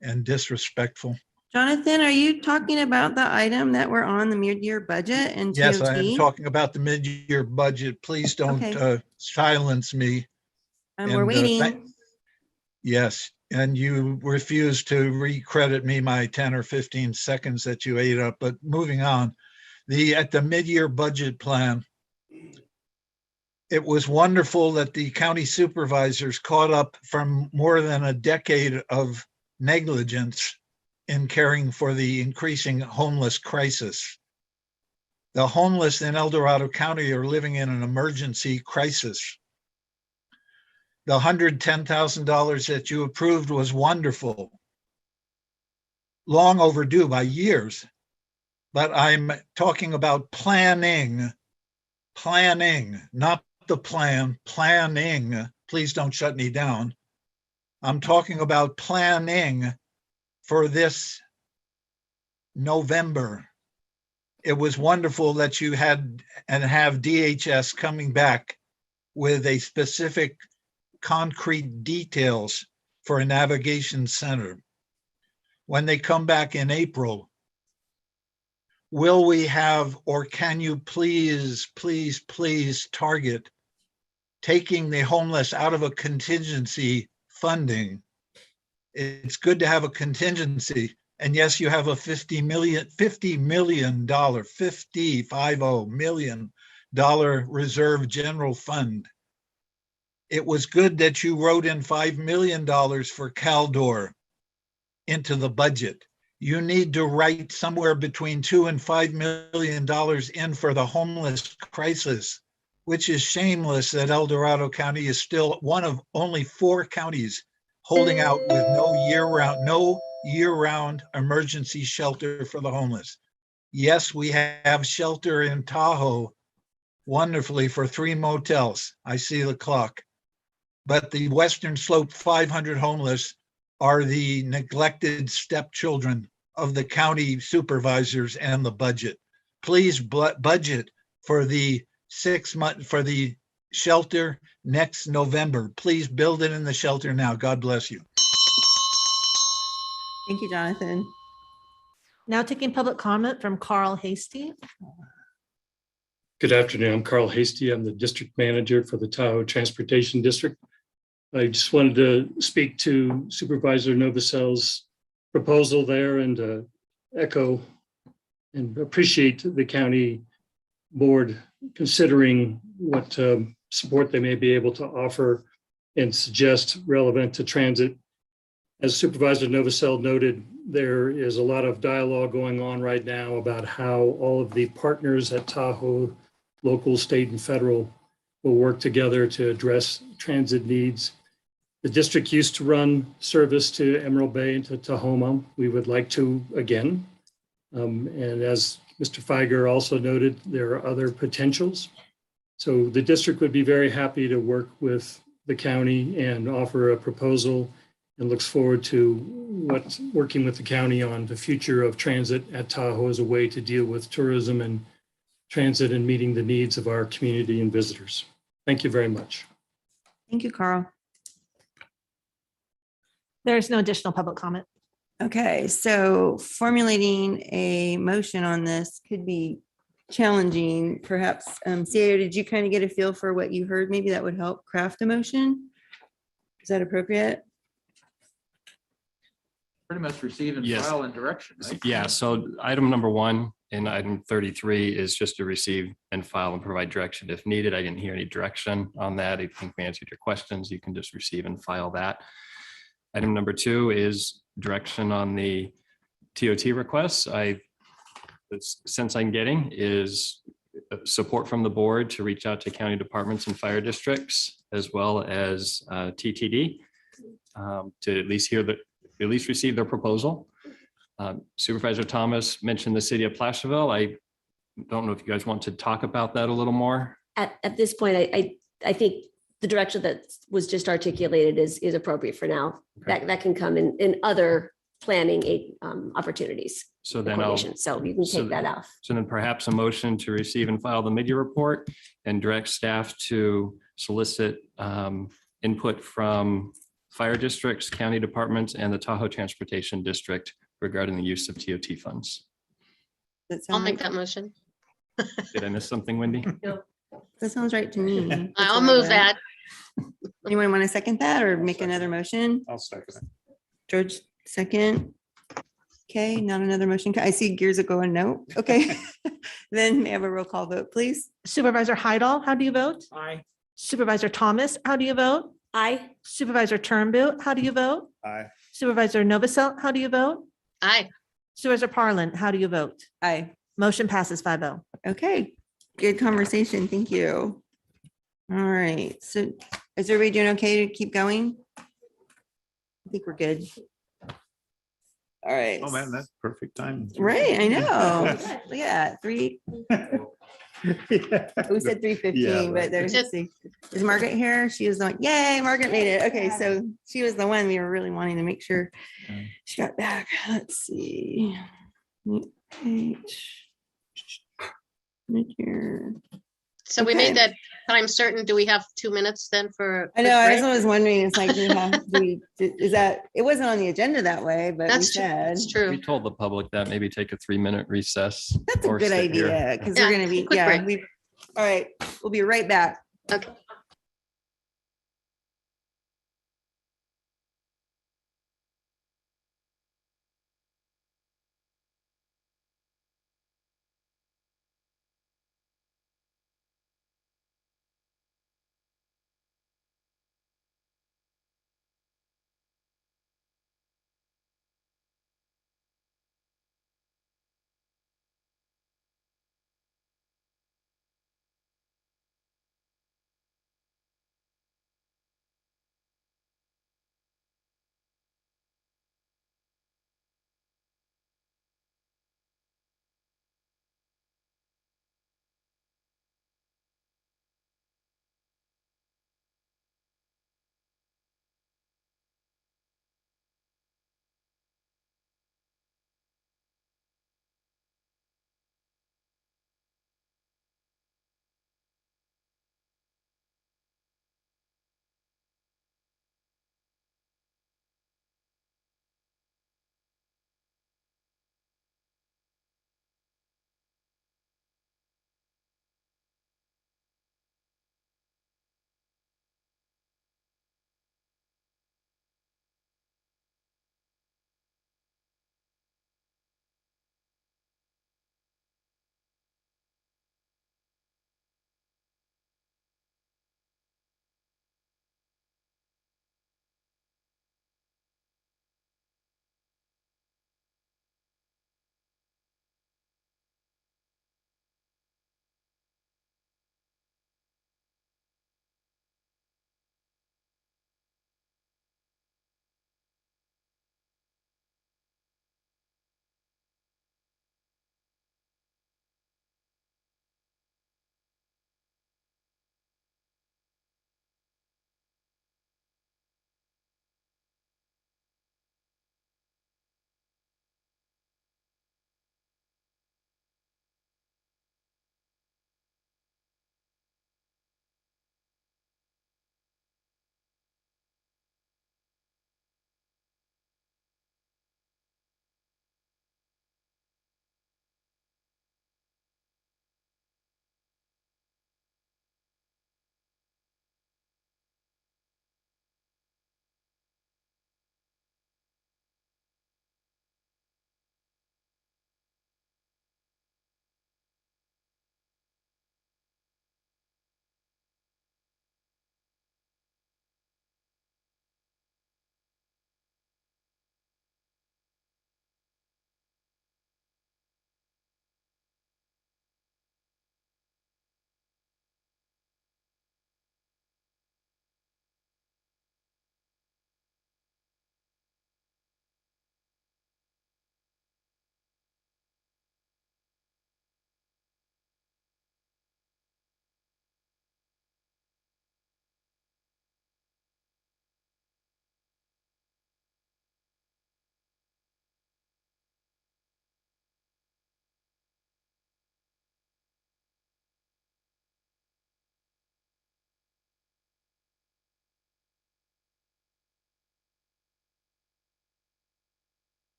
and disrespectful. Jonathan, are you talking about the item that we're on, the mid-year budget and TOT? Yes, I am talking about the mid-year budget. Please don't silence me. And we're waiting. Yes, and you refuse to recredit me my 10 or 15 seconds that you ate up. But moving on, at the mid-year budget plan, it was wonderful that the county supervisors caught up from more than a decade of negligence in caring for the increasing homeless crisis. The homeless in El Dorado County are living in an emergency crisis. The $110,000 that you approved was wonderful. Long overdue by years, but I'm talking about planning, not the plan, planning. Please don't shut me down. I'm talking about planning for this November. It was wonderful that you had and have DHS coming back with a specific concrete details for a navigation center. When they come back in April, will we have, or can you please target taking the homeless out of a contingency funding? It's good to have a contingency. And yes, you have a $50 million reserve general fund. It was good that you wrote in $5 million for Caldor into the budget. You need to write somewhere between $2 and $5 million in for the homeless crisis, which is shameless that El Dorado County is still one of only 4 counties holding out with no year-round emergency shelter for the homeless. Yes, we have shelter in Tahoe, wonderfully, for 3 motels. I see the clock. But the Western Slope 500 homeless are the neglected stepchildren of the county supervisors and the budget. Please budget for the 6 month for the shelter next November. Please build it in the shelter now. God bless you. Thank you, Jonathan. Now taking public comment from Carl Hasty. Good afternoon. I'm Carl Hasty. I'm the district manager for the Tahoe Transportation District. I just wanted to speak to Supervisor Novoseli's proposal there and echo and appreciate the county board considering what support they may be able to offer and suggest relevant to transit. As Supervisor Novosel noted, there is a lot of dialogue going on right now about how all of the partners at Tahoe, local, state, and federal, will work together to address transit needs. The district used to run service to Emerald Bay and to Tahoma. We would like to again. And as Mr. Feiger also noted, there are other potentials. So the district would be very happy to work with the county and offer a proposal, and looks forward to working with the county on the future of transit at Tahoe as a way to deal with tourism and transit and meeting the needs of our community and visitors. Thank you very much. Thank you, Carl. There's no additional public comment. Okay, so formulating a motion on this could be challenging. Perhaps, CAO, did you kind of get a feel for what you heard? Maybe that would help craft a motion. Is that appropriate? Pretty much receive and Yes. file and direction, right? Yeah, so item number 1 and item 33 is just to receive and file and provide direction if needed. I didn't hear any direction on that. I think we answered your questions. You can just receive and file that. Item number 2 is direction on the TOT requests. The sense I'm getting is support from the board to reach out to county departments and fire districts, as well as TTD, to at least receive their proposal. Supervisor Thomas mentioned the city of Placerville. I don't know if you guys want to talk about that a little more. At this point, I think the direction that was just articulated is appropriate for now. Okay. That can come in other planning opportunities. So the then coordination. So you can take that off. So then perhaps a motion to receive and file the mid-year report and direct staff to solicit input from fire districts, county departments, and the Tahoe Transportation District regarding the use of TOT funds. I'll make that motion. Did I miss something, Wendy? That sounds right to me. I'll move that. Anyone want to second that or make another motion? I'll second it. George, second. Okay, not another motion. I see gears are going no. Okay. Then may I have a roll call vote, please? Supervisor Heidel, how do you vote? Aye. Supervisor Thomas, how do you vote? Aye. Supervisor Turnbull, how do you vote? Aye. Supervisor Novosel, how do you vote? Aye. Supervisor Parlin, how do you vote? Aye. Motion passes 5-0. Okay, good conversation. Thank you. All right, so is everybody doing okay to keep going? I think we're good. All right. Oh, man, that's perfect time. Right, I know. Look at that, 3. We said 3:15, Yeah, but right. there's, let's see. Is Margaret here? She was like, yay, Margaret made it. Okay, so she was the one we were really wanting to make sure she got back. Let's see. Here. So we Okay. made that time certain. Do we have 2 minutes then for? I know, I was always wondering, it's like, is that, it wasn't on the agenda that way, but we That's true. said. That's true. We told the public that maybe take a 3-minute recess. That's a or good sit here. idea, because Yeah, we're gonna be, quick yeah, break. all right, we'll be right back. Okay.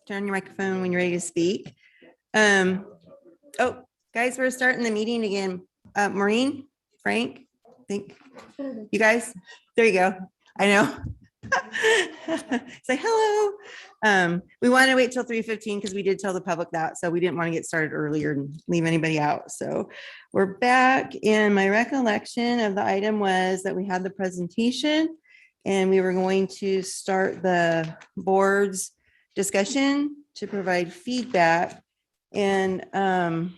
Turn on your microphone when you're ready to speak. Oh, guys, we're starting the meeting again. Maureen, Frank, think you guys, there you go. I know. Say hello. We want to wait till 3:15 because we did tell the public that, so we didn't want to get started earlier and leave anybody out. So we're back, and my recollection of the item was that we had the presentation and we were going to start the board's discussion to provide feedback. And wow,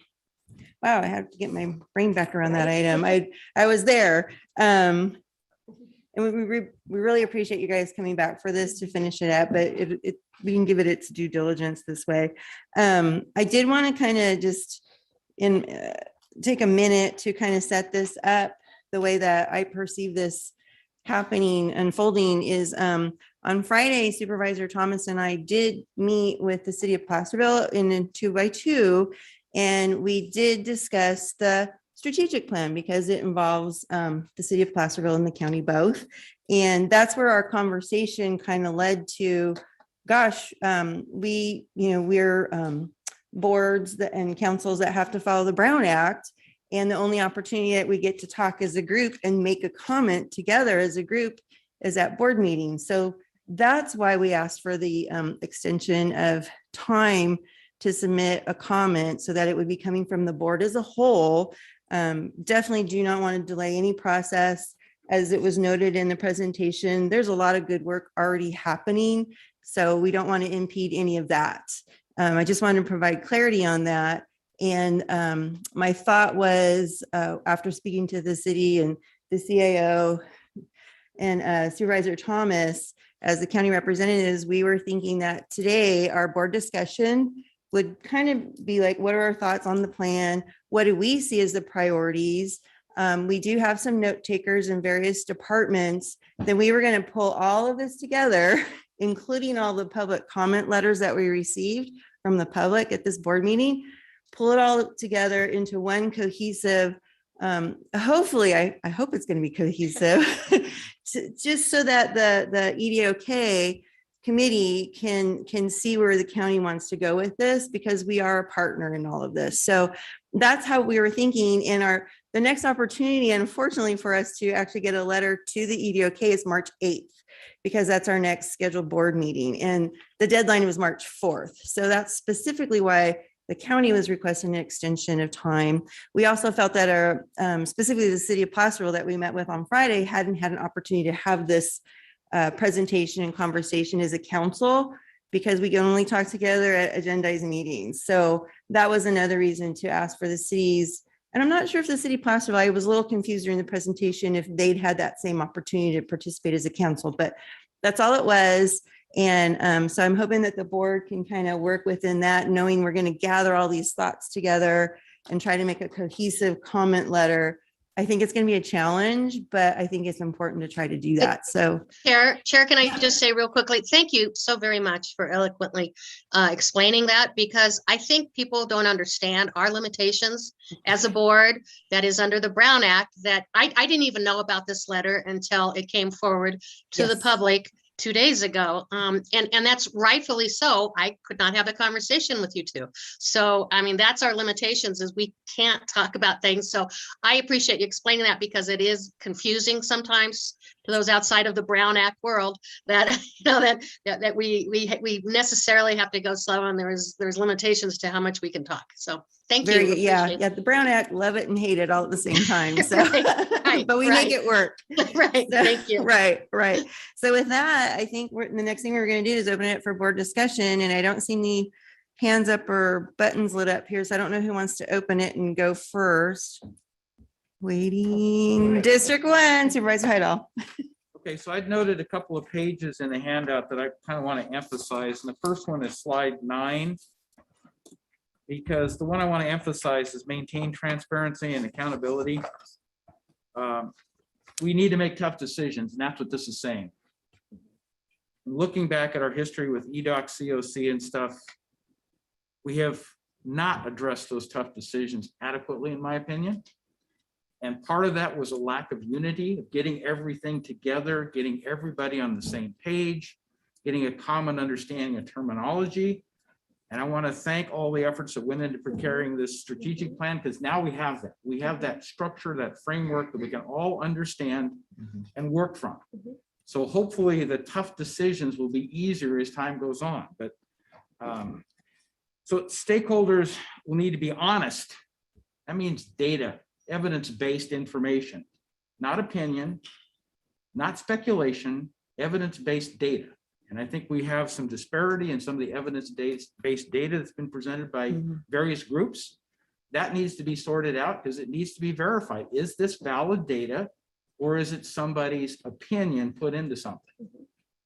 I have to get my brain back around that item. I was there. And we really appreciate you guys coming back for this to finish it up, but we can give it its due diligence this way. I did want to kind of just take a minute to kind of set this up the way that I perceive this unfolding is on Friday, Supervisor Thomas and I did meet with the city of Placerville in a 2x2, and we did discuss the strategic plan because it involves the city of Placerville and the county both. And that's where our conversation kind of led to, gosh, we're boards and councils that have to follow the Brown Act. And the only opportunity that we get to talk as a group and make a comment together as a group is at board meetings. So that's why we asked for the extension of time to submit a comment so that it would be coming from the board as a whole. Definitely do not want to delay any process. As it was noted in the presentation, there's a lot of good work already happening. So we don't want to impede any of that. I just wanted to provide clarity on that. And my thought was, after speaking to the city and the CAO and Supervisor Thomas, as the county representatives, we were thinking that today our board discussion would kind of be like, what are our thoughts on the plan? What do we see as the priorities? We do have some note takers in various departments. Then we were going to pull all of this together, including all the public comment letters that we received from the public at this board meeting, pull it all together into one cohesive, hopefully, I hope it's going to be cohesive, just so that the EDOK committee can see where the county wants to go with this, because we are a partner in all of this. So that's how we were thinking. And the next opportunity, unfortunately, for us to actually get a letter to the EDOK is March 8th, because that's our next scheduled board meeting. And the deadline was March 4th. So that's specifically why the county was requesting an extension of time. We also felt that specifically the city of Placerville that we met with on Friday hadn't had an opportunity to have this presentation and conversation as a council, because we can only talk together at agendized meetings. So that was another reason to ask for the cities. And I'm not sure if the city of Placerville, I was a little confused during the presentation if they'd had that same opportunity to participate as a council, but that's all it was. And so I'm hoping that the board can kind of work within that, knowing we're going to gather all these thoughts together and try to make a cohesive comment letter. I think it's going to be a challenge, but I think it's important to try to do that. So Chair, can I just say real quickly, thank you so very much for eloquently explaining that, because I think people don't understand our limitations as a board that is under the Brown Act, that I didn't even know about this letter until it came forward to the public 2 days ago. And that's rightfully so. I could not have a conversation with you two. So, I mean, that's our limitations, is we can't talk about things. So I appreciate you explaining that, because it is confusing sometimes to those outside of the Brown Act world, that that we necessarily have to go slow, and there's limitations to how much we can talk. So thank you. Very good. Yeah. The Brown Act, love it and hate it all at the same time. So, right, but we make it work. Right. So, thank you. Right. So with that, I think the next thing we're going to do is open it for board discussion. And I don't see any hands up or buttons lit up here. So I don't know who wants to open it and go first. Waiting. District 1, Supervisor Heidel. Okay, so I'd noted a couple of pages in the handout that I kind of want to emphasize. And the first one is slide 9. Because the one I want to emphasize is maintain transparency and accountability. We need to make tough decisions, and that's what this is saying. Looking back at our history with EDOC, COC and stuff, we have not addressed those tough decisions adequately, in my opinion. And part of that was a lack of unity, of getting everything together, getting everybody on the same page, getting a common understanding of terminology. And I want to thank all the efforts that went into preparing this strategic plan, because now we have that. We have that structure, that framework that we can all understand and work from. So hopefully the tough decisions will be easier as time goes on. But so stakeholders will need to be honest. That means data, evidence-based information, not opinion, not speculation, evidence-based data. And I think we have some disparity in some of the evidence-based data that's been presented by various groups. That needs to be sorted out because it needs to be verified. Is this valid data, or is it somebody's opinion put into something?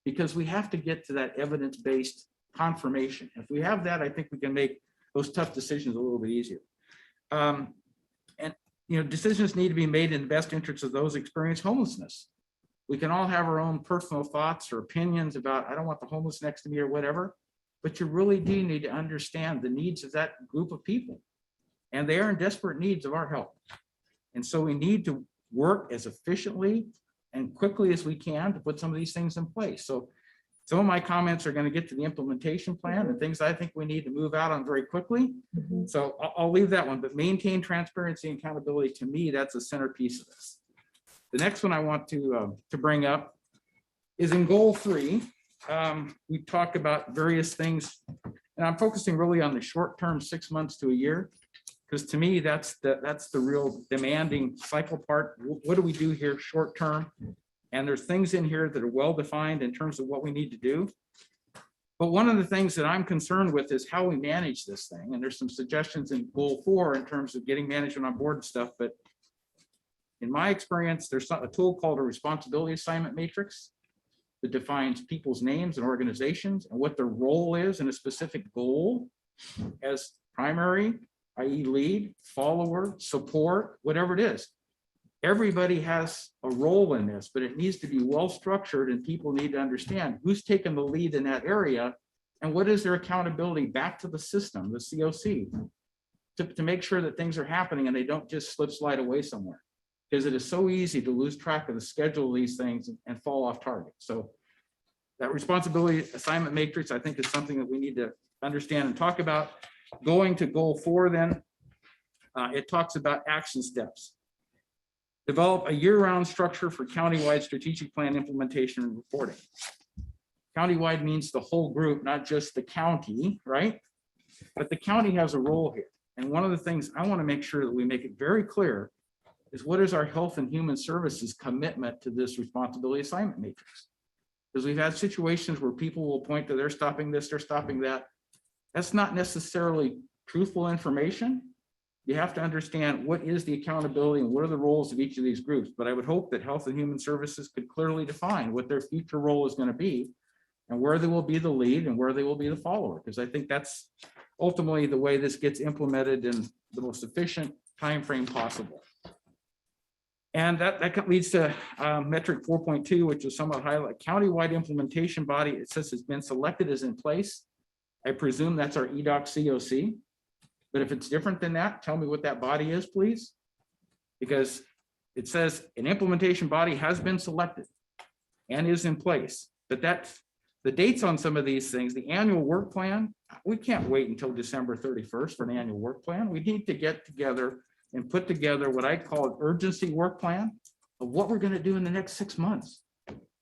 Because we have to get to that evidence-based confirmation. If we have that, I think we can make those tough decisions a little bit easier. And decisions need to be made in the best interest of those experiencing homelessness. We can all have our own personal thoughts or opinions about, I don't want the homeless next to me or whatever, but you really do need to understand the needs of that group of people. And they are in desperate needs of our help. And so we need to work as efficiently and quickly as we can to put some of these things in place. So some of my comments are going to get to the implementation plan and things I think we need to move out on very quickly. So I'll leave that one, but maintain transparency and accountability. To me, that's a centerpiece of this. The next one I want to bring up is in goal 3. We talked about various things, and I'm focusing really on the short term, 6 months to a year, because to me, that's the real demanding cycle part. What do we do here short term? And there's things in here that are well defined in terms of what we need to do. But one of the things that I'm concerned with is how we manage this thing. And there's some suggestions in goal 4 in terms of getting management on board and stuff. But in my experience, there's a tool called a responsibility assignment matrix that defines people's names and organizations and what their role is in a specific goal as primary, i.e. lead, follower, support, whatever it is. Everybody has a role in this, but it needs to be well structured, and people need to understand who's taking the lead in that area and what is their accountability back to the system, the COC, to make sure that things are happening and they don't just slide away somewhere. Because it is so easy to lose track of the schedule of these things and fall off target. So that responsibility assignment matrix, I think, is something that we need to understand and talk about. Going to goal 4 then, it talks about action steps. Develop a year-round structure for countywide strategic plan implementation and reporting. Countywide means the whole group, not just the county, right? But the county has a role here. And one of the things I want to make sure that we make it very clear is what is our health and human services commitment to this responsibility assignment matrix? Because we've had situations where people will point to they're stopping this, they're stopping that. That's not necessarily truthful information. You have to understand what is the accountability and what are the roles of each of these groups. But I would hope that health and human services could clearly define what their future role is going to be and where they will be the lead and where they will be the follower. Because I think that's ultimately the way this gets implemented in the most efficient timeframe possible. And that leads to metric 4.2, which is somewhat highlight. Countywide implementation body, it says has been selected as in place. I presume that's our EDOC COC. But if it's different than that, tell me what that body is, please. Because it says an implementation body has been selected and is in place. But that's the dates on some of these things. The annual work plan, we can't wait until December 31st for an annual work plan. We need to get together and put together what I call an urgency work plan of what we're going to do in the next 6 months.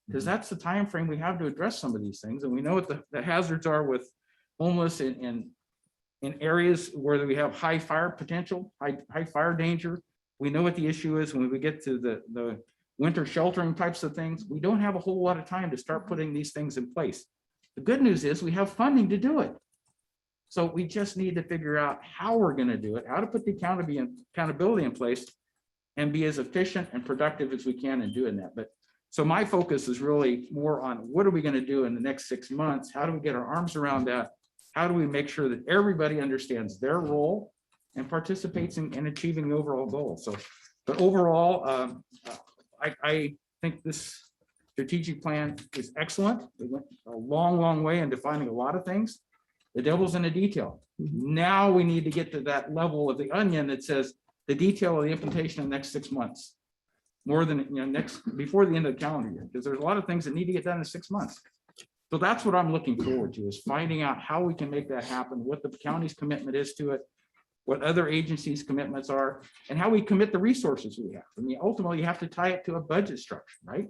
Because that's the time frame we have to address some of these things. And we know what the hazards are with homeless in areas where we have high fire potential, high fire danger. We know what the issue is when we get to the winter sheltering types of things. We don't have a whole lot of time to start putting these things in place. The good news is we have funding to do it. So we just need to figure out how we're going to do it, how to put the accountability in place and be as efficient and productive as we can in doing that. But so my focus is really more on what are we going to do in the next 6 months? How do we get our arms around that? How do we make sure that everybody understands their role and participates in achieving the overall goal? So, but overall, I think this strategic plan is excellent. It went a long way in defining a lot of things. The devil's in the detail. Now we need to get to that level of the onion that says the detail of the implementation in the next 6 months, more than before the end of the calendar year, because there's a lot of things that need to get done in 6 months. So that's what I'm looking forward to, is finding out how we can make that happen, what the county's commitment is to it, what other agencies' commitments are, and how we commit the resources we have. I mean, ultimately, you have to tie it to a budget structure, right?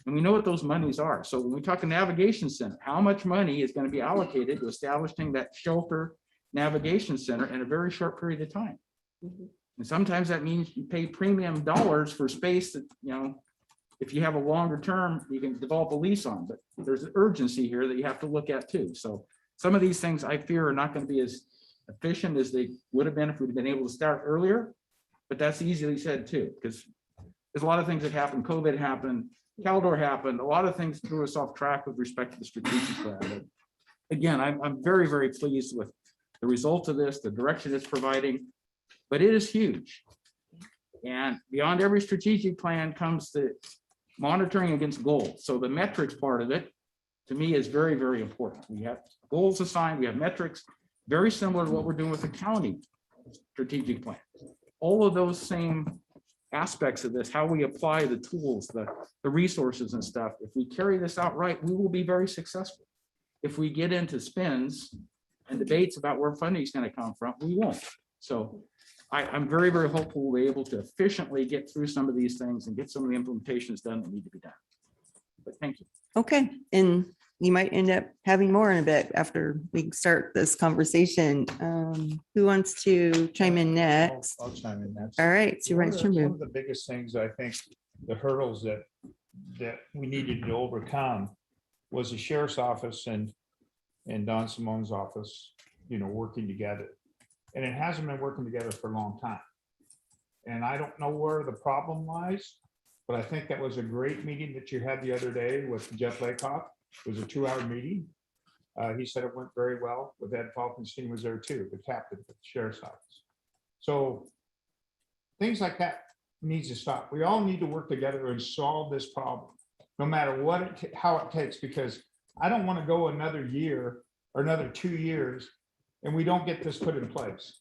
And we know what those monies are. So when we talk a navigation center, how much money is going to be allocated to establishing that shelter navigation center in a very short period of time? And sometimes that means you pay premium dollars for space that, you know, if you have a longer term, you can develop a lease on, but there's an urgency here that you have to look at too. So some of these things I fear are not going to be as efficient as they would have been if we'd been able to start earlier, but that's easily said too, because there's a lot of things that happened. COVID happened, Caldor happened, a lot of things threw us off track with respect to the strategic plan. But again, I'm very, very pleased with the results of this, the direction it's providing, but it is huge. And beyond every strategic plan comes the monitoring against goals. So the metrics part of it, to me, is very, very important. We have goals assigned, we have metrics, very similar to what we're doing with the county strategic plan. All of those same aspects of this, how we apply the tools, the resources and stuff, if we carry this out right, we will be very successful. If we get into spins and debates about where funding is going to come from, we won't. So I'm very, very hopeful we'll be able to efficiently get through some of these things and get some of the implementations done that need to be done. But thank you. Okay, and you might end up having more in a bit after we start this conversation. Who wants to chime in next? I'll chime in next. All right, One of Supervisor the- Trimble. One of the biggest things, I think, the hurdles that we needed to overcome was the sheriff's office and Don Simone's office, you know, working together. And it hasn't been working together for a long time. And I don't know where the problem lies, but I think that was a great meeting that you had the other day with Jeff Lakoff. It was a 2-hour meeting. He said it went very well. With Ed Falkenstein was there too, the captain of the sheriff's office. So things like that needs to stop. We all need to work together and solve this problem, no matter what, how it takes, because I don't want to go another year or another 2 years and we don't get this put in place.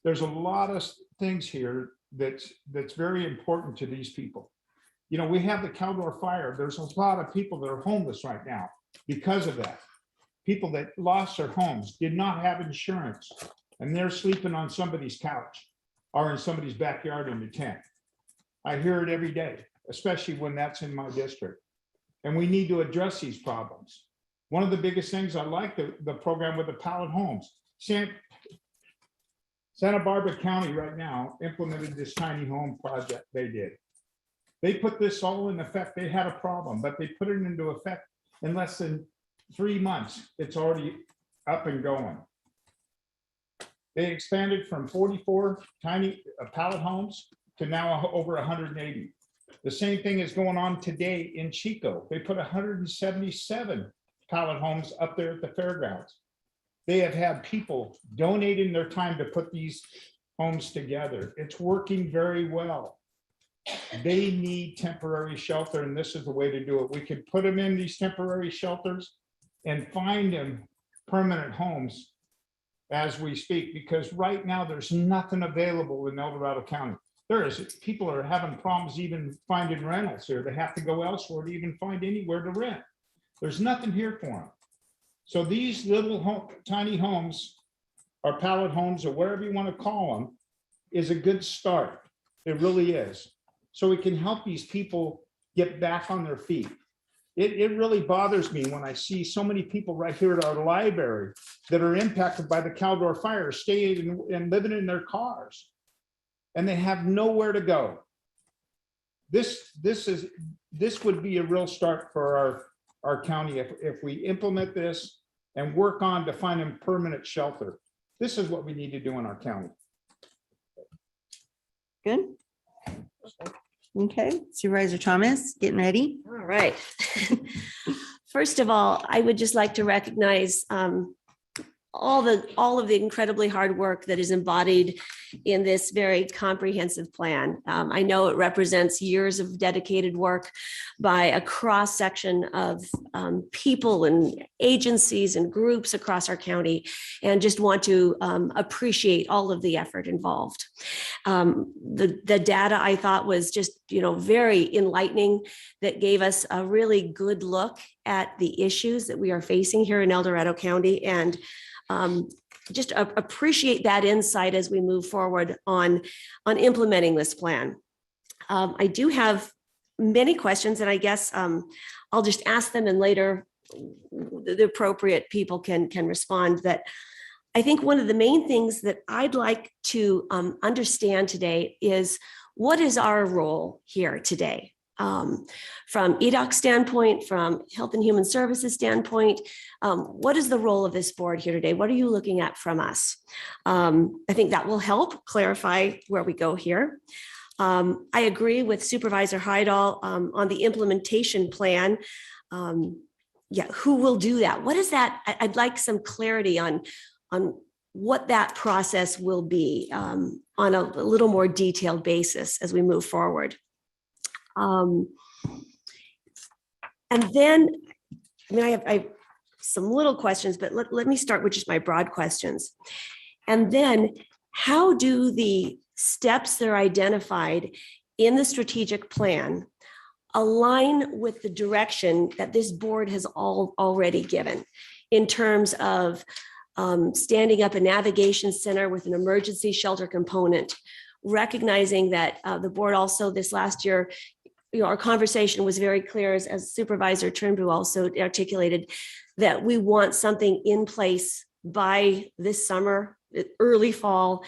There's a lot of things here that's very important to these people. You know, we have the Caldor fire. There's a lot of people that are homeless right now because of that. People that lost their homes, did not have insurance, and they're sleeping on somebody's couch or in somebody's backyard in a tent. I hear it every day, especially when that's in my district. And we need to address these problems. One of the biggest things I like the program with the pallet homes. Santa Barbara County right now implemented this tiny home project they did. They put this all in effect. They had a problem, but they put it into effect in less than 3 months. It's already up and going. They expanded from 44 tiny pallet homes to now over 180. The same thing is going on today in Chico. They put 177 pallet homes up there at the fairgrounds. They have had people donating their time to put these homes together. It's working very well. They need temporary shelter, and this is the way to do it. We could put them in these temporary shelters and find them permanent homes as we speak, because right now there's nothing available in El Dorado County. People are having problems even finding rentals here. They have to go elsewhere to even find anywhere to rent. There's nothing here for them. So these little tiny homes, or pallet homes, or whatever you want to call them, is a good start. It really is. So we can help these people get back on their feet. It really bothers me when I see so many people right here at our library that are impacted by the Caldor fire, staying and living in their cars, and they have nowhere to go. This would be a real start for our county if we implement this and work on to find them permanent shelter. This is what we need to do in our county. Good. Okay, Supervisor Thomas, getting ready. All right. First of all, I would just like to recognize all of the incredibly hard work that is embodied in this very comprehensive plan. I know it represents years of dedicated work by a cross section of people and agencies and groups across our county, and just want to appreciate all of the effort involved. The data I thought was just very enlightening, that gave us a really good look at the issues that we are facing here in El Dorado County, and just appreciate that insight as we move forward on implementing this plan. I do have many questions, and I guess I'll just ask them, and later the appropriate people can respond. But I think one of the main things that I'd like to understand today is, what is our role here today? From EDOC standpoint, from Health and Human Services standpoint, what is the role of this board here today? What are you looking at from us? I think that will help clarify where we go here. I agree with Supervisor Heidel on the implementation plan. Who will do that? What is that? I'd like some clarity on what that process will be on a little more detailed basis as we move forward. And then, I have some little questions, but let me start with just my broad questions. And then, how do the steps that are identified in the strategic plan align with the direction that this board has already given in terms of standing up a navigation center with an emergency shelter component, recognizing that the board also this last year, our conversation was very clear, as Supervisor Turnbull also articulated, that we want something in place by this summer, early fall,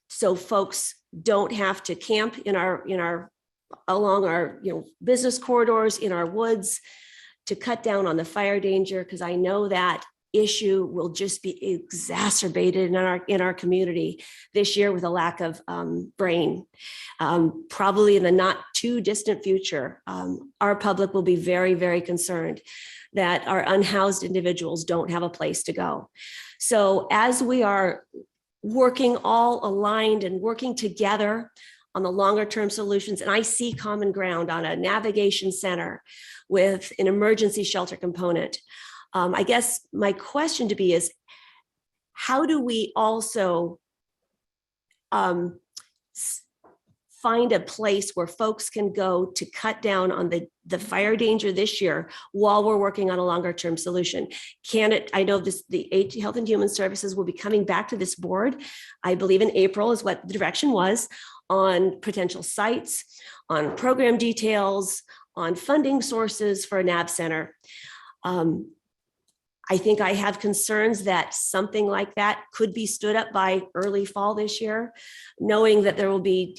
so folks don't have to camp along our business corridors, in our woods, to cut down on the fire danger, because I know that issue will just be exacerbated in our community this year with a lack of brain. Probably in the not too distant future, our public will be very, very concerned that our unhoused individuals don't have a place to go. So as we are working all aligned and working together on the longer term solutions, and I see common ground on a navigation center with an emergency shelter component, I guess my question to be is, how do we also find a place where folks can go to cut down on the fire danger this year while we're working on a longer term solution? I know the Health and Human Services will be coming back to this board, I believe in April is what the direction was, on potential sites, on program details, on funding sources for a NAV center. I think I have concerns that something like that could be stood up by early fall this year, knowing that there will be,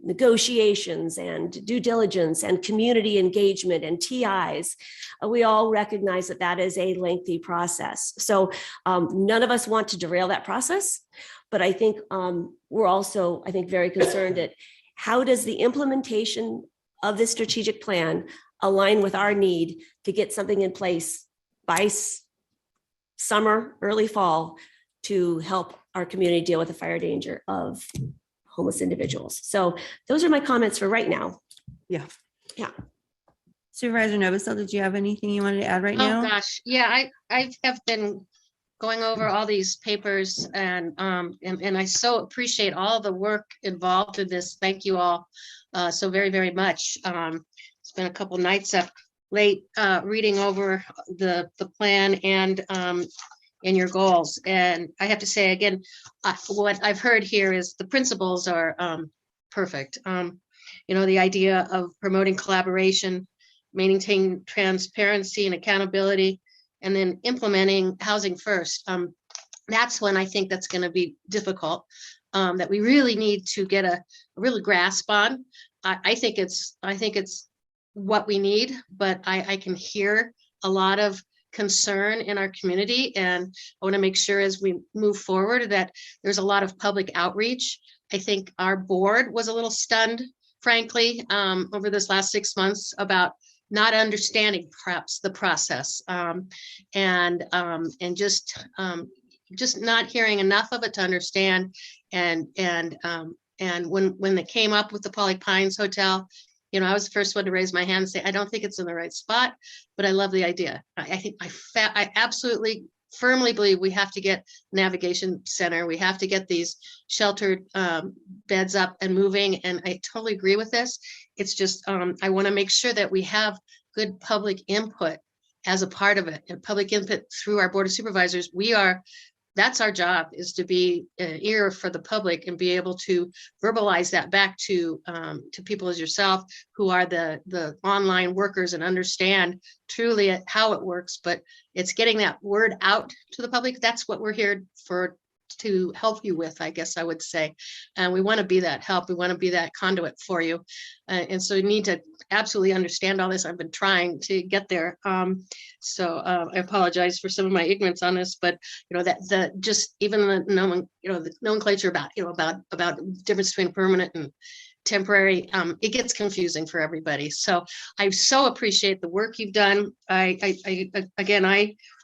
negotiations and due diligence and community engagement and TIs. We all recognize that that is a lengthy process. So none of us want to derail that process, but I think we're also, very concerned at how does the implementation of this strategic plan align with our need to get something in place by summer, early fall, to help our community deal with the fire danger of homeless individuals. So those are my comments for right now. Yeah. Yeah. Supervisor Novosel, did you have anything you wanted to add right now? Oh, gosh. Yeah, I have been going over all these papers, and I so appreciate all the work involved in this. Thank you all so very, very much. It's been a couple nights up late reading over the plan and your goals. And I have to say again, what I've heard here is the principles are perfect. The idea of promoting collaboration, maintaining transparency and accountability, and then implementing housing first. That's when I think that's going to be difficult, that we really need to get a real grasp on. I think it's what we need, but I can hear a lot of concern in our community, and I want to make sure as we move forward that there's a lot of public outreach. I think our board was a little stunned, frankly, over this last 6 months about not understanding perhaps the process, and just not hearing enough of it to understand. And when they came up with the Poly Pines Hotel, I was the first one to raise my hand and say, I don't think it's in the right spot, but I love the idea. I think I absolutely firmly believe we have to get navigation center. We have to get these sheltered beds up and moving. And I totally agree with this. It's just, I want to make sure that we have good public input as a part of it, and public input through our Board of Supervisors. That's our job, is to be an ear for the public and be able to verbalize that back to people as yourself, who are the online workers and understand truly how it works. But it's getting that word out to the public. That's what we're here for, to help you with, I guess I would say. And we want to be that help. We want to be that conduit for you. And so you need to absolutely understand all this. I've been trying to get there. So I apologize for some of my ignorance on this, but that just even the nomenclature about difference between permanent and temporary, it gets confusing for everybody. So I so appreciate the work you've done. I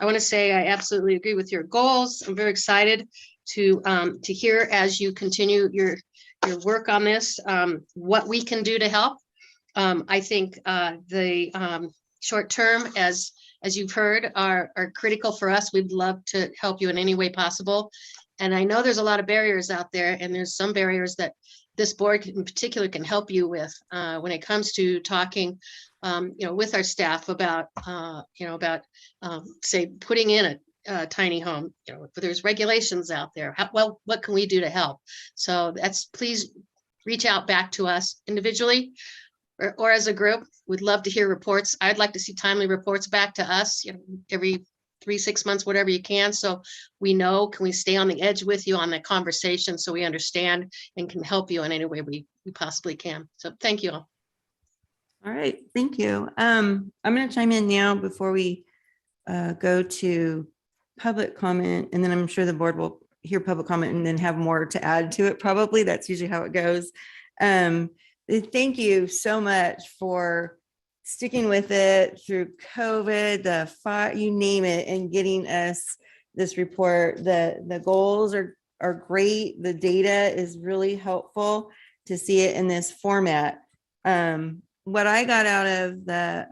want to say I absolutely agree with your goals. I'm very excited to hear, as you continue your work on this, what we can do to help. I think the short term, as you've heard, are critical for us. We'd love to help you in any way possible. And I know there's a lot of barriers out there, and there's some barriers that this board in particular can help you with when it comes to talking, with our staff about, say, putting in a tiny home. There's regulations out there. What can we do to help? So please reach out back to us individually or as a group. We'd love to hear reports. I'd like to see timely reports back to us, every 3-6 months, whatever you can. So we know, can we stay on the edge with you on the conversation so we understand and can help you in any way we possibly can. So thank you all. All right, thank you. I'm going to chime in now before we go to public comment, and then I'm sure the board will hear public comment and then have more to add to it. Probably that's usually how it goes. Thank you so much for sticking with it through COVID, the fire, you name it, and getting us this report. The goals are great. The data is really helpful to see it in this format. What I got out of the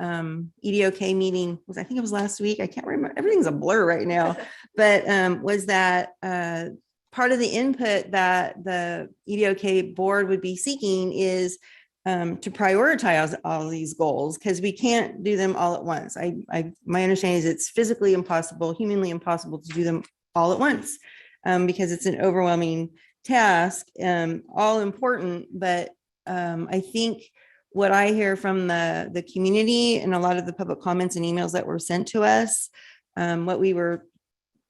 EDOK meeting was, I think it was last week, I can't remember, everything's a blur right now, but was that part of the input that the EDOK board would be seeking is to prioritize all these goals, because we can't do them all at once. My understanding is it's physically impossible, humanly impossible to do them all at once, because it's an overwhelming task, all important. But I think what I hear from the community and a lot of the public comments and emails that were sent to us,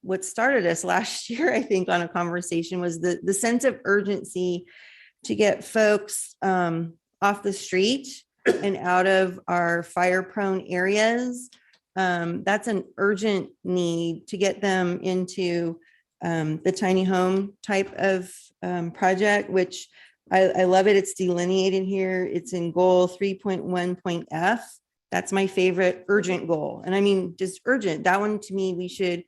what started us last year, I think, on a conversation was the sense of urgency to get folks off the street and out of our fire-prone areas. That's an urgent need to get them into the tiny home type of project, which I love it. It's delineated here. It's in goal 3.1.f. That's my favorite urgent goal. And I mean, just urgent. That one, to me, we should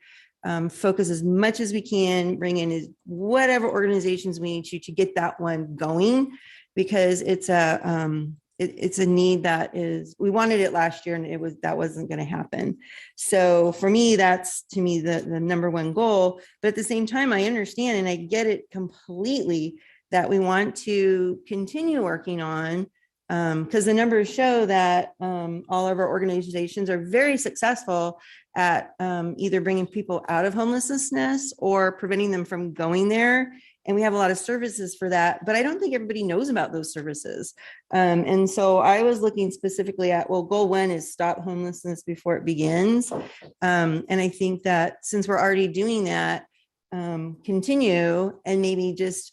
focus as much as we can, bring in whatever organizations we need to get that one going, because it's a need that is, we wanted it last year and that wasn't going to happen. So for me, that's to me the number one goal. But at the same time, I understand and I get it completely that we want to continue working on, because the numbers show that all of our organizations are very successful at either bringing people out of homelessness or preventing them from going there. And we have a lot of services for that, but I don't think everybody knows about those services. And so I was looking specifically at, well, goal 1 is stop homelessness before it begins. And I think that since we're already doing that, continue and maybe just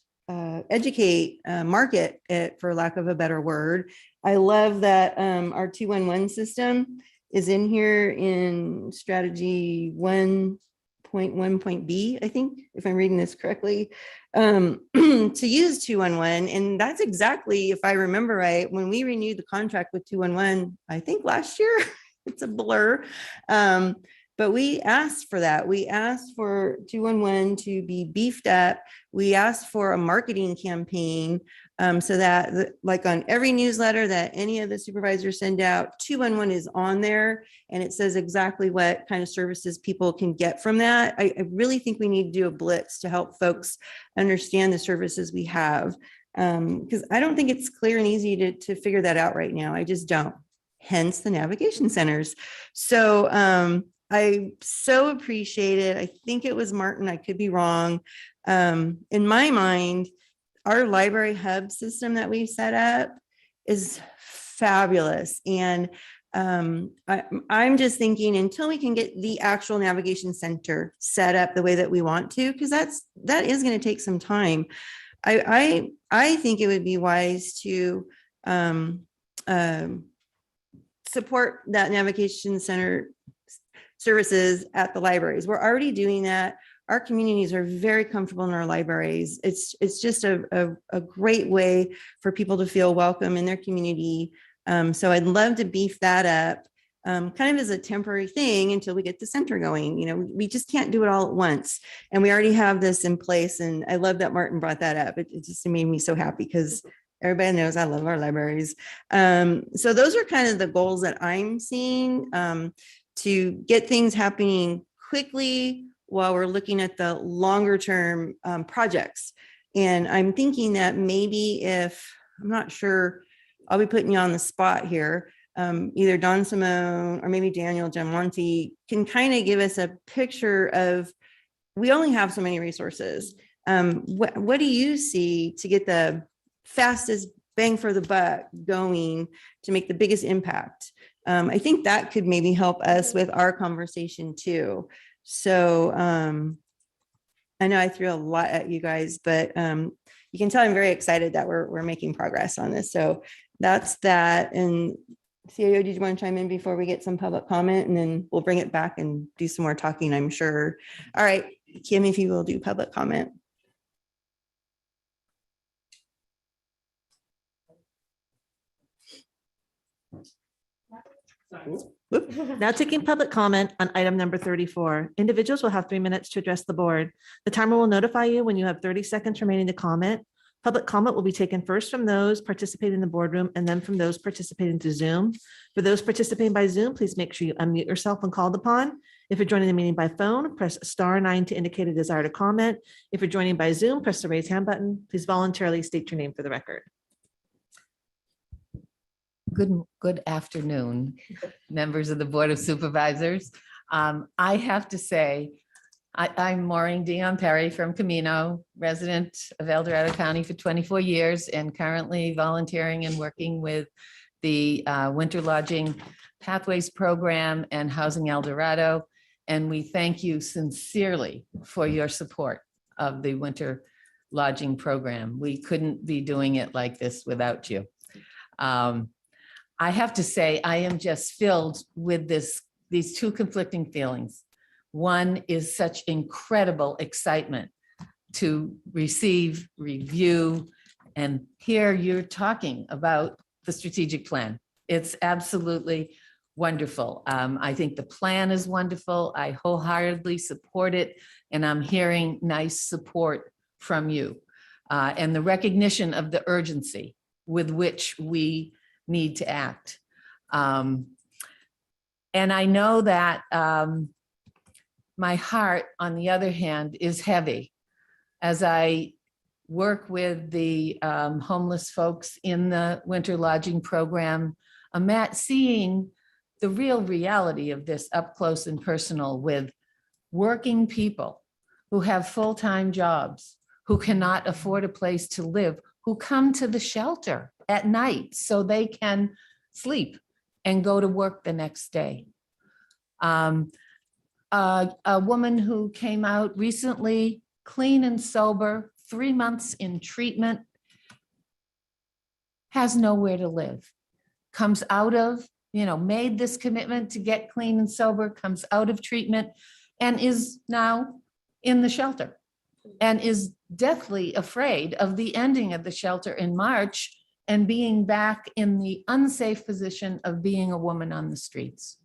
educate, market it, for lack of a better word. I love that our 211 system is in here in strategy 1.1.b, I think, if I'm reading this correctly, to use 211. And that's exactly, if I remember right, when we renewed the contract with 211, I think last year, it's a blur. But But we asked for that. We asked for 211 to be beefed up. We asked for a marketing campaign so that like on every newsletter that any of the supervisors send out, 211 is on there and it says exactly what kind of services people can get from that. I really think we need to do a blitz to help folks understand the services we have. Because I don't think it's clear and easy to figure that out right now. I just don't. Hence the navigation centers. So I so appreciate it. I think it was Martin. I could be wrong. In my mind, our library hub system that we've set up is fabulous. And I'm just thinking until we can get the actual navigation center set up the way that we want to, because that is going to take some time. I think it would be wise to support that navigation center services at the libraries. We're already doing that. Our communities are very comfortable in our libraries. It's just a great way for people to feel welcome in their community. So I'd love to beef that up. Kind of as a temporary thing until we get the center going. You know, we just can't do it all at once. And we already have this in place. And I love that Martin brought that up. It just made me so happy because everybody knows I love our libraries. So those are kind of the goals that I'm seeing to get things happening quickly while we're looking at the longer term projects. And I'm thinking that maybe if, I'm not sure, I'll be putting you on the spot here, either Don Simone or maybe Daniel Giamonti can kind of give us a picture of, we only have so many resources. What do you see to get the fastest bang for the buck going to make the biggest impact? I think that could maybe help us with our conversation too. So I know I threw a lot at you guys, but you can tell I'm very excited that we're making progress on this. So that's that. And CAO, did you want to chime in before we get some public comment, and then we'll bring it back and do some more talking, I'm sure. All right, Kim, if you will do public comment. Now taking public comment on item number 34. Individuals will have 3 minutes to address the board. The timer will notify you when you have 30 seconds remaining to comment. Public comment will be taken first from those participating in the boardroom and then from those participating through Zoom. For those participating by Zoom, please make sure you unmute yourself when called upon. If you're joining the meeting by phone, press *9 to indicate a desire to comment. If you're joining by Zoom, press the raise hand button. Please voluntarily state your name for the record. Good afternoon, members of the Board of Supervisors. I have to say, I'm Maureen Dion Perry from Camino, resident of El Dorado County for 24 years and currently volunteering and working with the Winter Lodging Pathways Program and Housing El Dorado. And we thank you sincerely for your support of the Winter Lodging Program. We couldn't be doing it like this without you. I have to say, I am just filled with these two conflicting feelings. One is such incredible excitement to receive, review, and hear you're talking about the strategic plan. It's absolutely wonderful. I think the plan is wonderful. I wholeheartedly support it, and I'm hearing nice support from you and the recognition of the urgency with which we need to act. And I know that my heart, on the other hand, is heavy as I work with the homeless folks in the Winter Lodging Program. I'm seeing the real reality of this up close and personal with working people who have full-time jobs, who cannot afford a place to live, who come to the shelter at night so they can sleep and go to work the next day. A woman who came out recently, clean and sober, 3 months in treatment, has nowhere to live, comes out of, made this commitment to get clean and sober, comes out of treatment and is now in the shelter and is deathly afraid of the ending of the shelter in March and being back in the unsafe position of being a woman on the streets.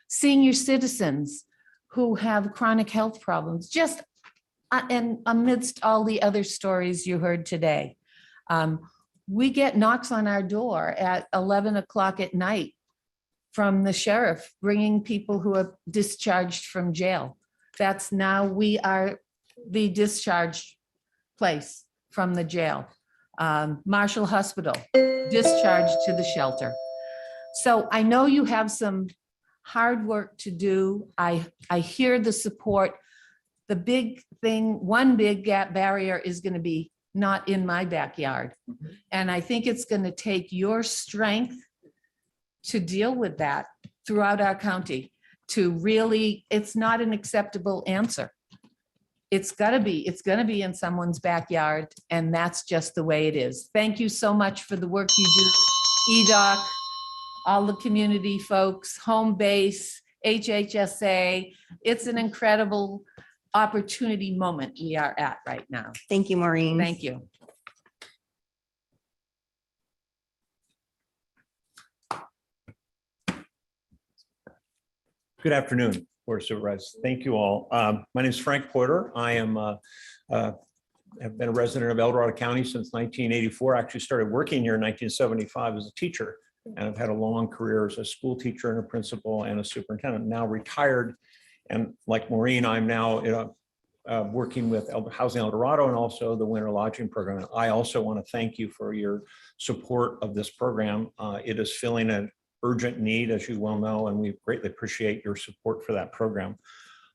senior citizens who have chronic health problems, just and amidst all the other stories you heard today. We get knocks on our door at 11 o'clock at night from the sheriff, bringing people who are discharged from jail. That's now, we are the discharge place from the jail. Marshall Hospital, discharged to the shelter. So I know you have some hard work to do. I hear the support. The big thing, one big gap barrier is going to be not in my backyard. And I think it's going to take your strength to deal with that throughout our county, to really, it's not an acceptable answer. It's going to be in someone's backyard, and that's just the way it is. Thank you so much for the work you do, EDOC, all the community folks, Home Base, HHSA. It's an incredible opportunity moment we are at right now. Thank you, Maureen. Thank you. Good afternoon, Board of Supervisors. Thank you all. My name is Frank Porter. I am have been a resident of El Dorado County since 1984. I actually started working here in 1975 as a teacher, and I've had a long career as a school teacher and a principal and a superintendent. Now retired, and like Maureen, I'm now working with Housing El Dorado and also the Winter Lodging Program. And I also want to thank you for your support of this program. It is filling an urgent need, as you well know, and we greatly appreciate your support for that program.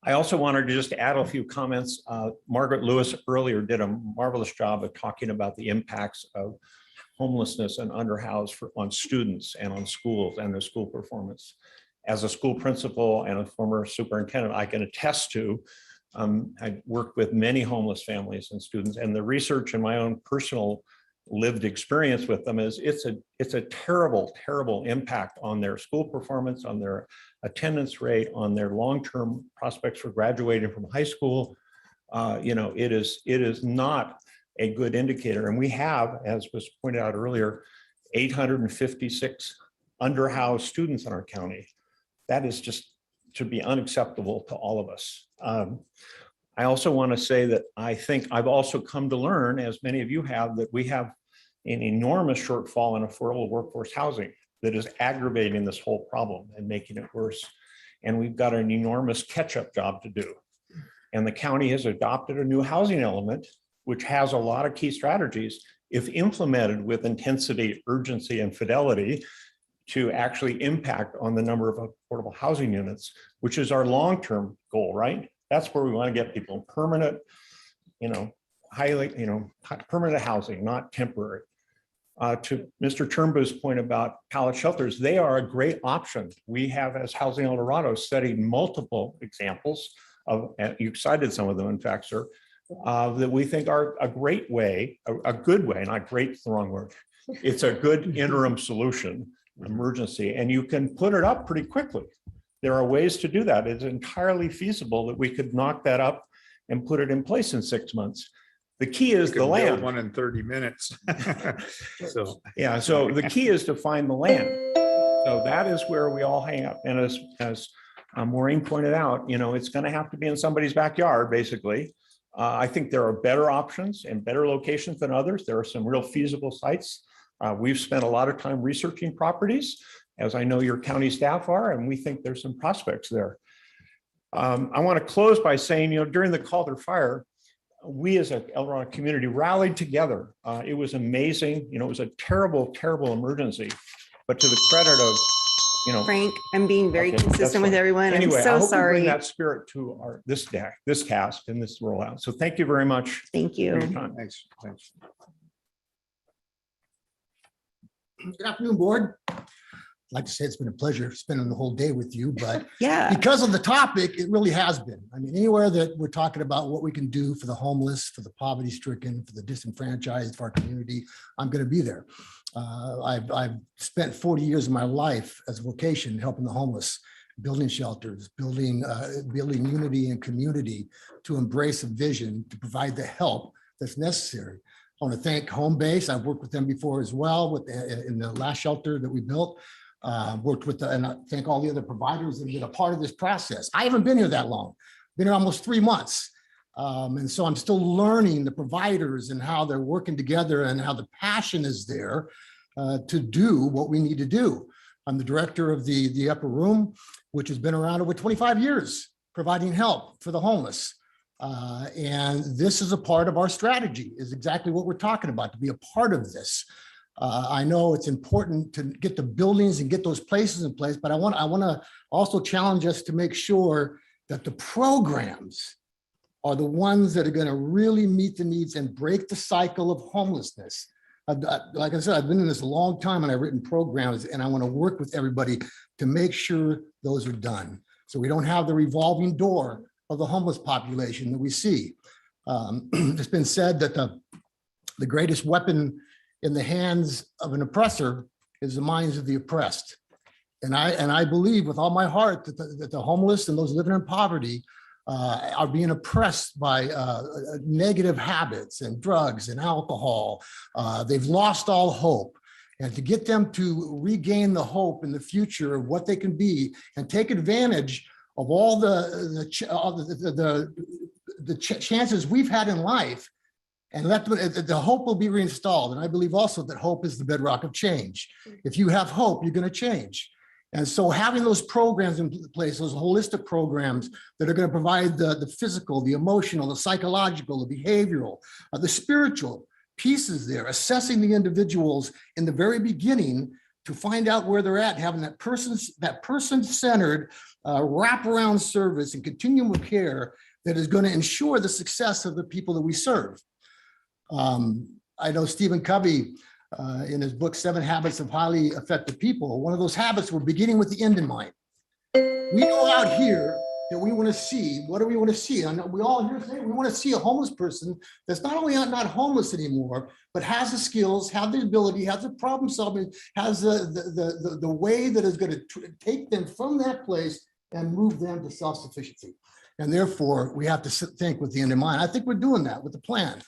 I also wanted to just add a few comments. Margaret Lewis earlier did a marvelous job of talking about the impacts of homelessness and underhoused on students and on schools and their school performance. As a school principal and a former superintendent, I can attest to, I worked with many homeless families and students, and the research and my own personal lived experience with them is it's a terrible, terrible impact on their school performance, on their attendance rate, on their long-term prospects for graduating from high school. It is not a good indicator. And we have, as was pointed out earlier, 856 underhoused students in our county. That is just to be unacceptable to all of us. I also want to say that I think I've also come to learn, as many of you have, that we have an enormous shortfall in affordable workforce housing that is aggravating this whole problem and making it worse. And we've got an enormous catch-up job to do. And the county has adopted a new housing element, which has a lot of key strategies, if implemented with intensity, urgency, and fidelity, to actually impact on the number of affordable housing units, which is our long-term goal, right? That's where we want to get people permanent, permanent housing, not temporary. To Mr. Turnbow's point about pallet shelters, they are a great option. We have, as Housing El Dorado, studied multiple examples of, you cited some of them, in fact, sir, that we think are a great way, a good way, not great's the wrong word. It's a good interim solution, emergency, and you can put it up pretty quickly. There are ways to do that. It's entirely feasible that we could knock that up and put it in place in 6 months. The key is the land. One in 30 minutes. So the key is to find the land. So that is where we all hang up. And as Maureen pointed out, it's going to have to be in somebody's backyard, basically. I think there are better options and better locations than others. There are some real feasible sites. We've spent a lot of time researching properties, as I know your county staff are, and we think there's some prospects there. I want to close by saying, during the Calder fire, we as a El Dorado community rallied together. It was amazing. It was a terrible, terrible emergency, but to the credit of, Frank, I'm being very consistent with everyone. Anyway, I'm so I hope sorry. we bring that spirit to this cast and this rollout. So thank you very much. Thank you. Thanks. Good afternoon, board. I'd like to say it's been a pleasure spending the whole day with you, but yeah, because of the topic, it really has been. I mean, anywhere that we're talking about what we can do for the homeless, for the poverty stricken, for the disenfranchised, for our community, I'm going to be there. I've spent 40 years of my life as a vocation helping the homeless, building shelters, building unity and community to embrace a vision to provide the help that's necessary. I want to thank Home Base. I've worked with them before as well in the last shelter that we built. Worked with, and I thank all the other providers that have been a part of this process. I haven't been here that long, been here almost 3 months. And so I'm still learning the providers and how they're working together and how the passion is there to do what we need to do. I'm the director of the Upper Room, which has been around over 25 years, providing help for the homeless. And this is a part of our strategy, is exactly what we're talking about, to be a part of this. I know it's important to get the buildings and get those places in place, but I want to also challenge us to make sure that the programs are the ones that are going to really meet the needs and break the cycle of homelessness. Like I said, I've been in this a long time and I've written programs, and I want to work with everybody to make sure those are done. So we don't have the revolving door of the homeless population that we see. It's been said that the greatest weapon in the hands of an oppressor is the minds of the oppressed. And I believe with all my heart that the homeless and those living in poverty are being oppressed by negative habits and drugs and alcohol. They've lost all hope. And to get them to regain the hope in the future of what they can be and take advantage of all the chances we've had in life, and let them, the hope will be reinstalled. And I believe also that hope is the bedrock of change. If you have hope, you're going to change. And so having those programs in place, those holistic programs that are going to provide the physical, the emotional, the psychological, the behavioral, the spiritual pieces there, assessing the individuals in the very beginning to find out where they're at, having that person-centered wraparound service and continuum of care that is going to ensure the success of the people that we serve. I know Stephen Covey, in his book, 7 Habits of Highly Effective People, one of those habits, we're beginning with the end in mind. We know out here that we want to see, what do we want to see? I know we all here say we want to see a homeless person that's not only not homeless anymore, but has the skills, have the ability, has the problem solving, has the way that is going to take them from that place and move them to self-sufficiency. And therefore, we have to think with the end in mind. I think we're doing that with the plan.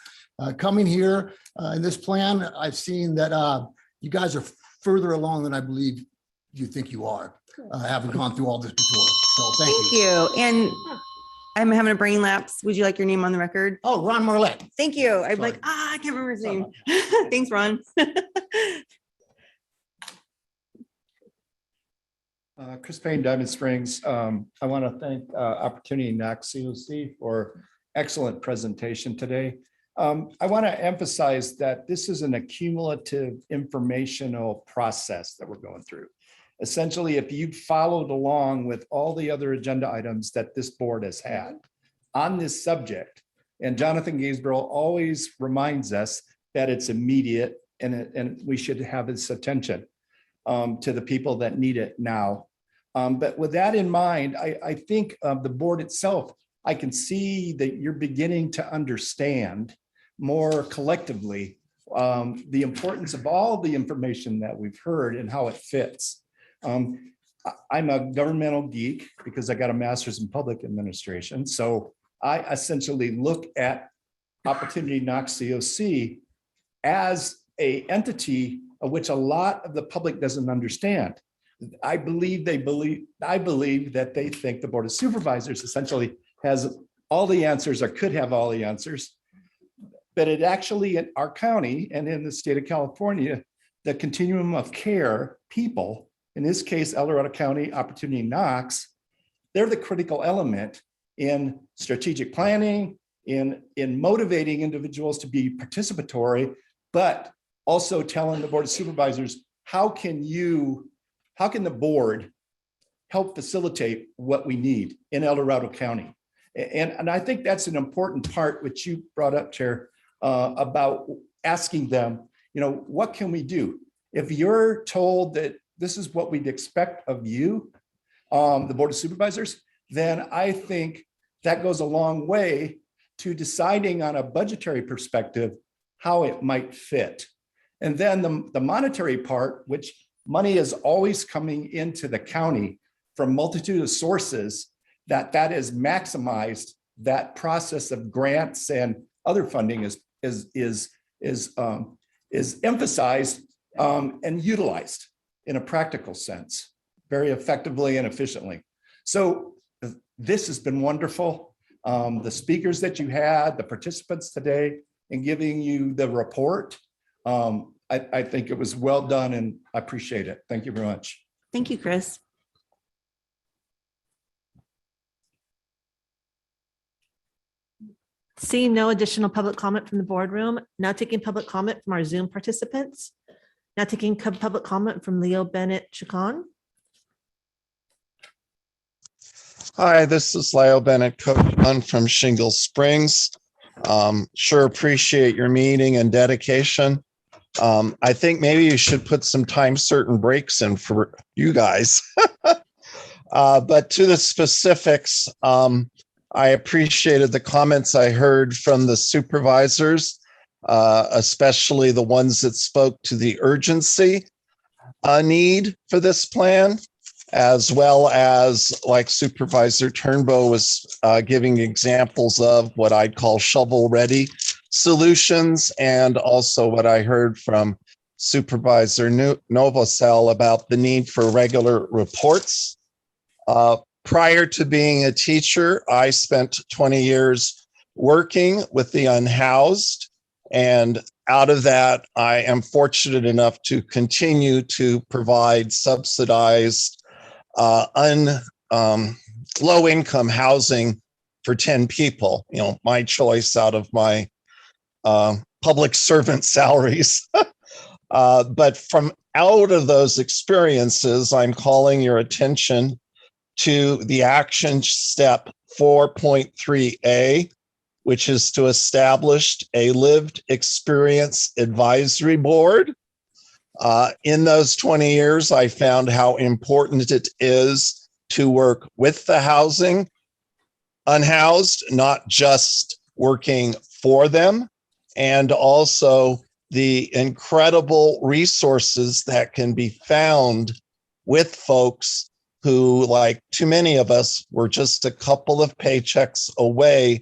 Coming here in this plan, I've seen that you guys are further along than I believe you think you are, having gone through all this before. So thank you. And I'm having a brain lapse. Would you like your name on the record? Oh, Ron Marlette. Thank you. I'm Sorry. like, I can't remember his name. Thanks, Ron. Chris Payne, Diamond Springs. I want to thank Opportunity Knox COC for excellent presentation today. I want to emphasize that this is an accumulative informational process that we're going through. Essentially, if you followed along with all the other agenda items that this board has had on this subject, and Jonathan Gaisborough always reminds us that it's immediate and we should have its attention to the people that need it now. But with that in mind, I think the board itself, I can see that you're beginning to understand more collectively the importance of all the information that we've heard and how it fits. I'm a governmental geek because I got a master's in public administration. So I essentially look at Opportunity Knox COC as an entity of which a lot of the public doesn't understand. I believe that they think the Board of Supervisors essentially has all the answers or could have all the answers. But it actually, in our county and in the state of California, the continuum of care people, in this case, El Dorado County, Opportunity Knox, they're the critical element in strategic planning, in motivating individuals to be participatory, but also telling the Board of Supervisors, how can the board help facilitate what we need in El Dorado County? And I think that's an important part, which you brought up, Chair, about asking them, what can we do? If you're told that this is what we'd expect of you, the Board of Supervisors, then I think that goes a long way to deciding on a budgetary perspective how it might fit. And then the monetary part, which money is always coming into the county from multitude of sources, that is maximized. That process of grants and other funding is emphasized and utilized. in a practical sense, very effectively and efficiently. So this has been wonderful. The speakers that you had, the participants today, and giving you the report, I think it was well done and I appreciate it. Thank you very much. Thank you, Chris. Seeing no additional public comment from the boardroom, now taking public comment from our Zoom participants. Now taking public comment from Leo Bennett Chacon. Hi, this is Leo Bennett Coachman from Shingle Springs. Sure appreciate your meeting and dedication. I think maybe you should put some time certain breaks in for you guys. But to the specifics, I appreciated the comments I heard from the supervisors, especially the ones that spoke to the urgency need for this plan, as well as like Supervisor Turnbow was giving examples of what I'd call shovel-ready solutions, and also what I heard from Supervisor Novosel about the need for regular reports. Prior to being a teacher, I spent 20 years working with the unhoused, and out of that, I am fortunate enough to continue to provide subsidized low-income housing for 10 people. You know, my choice out of my public servant salaries. But from out of those experiences, I'm calling your attention to the action step 4.3A, which is to establish a lived experience advisory board. In those 20 years, I found how important it is to work with the housing unhoused, not just working for them, and also the incredible resources that can be found with folks who, like too many of us, were just a couple of paychecks away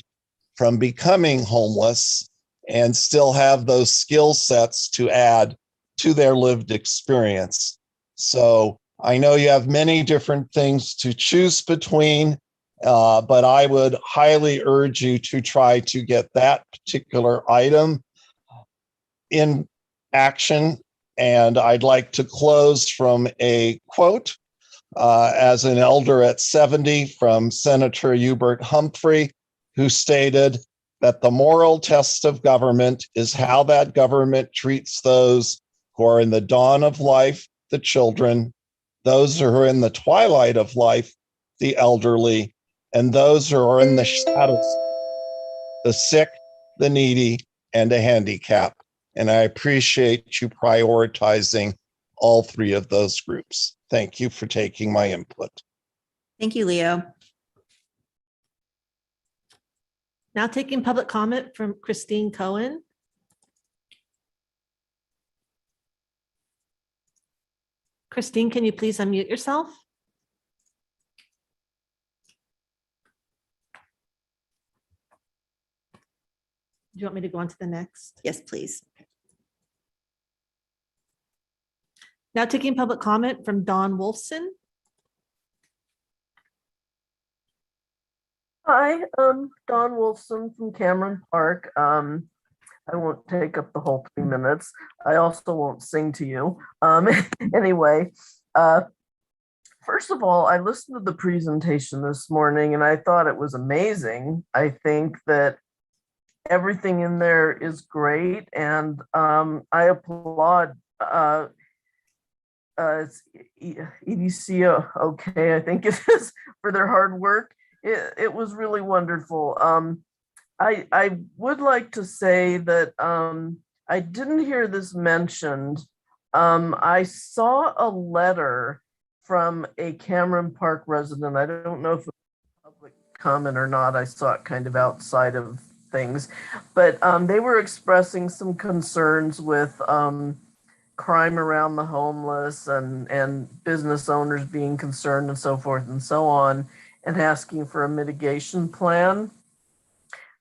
from becoming homeless and still have those skill sets to add to their lived experience. So I know you have many different things to choose between, but I would highly urge you to try to get that particular item in action. And I'd like to close from a quote as an elder at 70 from Senator Hubert Humphrey, who stated that the moral test of government is how that government treats those who are in the dawn of life, the children, those who are in the twilight of life, the elderly, and those who are in the shadows, the sick, the needy, and the handicap. And I appreciate you prioritizing all three of those groups. Thank you for taking my input. Thank you, Leo. Now taking public comment from Christine Cohen. Christine, can you please unmute yourself? Do you want me to go on to the next? Yes, please. Now taking public comment from Dawn Wolfson. Hi, Dawn Wolfson from Cameron Park. I won't take up the whole 3 minutes. I also won't sing to you. Anyway, first of all, I listened to the presentation this morning and I thought it was amazing. I think that everything in there is great, and I applaud EDC, okay, I think it is, for their hard work. It was really wonderful. I would like to say that I didn't hear this mentioned. I saw a letter from a Cameron Park resident. I don't know if it was public comment or not. I saw it kind of outside of things, but they were expressing some concerns with crime around the homeless and business owners being concerned and so forth and so on, and asking for a mitigation plan.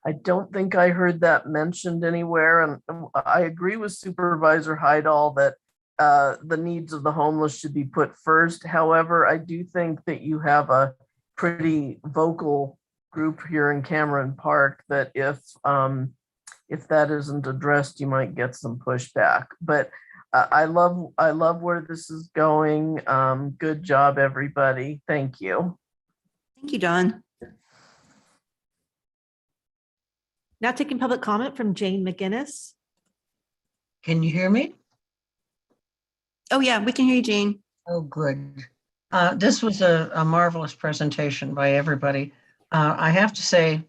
I don't think I heard that mentioned anywhere. And I agree with Supervisor Heidel that the needs of the homeless should be put first. However, I do think that you have a pretty vocal group here in Cameron Park that if that isn't addressed, you might get some pushback. But I love where this is going. Good job, everybody. Thank you. Thank you, Dawn. Now taking public comment from Jane McGinnis. Can you hear me? Oh, yeah, we can hear you, Jane. Oh, good. This was a marvelous presentation by everybody. I have to say,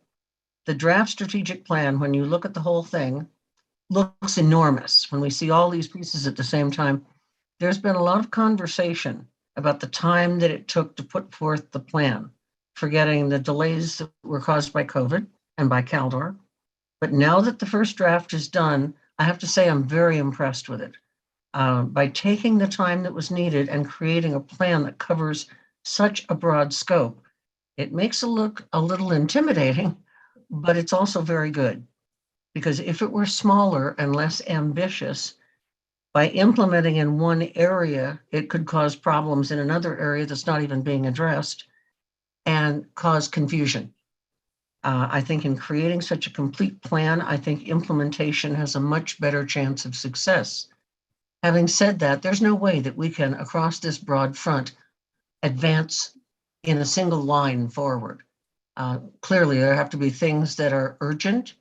the draft strategic plan, when you look at the whole thing, looks enormous. When we see all these pieces at the same time, there's been a lot of conversation about the time that it took to put forth the plan, forgetting the delays that were caused by COVID and by Caldor. But now that the first draft is done, I have to say I'm very impressed with it. By taking the time that was needed and creating a plan that covers such a broad scope, it makes it look a little intimidating, but it's also very good. Because if it were smaller and less ambitious, by implementing in one area, it could cause problems in another area that's not even being addressed and cause confusion. I think in creating such a complete plan, I think implementation has a much better chance of success. Having said that, there's no way that we can, across this broad front, advance in a single line forward. Clearly, there have to be things that are urgent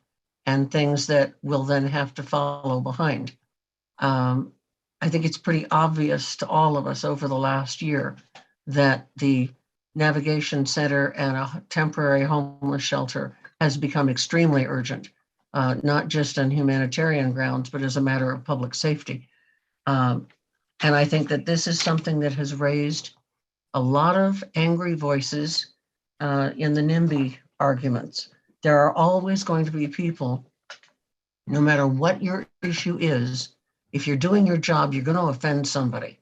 and things that will then have to follow behind. I think it's pretty obvious to all of us over the last year that the Navigation Center and a temporary homeless shelter has become extremely urgent, not just on humanitarian grounds, but as a matter of public safety. And I think that this is something that has raised a lot of angry voices in the NIMBY arguments. There are always going to be people, no matter what your issue is, if you're doing your job, you're going to offend somebody.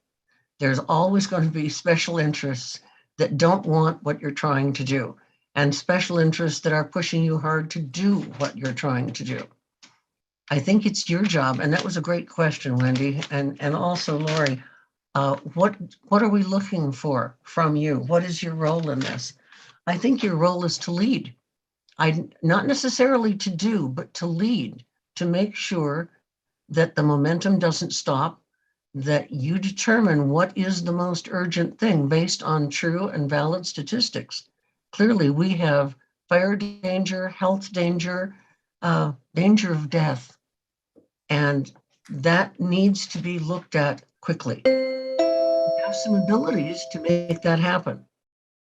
There's always going to be special interests that don't want what you're trying to do, and special interests that are pushing you hard to do what you're trying to do. I think it's your job, and that was a great question, Wendy, and also Lori. What are we looking for from you? What is your role in this? I think your role is to lead. Not necessarily to do, but to lead, to make sure that the momentum doesn't stop, that you determine what is the most urgent thing based on true and valid statistics. Clearly, we have fire danger, health danger, danger of death, and that needs to be looked at quickly. We have some abilities to make that happen.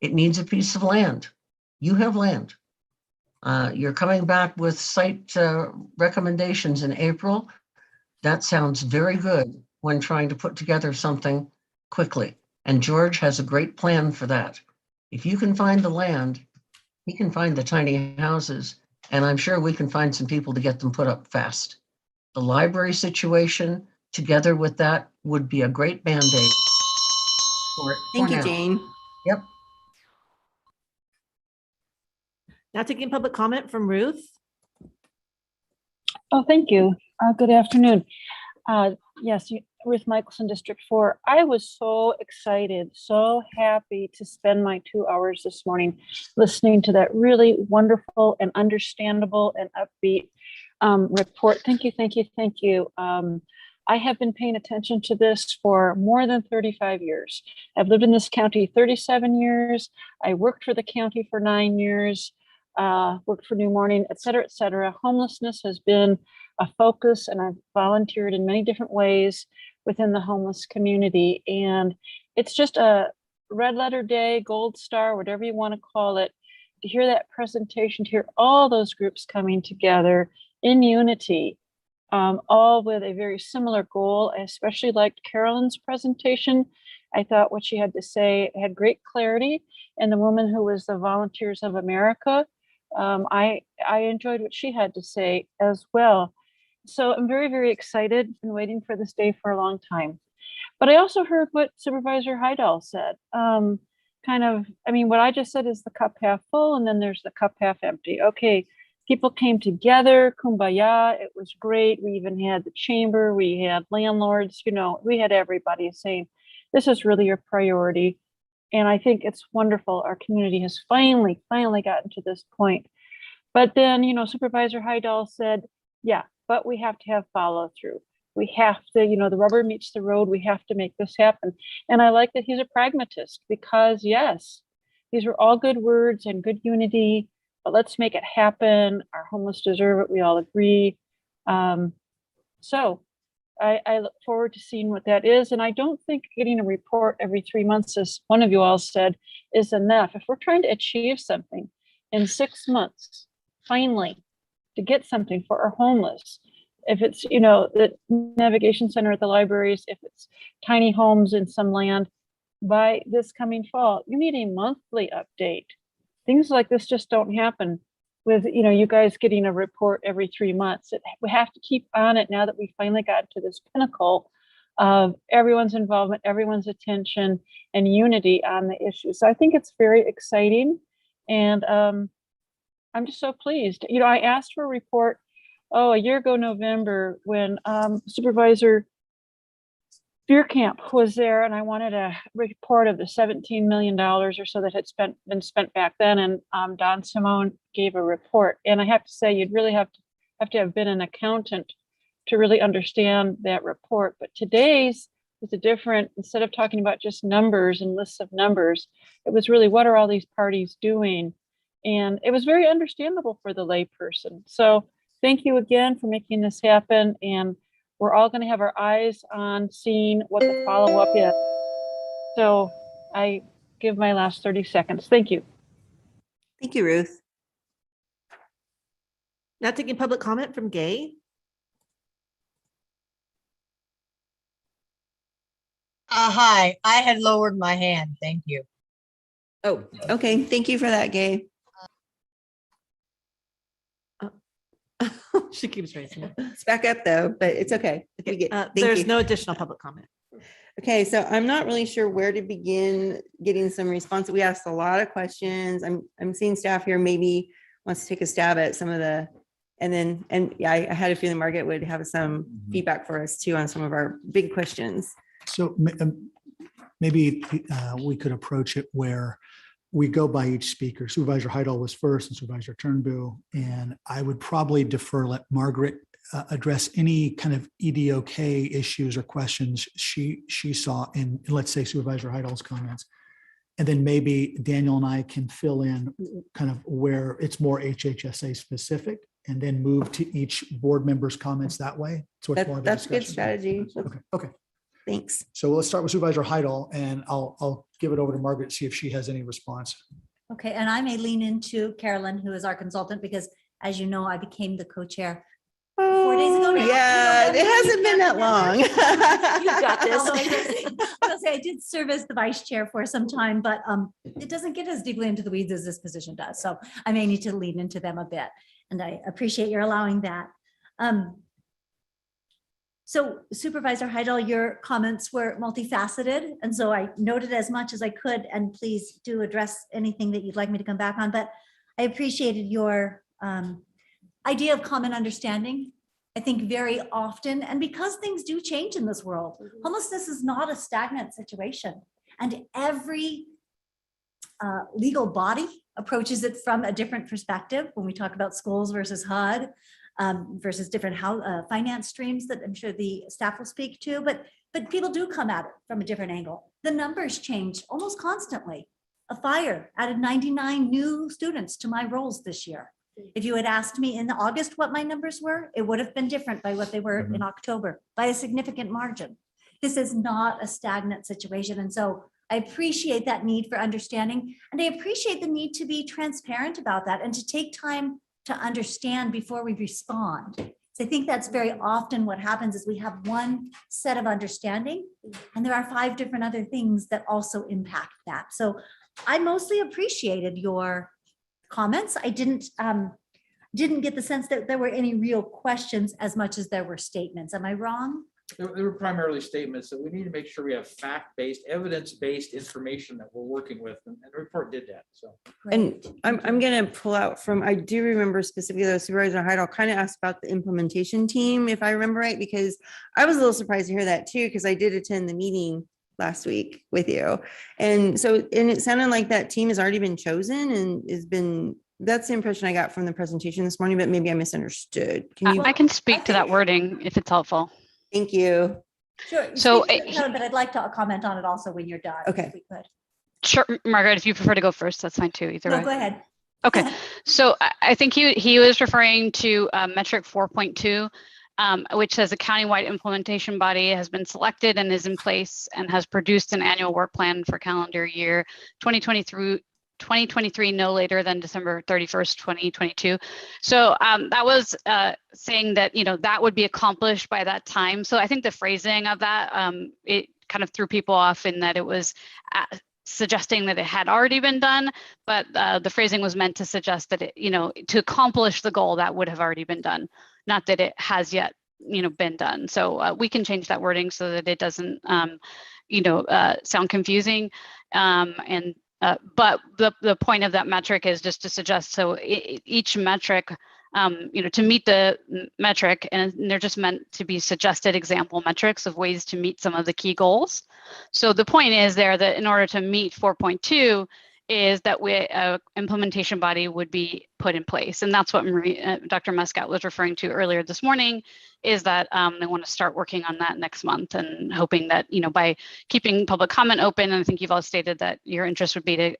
It needs a piece of land. You have land. You're coming back with site recommendations in April. That sounds very good when trying to put together something quickly. And George has a great plan for that. If you can find the land, he can find the tiny houses, and I'm sure we can find some people to get them put up fast. The library situation, together with that, would be a great Band-Aid for it. Thank you, Jane. Yep. Now taking public comment from Ruth. Oh, thank you. Good afternoon. Yes, Ruth Michelson, District 4. I was so excited, so happy to spend my 2 hours this morning listening to that really wonderful and understandable and upbeat report. Thank you, thank you, thank you. I have been paying attention to this for more than 35 years. I've lived in this county 37 years. I worked for the county for 9 years, worked for New Morning, et cetera, et cetera. Homelessness has been a focus, and I've volunteered in many different ways within the homeless community. And it's just a red letter day, gold star, whatever you want to call it, to hear that presentation, to hear all those groups coming together in unity, all with a very similar goal. I especially liked Carolyn's presentation. I thought what she had to say had great clarity. And the woman who was the Volunteers of America, I enjoyed what she had to say as well. So I'm very, very excited. Been waiting for this day for a long time. But I also heard what Supervisor Heidel said. What I just said is the cup half full, and then there's the cup half empty. Okay, People came together, kumbaya. It was great. We even had the chamber, we had landlords, we had everybody saying, this is really your priority. And I think it's wonderful. Our community has finally gotten to this point. But then, Supervisor Heidel said, yeah, but we have to have follow through. We have to, the rubber meets the road. We have to make this happen. And I like that he's a pragmatist because yes, these were all good words and good unity, but let's make it happen. Our homeless deserve it. We all agree. So I look forward to seeing what that is. And I don't think getting a report every 3 months, as one of you all said, is enough. If we're trying to achieve something in 6 months, finally, to get something for our homeless, if it's, the navigation center at the libraries, if it's tiny homes in some land, by this coming fall, you need a monthly update. Things like this just don't happen with, you guys getting a report every 3 months. We have to keep on it now that we finally got to this pinnacle of everyone's involvement, everyone's attention and unity on the issue. So I think it's very exciting. And I'm just so pleased. I asked for a report, a year ago, November, when Supervisor Bierkamp was there, and I wanted a report of the $17 million or so that had been spent back then. And Don Simone gave a report. And I have to say, you'd really have to have been an accountant to really understand that report. But today's was a different, instead of talking about just numbers and lists of numbers, it was really, what are all these parties doing? And it was very understandable for the layperson. So thank you again for making this happen. And we're all going to have our eyes on seeing what the follow-up is. So I give my last 30 seconds. Thank you. Thank you, Ruth. Now taking public comment from Gay. Hi, I had lowered my hand. Thank you. Oh, okay. Thank you for that, Gay. She keeps raising it. It's back up though, but it's okay. If we get, thank There's you. no additional public comment. Okay, so I'm not really sure where to begin getting some response. We asked a lot of questions. I'm seeing staff here maybe wants to take a stab at some of the, and yeah, I had a feeling Margaret would have some feedback for us too on some of our big questions. So maybe we could approach it where we go by each speaker. Supervisor Heidel was first and Supervisor Turnbull, and I would probably defer, let Margaret address any kind of EDOK issues or questions she saw in, let's say, Supervisor Heidel's comments. And then maybe Daniel and I can fill in kind of where it's more HHSA specific and then move to each board member's comments that way. So it's more of a That's a good discussion. strategy. Okay. Thanks. So let's start with Supervisor Heidel, and I'll give it over to Margaret, see if she has any response. Okay, and I may lean into Carolyn, who is our consultant, because as you know, I became the co-chair 4 days ago. now. Yeah, it hasn't been that long. You got this. I did serve as the vice chair for some time, but it doesn't get as deeply into the weeds as this position does. So I may need to lean into them a bit, and I appreciate your allowing that. So Supervisor Heidel, your comments were multifaceted, and so I noted as much as I could, and please do address anything that you'd like me to come back on, but I appreciated your idea of common understanding. I think very often, and because things do change in this world, homelessness is not a stagnant situation, and every legal body approaches it from a different perspective when we talk about schools versus HUD. Versus different finance streams that I'm sure the staff will speak to, but people do come at it from a different angle. The numbers change almost constantly. A fire added 99 new students to my roles this year. If you had asked me in August what my numbers were, it would have been different by what they were in October by a significant margin. This is not a stagnant situation. And so I appreciate that need for understanding, and I appreciate the need to be transparent about that and to take time to understand before we respond. So I think that's very often what happens is we have one set of understanding and there are 5 different other things that also impact that. So I mostly appreciated your comments. I didn't get the sense that there were any real questions as much as there were statements. Am I wrong? They were primarily statements that we need to make sure we have fact-based, evidence-based information that we're working with, and the report did that, so. And I'm gonna pull out from, I do remember specifically though, Supervisor Heidel kind of asked about the implementation team, if I remember right, because I was a little surprised to hear that too, because I did attend the meeting last week with you. And so, and it sounded like that team has already been chosen and has been, that's the impression I got from the presentation this morning, but maybe I misunderstood. Can you? I can speak to that wording if it's helpful. Thank you. Sure. So, But I'd like to comment on it also when you're done. Okay. If we could. Sure, Margaret, if you prefer to go first, that's fine too, either No, way. go ahead. Okay, so I think he was referring to metric 4.2, which says a countywide implementation body has been selected and is in place and has produced an annual work plan for calendar year 2023 no later than December 31st, 2022. So that was saying that, that would be accomplished by that time. So I think the phrasing of that, it kind of threw people off in that it was suggesting that it had already been done, but the phrasing was meant to suggest that it, to accomplish the goal that would have already been done, not that it has yet, been done. So we can change that wording so that it doesn't, sound confusing. But the point of that metric is just to suggest, so each metric, to meet the metric, and they're just meant to be suggested example metrics of ways to meet some of the key goals. So the point is there that in order to meet 4.2 is that implementation body would be put in place. And that's what Dr. Muscat was referring to earlier this morning, is that they want to start working on that next month, and hoping that, by keeping public comment open, and I think you've all stated that your interest would be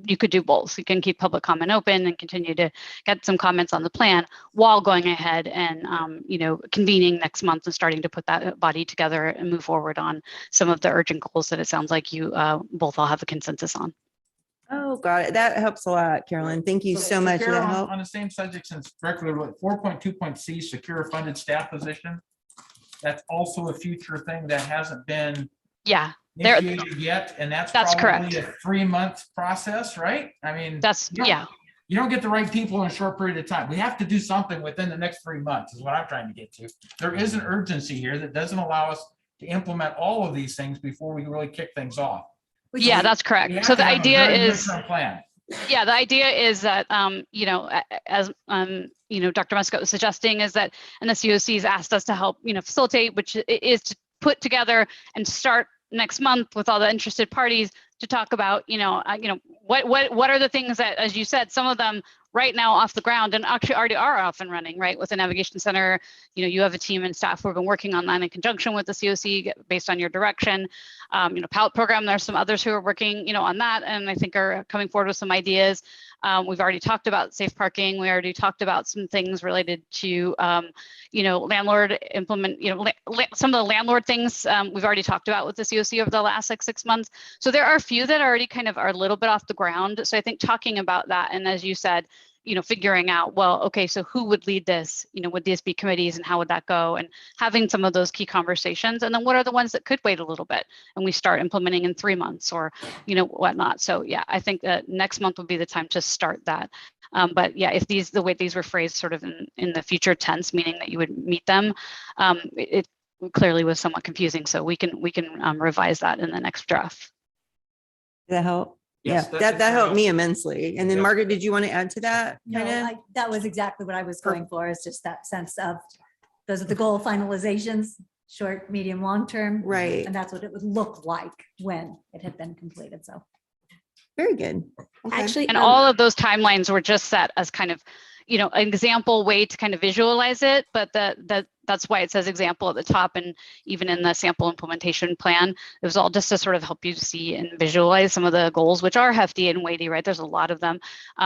you could do both. You can keep public comment open and continue to get some comments on the plan while going ahead and, convening next month and starting to put that body together and move forward on some of the urgent goals that it sounds like you both all have a consensus on. Oh, got it. That helps a lot, Carolyn. Thank you so much for Carol, that help. on the same subject, since directly 4.2.c, secure funded staff position, that's also a future thing that hasn't been initiated yet, and that's probably correct. a 3-month process, right? I mean, you don't get the right people in a short period of time. We have to do something within the next 3 months, is what I'm trying to get to. There is an urgency here that doesn't allow us to implement all of these things before we really kick things off. Yeah, that's correct. So the idea is, plan. Yeah, the idea is that, as Dr. Muscat was suggesting, is that, and the COCs asked us to help, facilitate, which is to put together and start next month with all the interested parties to talk about, what are the things that, as you said, some of them right now off the ground and actually already are off and running, right? With the navigation center, you have a team and staff who have been working on that in conjunction with the COC based on your direction. Pilot program, there's some others who are working, on that, and I think are coming forward with some ideas. We've already talked about safe parking. We already talked about some things related to, landlord implement, some of the landlord things we've already talked about with the COC over the last 6 months. So there are a few that already kind of are a little bit off the ground. So I think talking about that, and as you said, figuring out, well, okay, so who would lead this? Would these be committees, and how would that go? And having some of those key conversations, and then what are the ones that could wait a little bit and we start implementing in 3 months or, whatnot. So yeah, I think that next month would be the time to start that. But yeah, if the way these were phrased sort of in the future tense, meaning that you would meet them, it clearly was somewhat confusing. So we can revise that in the next draft. Does that help? Yes, Yeah, that helped me immensely. And then Margaret, did you want to add to that? No, that was exactly what I was going for, is just that sense of, those are the goal finalizations, short, medium, long term. Right. And that's what it would look like when it had been completed. So. Very good. Okay. Actually, and all of those timelines were just set as kind of, an example way to kind of visualize it, but that's why it says example at the top, and even in the sample implementation plan, it was all just to sort of help you see and visualize some of the goals, which are hefty and weighty, right? There's a lot of them.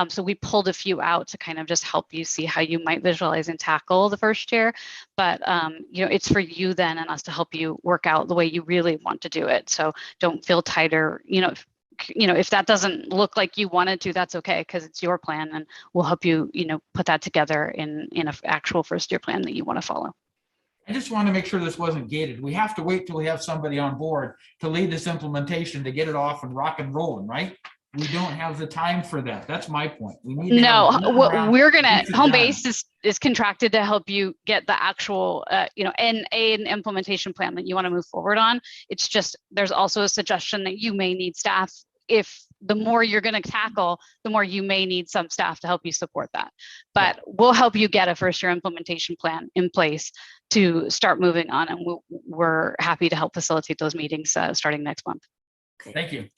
So we pulled a few out to kind of just help you see how you might visualize and tackle the first year. But, it's for you then and us to help you work out the way you really want to do it. So don't feel tighter, if that doesn't look like you wanted to, that's okay, because it's your plan, and we'll help you, put that together in an actual first year plan that you want to follow. I just want to make sure this wasn't gated. We have to wait till we have somebody on board to lead this implementation to get it off and rock and rolling, right? We don't have the time for that. That's my point. We need to No, have a group around we're to gonna, get it home done. base is contracted to help you get the actual, an implementation plan that you want to move forward on. It's just, there's also a suggestion that you may need staff. If the more you're going to tackle, the more you may need some staff to help you support that. But we'll help you get a first year implementation plan in place to start moving on. And we're happy to help facilitate those meetings starting next month. Thank you.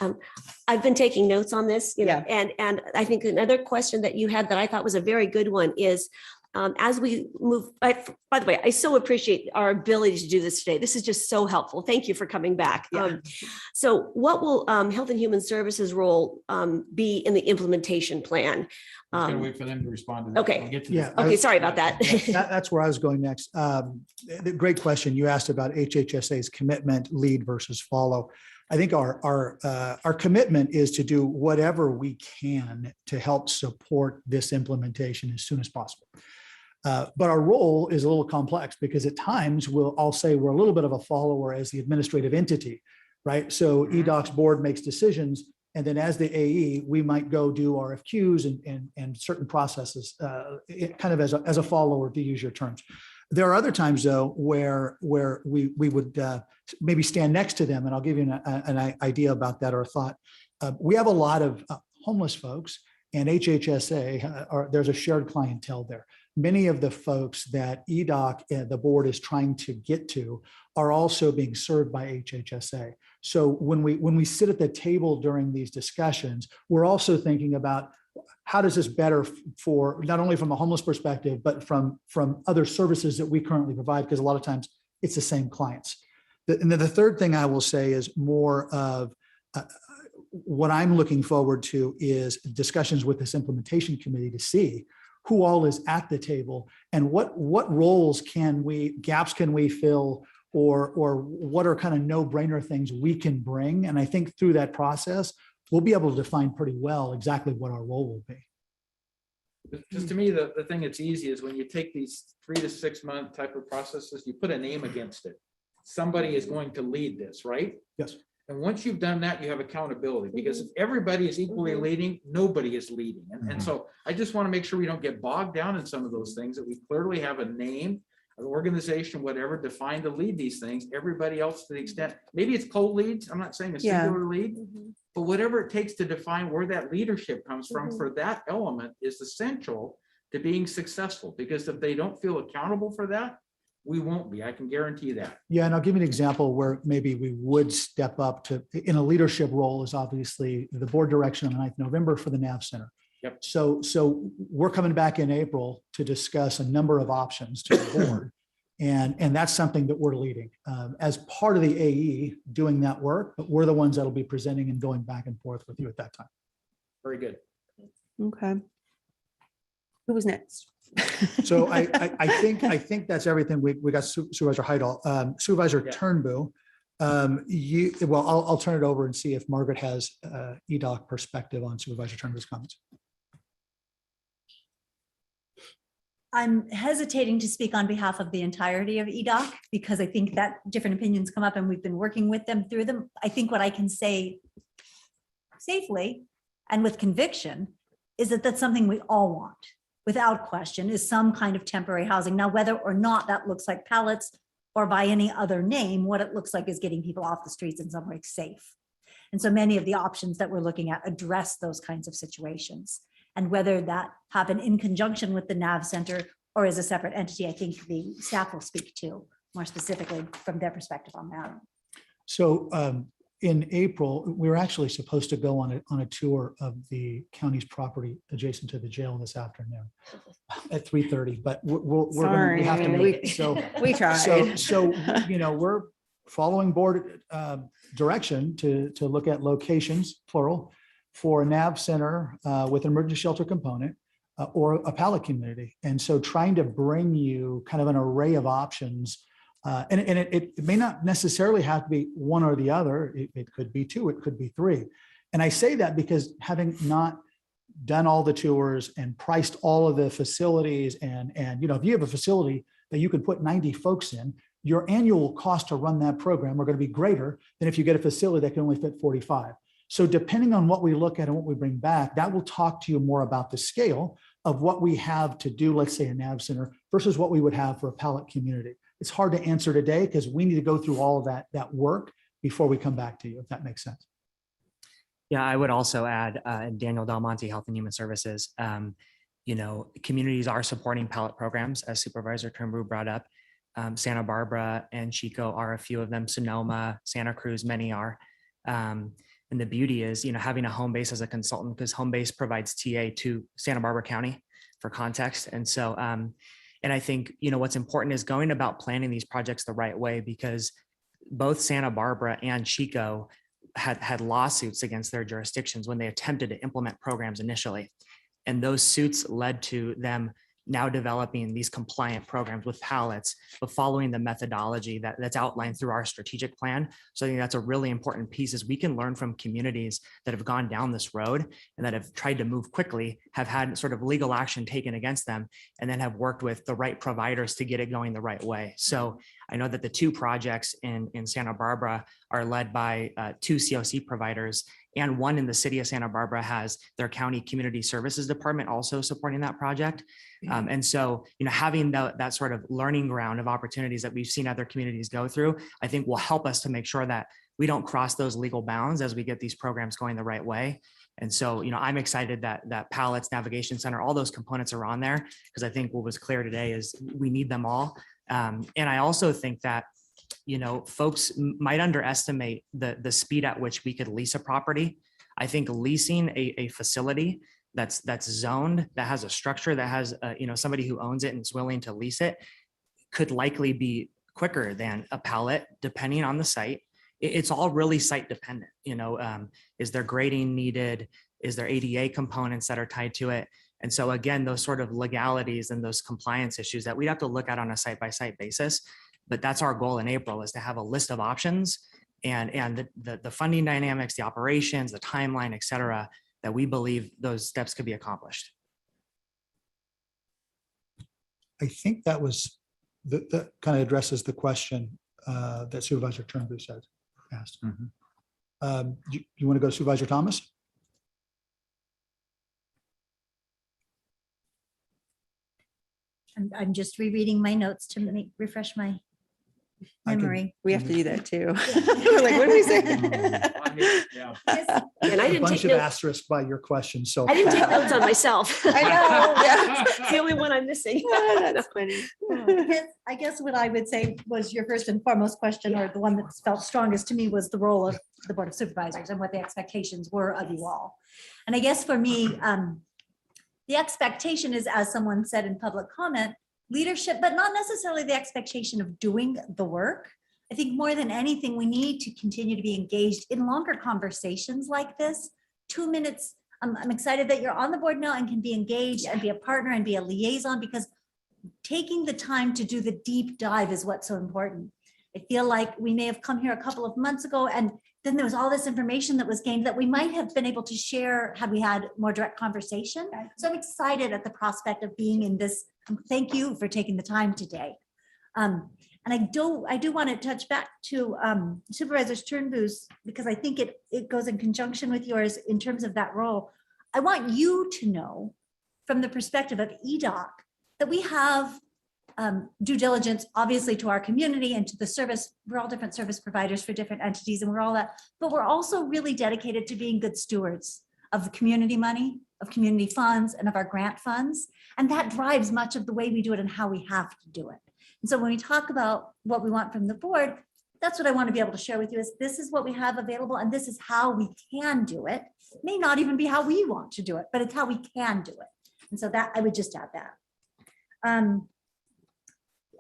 I've been taking notes on this, and I think another question that you had that I thought was a very good one is, as we move, by the way, I so appreciate our ability to do this today. This is just so helpful. Thank you for coming back. So what will Health and Human Services role be in the implementation plan? I'm gonna wait for them to respond to that. Okay. We'll get to Yeah. that. Okay, sorry about that. That's where I was going next. Great question. You asked about HHSA's commitment, lead versus follow. I think our commitment is to do whatever we can to help support this implementation as soon as possible. But our role is a little complex because at times I'll say we're a little bit of a follower as the administrative entity, right? So EDOC's board makes decisions, and then as the AE, we might go do RFQs and certain processes, kind of as a follower, to use your terms. There are other times, though, where we would maybe stand next to them, and I'll give you an idea about that or a thought. We have a lot of homeless folks, and HHSA, there's a shared clientele there. Many of the folks that EDOC, the board, is trying to get to are also being served by HHSA. So when we sit at the table during these discussions, we're also thinking about how does this better for not only from a homeless perspective, but from other services that we currently provide, because a lot of times it's the same clients. And then the third thing I will say is more of what I'm looking forward to is discussions with this implementation committee to see who all is at the table and what roles gaps can we fill, or what are kind of no-brainer things we can bring. And I think through that process, we'll be able to define pretty well exactly what our role will be. Just to me, the thing that's easy is when you take these 3 to 6 month type of processes, you put a name against it. Somebody is going to lead this, right? Yes. And once you've done that, you have accountability, because if everybody is equally leading, nobody is leading. And so I just want to make sure we don't get bogged down in some of those things, that we clearly have a name, an organization, whatever, defined to lead these things. Everybody else, to the extent, maybe it's co-leads. I'm not saying a singular lead, but whatever it takes to define where that leadership comes from for that element is essential to being successful. Because if they don't feel accountable for that, we won't be. I can guarantee that. Yeah, and I'll give you an example where maybe we would step up to in a leadership role is obviously the board direction on the 9th of November for the NAV Center. Yep. So we're coming back in April to discuss a number of options to the board. And that's something that we're leading as part of the AE doing that work, but we're the ones that'll be presenting and going back and forth with you at that time. Very good. Okay. Who was next? So I think that's everything. We got Supervisor Heidel, Supervisor Turnbull. I'll turn it over and see if Margaret has EDOC perspective on Supervisor Turnbull's comments. I'm hesitating to speak on behalf of the entirety of EDOC because I think that different opinions come up and we've been working with them through them. I think what I can say safely and with conviction is that that's something we all want, without question, is some kind of temporary housing. Now, whether or not that looks like pallets or by any other name, what it looks like is getting people off the streets and somewhere safe. And so many of the options that we're looking at address those kinds of situations. And whether that happen in conjunction with the NAV Center or as a separate entity, I think the staff will speak to more specifically from their perspective on that. So in April, we were actually supposed to go on a tour of the county's property adjacent to the jail this afternoon at 3:30, but we have to make it. So we tried. So we're following board direction to look at locations, plural, for a NAV center with an emergency shelter component or a pallet community. And so trying to bring you kind of an array of options. And it may not necessarily have to be one or the other. It could be two, it could be three. And I say that because having not done all the tours and priced all of the facilities and if you have a facility that you could put 90 folks in, your annual cost to run that program are going to be greater than if you get a facility that can only fit 45. So depending on what we look at and what we bring back, that will talk to you more about the scale of what we have to do, let's say a NAV center versus what we would have for a pallet community. It's hard to answer today because we need to go through all of that work before we come back to you, if that makes sense. Yeah, I would also add, Daniel Del Monte, Health and Human Services, communities are supporting pallet programs, as Supervisor Turnbull brought up. Santa Barbara and Chico are a few of them, Sonoma, Santa Cruz, many are. And the beauty is, having a home base as a consultant, because home base provides TA to Santa Barbara County for context. And so, and I think, what's important is going about planning these projects the right way, because both Santa Barbara and Chico had lawsuits against their jurisdictions when they attempted to implement programs initially. And those suits led to them now developing these compliant programs with pallets, but following the methodology that's outlined through our strategic plan. So I think that's a really important piece, is we can learn from communities that have gone down this road and that have tried to move quickly, have had sort of legal action taken against them, and then have worked with the right providers to get it going the right way. So I know that the two projects in Santa Barbara are led by two COC providers, and one in the city of Santa Barbara has their county community services department also supporting that project. And so, having that sort of learning ground of opportunities that we've seen other communities go through, I think will help us to make sure that we don't cross those legal bounds as we get these programs going the right way. And so, I'm excited that Pallets, Navigation Center, all those components are on there, because I think what was clear today is we need them all. And I also think that folks might underestimate the speed at which we could lease a property. I think leasing a facility that's zoned, that has a structure, that has somebody who owns it and is willing to lease it, could likely be quicker than a pallet, depending on the site. It's all really site dependent. Is there grading needed? Is there ADA components that are tied to it? And so again, those sort of legalities and those compliance issues that we'd have to look at on a site-by-site basis. But that's our goal in April, is to have a list of options and the funding dynamics, the operations, the timeline, et cetera, that we believe those steps could be accomplished. I think that was that kind of addresses the question that Supervisor Turnbull asked. You want to go to Supervisor Thomas? I'm just rereading my notes to refresh my memory. We have to do that too. We're like, what did we say? And I didn't bunch take of notes. asterisks by your question. So I didn't take notes on myself. I know. Yeah. It's the only one I'm missing. That's funny. I guess what I would say was your first and foremost question, or the one that felt strongest to me, was the role of the Board of Supervisors and what the expectations were of you all. And I guess for me, the expectation is, as someone said in public comment, leadership, but not necessarily the expectation of doing the work. I think more than anything, we need to continue to be engaged in longer conversations like this. 2 minutes. I'm excited that you're on the board now and can be engaged and be a partner and be a liaison, because taking the time to do the deep dive is what's so important. I feel like we may have come here a couple of months ago, and then there was all this information that was gained that we might have been able to share had we had more direct conversation. So I'm excited at the prospect of being in this. Thank you for taking the time today. And I do want to touch back to Supervisor Turnbull's, because I think it goes in conjunction with yours in terms of that role. I want you to know, from the perspective of EDOC, that we have due diligence, obviously, to our community and to the service. We're all different service providers for different entities, and we're all that, but we're also really dedicated to being good stewards of the community money, of community funds, and of our grant funds. And that drives much of the way we do it and how we have to do it. And so when we talk about what we want from the board, that's what I want to be able to share with you, is this is what we have available, and this is how we can do it. It may not even be how we want to do it, but it's how we can do it. And so that I would just add that.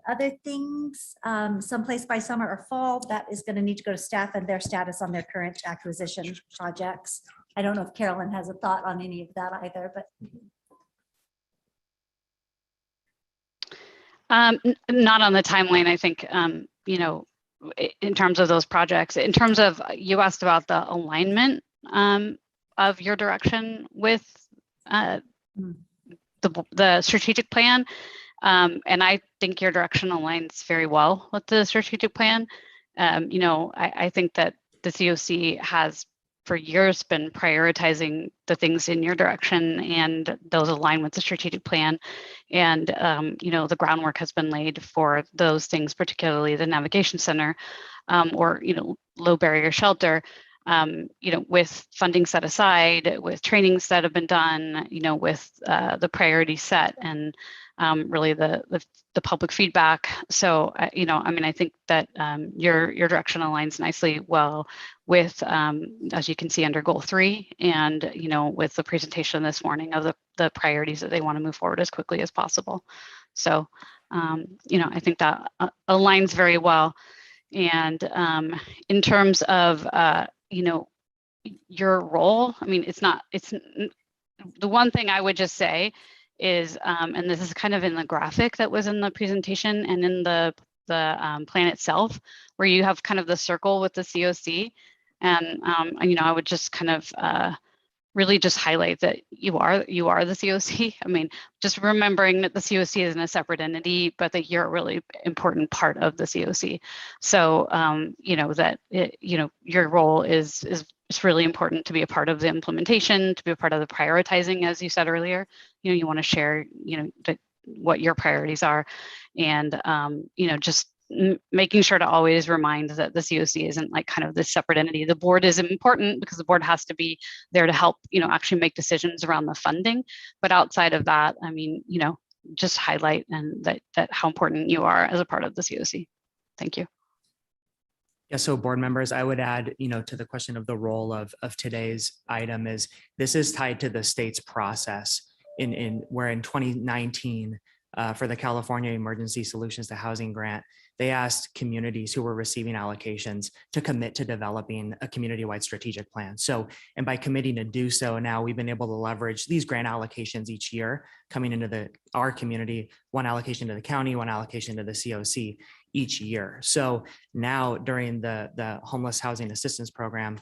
Other things, someplace by summer or fall, that is going to need to go to staff and their status on their current acquisition projects. I don't know if Carolyn has a thought on any of that either, but. Not on the timeline, I think, in terms of those projects. In terms of, you asked about the alignment of your direction with the strategic plan. And I think your direction aligns very well with the strategic plan. I think that the COC has for years been prioritizing the things in your direction, and those align with the strategic plan. And, the groundwork has been laid for those things, particularly the navigation center, or, low barrier shelter, with funding set aside, with trainings that have been done, with the priority set, and really the public feedback. So, I think that your direction aligns nicely well with, as you can see under goal 3, and, with the presentation this morning of the priorities that they want to move forward as quickly as possible. So, I think that aligns very well. And in terms of, your role, it's the one thing I would just say is, and this is kind of in the graphic that was in the presentation and in the plan itself, where you have kind of the circle with the COC. And, I would just kind of really just highlight that you are the COC. Just remembering that the COC isn't a separate entity, but that you're a really important part of the COC. So, your role is really important to be a part of the implementation, to be a part of the prioritizing, as you said earlier. You want to share, what your priorities are, and, just making sure to always remind that the COC isn't like kind of this separate entity. The board is important because the board has to be there to help, actually make decisions around the funding. But outside of that, just highlight and that how important you are as a part of the COC. Thank you. Yeah, so board members, I would add, to the question of the role of today's item is this is tied to the state's process where in 2019, for the California Emergency Solutions to Housing Grant, they asked communities who were receiving allocations to commit to developing a community-wide strategic plan. So, and by committing to do so, now we've been able to leverage these grant allocations each year coming into our community, one allocation to the county, one allocation to the COC each year. So now during the Homeless Housing Assistance Program,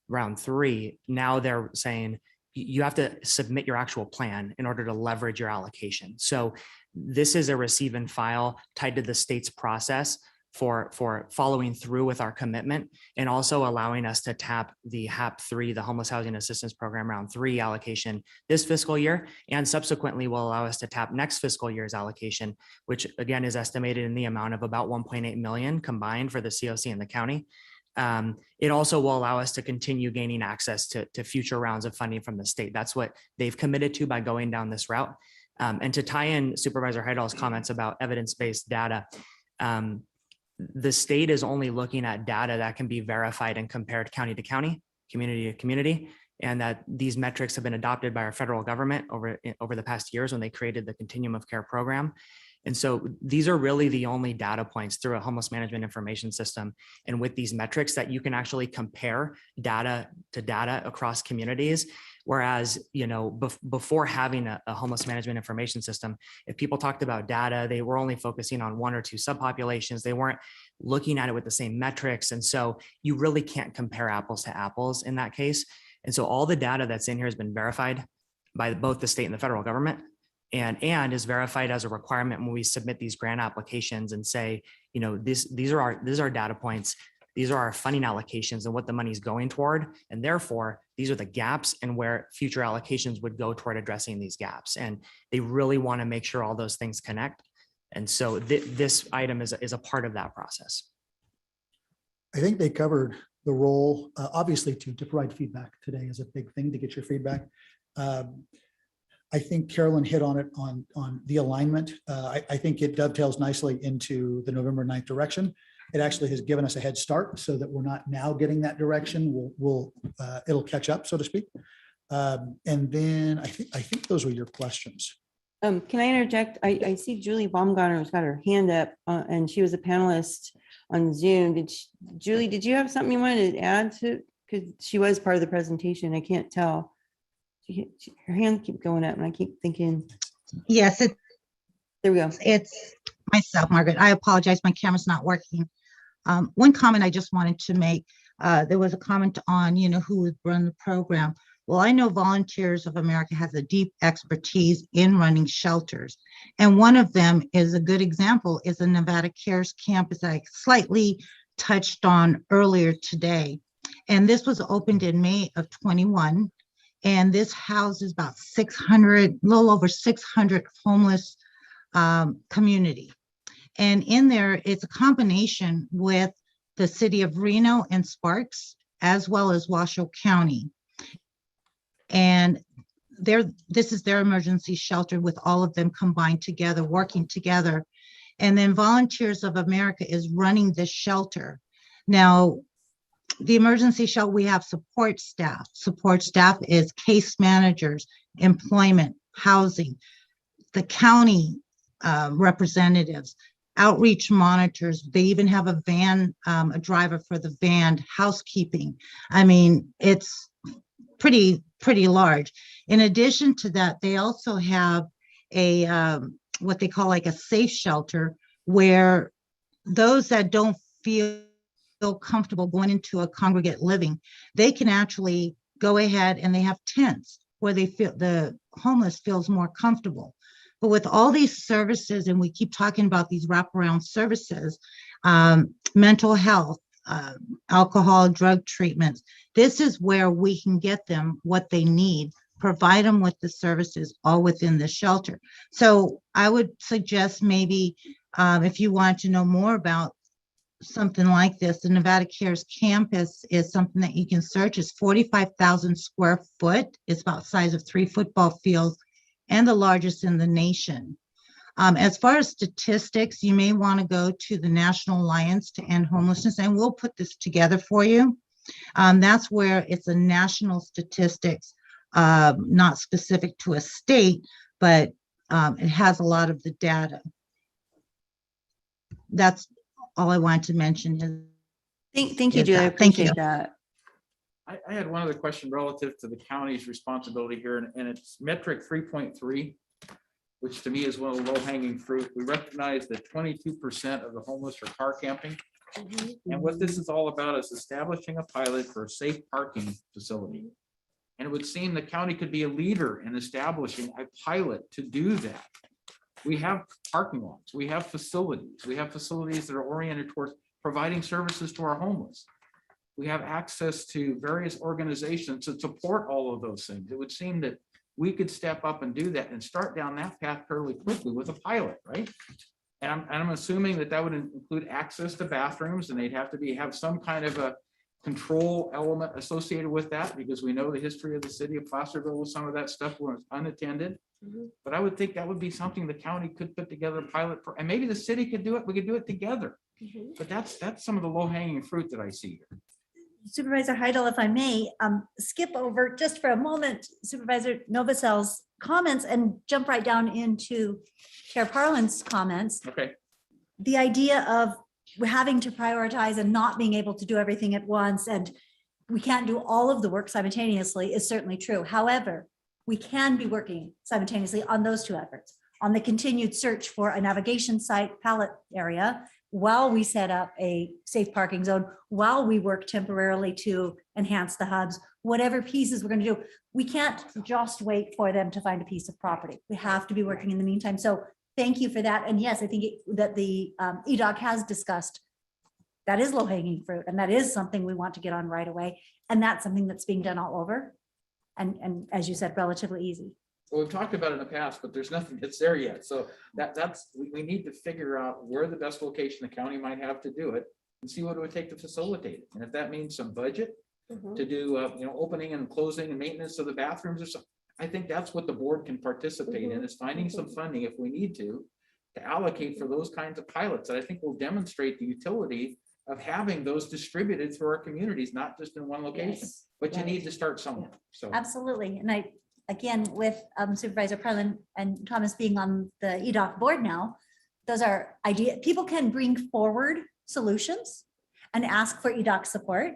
round 3, now they're saying you have to submit your actual plan in order to leverage your allocation. So this is a receive and file tied to the state's process for following through with our commitment, and also allowing us to tap the HAP3, the Homeless Housing Assistance Program round 3 allocation this fiscal year, and subsequently will allow us to tap next fiscal year's allocation, which again is estimated in the amount of about 1.8 million combined for the COC and the county. It also will allow us to continue gaining access to future rounds of funding from the state. That's what they've committed to by going down this route. And to tie in Supervisor Heidel's comments about evidence-based data, the state is only looking at data that can be verified and compared county to county, community to community, and that these metrics have been adopted by our federal government over the past years when they created the Continuum of Care program. And so these are really the only data points through a homeless management information system. And with these metrics that you can actually compare data to data across communities. Whereas, before having a homeless management information system, if people talked about data, they were only focusing on 1 or 2 subpopulations. They weren't looking at it with the same metrics. And so you really can't compare apples to apples in that case. And so all the data that's in here has been verified by both the state and the federal government, and is verified as a requirement when we submit these grant applications and say, these are our data points. These are our funding allocations and what the money is going toward. And therefore, these are the gaps and where future allocations would go toward addressing these gaps. And they really want to make sure all those things connect. And so this item is a part of that process. I think they covered the role, obviously to provide feedback today is a big thing to get your feedback. I think Carolyn hit on it on the alignment. I think it dovetails nicely into the November 9th direction. It actually has given us a head start so that we're not now getting that direction. It'll catch up, so to speak. And then I think those were your questions. Can I interject? I see Julie Baumgartner has got her hand up and she was a panelist on Zoom. Julie, did you have something you wanted to add to? Because she was part of the presentation. I can't tell. Her hand keeps going up and I keep thinking. Yes, there we go. It's myself, Margaret. I apologize. My camera's not working. One comment I just wanted to make. There was a comment on, who would run the program. Well, I know Volunteers of America has a deep expertise in running shelters. And one of them is a good example is the Nevada Cares campus that I slightly touched on earlier today. And this was opened in May of 21. And this houses about 600, a little over 600 homeless community. And in there, it's a combination with the city of Reno and Sparks, as well as Washoe County. And this is their emergency shelter with all of them combined together, working together. And then Volunteers of America is running this shelter. Now, the emergency shelter, we have support staff. Support staff is case managers, employment, housing, the county representatives, outreach monitors. They even have a van, a driver for the van, housekeeping. I mean, it's pretty large. In addition to that, they also have a what they call like a safe shelter, where those that don't feel comfortable going into a congregate living, they can actually go ahead and they have tents where they feel the homeless feels more comfortable. But with all these services, and we keep talking about these wraparound services, mental health, alcohol, drug treatments, this is where we can get them what they need, provide them with the services all within the shelter. So I would suggest maybe if you want to know more about something like this, the Nevada Cares Campus is something that you can search. It's 45,000 square foot. It's about the size of 3 football fields and the largest in the nation. As far as statistics, you may want to go to the National Alliance to End Homelessness, and we'll put this together for you. That's where it's a national statistics, not specific to a state, but it has a lot of the data. That's all I wanted to mention. Thank you, Julia. I appreciate that. I had one other question relative to the county's responsibility here, and it's metric 3.3, which to me is one of the low-hanging fruit. We recognize that 22% of the homeless are car camping. And what this is all about is establishing a pilot for a safe parking facility. And it would seem the county could be a leader in establishing a pilot to do that. We have parking lots, we have facilities that are oriented towards providing services to our homeless. We have access to various organizations to support all of those things. It would seem that we could step up and do that and start down that path fairly quickly with a pilot, right? And I'm assuming that would include access to bathrooms, and they'd have to have some kind of a control element associated with that, because we know the history of the city of Placerville with some of that stuff was unattended. But I would think that would be something the county could put together a pilot for, and maybe the city could do it. We could do it together. But that's some of the low-hanging fruit that I see here. Supervisor Heidel, if I may, skip over just for a moment Supervisor Novosels's comments and jump right down into Chair Parlin's comments. Okay. The idea of having to prioritize and not being able to do everything at once, and we can't do all of the work simultaneously, is certainly true. However, we can be working simultaneously on those two efforts, on the continued search for a navigation site pallet area, while we set up a safe parking zone, while we work temporarily to enhance the hubs, whatever pieces we're going to do. We can't just wait for them to find a piece of property. We have to be working in the meantime. So thank you for that. And yes, I think that the EDOC has discussed that is low-hanging fruit, and that is something we want to get on right away. And that's something that's being done all over. And as you said, relatively easy. Well, we've talked about it in the past, but there's nothing that's there yet. So we need to figure out where the best location the county might have to do it and see what it would take to facilitate it. And if that means some budget to do, opening and closing and maintenance of the bathrooms or something, I think that's what the board can participate in, is finding some funding if we need to allocate for those kinds of pilots that I think will demonstrate the utility of having those distributed through our communities, not just in one location. Yes, but you need to start somewhere. So absolutely. And again, with Supervisor Parlin and Thomas being on the EDOC board now, those are ideas. People can bring forward solutions and ask for EDOC support.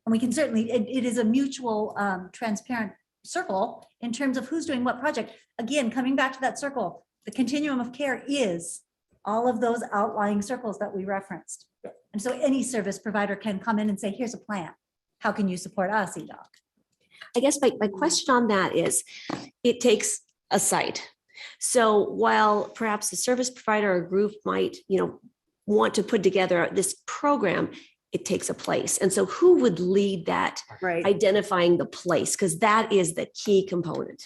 And we can certainly, it is a mutual transparent circle in terms of who's doing what project. Again, coming back to that circle, the continuum of care is all of those outlying circles that we referenced. And so any service provider can come in and say, here's a plan. How can you support us, EDOC? I guess my question on that is, it takes a site. So while perhaps the service provider or group might, want to put together this program, it takes a place. And so who would lead that, Right. identifying the place? Because that is the key component.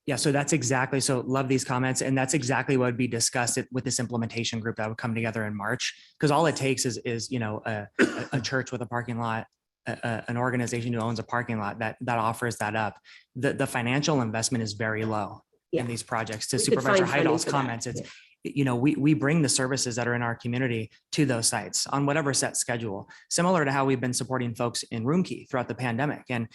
Yeah, so that's exactly, so love these comments. And that's exactly what would be discussed with this implementation group that would come together in March. Because all it takes is a church with a parking lot, an organization who owns a parking lot that offers that up. The financial investment is very low in these projects. To We could Supervisor find funding Heidal's for that. comments, it's, we bring the services that are in our community to those sites on whatever set schedule, similar to how we've been supporting folks in Roomkey throughout the pandemic. And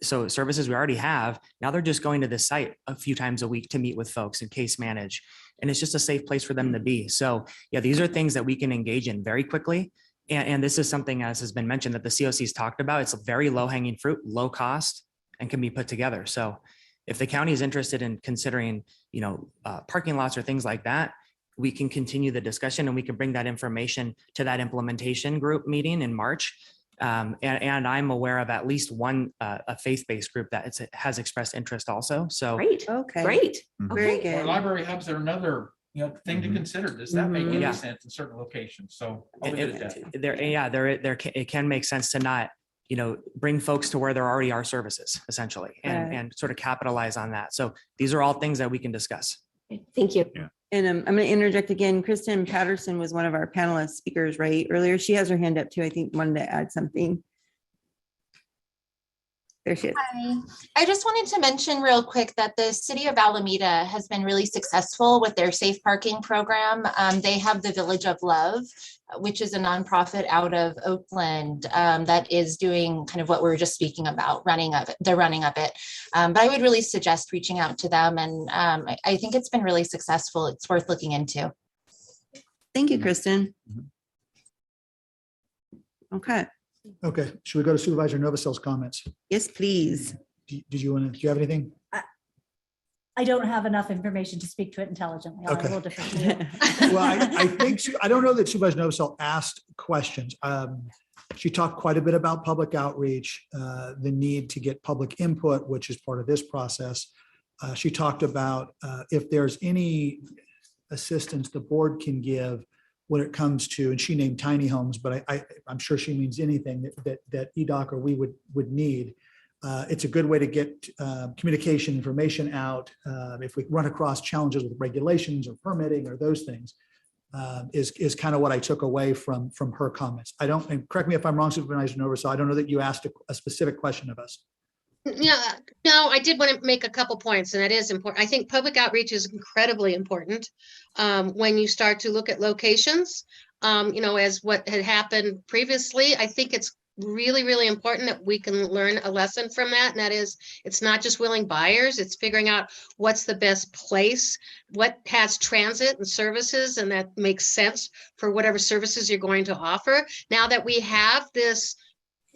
so services we already have, now they're just going to this site a few times a week to meet with folks and case manage. And it's just a safe place for them to be. So yeah, these are things that we can engage in very quickly. And this is something, as has been mentioned, that the COC's talked about. It's a very low hanging fruit, low cost, and can be put together. So if the county is interested in considering, parking lots or things like that, we can continue the discussion and we can bring that information to that implementation group meeting in March. And I'm aware of at least one a faith-based group that has expressed interest also. So great, Okay. great, Very Our good. library hubs are another thing to consider. Does that make any Yeah. sense in certain locations? So I'll leave it at that. It can make sense to not, bring folks to where there already are services essentially, Right. and sort of capitalize on that. So these are all things that we can discuss. Thank you. And I'm going to interject again. Kristen Patterson was one of our panelist speakers, right? Earlier, she has her hand up too. I think wanted to add something. There she is. Hi. I just wanted to mention real quick that the city of Alameda has been really successful with their safe parking program. They have the Village of Love, which is a nonprofit out of Oakland that is doing kind of what we were just speaking about, they're running of it. But I would really suggest reaching out to them. And I think it's been really successful. It's worth looking into. Thank you, Kristen. Okay. Okay, should we go to Supervisor Novosels's comments? Yes, please. Do you have anything? I don't have enough information to speak to it intelligently. I Okay. will defer to you. Well, I think, I don't know that Supervisor Novosel asked questions. She talked quite a bit about public outreach, the need to get public input, which is part of this process. She talked about if there's any assistance the board can give when it comes to, and she named tiny homes, but I'm sure she means anything that EDOC or we would need. It's a good way to get communication information out. If we run across challenges with regulations or permitting or those things, is kind of what I took away from her comments. And correct me if I'm wrong, Supervisor Novosel, I don't know that you asked a specific question of us. Yeah, no, I did want to make a couple points, and that is important. I think public outreach is incredibly important when you start to look at locations. As what had happened previously, I think it's really, really important that we can learn a lesson from that. And that is, it's not just willing buyers, it's figuring out what's the best place, what has transit and services, and that makes sense for whatever services you're going to offer. Now that we have this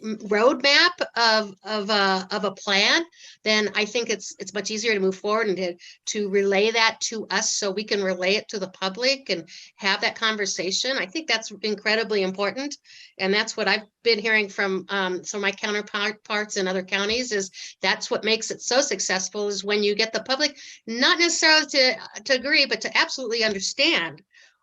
roadmap of a plan, then I think it's much easier to move forward and to relay that to us so we can relay it to the public and have that conversation. I think that's incredibly important. And that's what I've been hearing from some of my counterparts in other counties, is that's what makes it so successful, is when you get the public, not necessarily to agree, but to absolutely understand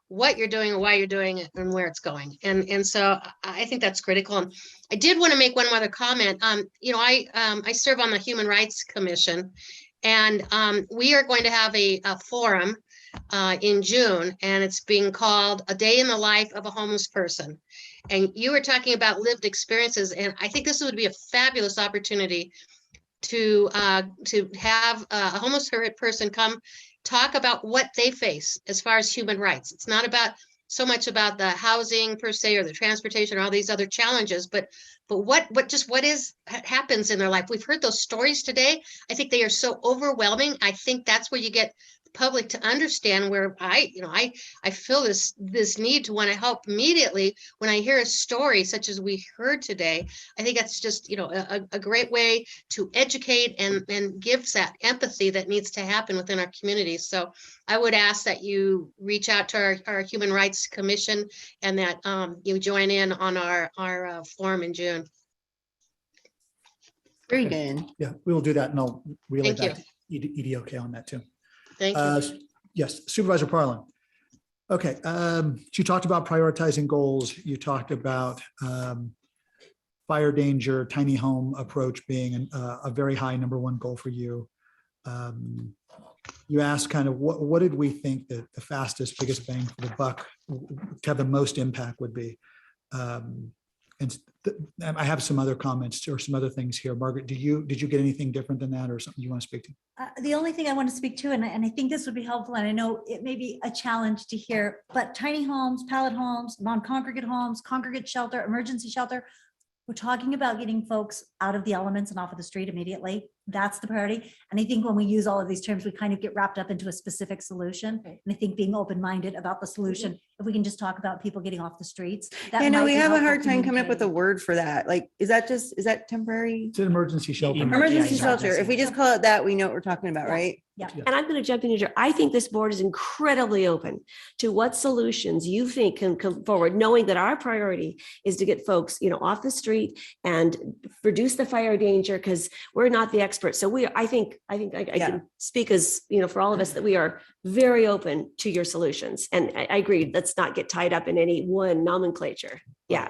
what you're doing and why you're doing it and where it's going. And so I think that's critical. And I did want to make one other comment. I serve on the Human Rights Commission, and we are going to have a forum in June, and it's being called A Day in the Life of a Homeless Person. And you were talking about lived experiences, and I think this would be a fabulous opportunity to have a homeless person come talk about what they face as far as human rights. It's not about so much about the housing per se or the transportation or all these other challenges, but what happens in their life. We've heard those stories today. I think they are so overwhelming. I think that's where you get the public to understand, where I feel this need to want to help immediately when I hear a story such as we heard today. I think that's just a great way to educate and gives that empathy that needs to happen within our communities. So I would ask that you reach out to our Human Rights Commission, and that you join in on our forum in June. Very good. Yeah, we will do that, and I'll relay Thank back to EDOK on that too. Thank you. Yes, Supervisor Parlin. Okay, so you talked about prioritizing goals. You talked about fire danger, tiny home approach being a very high #1 goal for you. You asked kind of what did we think that the fastest, biggest bang for the buck to have the most impact would be. And I have some other comments or some other things here. Margaret, did you get anything different than that or something you want to speak to? The only thing I want to speak to, and I think this would be helpful, and I know it may be a challenge to hear, but tiny homes, pallet homes, non-congregate homes, congregate shelter, emergency shelter, we're talking about getting folks out of the elements and off of the street immediately. That's the priority. And I think when we use all of these terms, we kind of get wrapped up into a specific solution. And I think being open-minded about the solution, if we can just talk about people getting off the streets. Yeah, no, might we be have a helpful hard time coming up with a communicating. word for that. Like, is that temporary? It's an emergency shelter. Emergency shelter. If we just call it that, we know what we're talking about, right? Yeah. And I'm going to jump in here. I think this board is incredibly open to what solutions you think can come forward, knowing that our priority is to get folks, off the street and reduce the fire danger, because we're not the experts. So I think I can speak as, for all of us, that we are very open to your solutions. And I agree, let's not get tied up in any one nomenclature. Yeah.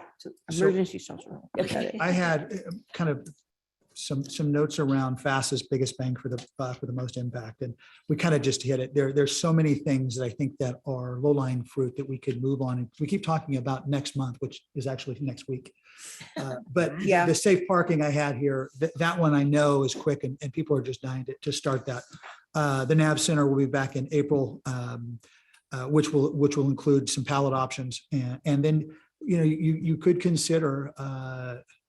Emergency shelter. Okay. I had kind of some notes around fastest, biggest bang for the most impact. And we kind of just hit it. There's so many things that I think that are low-lying fruit that we could move on. And we keep talking about next month, which is actually next week. But Yeah. the safe parking I had here, that one I know is quick and people are just dying to start that. The NAV Center will be back in April, which will include some pallet options. And then, you could consider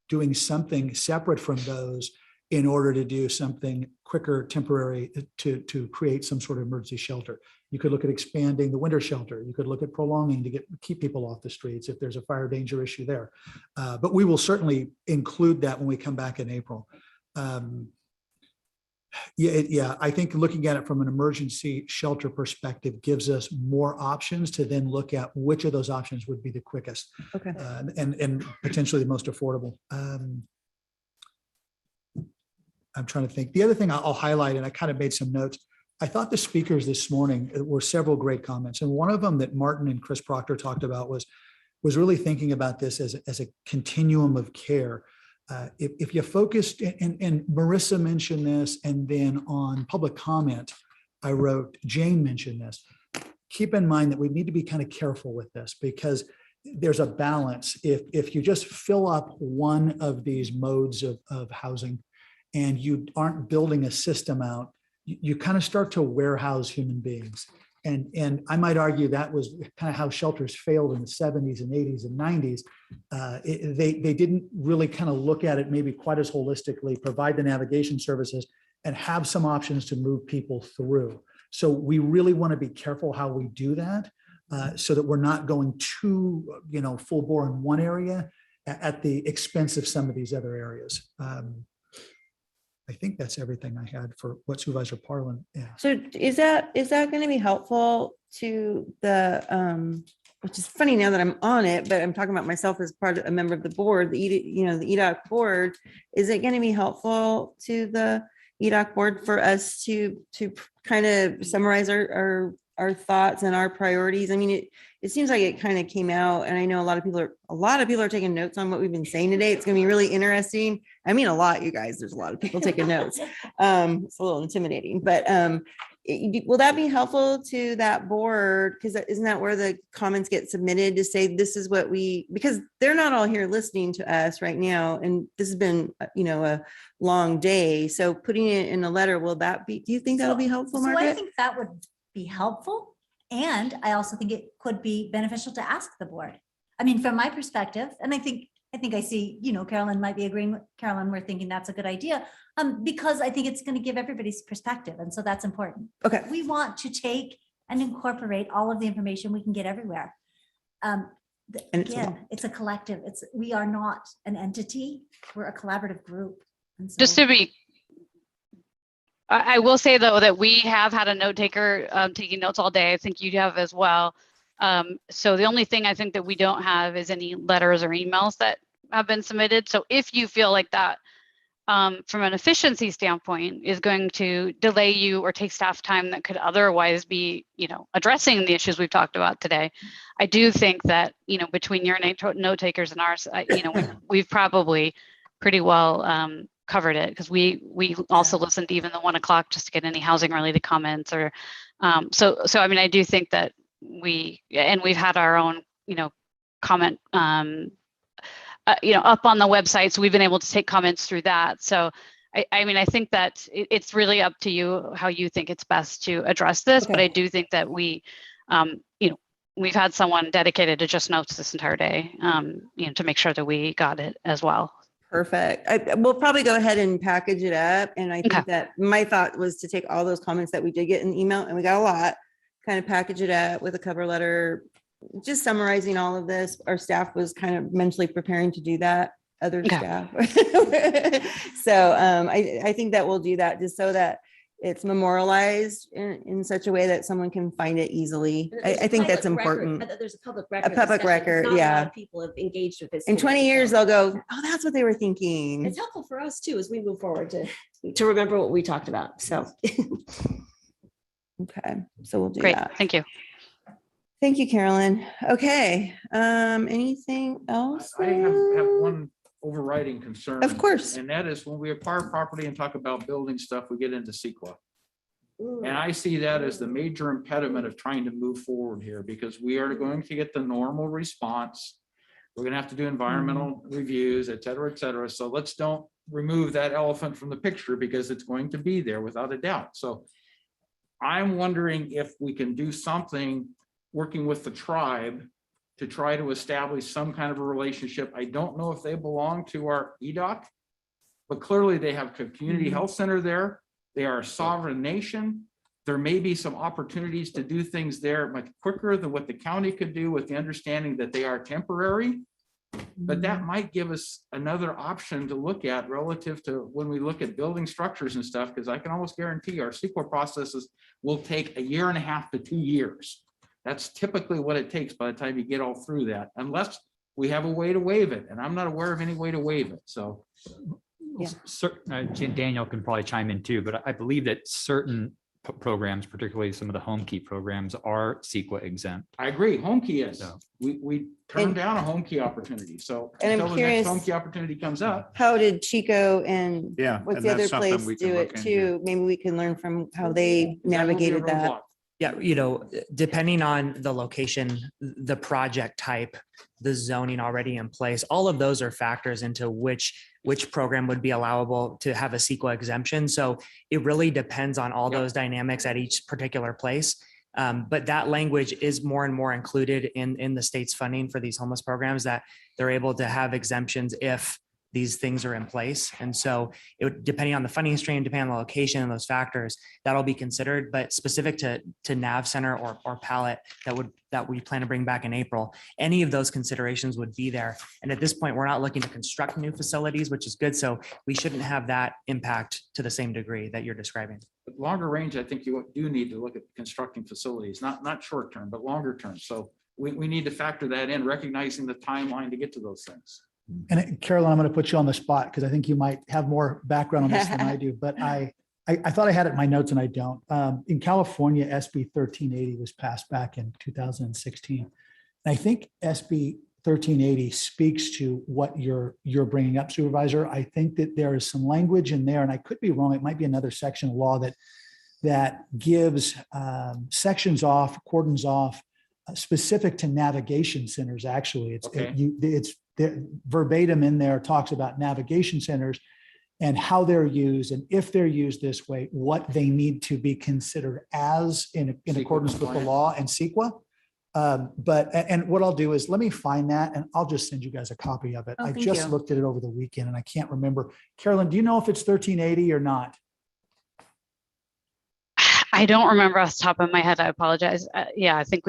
doing something separate from those in order to do something quicker, temporary, to create some sort of emergency shelter. You could look at expanding the winter shelter. You could look at prolonging to keep people off the streets if there's a fire danger issue there. But we will certainly include that when we come back in April. I think looking at it from an emergency shelter perspective gives us more options to then look at which of those options would be the quickest. Okay. And potentially the most affordable. I'm trying to think. The other thing I'll highlight, and I kind of made some notes. I thought the speakers this morning were several great comments. And one of them that Martin and Chris Proctor talked about was really thinking about this as a continuum of care. If you focused, and Marissa mentioned this, and then on public comment, I wrote, Jane mentioned this. Keep in mind that we need to be kind of careful with this because there's a balance. If you just fill up one of these modes of housing and you aren't building a system out, you kind of start to warehouse human beings. And I might argue that was kind of how shelters failed in the 70s and 80s and 90s. They didn't really kind of look at it maybe quite as holistically, provide the navigation services, and have some options to move people through. So we really want to be careful how we do that so that we're not going too, full bore in one area at the expense of some of these other areas. I think that's everything I had for what Supervisor Parlin. Yeah. So is that going to be helpful to the, which is funny now that I'm on it, but I'm talking about myself as part of a member of the board, the EDOC board. Is it going to be helpful to the EDOC board for us to kind of summarize our thoughts and our priorities? I mean, it seems like it kind of came out, and I know a lot of people are taking notes on what we've been saying today. It's going to be really interesting. I mean, a lot, you guys, there's a lot of people taking notes. It's a little intimidating, but will that be helpful to that board? Because isn't that where the comments get submitted to say, this is what because they're not all here listening to us right now. And this has been, a long day. So putting it in a letter, do you think that'll be helpful, Margaret? So I think that would be helpful. And I also think it could be beneficial to ask the board. I mean, from my perspective, and I think I see, Carolyn might be agreeing with Carolyn. We're thinking that's a good idea because I think it's going to give everybody's perspective. And so that's important. Okay. We want to take and incorporate all of the information we can get everywhere. It's a collective. We are not an entity. We're a collaborative group. And so, Just to be, I will say though that we have had a note taker taking notes all day. I think you have as well. So the only thing I think that we don't have is any letters or emails that have been submitted. So if you feel like that from an efficiency standpoint is going to delay you or take staff time that could otherwise be, addressing the issues we've talked about today. I do think that, between your note takers and ours, we've probably pretty well covered it, because we also listened to even the 1 o'clock just to get any housing related comments or so I mean, I do think that we've had our own, comment up on the website. So we've been able to take comments through that. So I mean, I think that it's really up to you how you think it's best to address this. But I do think that we've had someone dedicated to just notes this entire day, to make sure that we got it as well. Perfect. We'll probably go ahead and package it up. And I think that my thought was to take all those comments that we did get in the email, and we got a lot, kind of package it up with a cover letter, just summarizing all of this. Our staff was kind of mentally preparing to do that, other staff. So I think that we'll do that just so that it's memorialized in such a way that someone can find it easily. I think that's important. There's a public record. A public record, yeah. People have engaged with this. In 20 years, they'll go, oh, that's what they were thinking. It's helpful for us too, as we move forward to remember what we talked about. So. Okay, so we'll do Great. that. Thank you. Thank you, Carolyn. Okay, anything else? I have one overriding concern. Of course. And that is when we acquire property and talk about building stuff, we get into CEQA. And I see that as the major impediment of trying to move forward here, because we are going to get the normal response. We're going to have to do environmental reviews, et cetera, et cetera. So let's don't remove that elephant from the picture, because it's going to be there without a doubt. So I'm wondering if we can do something working with the tribe to try to establish some kind of a relationship. I don't know if they belong to our EDOC, but clearly they have a community health center there. They are a sovereign nation. There may be some opportunities to do things there much quicker than what the county could do, with the understanding that they are temporary. But that might give us another option to look at relative to when we look at building structures and stuff, because I can almost guarantee our CEQA processes will take 1.5 to 2 years. That's typically what it takes by the time you get all through that, unless we have a way to waive it. And I'm not aware of any way to waive it. So Daniel can probably chime in too, but I believe that certain programs, particularly some of the home key programs, are CEQA exempt. I agree. Home key is. We turned down a home key opportunity. So and until I'm the next curious, home key opportunity comes up. how did Chico and what's and the other that's something place we can do look it into. too? Maybe we can learn from how they navigated that. Yeah, depending on the location, the project type, the zoning already in place, all of those are factors into which program would be allowable to have a CEQA exemption. So it really depends on all those dynamics at each particular place. But that language is more and more included in the state's funding for these homeless programs, that they're able to have exemptions if these things are in place. And so depending on the funding stream, depending on the location and those factors, that'll be considered. But specific to NAV Center or Pallet that we plan to bring back in April, any of those considerations would be there. And at this point, we're not looking to construct new facilities, which is good. So we shouldn't have that impact to the same degree that you're describing. But longer range, I think you do need to look at constructing facilities, not short term, but longer term. So we need to factor that in, recognizing the timeline to get to those things. And Carolyn, I'm going to put you on the spot because I think you might have more background on this than I do, but I thought I had it in my notes and I don't. In California, SB 1380 was passed back in 2016. And I think SB 1380 speaks to what you're bringing up, Supervisor. I think that there is some language in there, and I could be wrong. It might be another section of law that gives sections off, cordons off, specific to navigation centers. Actually, it's verbatim in there, talks about navigation centers and how they're used, and if they're used this way, what they need to be considered as in accordance with the law and CEQA. And what I'll do is let me find that and I'll just send you guys a copy of it. I just looked at it over the weekend and I can't remember. Carolyn, do you know if it's 1380 or not? I don't remember off the top of my head. I apologize. Yeah, I think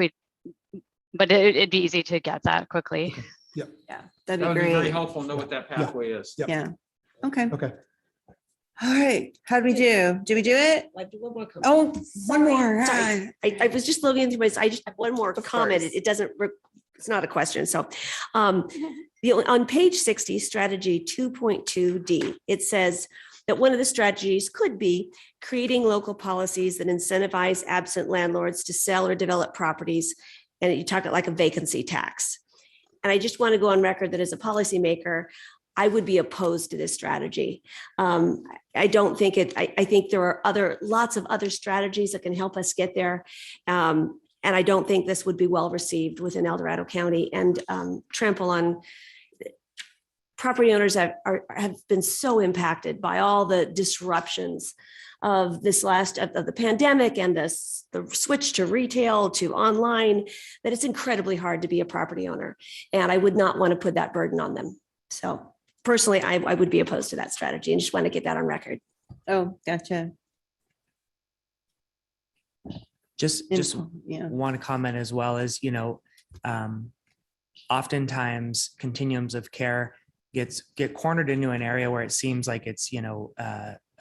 but it'd be easy to get that quickly. Okay. Yep. Yeah, That would be very helpful to know what that pathway is. Yeah. Okay. Okay. All right. How did we do? Did we do it? I do one more comment. Oh, one more. Sorry. I was just looking through I just have one more comment. It doesn't, it's not a question. So On page 60, strategy 2.2D, it says that one of the strategies could be creating local policies that incentivize absent landlords to sell or develop properties. And you talk like a vacancy tax. And I just want to go on record that as a policymaker, I would be opposed to this strategy. I don't think it, I think there are lots of other strategies that can help us get there. And I don't think this would be well received within El Dorado County and trample on property owners that have been so impacted by all the disruptions of this of the pandemic and the switch to retail to online, that it's incredibly hard to be a property owner. And I would not want to put that burden on them. So personally, I would be opposed to that strategy and just want to get that on record. Oh, gotcha. Just one comment as well is, oftentimes continuums of care get cornered into an area where it seems like it's,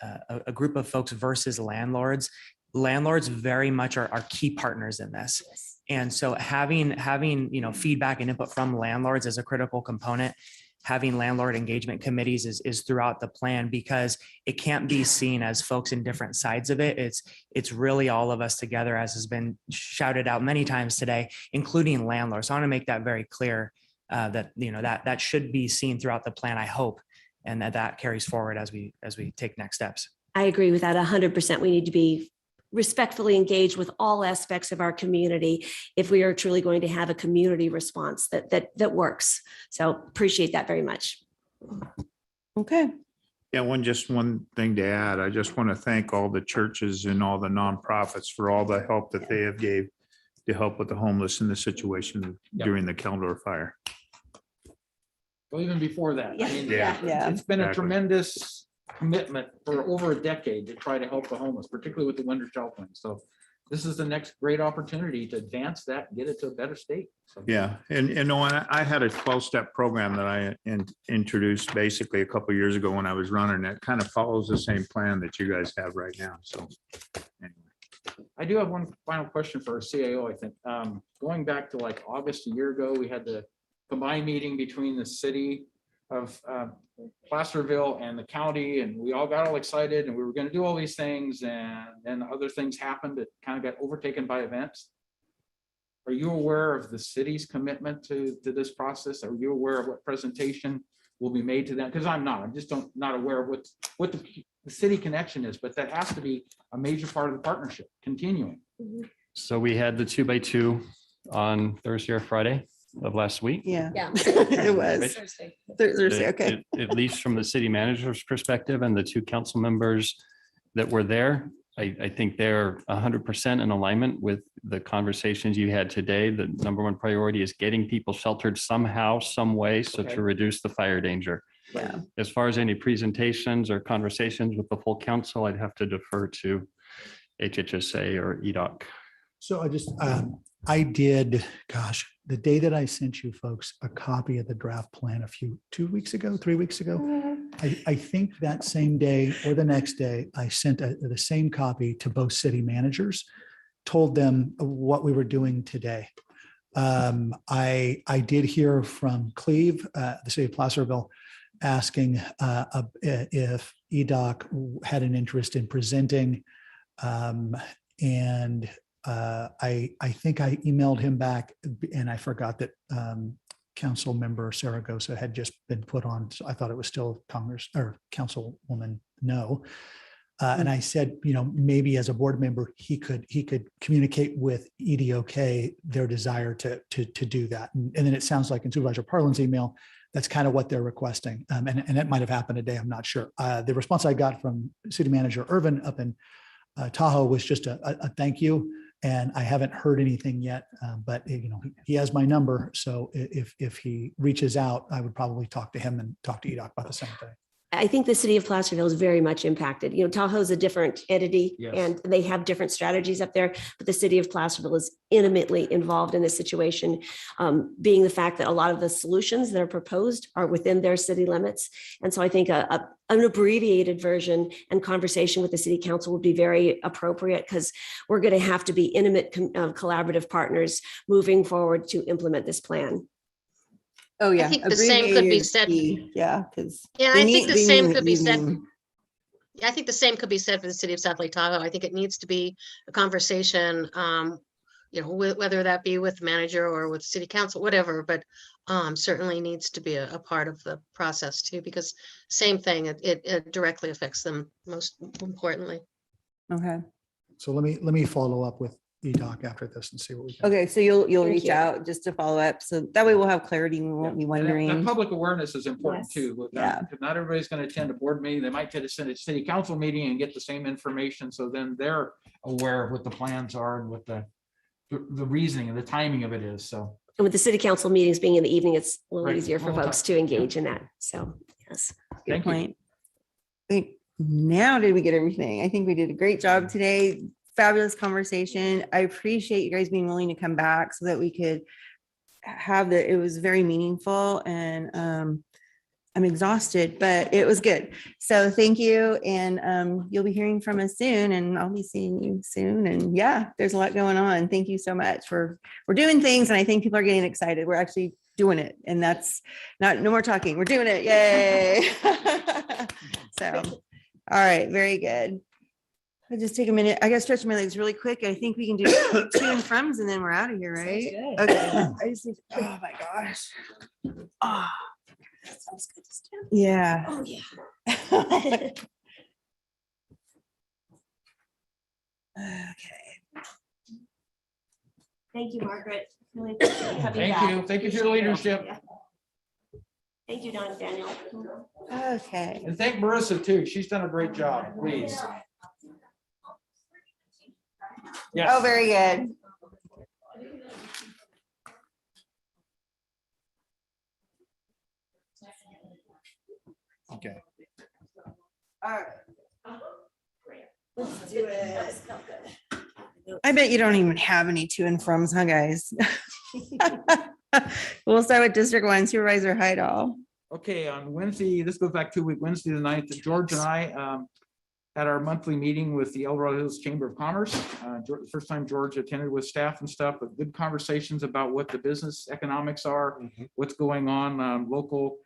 a group of folks versus landlords. Landlords very much are key partners in this. Yes. And so having feedback and input from landlords is a critical component. Having landlord engagement committees is throughout the plan, because it can't be seen as folks in different sides of it. It's really all of us together, as has been shouted out many times today, including landlords. So I want to make that very clear, that should be seen throughout the plan, I hope, and that carries forward as we take next steps. I agree with that 100%. We need to be respectfully engaged with all aspects of our community if we are truly going to have a community response that works. So appreciate that very much. Okay. Yeah, one thing to add, I just want to thank all the churches and all the nonprofits for all the help that they have gave to help with the homeless in the situation during the Keldor fire. Well, even before that, I mean, Yeah. it's been a Exactly. tremendous commitment for over a decade to try to help the homeless, particularly with the winter sheltering. So this is the next great opportunity to advance that, and get it to a better state. So, Yeah, and I had a 12-step program that I introduced basically a couple of years ago when I was running. That kind of follows the same plan that you guys have right now. So anyway. I do have one final question for our CAO, I think. Going back to like August a year ago, we had the combined meeting between the city of Placerville and the county, and we all got all excited and we were going to do all these things, and then other things happened that kind of got overtaken by events. Are you aware of the city's commitment to this process? Are you aware of what presentation will be made to them? Because I'm just not aware of what the city connection is, but that has to be a major part of the partnership continuing. So we had the 2x2 on Thursday or Friday of last week. Yeah. Yeah. It was Thursday. Okay. At least from the city manager's perspective and the two council members that were there, I think they're 100% in alignment with the conversations you had today. The number one priority is getting people sheltered somehow, some way, so Okay. to reduce the fire danger. Yeah. As far as any presentations or conversations with the full council, I'd have to defer to HHSA or EDOC. So I did, the day that I sent you folks a copy of the draft plan 3 weeks ago, I think that same day or the next day, I sent the same copy to both city managers, told them what we were doing today. I did hear from Cleve, the city of Placerville, asking if EDOC had an interest in presenting. And I think I emailed him back, and I forgot that Council Member Saragosa had just been put on. So I thought it was still Congress or Councilwoman No. And I said, maybe as a board member, he could communicate with EDOK their desire to do that. And then it sounds like in Supervisor Parlin's email, that's kind of what they're requesting. And it might have happened today. I'm not sure. The response I got from City Manager Irvin up in Tahoe was just a thank you. And I haven't heard anything yet, but he has my number. So if he reaches out, I would probably talk to him and talk to EDOC about the same thing. I think the city of Placerville is very much impacted. Tahoe is a different entity, Yes. and they have different strategies up there, but the city of Placerville is intimately involved in this situation, being the fact that a lot of the solutions that are proposed are within their city limits. And so I think an abbreviated version and conversation with the city council would be very appropriate, because we're going to have to be intimate collaborative partners moving forward to implement this plan. Oh, yeah. think the same could be said. Yeah, because. Yeah, I think the same could be said. Yeah, I think the same could be said for the city of South Lake Tahoe. I think it needs to be a conversation, whether that be with the manager or with city council, whatever, but certainly needs to be a part of the process too, because same thing, it directly affects them most importantly. Okay. So let me follow up with EDOC after this and see what we can. Okay, so you'll Thank reach you. out just to follow up. So that way we'll have clarity and we won't be And wondering. that public awareness is important Yes. too. With Yeah. that, 'cause not everybody's going to attend a board meeting. They might attend a city council meeting and get the same information. So then they're aware of what the plans are and what the reasoning and the timing of it is. So. And with the city council meetings being in the evening, it's a little Right. easier for Well, folks to engage in that. So, yes. Good Thank you. point. Wait, now did we get everything? I think we did a great job today. Fabulous conversation. I appreciate you guys being willing to come back so that we could have it was very meaningful, and I'm exhausted, but it was good. So thank you. And you'll be hearing from us soon, and I'll be seeing you soon. And yeah, there's a lot going on. Thank you so much we're doing things, and I think people are getting excited. We're actually doing it, and that's no more talking. We're doing it. Yay. So, all right. Very good. I'll just take a minute. I gotta stretch my legs really quick. I think we can do to and froms, and then we're out of here, right? Okay. I just need, oh my gosh. Oh. Sounds good. Yeah. Oh, yeah. Okay. Thank you, Margaret. Really appreciate having you Thank back. you. Thank you for your leadership. Yeah. Thank you, Don and Daniel. Okay. And thank Marissa too. She's done a great job. Please. Yes. Oh, very good. Okay. All right. Let's do it. I bet you don't even have any to and froms, huh, guys? We'll start with District 1 Supervisor Hydall. Okay, on Wednesday, this goes back 2 weeks, Wednesday the 9th, George and I had our monthly meeting with the El Dorado Hills Chamber of Commerce. The first time George attended with staff and stuff, but good conversations about what the business economics are, what's going on local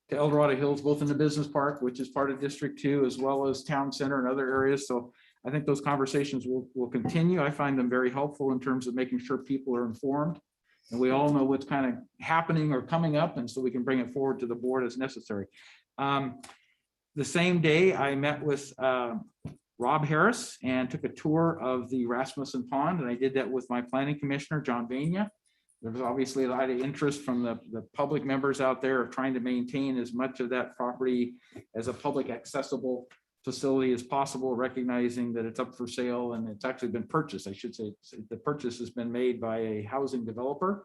to El Dorado Hills, both in the business park, which is part of District 2, as well as town center and other areas. So I think those conversations will continue. I find them very helpful in terms of making sure people are informed. And we all know what's kind of happening or coming up, and so we can bring it forward to the board as necessary. The same day, I met with Rob Harris and took a tour of the Rasmussen Pond, and I did that with my planning commissioner, John Bania. There was obviously a lot of interest from the public members out there of trying to maintain as much of that property as a public accessible facility as possible, recognizing that it's up for sale and it's actually been purchased. I should say the purchase has been made by a housing developer.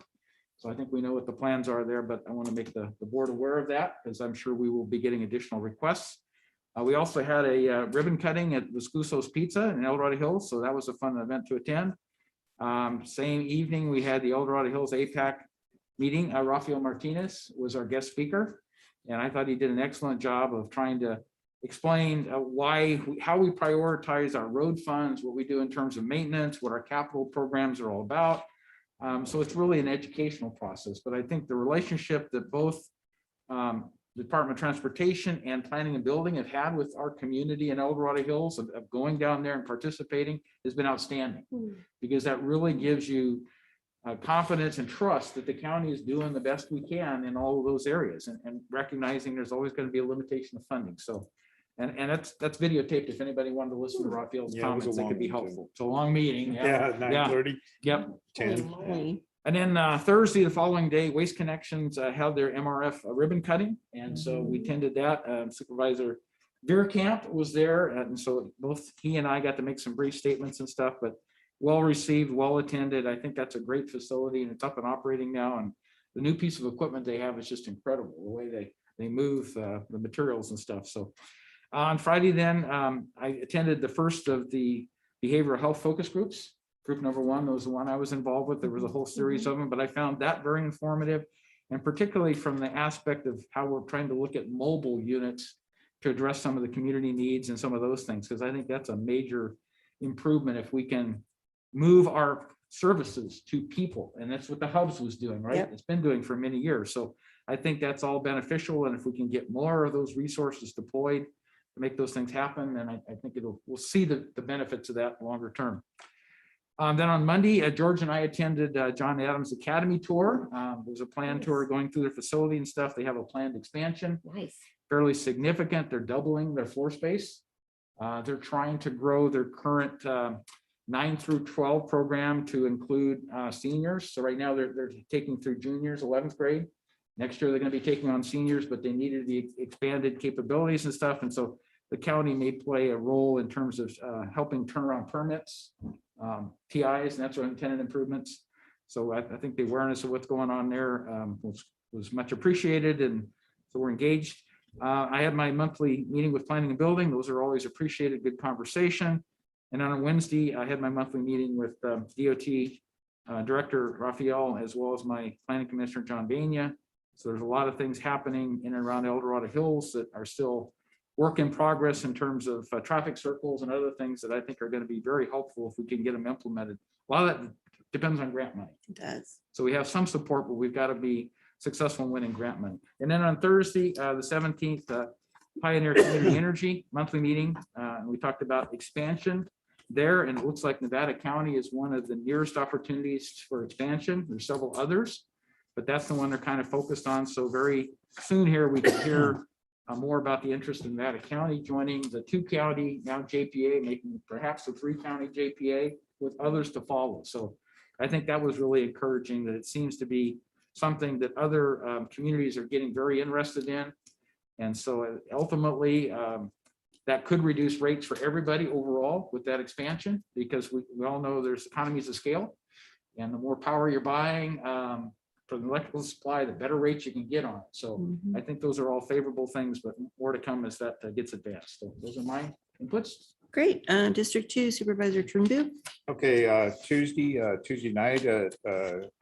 So I think we know what the plans are there, but I want to make the board aware of that, because I'm sure we will be getting additional requests. We also had a ribbon cutting at Viscuso's Pizza in El Dorado Hills, so that was a fun event to attend. Same evening, we had the El Dorado Hills APAC meeting. Rafael Martinez was our guest speaker, and I thought he did an excellent job of trying to explain how we prioritize our road funds, what we do in terms of maintenance, what our capital programs are all about. So it's really an educational process, but I think the relationship that both Department of Transportation and Planning and Building have had with our community in El Dorado Hills of going down there and participating has been outstanding, because that really gives you confidence and trust that the county is doing the best we can in all of those areas, and recognizing there's always going to be a limitation of funding. So, and that's videotaped. If anybody wanted to listen to Raphael's comments, it could be helpful. It's a long meeting. Yeah, 9:30. Yep. 10. And then Thursday, the following day, Waste Connections held their MRF ribbon cutting. And so we attended that. Supervisor Veerkamp was there. And so both he and I got to make some brief statements and stuff, but well received, well attended. I think that's a great facility, and it's up and operating now. And the new piece of equipment they have is just incredible, the way they move the materials and stuff. So on Friday then, I attended the first of the behavioral health focus groups. Group number 1 was the one I was involved with. There was a whole series of them, but I found that very informative, and particularly from the aspect of how we're trying to look at mobile units to address some of the community needs and some of those things, because I think that's a major improvement if we can move our services to people. And that's what the hubs was doing, right? Yep. It's been doing for many years. So I think that's all beneficial. And if we can get more of those resources deployed to make those things happen, then I think we'll see the benefits of that longer term. Then on Monday, George and I attended John Adams Academy tour. There's a planned tour going through their facility and stuff. They have a planned expansion. Nice. Fairly significant. They're doubling their floor space. They're trying to grow their current 9 through 12 program to include seniors. So right now they're taking through juniors, 11th grade. Next year, they're going to be taking on seniors, but they needed the expanded capabilities and stuff. And so the county may play a role in terms of helping turn around permits, TIs, and that's what intended improvements. So I think the awareness of what's going on there was much appreciated. And so we're engaged. I had my monthly meeting with planning and building. Those are always appreciated, good conversation. And on a Wednesday, I had my monthly meeting with DOT Director Raphael, as well as my planning commissioner, John Bania. So there's a lot of things happening in and around El Dorado Hills that are still work in progress in terms of traffic circles and other things that I think are going to be very helpful if we can get them implemented. A lot of that depends on grant money. It does. So we have some support, but we've got to be successful in winning grant money. And then on Thursday, the 17th, Pioneer Community Energy monthly meeting. And we talked about expansion there, and it looks like Nevada County is one of the nearest opportunities for expansion. There's several others, but that's the one they're kind of focused on. So very soon here, we can hear more about the interest in Nevada County joining the 2-county, now JPA, making perhaps a 3-county JPA with others to follow. So I think that was really encouraging, that it seems to be something that other communities are getting very interested in. And so ultimately, that could reduce rates for everybody overall with that expansion, because we all know there's economies of scale, and the more power you're buying for the electrical supply, the better rates you can get on it. So I think those are all favorable things, but more to come as that gets advanced. So those are my inputs. Great. District 2 Supervisor Trumbu. Okay, Tuesday night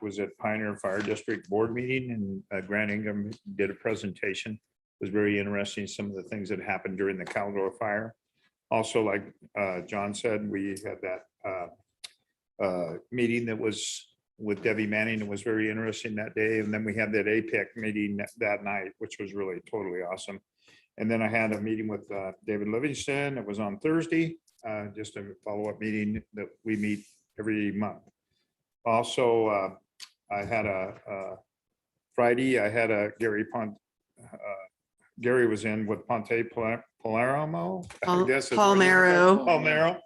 was at Pioneer Fire District Board Meeting, and Grant Ingham did a presentation. It was very interesting, some of the things that happened during the Caldor fire. Also, like John said, we had that meeting that was with Debbie Manning. It was very interesting that day. And then we had that APEC meeting that night, which was really totally awesome. And then I had a meeting with David Livingston. It was on Thursday, just a follow-up meeting that we meet every month. Also, I had Friday, I had a Gary was in with Ponte Palermo. Palmero.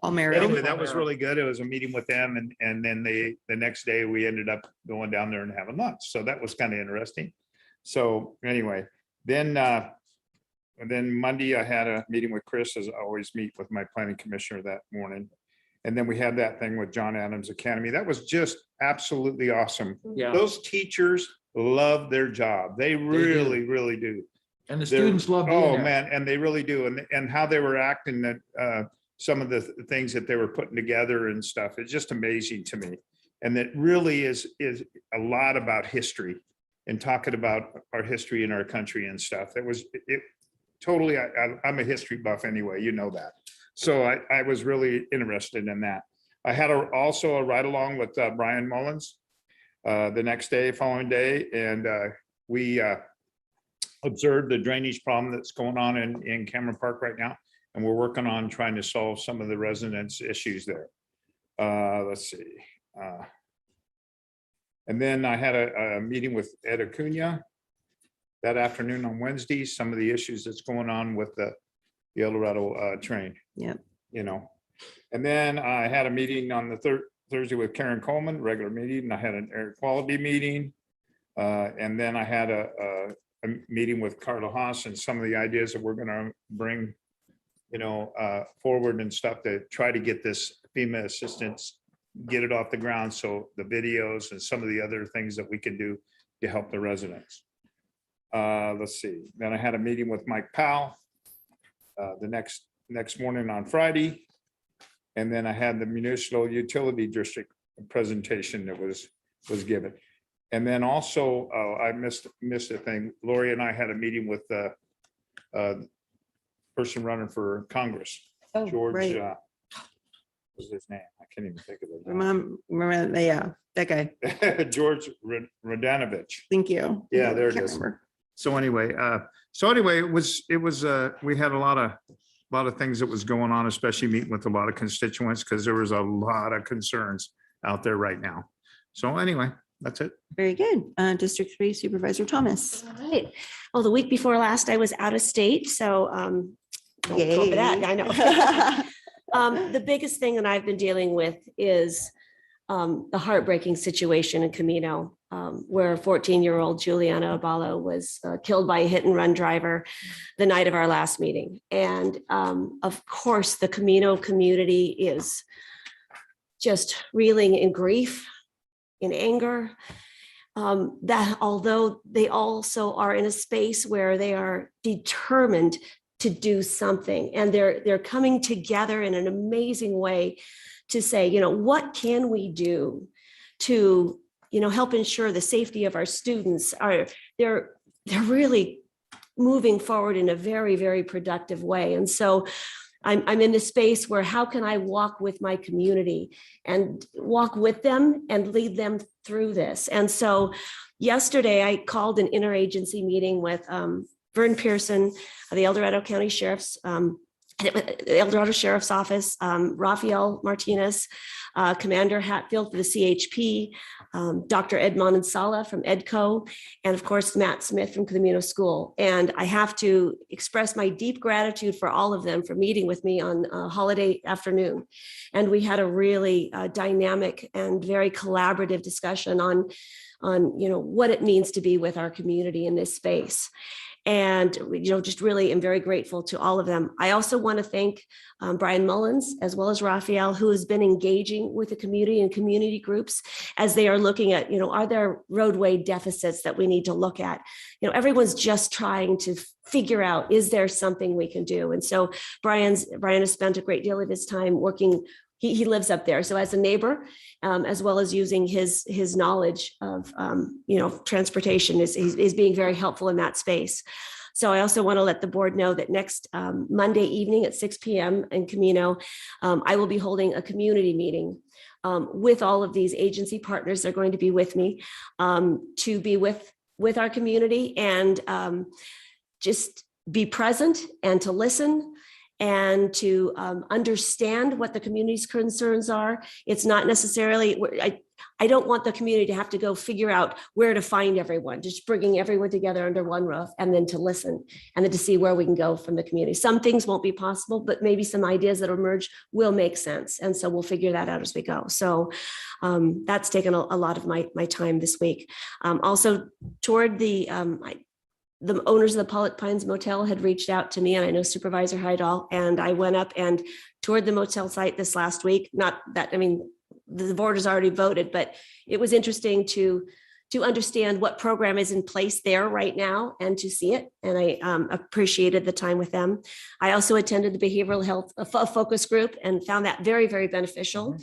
Anyway, that was really good. It was a meeting with them, and then the next day we ended up going down there and having lunch. So that was kind of interesting. So anyway, then Monday I had a meeting with Chris, as I always meet with my planning commissioner that morning. And then we had that thing with John Adams Academy. That was just absolutely awesome. Yeah. Those teachers love their job. They really, really do. And the students love being Oh there. man, and they really do. And how they were acting, that some of the things that they were putting together and stuff, it's just amazing to me. And that really is a lot about history and talking about our history in our country and stuff. It totally, I'm a history buff anyway, you know that. So I was really interested in that. I had also a ride along with Brian Mullins the following day, and we observed the drainage problem that's going on in Cameron Park right now. And we're working on trying to solve some of the residents' issues there. Let's see. And then I had a meeting with Ed Acuna that afternoon on Wednesday, some of the issues that's going on with the El Dorado train. Yep. You know, and then I had a meeting on the Thursday with Karen Coleman, regular meeting. I had an air quality meeting. And then I had a meeting with Carla Haas and some of the ideas that we're going to bring, forward and stuff to try to get this FEMA assistance, get it off the ground. So the videos and some of the other things that we can do to help the residents. Let's see. Then I had a meeting with Mike Powell the next morning on Friday. And then I had the municipal utility district presentation that was given. And then also I missed a thing. Lori and I had a meeting with the person running for Congress, Oh, George. right. was his name? I can't even think of it. now. Remember, yeah, that guy. George Radanovich. Thank you. Yeah, there it Can't is. remember. So anyway, it was, we had a lot of things that was going on, especially meeting with a lot of constituents, because there was a lot of concerns out there right now. So anyway, that's it. Very good. District 3 Supervisor Thomas. All right. Well, the week before last, I was out of state, so don't go for that. I know. The biggest thing that I've been dealing with is the heartbreaking situation in Camino, where 14-year-old Juliana Abalo was killed by a hit-and-run driver the night of our last meeting. And of course, the Camino community is just reeling in grief, in anger, that although they also are in a space where they are determined to do something, and they're coming together in an amazing way to say, you know, what can we do to, you know, help ensure the safety of our students? They're really moving forward in a very, very productive way. And so I'm in this space where how can I walk with my community and walk with them and lead them through this? And so yesterday I called an interagency meeting with Vern Pearson of the El Dorado County Sheriff's the El Dorado Sheriff's Office, Rafael Martinez, Commander Hatfield for the CHP, Dr. Ed Manansala from EDCO, and of course, Matt Smith from Camino School. And I have to express my deep gratitude for all of them for meeting with me on a holiday afternoon. And we had a really dynamic and very collaborative discussion on, you know, what it means to be with our community in this space. And, you know, just really am very grateful to all of them. I also want to thank Brian Mullins, as well as Raphael, who has been engaging with the community and community groups as they are looking at, you know, are there roadway deficits that we need to look at? You know, everyone's just trying to figure out, is there something we can do? And so Brian has spent a great deal of his time working. He lives up there. So as a neighbor, as well as using his knowledge of, you know, transportation is being very helpful in that space. So I also want to let the board know that next Monday evening at 6 p.m. in Camino, I will be holding a community meeting with all of these agency partners. They're going to be with me to be with our community and just be present and to listen and to understand what the community's concerns are. It's not necessarily, I don't want the community to have to go figure out where to find everyone, just bringing everyone together under one roof and then to listen and then to see where we can go from the community. Some things won't be possible, but maybe some ideas that emerge will make sense. And so we'll figure that out as we go. So that's taken a lot of my time this week. Also toward the owners of the Pollock Pines Motel had reached out to me, and I know Supervisor Hydal, and I went up and toured the motel site this last week. Not that, I mean, the board has already voted, but it was interesting to understand what program is in place there right now and to see it. And I appreciated the time with them. I also attended the behavioral health focus group and found that very, very beneficial.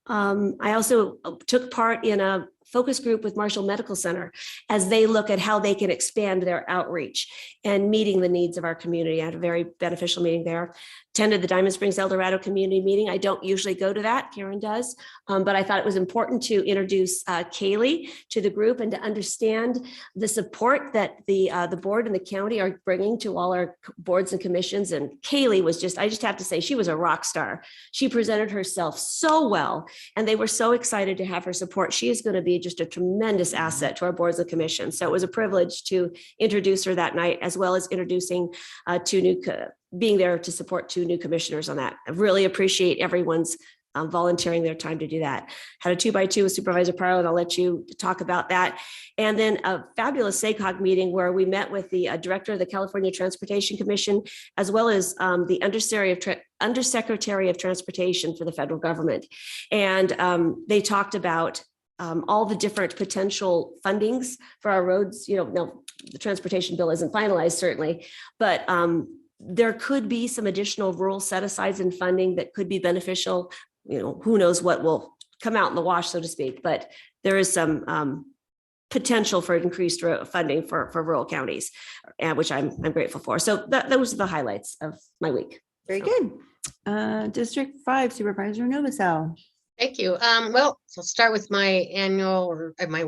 I also took part in a focus group with Marshall Medical Center as they look at how they can expand their outreach and meeting the needs of our community. I had a very beneficial meeting there. Attended the Diamond Springs El Dorado community meeting. I don't usually go to that, Karen does, but I thought it was important to introduce Kaylee to the group and to understand the support that the board and the county are bringing to all our boards and commissions. And Kaylee was just, I just have to say, she was a rock star. She presented herself so well, and they were so excited to have her support. She is going to be just a tremendous asset to our boards and commissions. So it was a privilege to introduce her that night, as well as introducing being there to support 2 new commissioners on that. I really appreciate everyone's volunteering their time to do that. Had a 2x2 with Supervisor Parlow, and I'll let you talk about that. And then a fabulous SACOG meeting where we met with the director of the California Transportation Commission, as well as the Undersecretary of Transportation for the federal government. And they talked about all the different potential fundings for our roads. You know, no, the transportation bill isn't finalized, certainly, but there could be some additional rural set-asides and funding that could be beneficial. You know, who knows what will come out in the wash, so to speak, but there is some potential for increased funding for rural counties, which I'm grateful for. So those are the highlights of my week. Very good. District 5 Supervisor Novasel. Thank you. Well, so I'll start with my annual or my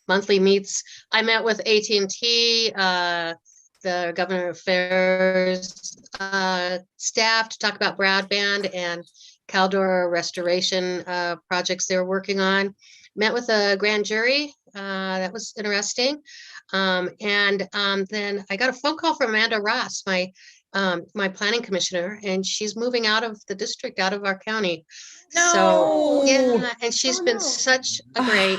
monthly meets. I met with AT&T, the Government Affairs staff to talk about broadband and Caldor restoration projects they're working on. Met with a grand jury. That was interesting. Then I got a phone call from Amanda Ross, my planning commissioner, and she's moving out of the district, out of our county. So yeah, and she's been such a great,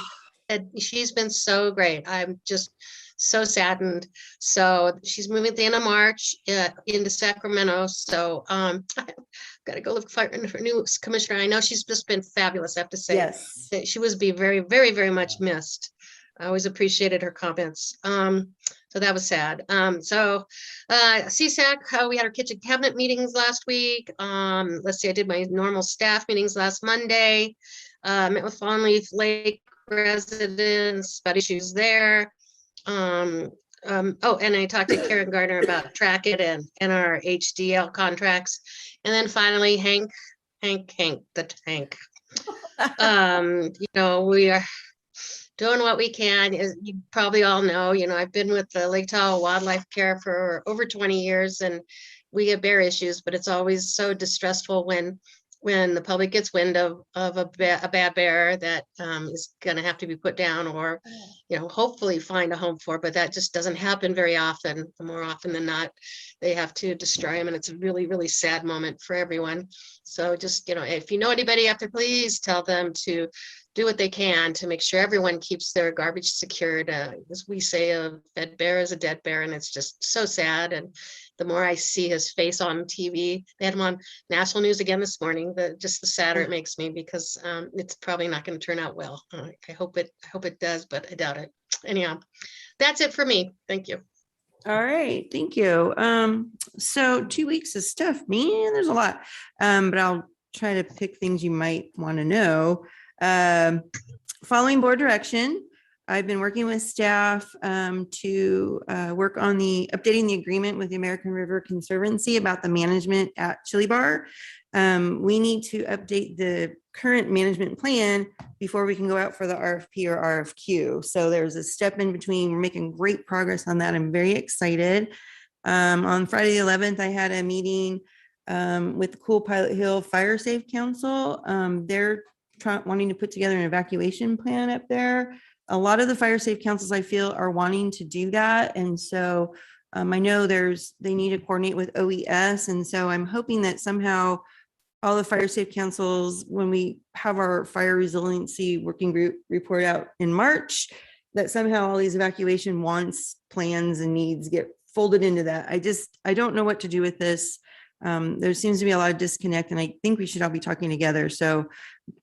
she's been so great. I'm just so saddened. So she's moving at the end of March into Sacramento. So I've got to go look for her new commissioner. I know she's just been fabulous. I have to say, yes, that she was very, very, very much missed. I always appreciated her comments. So that was sad. CSAC, we had our kitchen cabinet meetings last week. Let's see, I did my normal staff meetings last Monday. Met with Fawn Leaf Lake residents about issues there. And I talked to Karen Gardner about Track It and our HDL contracts. And then finally, Hank, the tank. We are doing what we can. As you probably all know, I've been with the Lake Tahoe Wildlife Care for over 20 years, and we get bear issues, but it's always so distressful when the public gets wind of a bad bear that is going to have to be put down or, hopefully find a home for, but that just doesn't happen very often. More often than not, they have to destroy them, and it's a really, really sad moment for everyone. So just, if you know anybody out there, please tell them to do what they can to make sure everyone keeps their garbage secured. As we say, a fed bear is a dead bear, and it's just so sad. And the more I see his face on TV, they had him on national news again this morning, the sadder it makes me, because it's probably not going to turn out well. I hope it does, but I doubt it. Anyhow, that's it for me. Thank you. All right, thank you. So 2 weeks of stuff, man, there's a lot, but I'll try to pick things you might want to know. Following board direction, I've been working with staff to work on updating the agreement with the American River Conservancy about the management at Chili Bar. We need to update the current management plan before we can go out for the RFP or RFQ. So there's a step in between. We're making great progress on that. I'm very excited. On Friday the 11th, I had a meeting with the Cool Pilot Hill Fire Safe Council. They're wanting to put together an evacuation plan up there. A lot of the fire safe councils, I feel, are wanting to do that. And so I know they need to coordinate with OES. And so I'm hoping that somehow all the fire safe councils, when we have our fire resiliency working group report out in March, that somehow all these evacuation wants, plans, and needs get folded into that. I don't know what to do with this. There seems to be a lot of disconnect, and I think we should all be talking together. So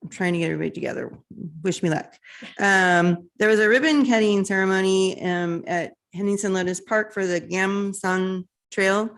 I'm trying to get everybody together. Wish me luck. There was a ribbon cutting ceremony at Henningsen Lotus Park for the Gam Sun Trail.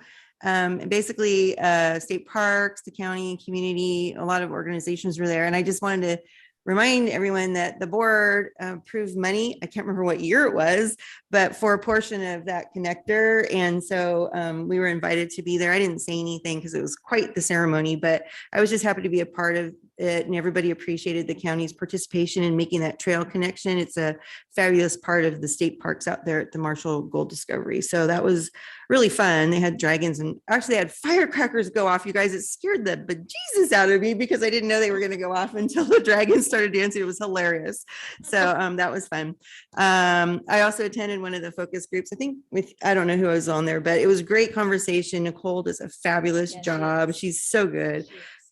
Basically, state parks, the county, community, a lot of organizations were there. And I just wanted to remind everyone that the board approved money. I can't remember what year it was, but for a portion of that connector. And so we were invited to be there. I didn't say anything because it was quite the ceremony, but I was just happy to be a part of it, and everybody appreciated the county's participation in making that trail connection. It's a fabulous part of the state parks out there at the Marshall Gold Discovery. So that was really fun. They had dragons, and actually they had firecrackers go off. You guys, it scared the bejesus out of me because I didn't know they were going to go off until the dragons started dancing. It was hilarious. So that was fun. I also attended one of the focus groups, I think I don't know who was on there, but it was a great conversation. Nicole does a fabulous job. She's so good.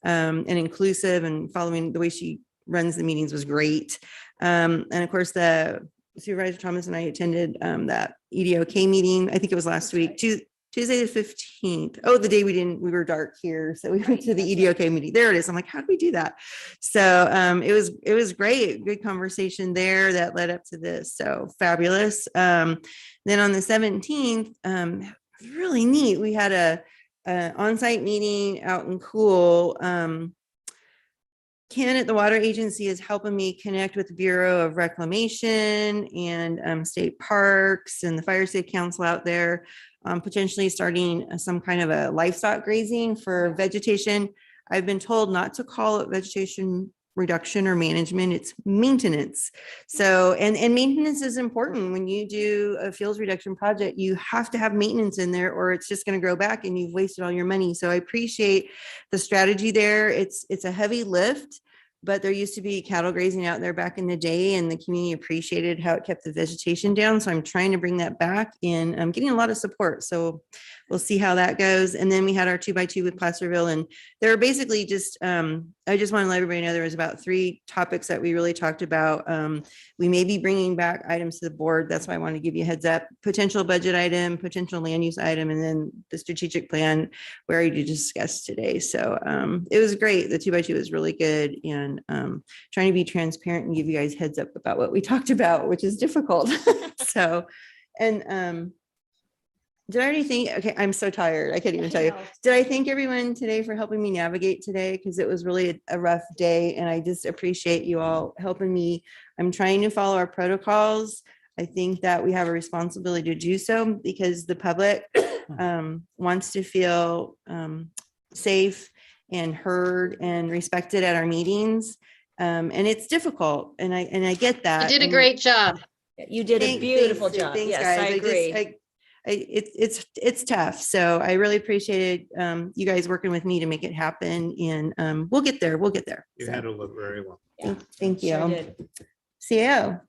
And inclusive, and following the way she runs the meetings was great. And of course, the Supervisor Thomas and I attended that EDOK meeting. I think it was last week, Tuesday the 15th. Oh, the day we were dark here. So we went to the EDOK meeting. There it is. I'm like, how did we do that? So it was great. Good conversation there that led up to this. So fabulous. Then on the 17th, really neat. We had a on-site meeting out in Cool Ken at the Water Agency is helping me connect with the Bureau of Reclamation and state parks and the Fire Safe Council out there, potentially starting some kind of a livestock grazing for vegetation. I've been told not to call it vegetation reduction or management, it's maintenance. So, and maintenance is important. When you do a fuels reduction project, you have to have maintenance in there or it's just going to grow back and you've wasted all your money. So I appreciate the strategy there. It's a heavy lift, but there used to be cattle grazing out there back in the day and the community appreciated how it kept the vegetation down. So I'm trying to bring that back and I'm getting a lot of support. So we'll see how that goes. And then we had our 2x2 with Placerville, and they were basically just, I just want to let everybody know there was about 3 topics that we really talked about. We may be bringing back items to the board. That's why I want to give you a heads up. Potential budget item, potential land use item, and then the strategic plan we already discussed today. So it was great. The 2x2 was really good, and trying to be transparent and give you guys heads up about what we talked about, which is difficult. So, and did I already think? Okay, I'm so tired. I can't even tell you. Did I thank everyone today for helping me navigate today? Because it was really a rough day, and I just appreciate you all helping me. I'm trying to follow our protocols. I think that we have a responsibility to do so because the public wants to feel safe and heard and respected at our meetings. And it's difficult, and I get that. You did a great job. You did a beautiful job. Thanks, Yes, guys. I agree. It's tough. So I really appreciated you guys working with me to make it happen, and we'll get there. We'll get there. You So, handled it very well. thank you. Sure did. CEO.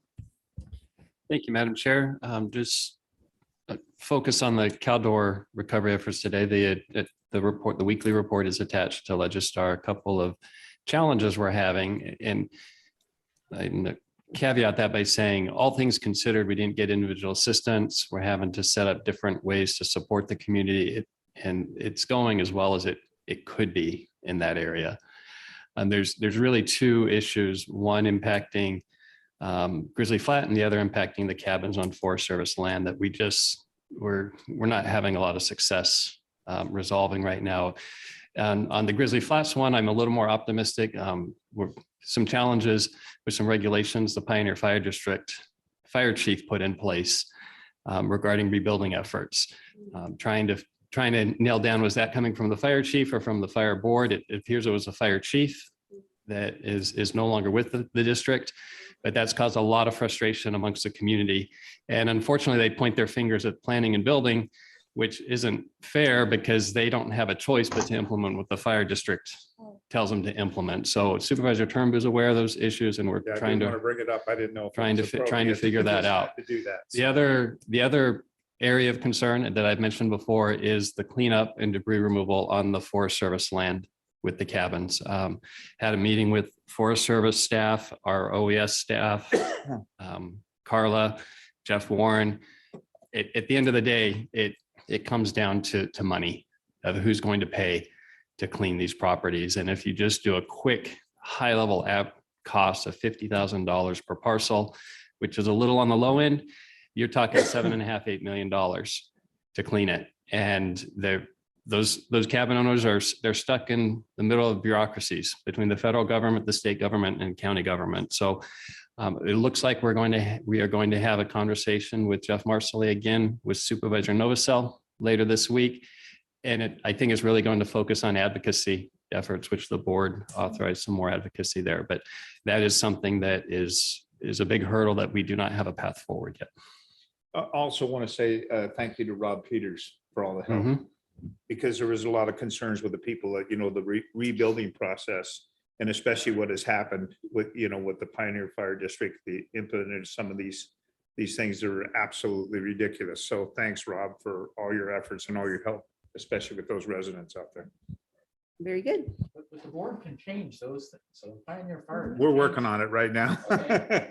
Thank you, Madam Chair. Just focus on the Caldor recovery efforts today. The report, the weekly report is attached to Legistar. A couple of challenges we're having, and I caveat that by saying all things considered, we didn't get individual assistance. We're having to set up different ways to support the community, and it's going as well as it could be in that area. And there's really 2 issues, one impacting Grizzly Flat and the other impacting the cabins on Forest Service land that we're not having a lot of success resolving right now. And on the Grizzly Flats one, I'm a little more optimistic. We're some challenges with some regulations the Pioneer Fire District fire chief put in place regarding rebuilding efforts. Trying to nail down, was that coming from the fire chief or from the fire board? It appears it was a fire chief that is no longer with the district, but that's caused a lot of frustration amongst the community. And unfortunately, they point their fingers at planning and building, which isn't fair because they don't have a choice but to implement what the fire district tells them to implement. So Supervisor Turnbull is aware of those issues, and we're trying to bring it up. I didn't know. if it trying was to appropriate figure that out. To do that. The other area of concern that I've mentioned before is the cleanup and debris removal on the Forest Service land with the cabins. Had a meeting with Forest Service staff, our OES staff, Carla, Jeff Warren. At the end of the day, it comes down to money of who's going to pay to clean these properties. And if you just do a quick high level app cost of $50,000 per parcel, which is a little on the low end, you're talking $7.5, $8 million to clean it. And those cabin owners they're stuck in the middle of bureaucracies between the federal government, the state government, and county government. So it looks like we are going to have a conversation with Jeff Marcelli again with Supervisor Novosel later this week. And I think it's really going to focus on advocacy efforts, which the board authorized some more advocacy there. But that is something that is a big hurdle that we do not have a path forward yet. I also want to say thank you to Rob Peters for all the help, because there was a lot of concerns with the people that, the rebuilding process, and especially what has happened with, with the Pioneer Fire District, the implemented some of these things that are absolutely ridiculous. So thanks, Rob, for all your efforts and all your help, especially with those residents out there. Very good. But the board can change those things. So Pioneer Fire. We're working on it right now.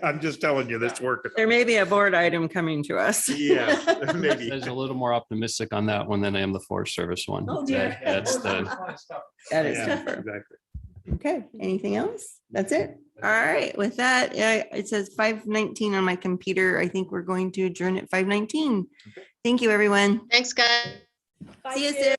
I'm just telling you, that's working. There may be a board item coming to us. Yeah, maybe. There's a little more optimistic on that one than I am the Forest Service one. Oh, dear. That is tougher. Exactly. Okay, anything else? That's it. All right, with that, it says 5:19 on my computer. I think we're going to adjourn at 5:19. Thank you, everyone. Thanks, guys. See you soon.